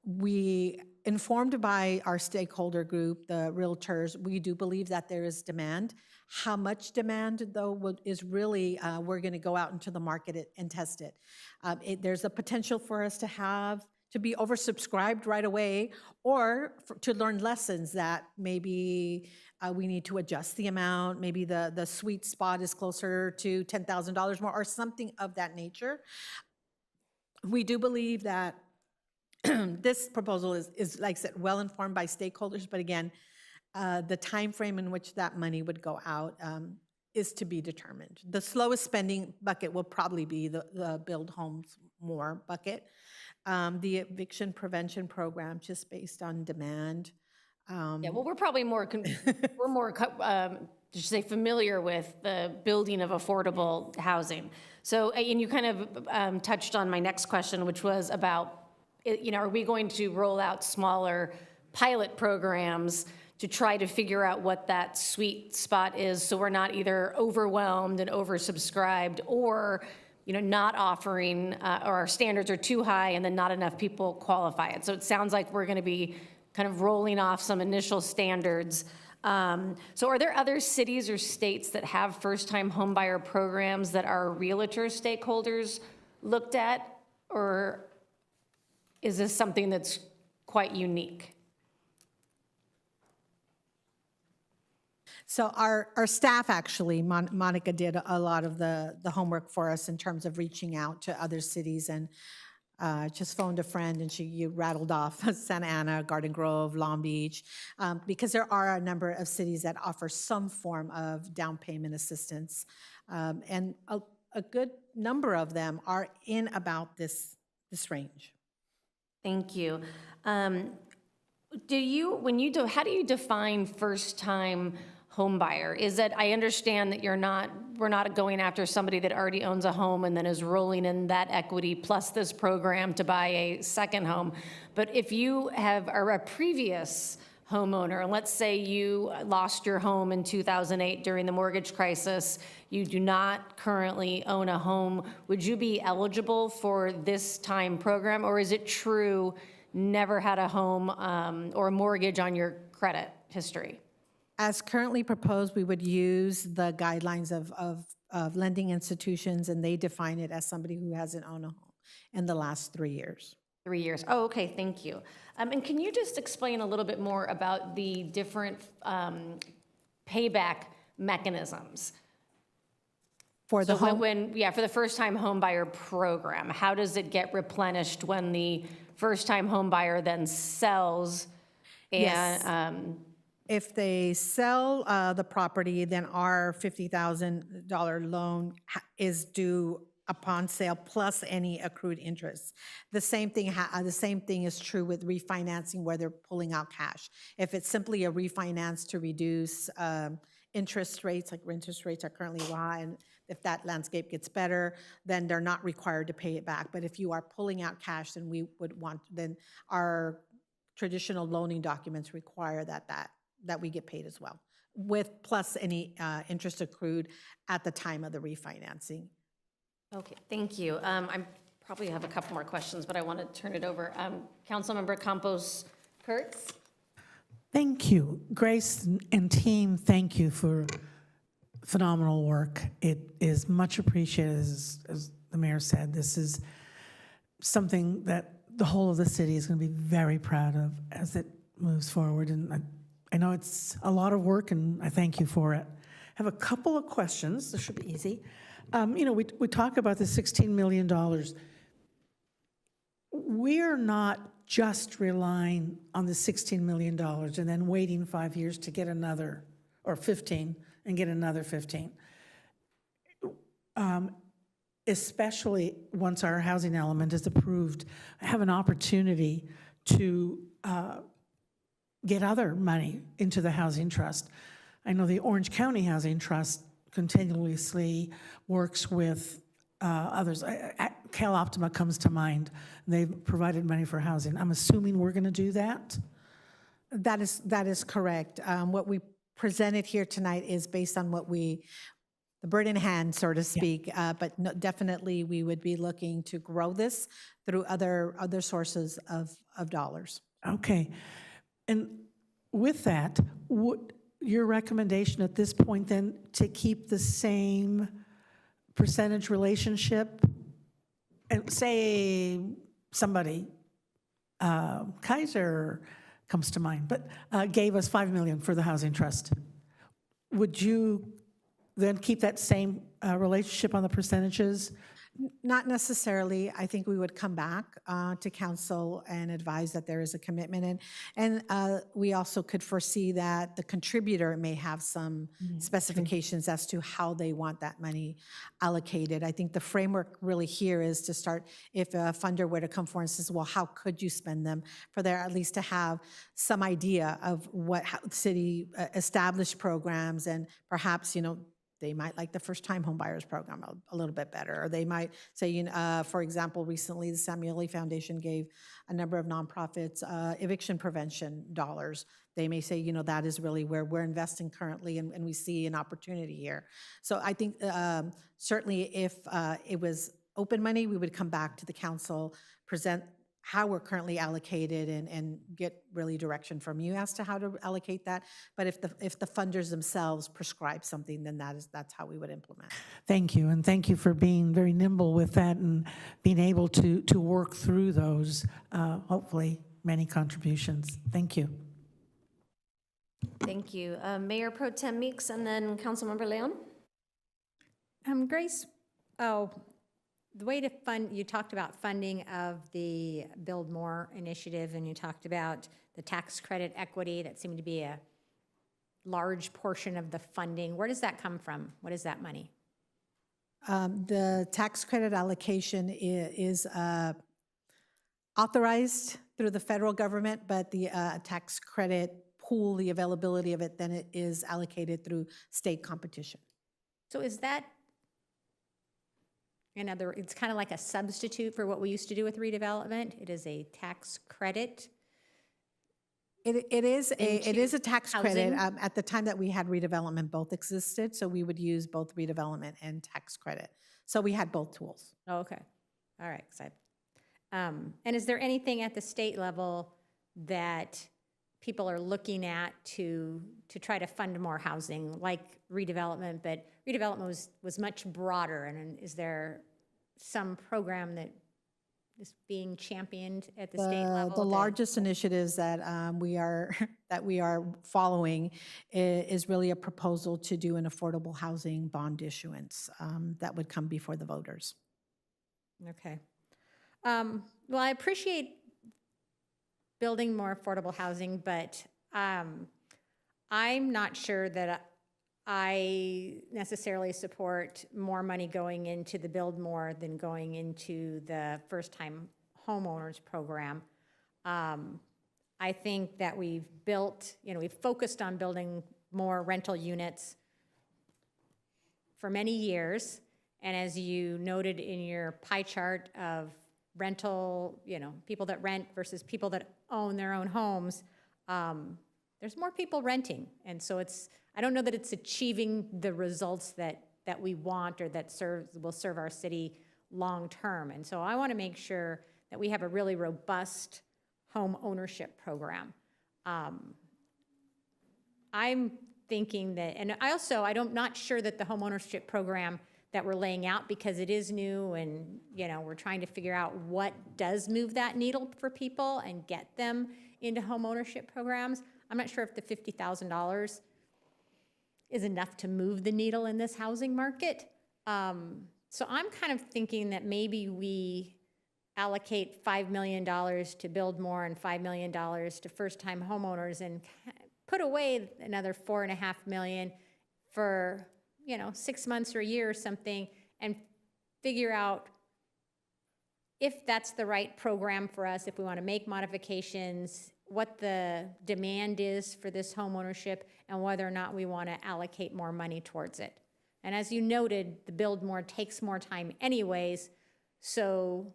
We, informed by our stakeholder group, the realtors, we do believe that there is demand. How much demand, though, is really, we're going to go out into the market and test it. There's a potential for us to be oversubscribed right away, or to learn lessons that maybe we need to adjust the amount, maybe the sweet spot is closer to $10,000 more, or something of that nature. We do believe that this proposal is, like I said, well-informed by stakeholders, but again, the time frame in which that money would go out is to be determined. The slowest spending bucket will probably be the Build Homes More bucket. The eviction prevention program, just based on demand. Yeah, well, we're probably more, we're more, to say, familiar with the building of affordable housing. So, and you kind of touched on my next question, which was about, are we going to roll out smaller pilot programs to try to figure out what that sweet spot is, so we're not either overwhelmed and oversubscribed, or not offering, or our standards are too high and then not enough people qualify it. So it sounds like we're going to be kind of rolling off some initial standards. So are there other cities or states that have first-time homebuyer programs that our realtor stakeholders looked at, or is this something that's quite unique? So our staff, actually, Monica did a lot of the homework for us in terms of reaching out to other cities, and just phoned a friend, and she rattled off Santa Ana, Garden Grove, Long Beach, because there are a number of cities that offer some form of down payment assistance, and a good number of them are in about this range. Thank you. How do you define first-time home buyer? Is it, I understand that we're not going after somebody that already owns a home and then is rolling in that equity plus this program to buy a second home. But if you are a previous homeowner, and let's say you lost your home in 2008 during the mortgage crisis, you do not currently own a home, would you be eligible for this time program? Or is it true, never had a home or a mortgage on your credit history? As currently proposed, we would use the guidelines of lending institutions, and they define it as somebody who hasn't owned a home in the last 3 years. 3 years. Oh, okay, thank you. And can you just explain a little bit more about the different payback mechanisms? For the for the first-time home buyer program, how does it get replenished when the first-time home buyer then sells? And, yes. If they sell the property, then our $50,000 loan is due upon sale plus any accrued interest. The same thing is true with refinancing, where they're pulling out cash. If it's simply a refinance to reduce interest rates, like interest rates are currently high, and if that landscape gets better, then they're not required to pay it back. But if you are pulling out cash, then then our traditional loaning documents require that we get paid as well, with plus any interest accrued at the time of the refinancing. Okay, thank you. I probably have a couple more questions, but I want to turn it over. Councilmember Campos Kurtz. Thank you. Grace and team, thank you for phenomenal work. It is much appreciated, as the mayor said. This is something that the whole of the city is going to be very proud of as it moves forward. And I know it's a lot of work, and I thank you for it. I have a couple of questions. This should be easy. We talk about the $16 million. We're not just relying on the $16 million and then waiting 5 years to get another, or 15, and get another 15. Especially once our housing element is approved, I have an opportunity to get other money into the Housing Trust. I know the Orange County Housing Trust continuously works with others. Cal Optima comes to mind. They've provided money for housing. I'm assuming we're going to do that? That is correct. What we presented here tonight is based on what the bird in hand, so to speak, but no, definitely we would be looking to grow this through other sources of dollars. Okay. And with that, would your recommendation at this point then to keep the same percentage relationship? And say somebody, Kaiser comes to mind, but gave us $5 million for the Housing Trust. Would you then keep that same relationship on the percentages? Not necessarily. I think we would come back to council and advise that there is a commitment. And we also could foresee that the contributor may have some specifications as to how they want that money allocated. I think the framework really here is to start, if a funder were to come forward and says, well, how could you spend them, for there at least to have some idea of how the city established programs, and perhaps, they might like the first-time homebuyers program a little bit better, or they might say, for example, recently the Samueli Foundation gave a number of nonprofits eviction prevention dollars. They may say, that is really where we're investing currently, and we see an opportunity here. So I think certainly if it was open money, we would come back to the council, present how we're currently allocated, and get really direction from you as to how to allocate that. But if the funders themselves prescribe something, then that's how we would implement. Thank you, and thank you for being very nimble with that and being able to work through those, hopefully, many contributions. Thank you. Thank you. Mayor Pro Tem Meeks, and then Councilmember Leon. Grace, the way to fund, you talked about funding of the Build More initiative, and you talked about the tax credit equity. That seemed to be a large portion of the funding. Where does that come from? What is that money? The tax credit allocation is authorized through the federal government, but the tax credit pool, the availability of it, then it is allocated through state competition. So is that, it's kind of like a substitute for what we used to do with redevelopment? It is a tax credit? It is a tax credit. housing? At the time that we had redevelopment, both existed, so we would use both redevelopment and tax credit. So we had both tools. Oh, okay. All right. And is there anything at the state level that people are looking at to try to fund more housing, like redevelopment? But redevelopment was much broader, and is there some program that is being championed at the state level? The largest initiatives that we are following is really a proposal to do an affordable housing bond issuance that would come before the voters. Okay. Well, I appreciate building more affordable housing, but I'm not sure that I necessarily support more money going into the Build More than going into the first-time homeowners program. I think that we've focused on building more rental units for many years, and as you noted in your pie chart of rental, people that rent versus people that own their own homes, there's more people renting. And so I don't know that it's achieving the results that we want or that will serve our city long term. And so I want to make sure that we have a really robust home ownership program. I'm thinking that, and I'm not sure that the homeownership program that we're laying out, because it is new and, we're trying to figure out what does move that needle for people and get them into homeownership programs. I'm not sure if the $50,000 is enough to move the needle in this housing market. So I'm kind of thinking that maybe we allocate $5 million to build more and $5 million to first-time homeowners and put away another $4.5 million for, 6 months or a year or something, and figure out if that's the right program for us, if we want to make modifications, what the demand is for this homeownership, and whether or not we want to allocate more money towards it. And as you noted, the build more takes more time anyways, so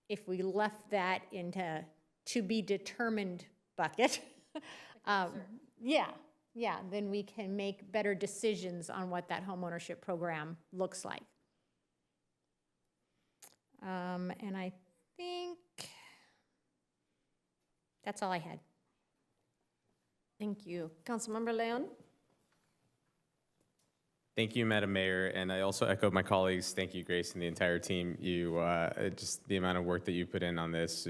if we left that into to be determined bucket, then we can make better decisions on what that homeownership program looks like. And I think that's all I had. Thank you. Councilmember Leon? Thank you, Madam Mayor, and I also echo my colleagues. Thank you, Grace, and the entire team. You just the amount of work that you put in on this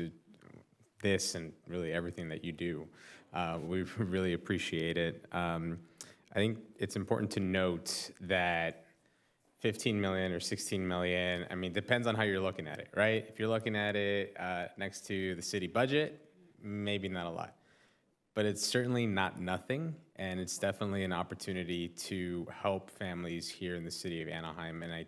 and really everything that you do. We really appreciate it. I think it's important to note that 15 million or 16 million, I mean, depends on how you're looking at it, right? If you're looking at it next to the city budget, maybe not a lot. But it's certainly not nothing, and it's definitely an opportunity to help families here in the city of Anaheim. And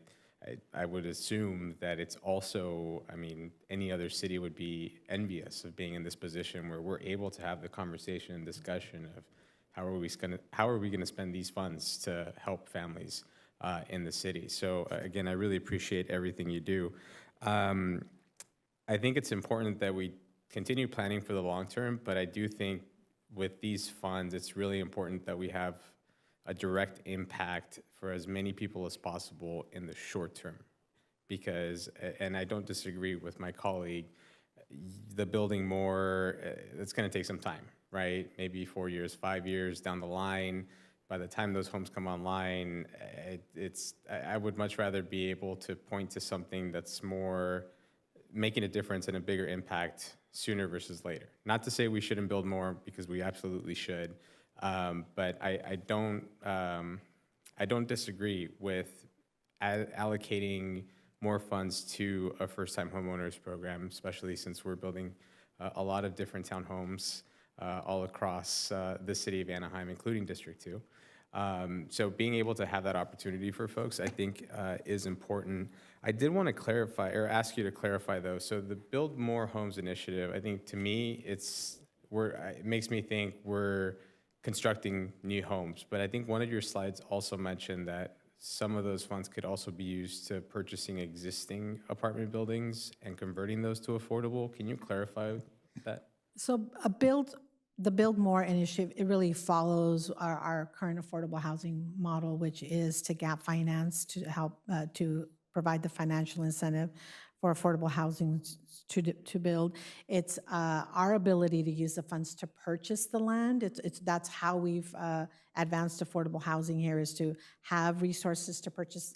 I would assume that it's also, I mean, any other city would be envious of being in this position where we're able to have the conversation and discussion of how are we gonna spend these funds to help families in the city. So again, I really appreciate everything you do. I think it's important that we continue planning for the long term, but I do think with these funds, it's really important that we have a direct impact for as many people as possible in the short term. Because, and I don't disagree with my colleague, the building more, it's gonna take some time, right? Maybe 4 years, 5 years down the line. By the time those homes come online, I would much rather be able to point to something that's more making a difference and a bigger impact sooner versus later. Not to say we shouldn't build more, because we absolutely should, but I don't disagree with allocating more funds to a first-time homeowners program, especially since we're building a lot of different townhomes all across the city of Anaheim, including District 2. So being able to have that opportunity for folks, I think, is important. I did want to clarify, or ask you to clarify, though. So the Build More Homes initiative, I think, to me, it makes me think we're constructing new homes. But I think one of your slides also mentioned that some of those funds could also be used to purchasing existing apartment buildings and converting those to affordable. Can you clarify that? So the Build More initiative, it really follows our current affordable housing model, which is to gap finance to help to provide the financial incentive for affordable housing to build. It's our ability to use the funds to purchase the land. That's how we've advanced affordable housing here, is to have resources to purchase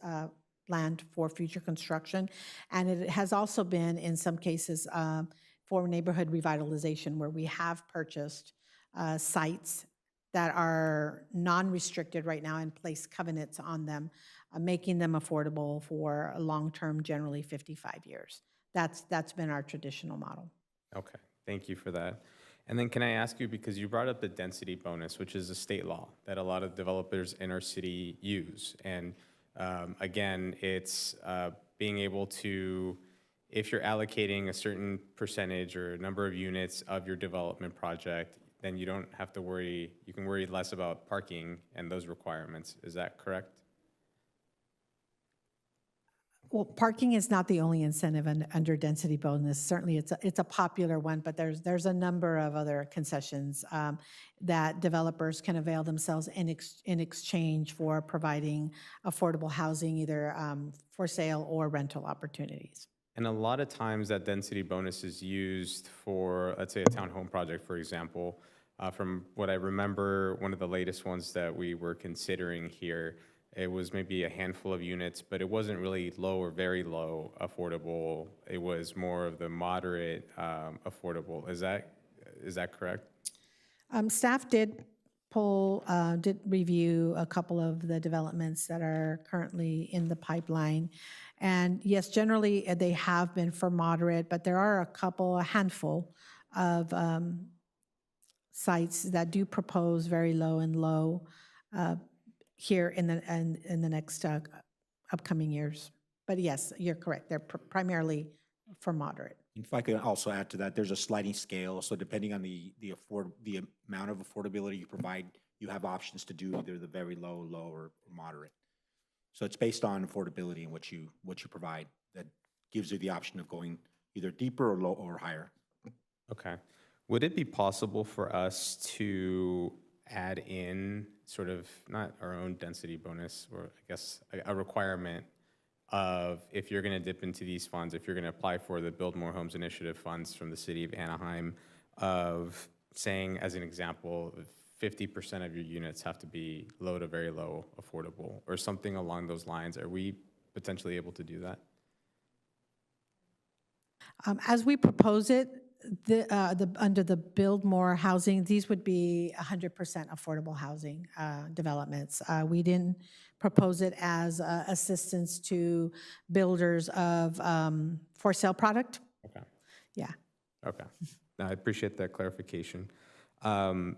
land for future construction. And it has also been, in some cases, for neighborhood revitalization, where we have purchased sites that are non-restricted right now and place covenants on them, making them affordable for a long-term, generally 55 years. That's been our traditional model. Okay, thank you for that. And then can I ask you, because you brought up the density bonus, which is a state law that a lot of developers in our city use. And again, it's being able to, if you're allocating a certain percentage or number of units of your development project, then you don't have to worry, you can worry less about parking and those requirements. Is that correct? Well, parking is not the only incentive under density bonus. Certainly, it's a popular one, but there's a number of other concessions that developers can avail themselves in exchange for providing affordable housing, either for sale or rental opportunities. And a lot of times that density bonus is used for, let's say, a townhome project, for example. From what I remember, one of the latest ones that we were considering here, it was maybe a handful of units, but it wasn't really low or very low affordable. It was more of the moderate affordable. Is that correct? Staff did review a couple of the developments that are currently in the pipeline. And yes, generally they have been for moderate, but there are a handful of sites that do propose very low and low here in the next upcoming years. But yes, you're correct. They're primarily for moderate. If I could also add to that, there's a sliding scale. So depending on the amount of affordability you provide, you have options to do either the very low, or moderate. So it's based on affordability and what you provide that gives you the option of going either deeper or low or higher. Okay. Would it be possible for us to add in sort of not our own density bonus, or I guess a requirement of if you're going to dip into these funds, if you're going to apply for the Build More Homes Initiative funds from the city of Anaheim, of saying, as an example, 50% of your units have to be low to very low affordable, or something along those lines? Are we potentially able to do that? As we propose it, under the Build More Housing, these would be 100% affordable housing developments. We didn't propose it as assistance to builders of for sale product. Okay. Yeah. Okay. No, I appreciate that clarification. And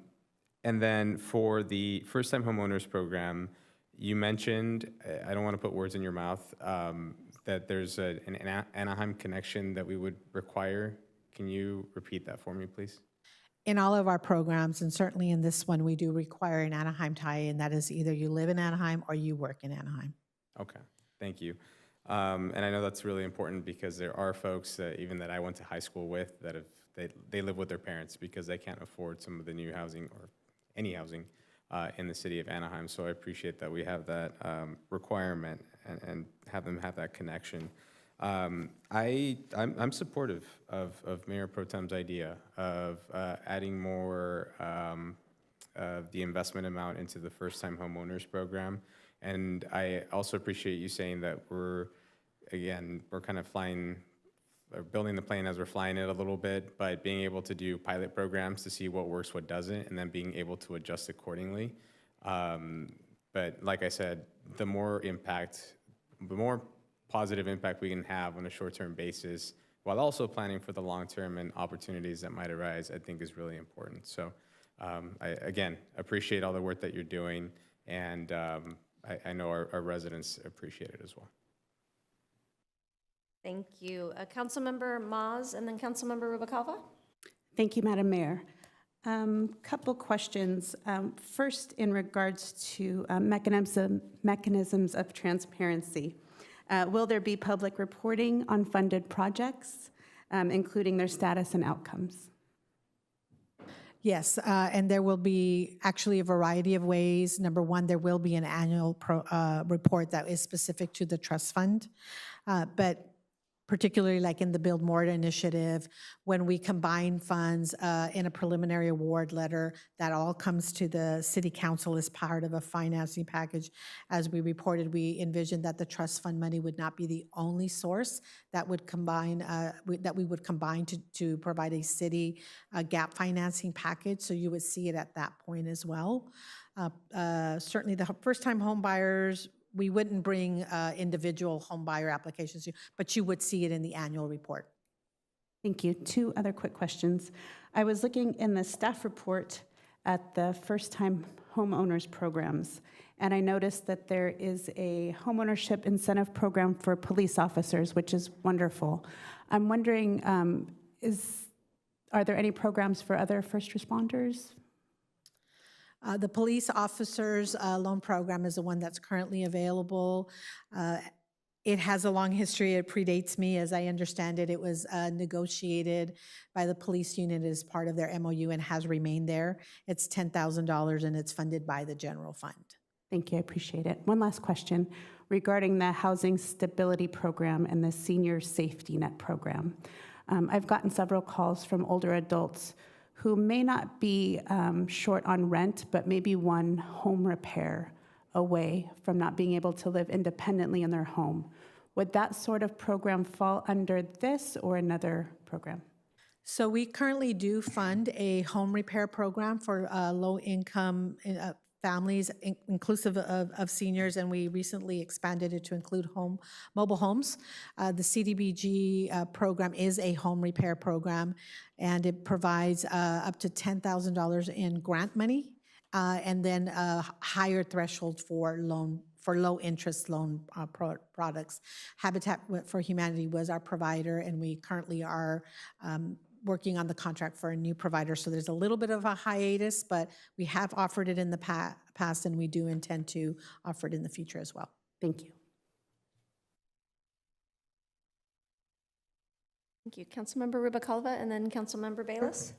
then for the first-time homeowners program, you mentioned, I don't want to put words in your mouth, that there's an Anaheim connection that we would require. Can you repeat that for me, please? In all of our programs, and certainly in this one, we do require an Anaheim tie-in. That is either you live in Anaheim or you work in Anaheim. Okay, thank you. And I know that's really important because there are folks even that I went to high school with that they live with their parents because they can't afford some of the new housing or any housing in the city of Anaheim. So I appreciate that we have that requirement and have them have that connection. I'm supportive of Mayor Pro Tem's idea of adding more of the investment amount into the first-time homeowners program. And I also appreciate you saying that we're kind of flying, or building the plane as we're flying it a little bit, but being able to do pilot programs to see what works, what doesn't, and then being able to adjust accordingly. But like I said, the more positive impact we can have on a short-term basis while also planning for the long-term and opportunities that might arise, I think is really important. So I, again, appreciate all the work that you're doing, and I know our residents appreciate it as well. Thank you. Councilmember Maz and then Councilmember Rubalcava. Thank you, Madam Mayor. Couple questions. First, in regards to mechanisms of transparency. Will there be public reporting on funded projects, including their status and outcomes? Yes, and there will be actually a variety of ways. Number one, there will be an annual report that is specific to the trust fund, but particularly like in the Build More initiative, when we combine funds in a preliminary award letter, that all comes to the city council as part of a financing package. As we reported, we envisioned that the trust fund money would not be the only source that would combine, that we would combine to provide a city gap financing package. So you would see it at that point as well. Certainly the first-time home buyers, we wouldn't bring individual home buyer applications, but you would see it in the annual report. Thank you. Two other quick questions. I was looking in the staff report at the first-time homeowners programs, and I noticed that there is a homeownership incentive program for police officers, which is wonderful. I'm wondering, are there any programs for other first responders? The police officers loan program is the one that's currently available. It has a long history. It predates me. As I understand it, it was negotiated by the police unit as part of their MOU and has remained there. It's $10,000 and it's funded by the general fund. Thank you. I appreciate it. One last question regarding the Housing Stability Program and the Senior Safety Net Program. I've gotten several calls from older adults who may not be short on rent, but maybe one home repair away from not being able to live independently in their home. Would that sort of program fall under this or another program? So we currently do fund a home repair program for low-income families, inclusive of seniors, and we recently expanded it to include mobile homes. The CDBG program is a home repair program, and it provides up to $10,000 in grant money, and then a higher threshold for low-interest loan products. Habitat for Humanity was our provider, and we currently are working on the contract for a new provider. So there's a little bit of a hiatus, but we have offered it in the past, and we do intend to offer it in the future as well. Thank you. Thank you. Councilmember Rubicalva and then Councilmember Bayless.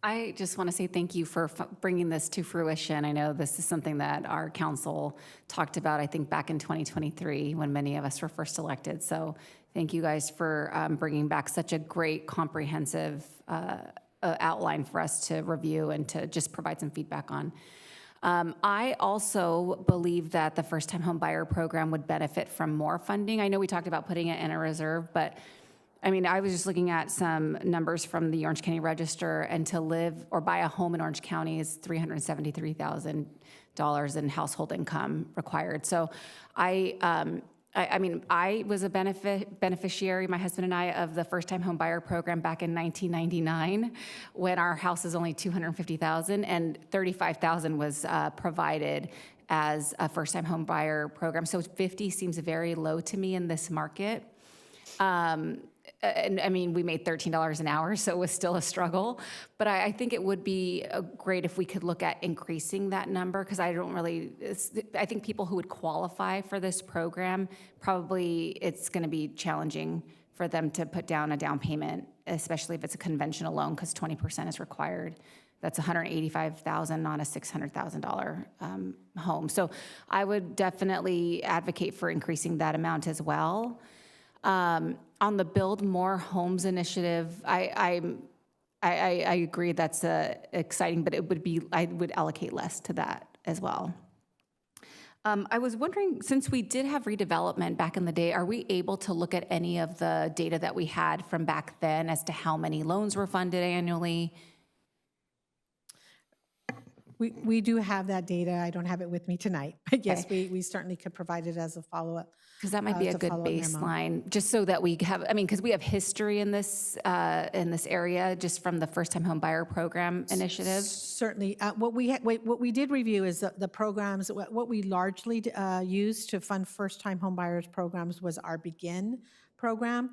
I just want to say thank you for bringing this to fruition. I know this is something that our council talked about, I think, back in 2023 when many of us were first elected. So thank you guys for bringing back such a great comprehensive outline for us to review and to just provide some feedback on. I also believe that the first-time home buyer program would benefit from more funding. I know we talked about putting it in a reserve, but I mean, I was just looking at some numbers from the Orange County Register, and to live or buy a home in Orange County is $373,000 in household income required. So I mean, I was a beneficiary, my husband and I, of the first-time home buyer program back in 1999 when our house is only $250,000 and $35,000 was provided as a first-time home buyer program. So 50 seems very low to me in this market. And I mean, we made $13 an hour, so it was still a struggle. But I think it would be great if we could look at increasing that number, because I think people who would qualify for this program, probably it's going to be challenging for them to put down a down payment, especially if it's a conventional loan, because 20% is required. That's $185,000 on a $600,000 home. So I would definitely advocate for increasing that amount as well. On the Build More Homes initiative, I agree that's exciting, but I would allocate less to that as well. I was wondering, since we did have redevelopment back in the day, are we able to look at any of the data that we had from back then as to how many loans were funded annually? We do have that data. I don't have it with me tonight, but yes, we certainly could provide it as a follow-up. Because that might be a good baseline, just so that we have, I mean, because we have history in this area, just from the first-time home buyer program initiative. Certainly. What we did review is the programs, what we largely used to fund first-time home buyers programs was our Begin program.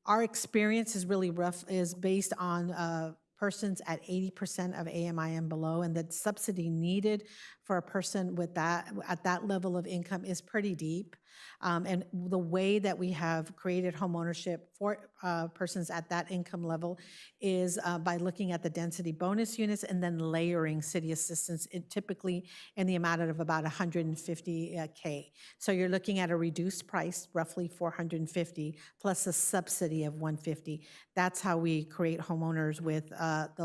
Our experience is really rough, is based on persons at 80% of AMI and below, and the subsidy needed for a person with at that level of income is pretty deep. And the way that we have created homeownership for persons at that income level is by looking at the density bonus units and then layering city assistance, typically in the amount of about $150K. So you're looking at a reduced price, roughly $450, plus a subsidy of $150. That's how we create homeowners with at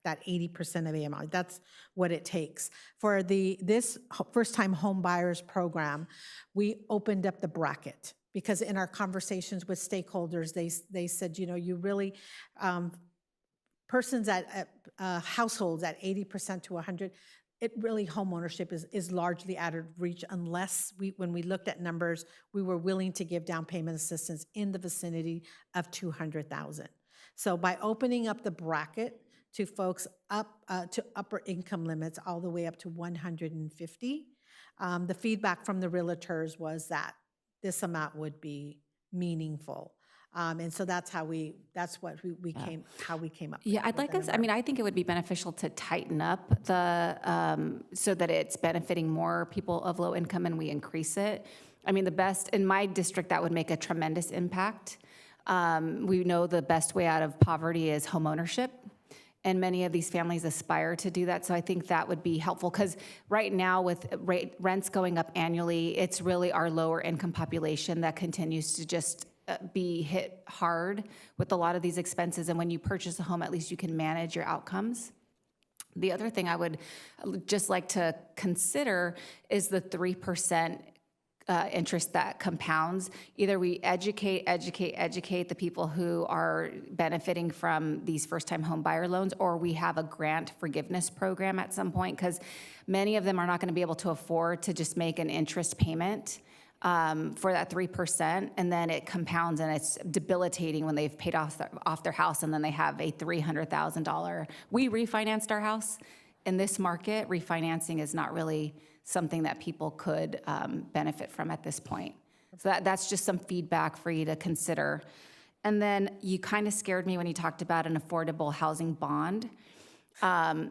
that 80% of AMI. That's what it takes. For this first-time home buyers program, we opened up the bracket, because in our conversations with stakeholders, they said, you know, you really, persons at households at 80% to 100, it really, homeownership is largely out of reach unless when we looked at numbers, we were willing to give down payment assistance in the vicinity of $200,000. So by opening up the bracket to folks up to upper income limits all the way up to 150, the feedback from the realtors was that this amount would be meaningful. And so that's how we came up. Yeah, I'd like us, I mean, I think it would be beneficial to tighten up the, so that it's benefiting more people of low income and we increase it. I mean, the best, in my district, that would make a tremendous impact. We know the best way out of poverty is homeownership, and many of these families aspire to do that. So I think that would be helpful, because right now with rents going up annually, it's really our lower income population that continues to just be hit hard with a lot of these expenses. And when you purchase a home, at least you can manage your outcomes. The other thing I would just like to consider is the 3% interest that compounds. Either we educate the people who are benefiting from these first-time home buyer loans, or we have a grant forgiveness program at some point, because many of them are not going to be able to afford to just make an interest payment for that 3%, and then it compounds, and it's debilitating when they've paid off their house, and then they have a $300,000. We refinanced our house. In this market, refinancing is not really something that people could benefit from at this point. So that's just some feedback for you to consider. And then you kind of scared me when you talked about an affordable housing bond. Bonds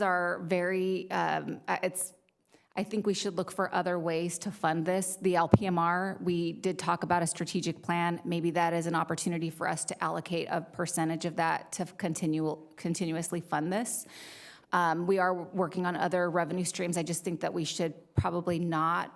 are very, I think we should look for other ways to fund this. The LPMR, we did talk about a strategic plan. Maybe that is an opportunity for us to allocate a percentage of that to continuously fund this. We are working on other revenue streams. I just think that we should probably not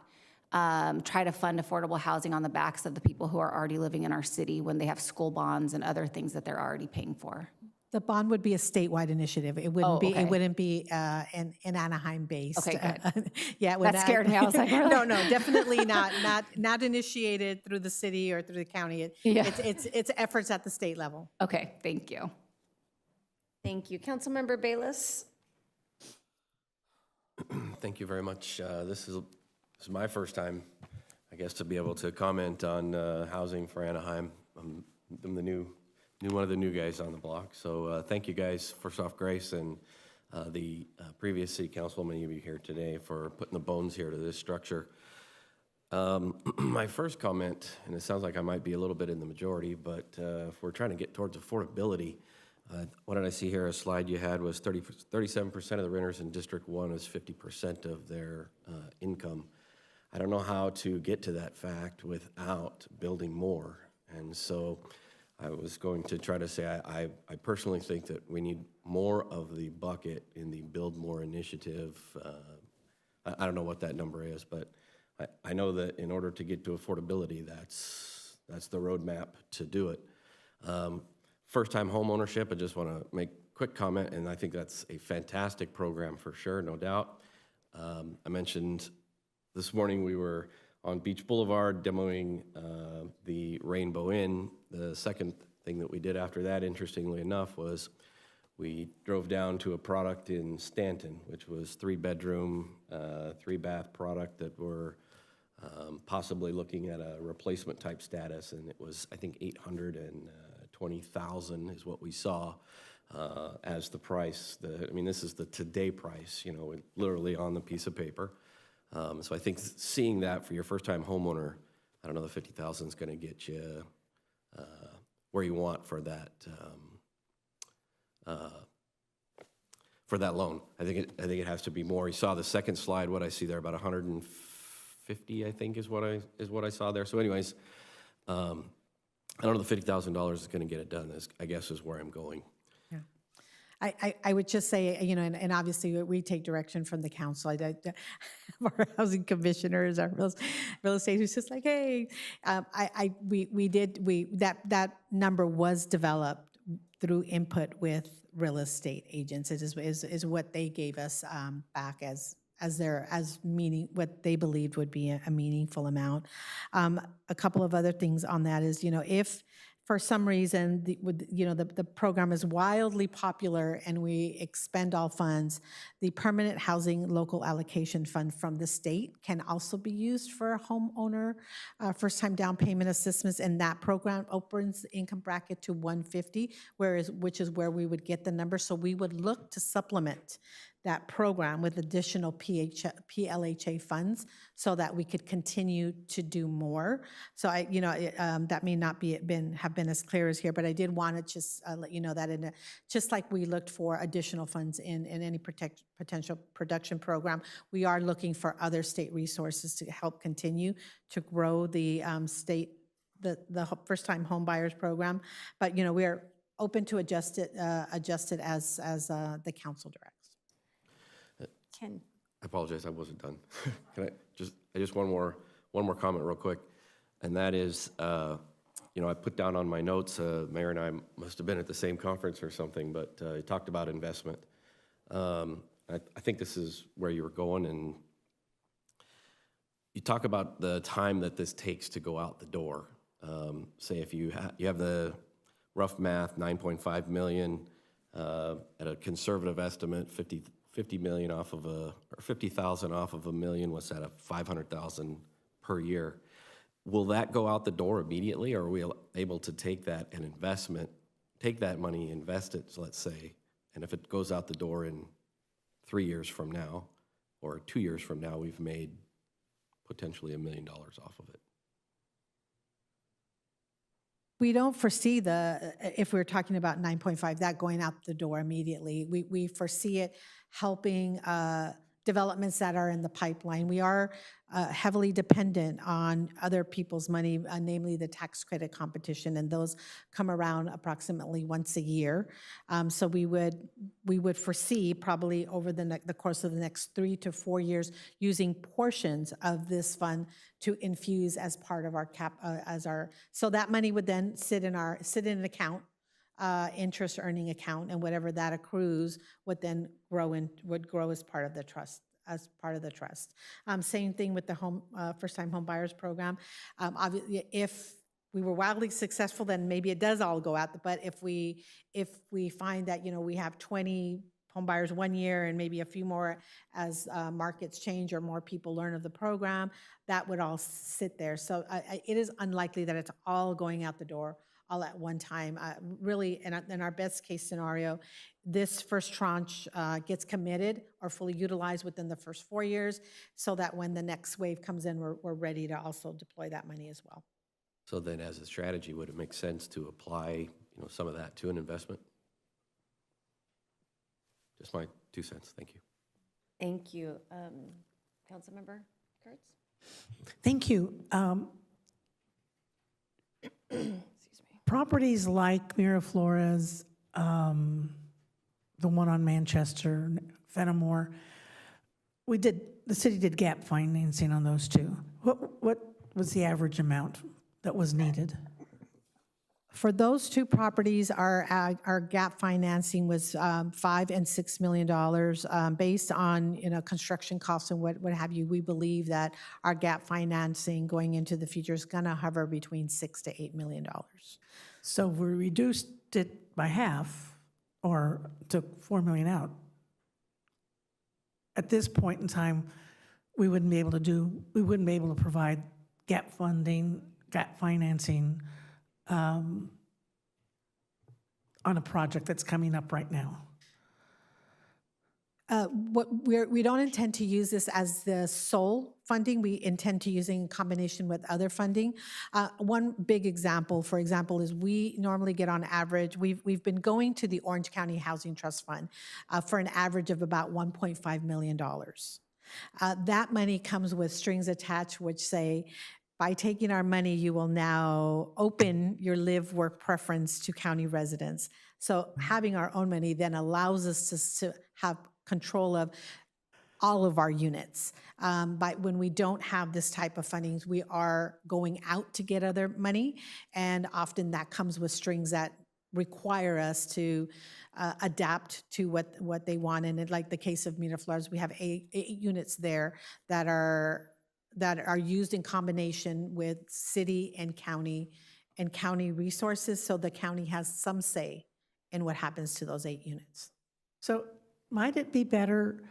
try to fund affordable housing on the backs of the people who are already living in our city when they have school bonds and other things that they're already paying for. The bond would be a statewide initiative. It wouldn't be an Anaheim based. Okay, good. Yeah, That scared me. I was like, really? No, definitely not initiated through the city or through the county. It's efforts at the state level. Okay, thank you. Thank you. Councilmember Bayless. Thank you very much. This is my first time, I guess, to be able to comment on housing for Anaheim. I'm one of the new guys on the block. So thank you guys, first off, Grace, and the previous city council, many of you here today, for putting the bones here to this structure. My first comment, and it sounds like I might be a little bit in the majority, but if we're trying to get towards affordability, what did I see here? A slide you had was 37% of the renters in District 1 is 50% of their income. I don't know how to get to that fact without building more. And so I was going to try to say I personally think that we need more of the bucket in the Build More initiative. I don't know what that number is, but I know that in order to get to affordability, that's the roadmap to do it. First-time home ownership, I just want to make a quick comment, and I think that's a fantastic program for sure, no doubt. I mentioned this morning we were on Beach Boulevard demoing the Rainbow Inn. The second thing that we did after that, interestingly enough, was we drove down to a product in Stanton, which was 3-bedroom, 3-bath product that we're possibly looking at a replacement type status, and it was, I think, $820,000 is what we saw as the price. This is the today price, literally on the piece of paper. So I think seeing that for your first-time homeowner, I don't know, the $50,000 is going to get you where you want for that loan. I think it has to be more. You saw the second slide. What I see there, about 150, I think, is what I saw there. So, anyways, I don't know. The $50,000 is going to get it done. I guess is where I'm going. I would just say, and obviously we take direction from the council. Our housing commissioners, our real estate, who's just like, hey, that number was developed through input with real estate agents. It is what they gave us back as what they believed would be a meaningful amount. A couple of other things on that is, if for some reason, the program is wildly popular and we expend all funds, the Permanent Housing Local Allocation Fund from the state can also be used for homeowner first-time down payment assistance, and that program opens the income bracket to 150, which is where we would get the number. So we would look to supplement that program with additional PLHA funds so that we could continue to do more. So that may not have been as clear as here, but I did want to just let you know that just like we looked for additional funds in any potential production program, we are looking for other state resources to help continue to grow the the first-time home buyers program. But we are open to adjust it as the council directs. Ken. I apologize, I wasn't done. Can I just one more comment real quick. and that is, I put down on my notes, Mayor and I must have been at the same conference or something, but you talked about investment. I think this is where you were going, and you talk about the time that this takes to go out the door. Say if you have the rough math, 9.5 million, at a conservative estimate, 50 million off of or 50,000 off of $1 million, what's that, 500,000 per year. Will that go out the door immediately, or are we able to take that money, invest it, let's say, and if it goes out the door in 3 years from now, or 2 years from now, we've made potentially $1 million off of it? We don't foresee if we're talking about 9.5, that going out the door immediately. We foresee it helping developments that are in the pipeline. We are heavily dependent on other people's money, namely the tax credit competition, and those come around approximately once a year. So we would foresee probably over the course of the next 3 to 4 years using portions of this fund to infuse as part of our so that money would then sit in an account, interest earning account, and whatever that accrues would then grow as part of the trust. Same thing with the first-time home buyers program. Obviously, if we were wildly successful, then maybe it does all go out. But if we find that we have 20 home buyers 1 year and maybe a few more as markets change or more people learn of the program, that would all sit there. So it is unlikely that it's all going out the door all at one time. Really, in our best case scenario, this first tranche gets committed or fully utilized within the first 4 years, so that when the next wave comes in, we're ready to also deploy that money as well. So then as a strategy, would it make sense to apply some of that to an investment? Just my 2 cents. Thank you. Thank you. Councilmember Kurtz? Thank you. Properties like Miraflores, the one on Manchester, Fenimore, the city did gap financing on those two. What was the average amount that was needed? For those two properties, our gap financing was $5 and $6 million, based on construction costs and what have you. We believe that our gap financing going into the future is going to hover between $6 to $8 million. So we reduced it by half, or took $4 million out. At this point in time, we wouldn't be able to provide gap financing. On a project that's coming up right now? We don't intend to use this as the sole funding. We intend to using in combination with other funding. One big example, for example, is we normally get on average, we've been going to the Orange County Housing Trust Fund for an average of about $1.5 million. That money comes with strings attached, which say, by taking our money, you will now open your live-work preference to county residents. So having our own money then allows us to have control of all of our units. But when we don't have this type of fundings, we are going out to get other money, and often that comes with strings that require us to adapt to what they want. And like the case of Miraflores, we have eight units there that are used in combination with city and county resources, so the county has some say in what happens to those 8 units. So might it be better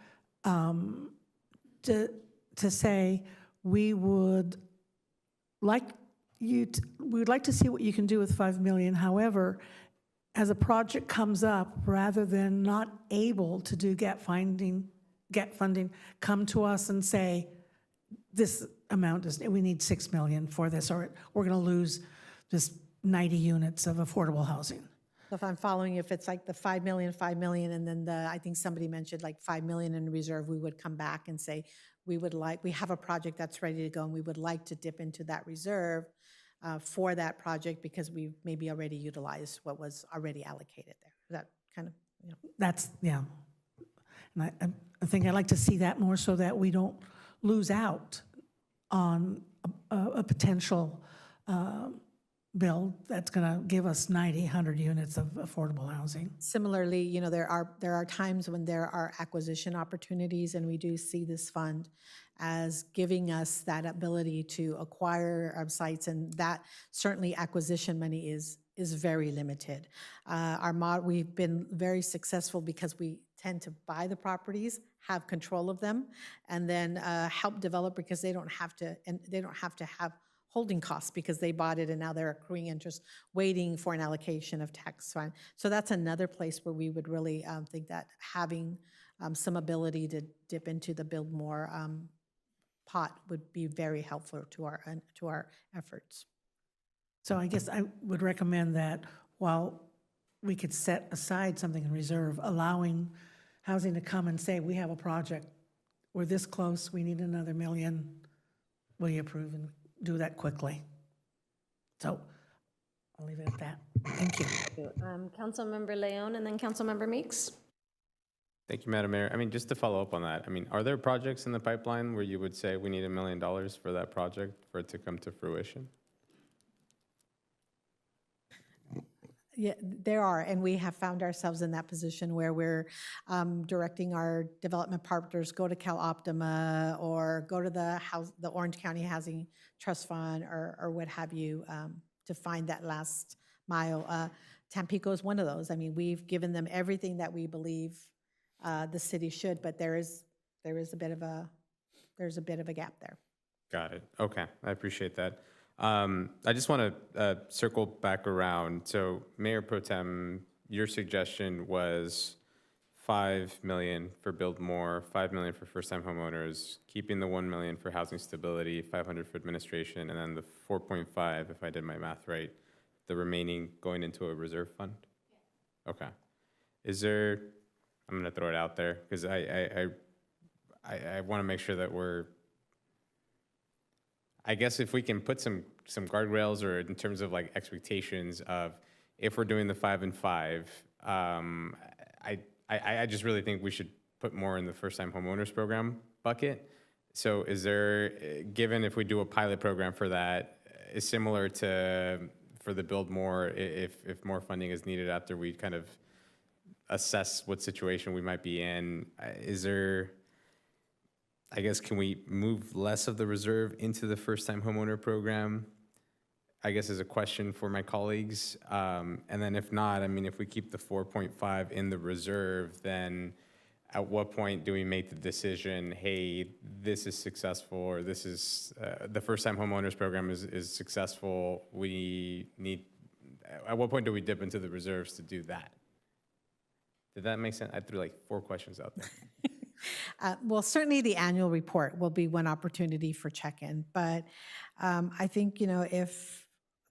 to say we would like to see what you can do with $5 million. However, as a project comes up, rather than not able to do gap funding, come to us and say, this amount we need $6 million for this, or we're going to lose this 90 units of affordable housing. So if I'm following, if it's like the 5 million, and then I think somebody mentioned like 5 million in reserve, we would come back and say, we have a project that's ready to go, and we would like to dip into that reserve for that project because we've maybe already utilized what was already allocated there. Is that kind of, That's, yeah. And I think I'd like to see that more so that we don't lose out on a potential build that's going to give us 90, 100 units of affordable housing. Similarly, you know, there are times when there are acquisition opportunities, and we do see this fund as giving us that ability to acquire sites, and that certainly acquisition money is very limited. We've been very successful because we tend to buy the properties, have control of them, and then help develop because they don't have to have holding costs because they bought it and now they're accruing interest, waiting for an allocation of tax fund. So that's another place where we would really think that having some ability to dip into the Build More pot would be very helpful to our efforts. So I guess I would recommend that while we could set aside something in reserve, allowing housing to come and say, we have a project, we're this close, we need another $1 million, will you approve, and do that quickly. So I'll leave it at that. Thank you. Councilmember Leon and then Councilmember Meeks. Thank you, Madam Mayor. I mean, just to follow up on that, I mean, are there projects in the pipeline where you would say we need $1 million for that project for it to come to fruition? Yeah, there are, and we have found ourselves in that position where we're directing our development partners, go to Cal Optima or go to the Orange County Housing Trust Fund or what have you to find that last mile. Tampico is one of those. I mean, we've given them everything that we believe the city should, but there is a bit of a gap there. Got it. Okay, I appreciate that. I just want to circle back around. So, Mayor Pro Tem, your suggestion was $5 million for Build More, $5 million for first-time homeowners, keeping the $1 million for housing stability, $500 for administration, and then the 4.5, if I did my math right, the remaining going into a reserve fund. Yeah. Okay. Is there? I'm going to throw it out there because I want to make sure that we're. I guess if we can put some guardrails or in terms of like expectations of if we're doing the 5 and 5, I just really think we should put more in the first-time homeowners program bucket. So is there, given if we do a pilot program for that, is similar to for the Build More, if more funding is needed after we kind of assess what situation we might be in, is there, I guess, can we move less of the reserve into the first-time homeowner program? I guess is a question for my colleagues. And then if not, I mean, if we keep the 4.5 in the reserve, then at what point do we make the decision, hey, this is successful, or this is, the first-time homeowners program is successful, we need, at what point do we dip into the reserves to do that? Did that make sense? I threw like 4 questions out there. Well, certainly the annual report will be one opportunity for check-in, but I think, you know, if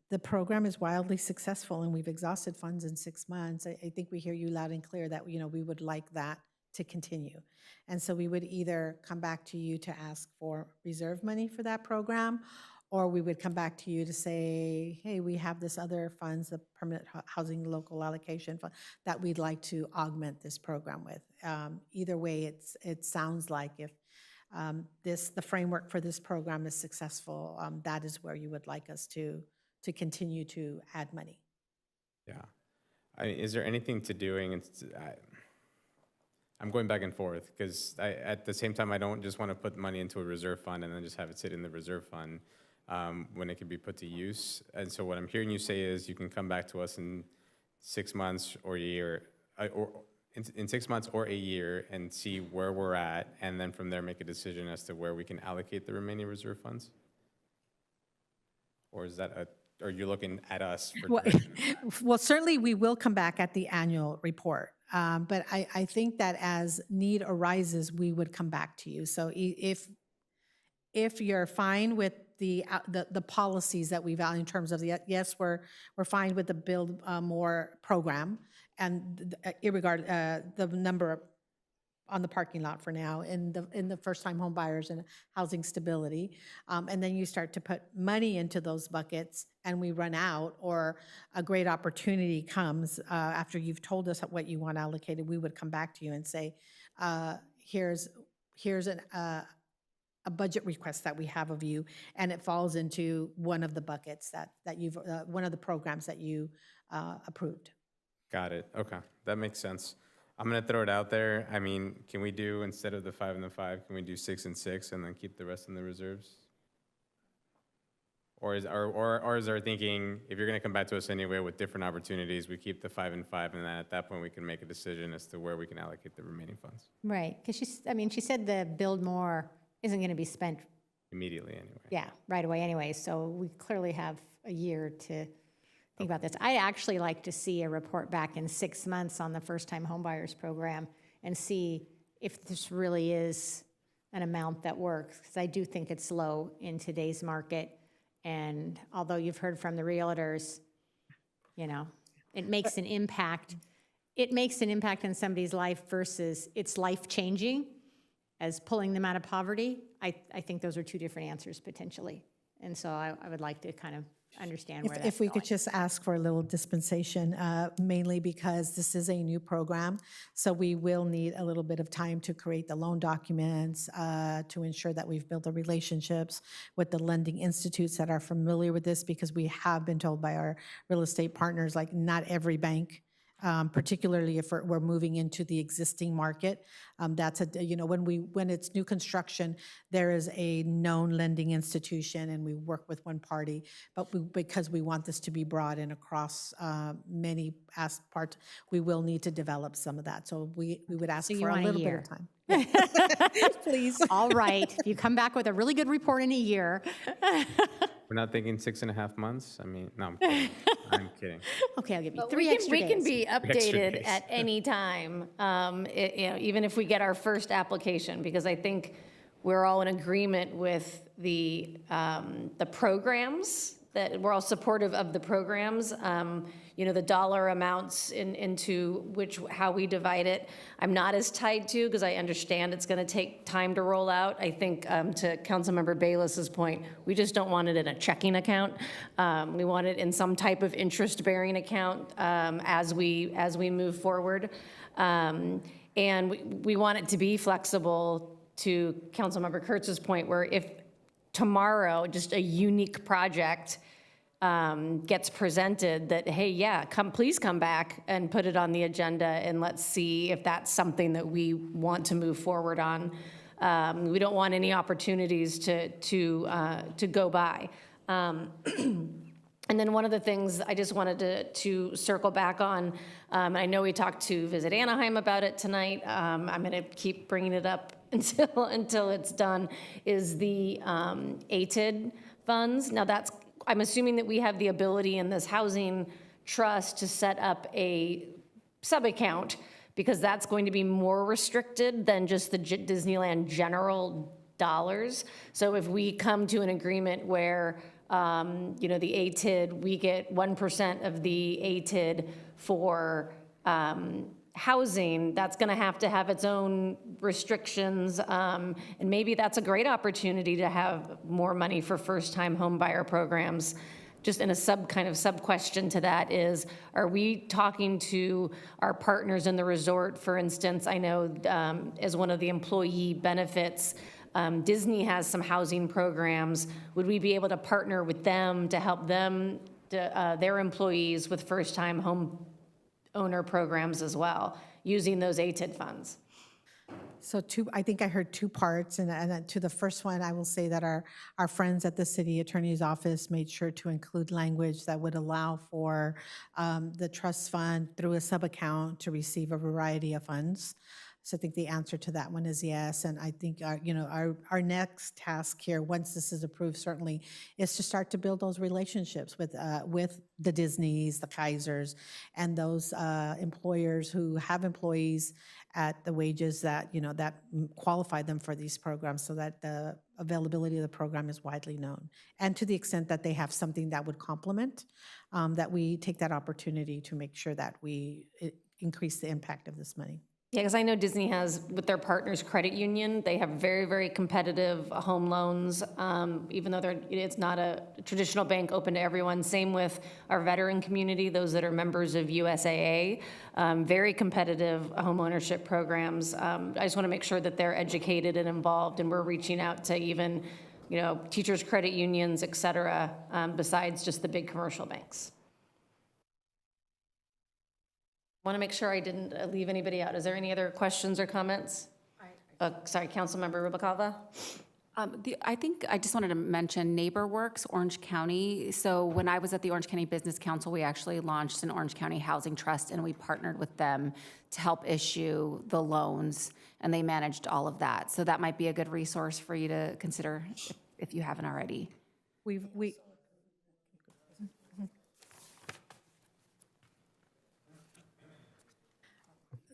the program is wildly successful and we've exhausted funds in 6 months, I think we hear you loud and clear that, you know, we would like that to continue. And so we would either come back to you to ask for reserve money for that program, or we would come back to you to say, hey, we have this other funds, the Permanent Housing Local Allocation Fund, that we'd like to augment this program with. Either way, it sounds like if the framework for this program is successful, that is where you would like us to continue to add money. Yeah. Is there anything to doing, I'm going back and forth because at the same time, I don't just want to put money into a reserve fund and then just have it sit in the reserve fund when it can be put to use. And so what I'm hearing you say is you can come back to us in 6 months or a year, or in 6 months or a year and see where we're at, and then from there make a decision as to where we can allocate the remaining reserve funds? Or is that are you looking at us for direction? Well, certainly we will come back at the annual report. But I think that as need arises, we would come back to you. So if you're fine with the policies that we've outlined in terms of yes, we're fine with the Build More program and the number on the parking lot for now in the first-time home buyers and housing stability. And then you start to put money into those buckets and we run out, or a great opportunity comes after you've told us what you want allocated, we would come back to you and say, here's a a budget request that we have of you, and it falls into one of the buckets that you've, one of the programs that you approved. Got it. Okay, that makes sense. I'm gonna throw it out there. I mean, can we do, instead of the 5 and the 5, can we do 6 and 6 and then keep the rest in the reserves? Or is there thinking, if you're gonna come back to us anyway with different opportunities, we keep the 5 and 5, and then at that point, we can make a decision as to where we can allocate the remaining funds? Right, because she said the build more isn't going to be spent, Immediately, anyway. yeah, right away anyway, so we clearly have a year to think about this. I'd actually like to see a report back in 6 months on the first-time homebuyers program and see if this really is an amount that works, because I do think it's low in today's market. And although you've heard from the realtors, you know, it makes an impact. It makes an impact in somebody's life versus it's life-changing as pulling them out of poverty. I think those are two different answers potentially. And so I would like to kind of understand where that's If we going. could just ask for a little dispensation, mainly because this is a new program, so we will need a little bit of time to create the loan documents, to ensure that we've built the relationships with the lending institutes that are familiar with this, because we have been told by our real estate partners, like not every bank, particularly if we're moving into the existing market. That's when it's new construction, there is a known lending institution and we work with one party, but because we want this to be broad and across many parts, we will need to develop some of that. So we would ask you for a want a little bit year. of time. Please. All right, if you come back with a really good report in a year. We're not thinking 6.5 months? I mean, no, I'm kidding. I'm kidding. Okay, I'll give you But 3 extra days. We can be Extra updated days. at any time, even if we get our first application, because I think we're all in agreement with the programs, that we're all supportive of the programs. The dollar amounts into how we divide it, I'm not as tied to, because I understand it's going to take time to roll out. I think, to Councilmember Bayless's point, we just don't want it in a checking account. We want it in some type of interest-bearing account as we move forward. And we want it to be flexible, to Councilmember Kurtz's point, where if tomorrow just a unique project gets presented, that, hey, yeah, please come back and put it on the agenda, and let's see if that's something that we want to move forward on. We don't want any opportunities to go by. And then one of the things I just wanted to circle back on, I know we talked to Visit Anaheim about it tonight. I'm going to keep bringing it up until it's done, is the ATID funds. Now I'm assuming that we have the ability in this housing trust to set up a sub-account, because that's going to be more restricted than just the Disneyland general dollars. So if we come to an agreement where, the ATID, we get 1% of the ATID for housing, that's going to have its own restrictions, and maybe that's a great opportunity to have more money for first-time home buyer programs. Just in a sub question to that is, are we talking to our partners in the resort? For instance, I know as one of the employee benefits, Disney has some housing programs. Would we be able to partner with them to help them, their employees, with first-time home owner programs as well, using those ATID funds? So I think I heard two parts, and to the first one, I will say that our friends at the city attorney's office made sure to include language that would allow for the trust fund through a sub-account to receive a variety of funds. So I think the answer to that one is yes, and I think our next task here, once this is approved, certainly, is to start to build those relationships with the Disneys, the Kaisers, and those employers who have employees at the wages that that qualify them for these programs, so that the availability of the program is widely known. And to the extent that they have something that would complement, that we take that opportunity to make sure that we increase the impact of this money. Yeah, because I know Disney has, with their partners credit union, they have very, very competitive home loans, even though it's not a traditional bank open to everyone. Same with our veteran community, those that are members of USAA, very competitive home ownership programs. I just want to make sure that they're educated and involved, and we're reaching out to even, teachers' credit unions, et cetera, besides just the big commercial banks. Want to make sure I didn't leave anybody out. Is there any other questions or comments? Sorry, Councilmember Rubicava. I think I just wanted to mention NeighborWorks, Orange County. So when I was at the Orange County Business Council, we actually launched an Orange County Housing Trust, and we partnered with them to help issue the loans, and they managed all of that. So that might be a good resource for you to consider if you haven't already.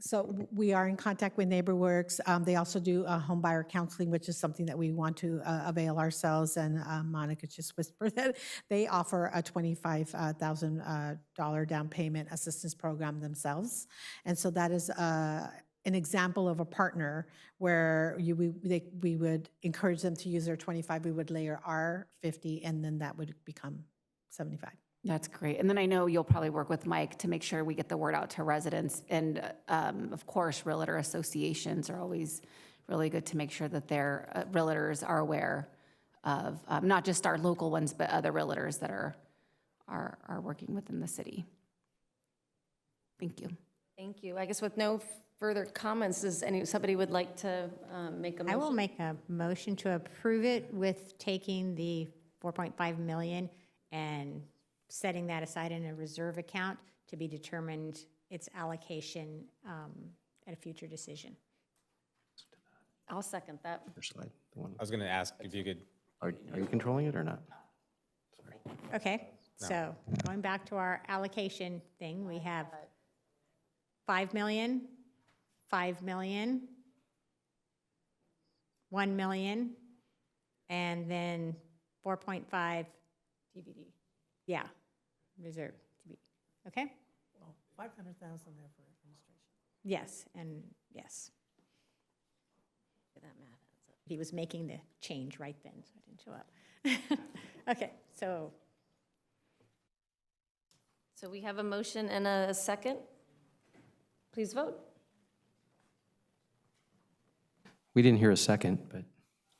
So we are in contact with NeighborWorks. They also do home buyer counseling, which is something that we want to avail ourselves. And Monica just whispered that they offer a $25,000 down payment assistance program themselves. And so that is an example of a partner where we would encourage them to use their 25, we would layer our 50, and then that would become 75. That's great. And then I know you'll probably work with Mike to make sure we get the word out to residents. And of course, realtor associations are always really good to make sure that their realtors are aware of not just our local ones, but other realtors that are working within the city. Thank you. Thank you. I guess with no further comments, does somebody would like to make a motion? I will make a motion to approve it with taking the 4.5 million and setting that aside in a reserve account to be determined its allocation at a future decision. I'll second that. I was going to ask if you could. Are you controlling it or not? Okay, so going back to our allocation thing, we have 5 million, 5 million, 1 million, and then 4.5 DVD. Yeah, reserve to be, okay? Well, 500,000 there for administration. Yes, and yes. That math adds up. He was making the change right then, so I didn't show up. Okay, so. So we have a motion and a second. Please vote. We didn't hear a second, but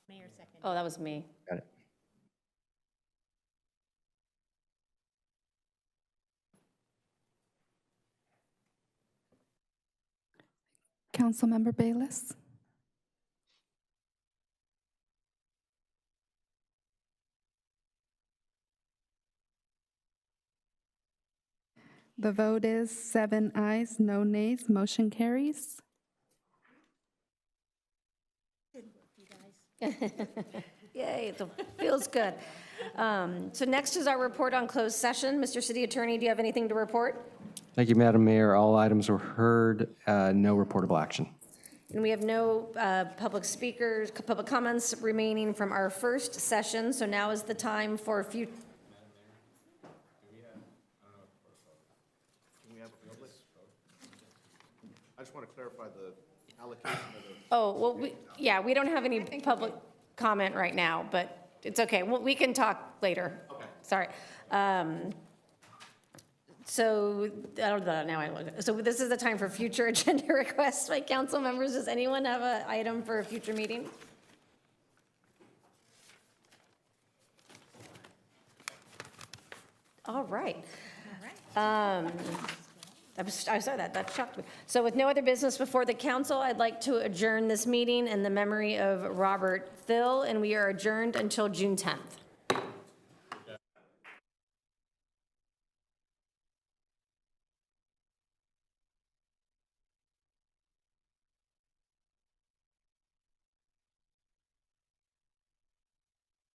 Mayor second. Oh, that was me. got it. Councilmember Bayless? The vote is 7 ayes, no nays, motion carries. Yay, it feels good. So next is our report on closed session. Mr. City Attorney, do you have anything to report? Thank you, Madam Mayor. All items were heard, no reportable action. And we have no public speakers, public comments remaining from our first session. So now is the time for future. I just want to clarify the allocation of the. Oh, well, we don't have any public comment right now, but it's okay. We can talk later. Okay. Sorry. So this is the time for future agenda requests by council members. Does anyone have an item for a future meeting? All right. I saw that shocked me. So with no other business before the council, I'd like to adjourn this meeting in the memory of Robert Thill, and we are adjourned until June 10th.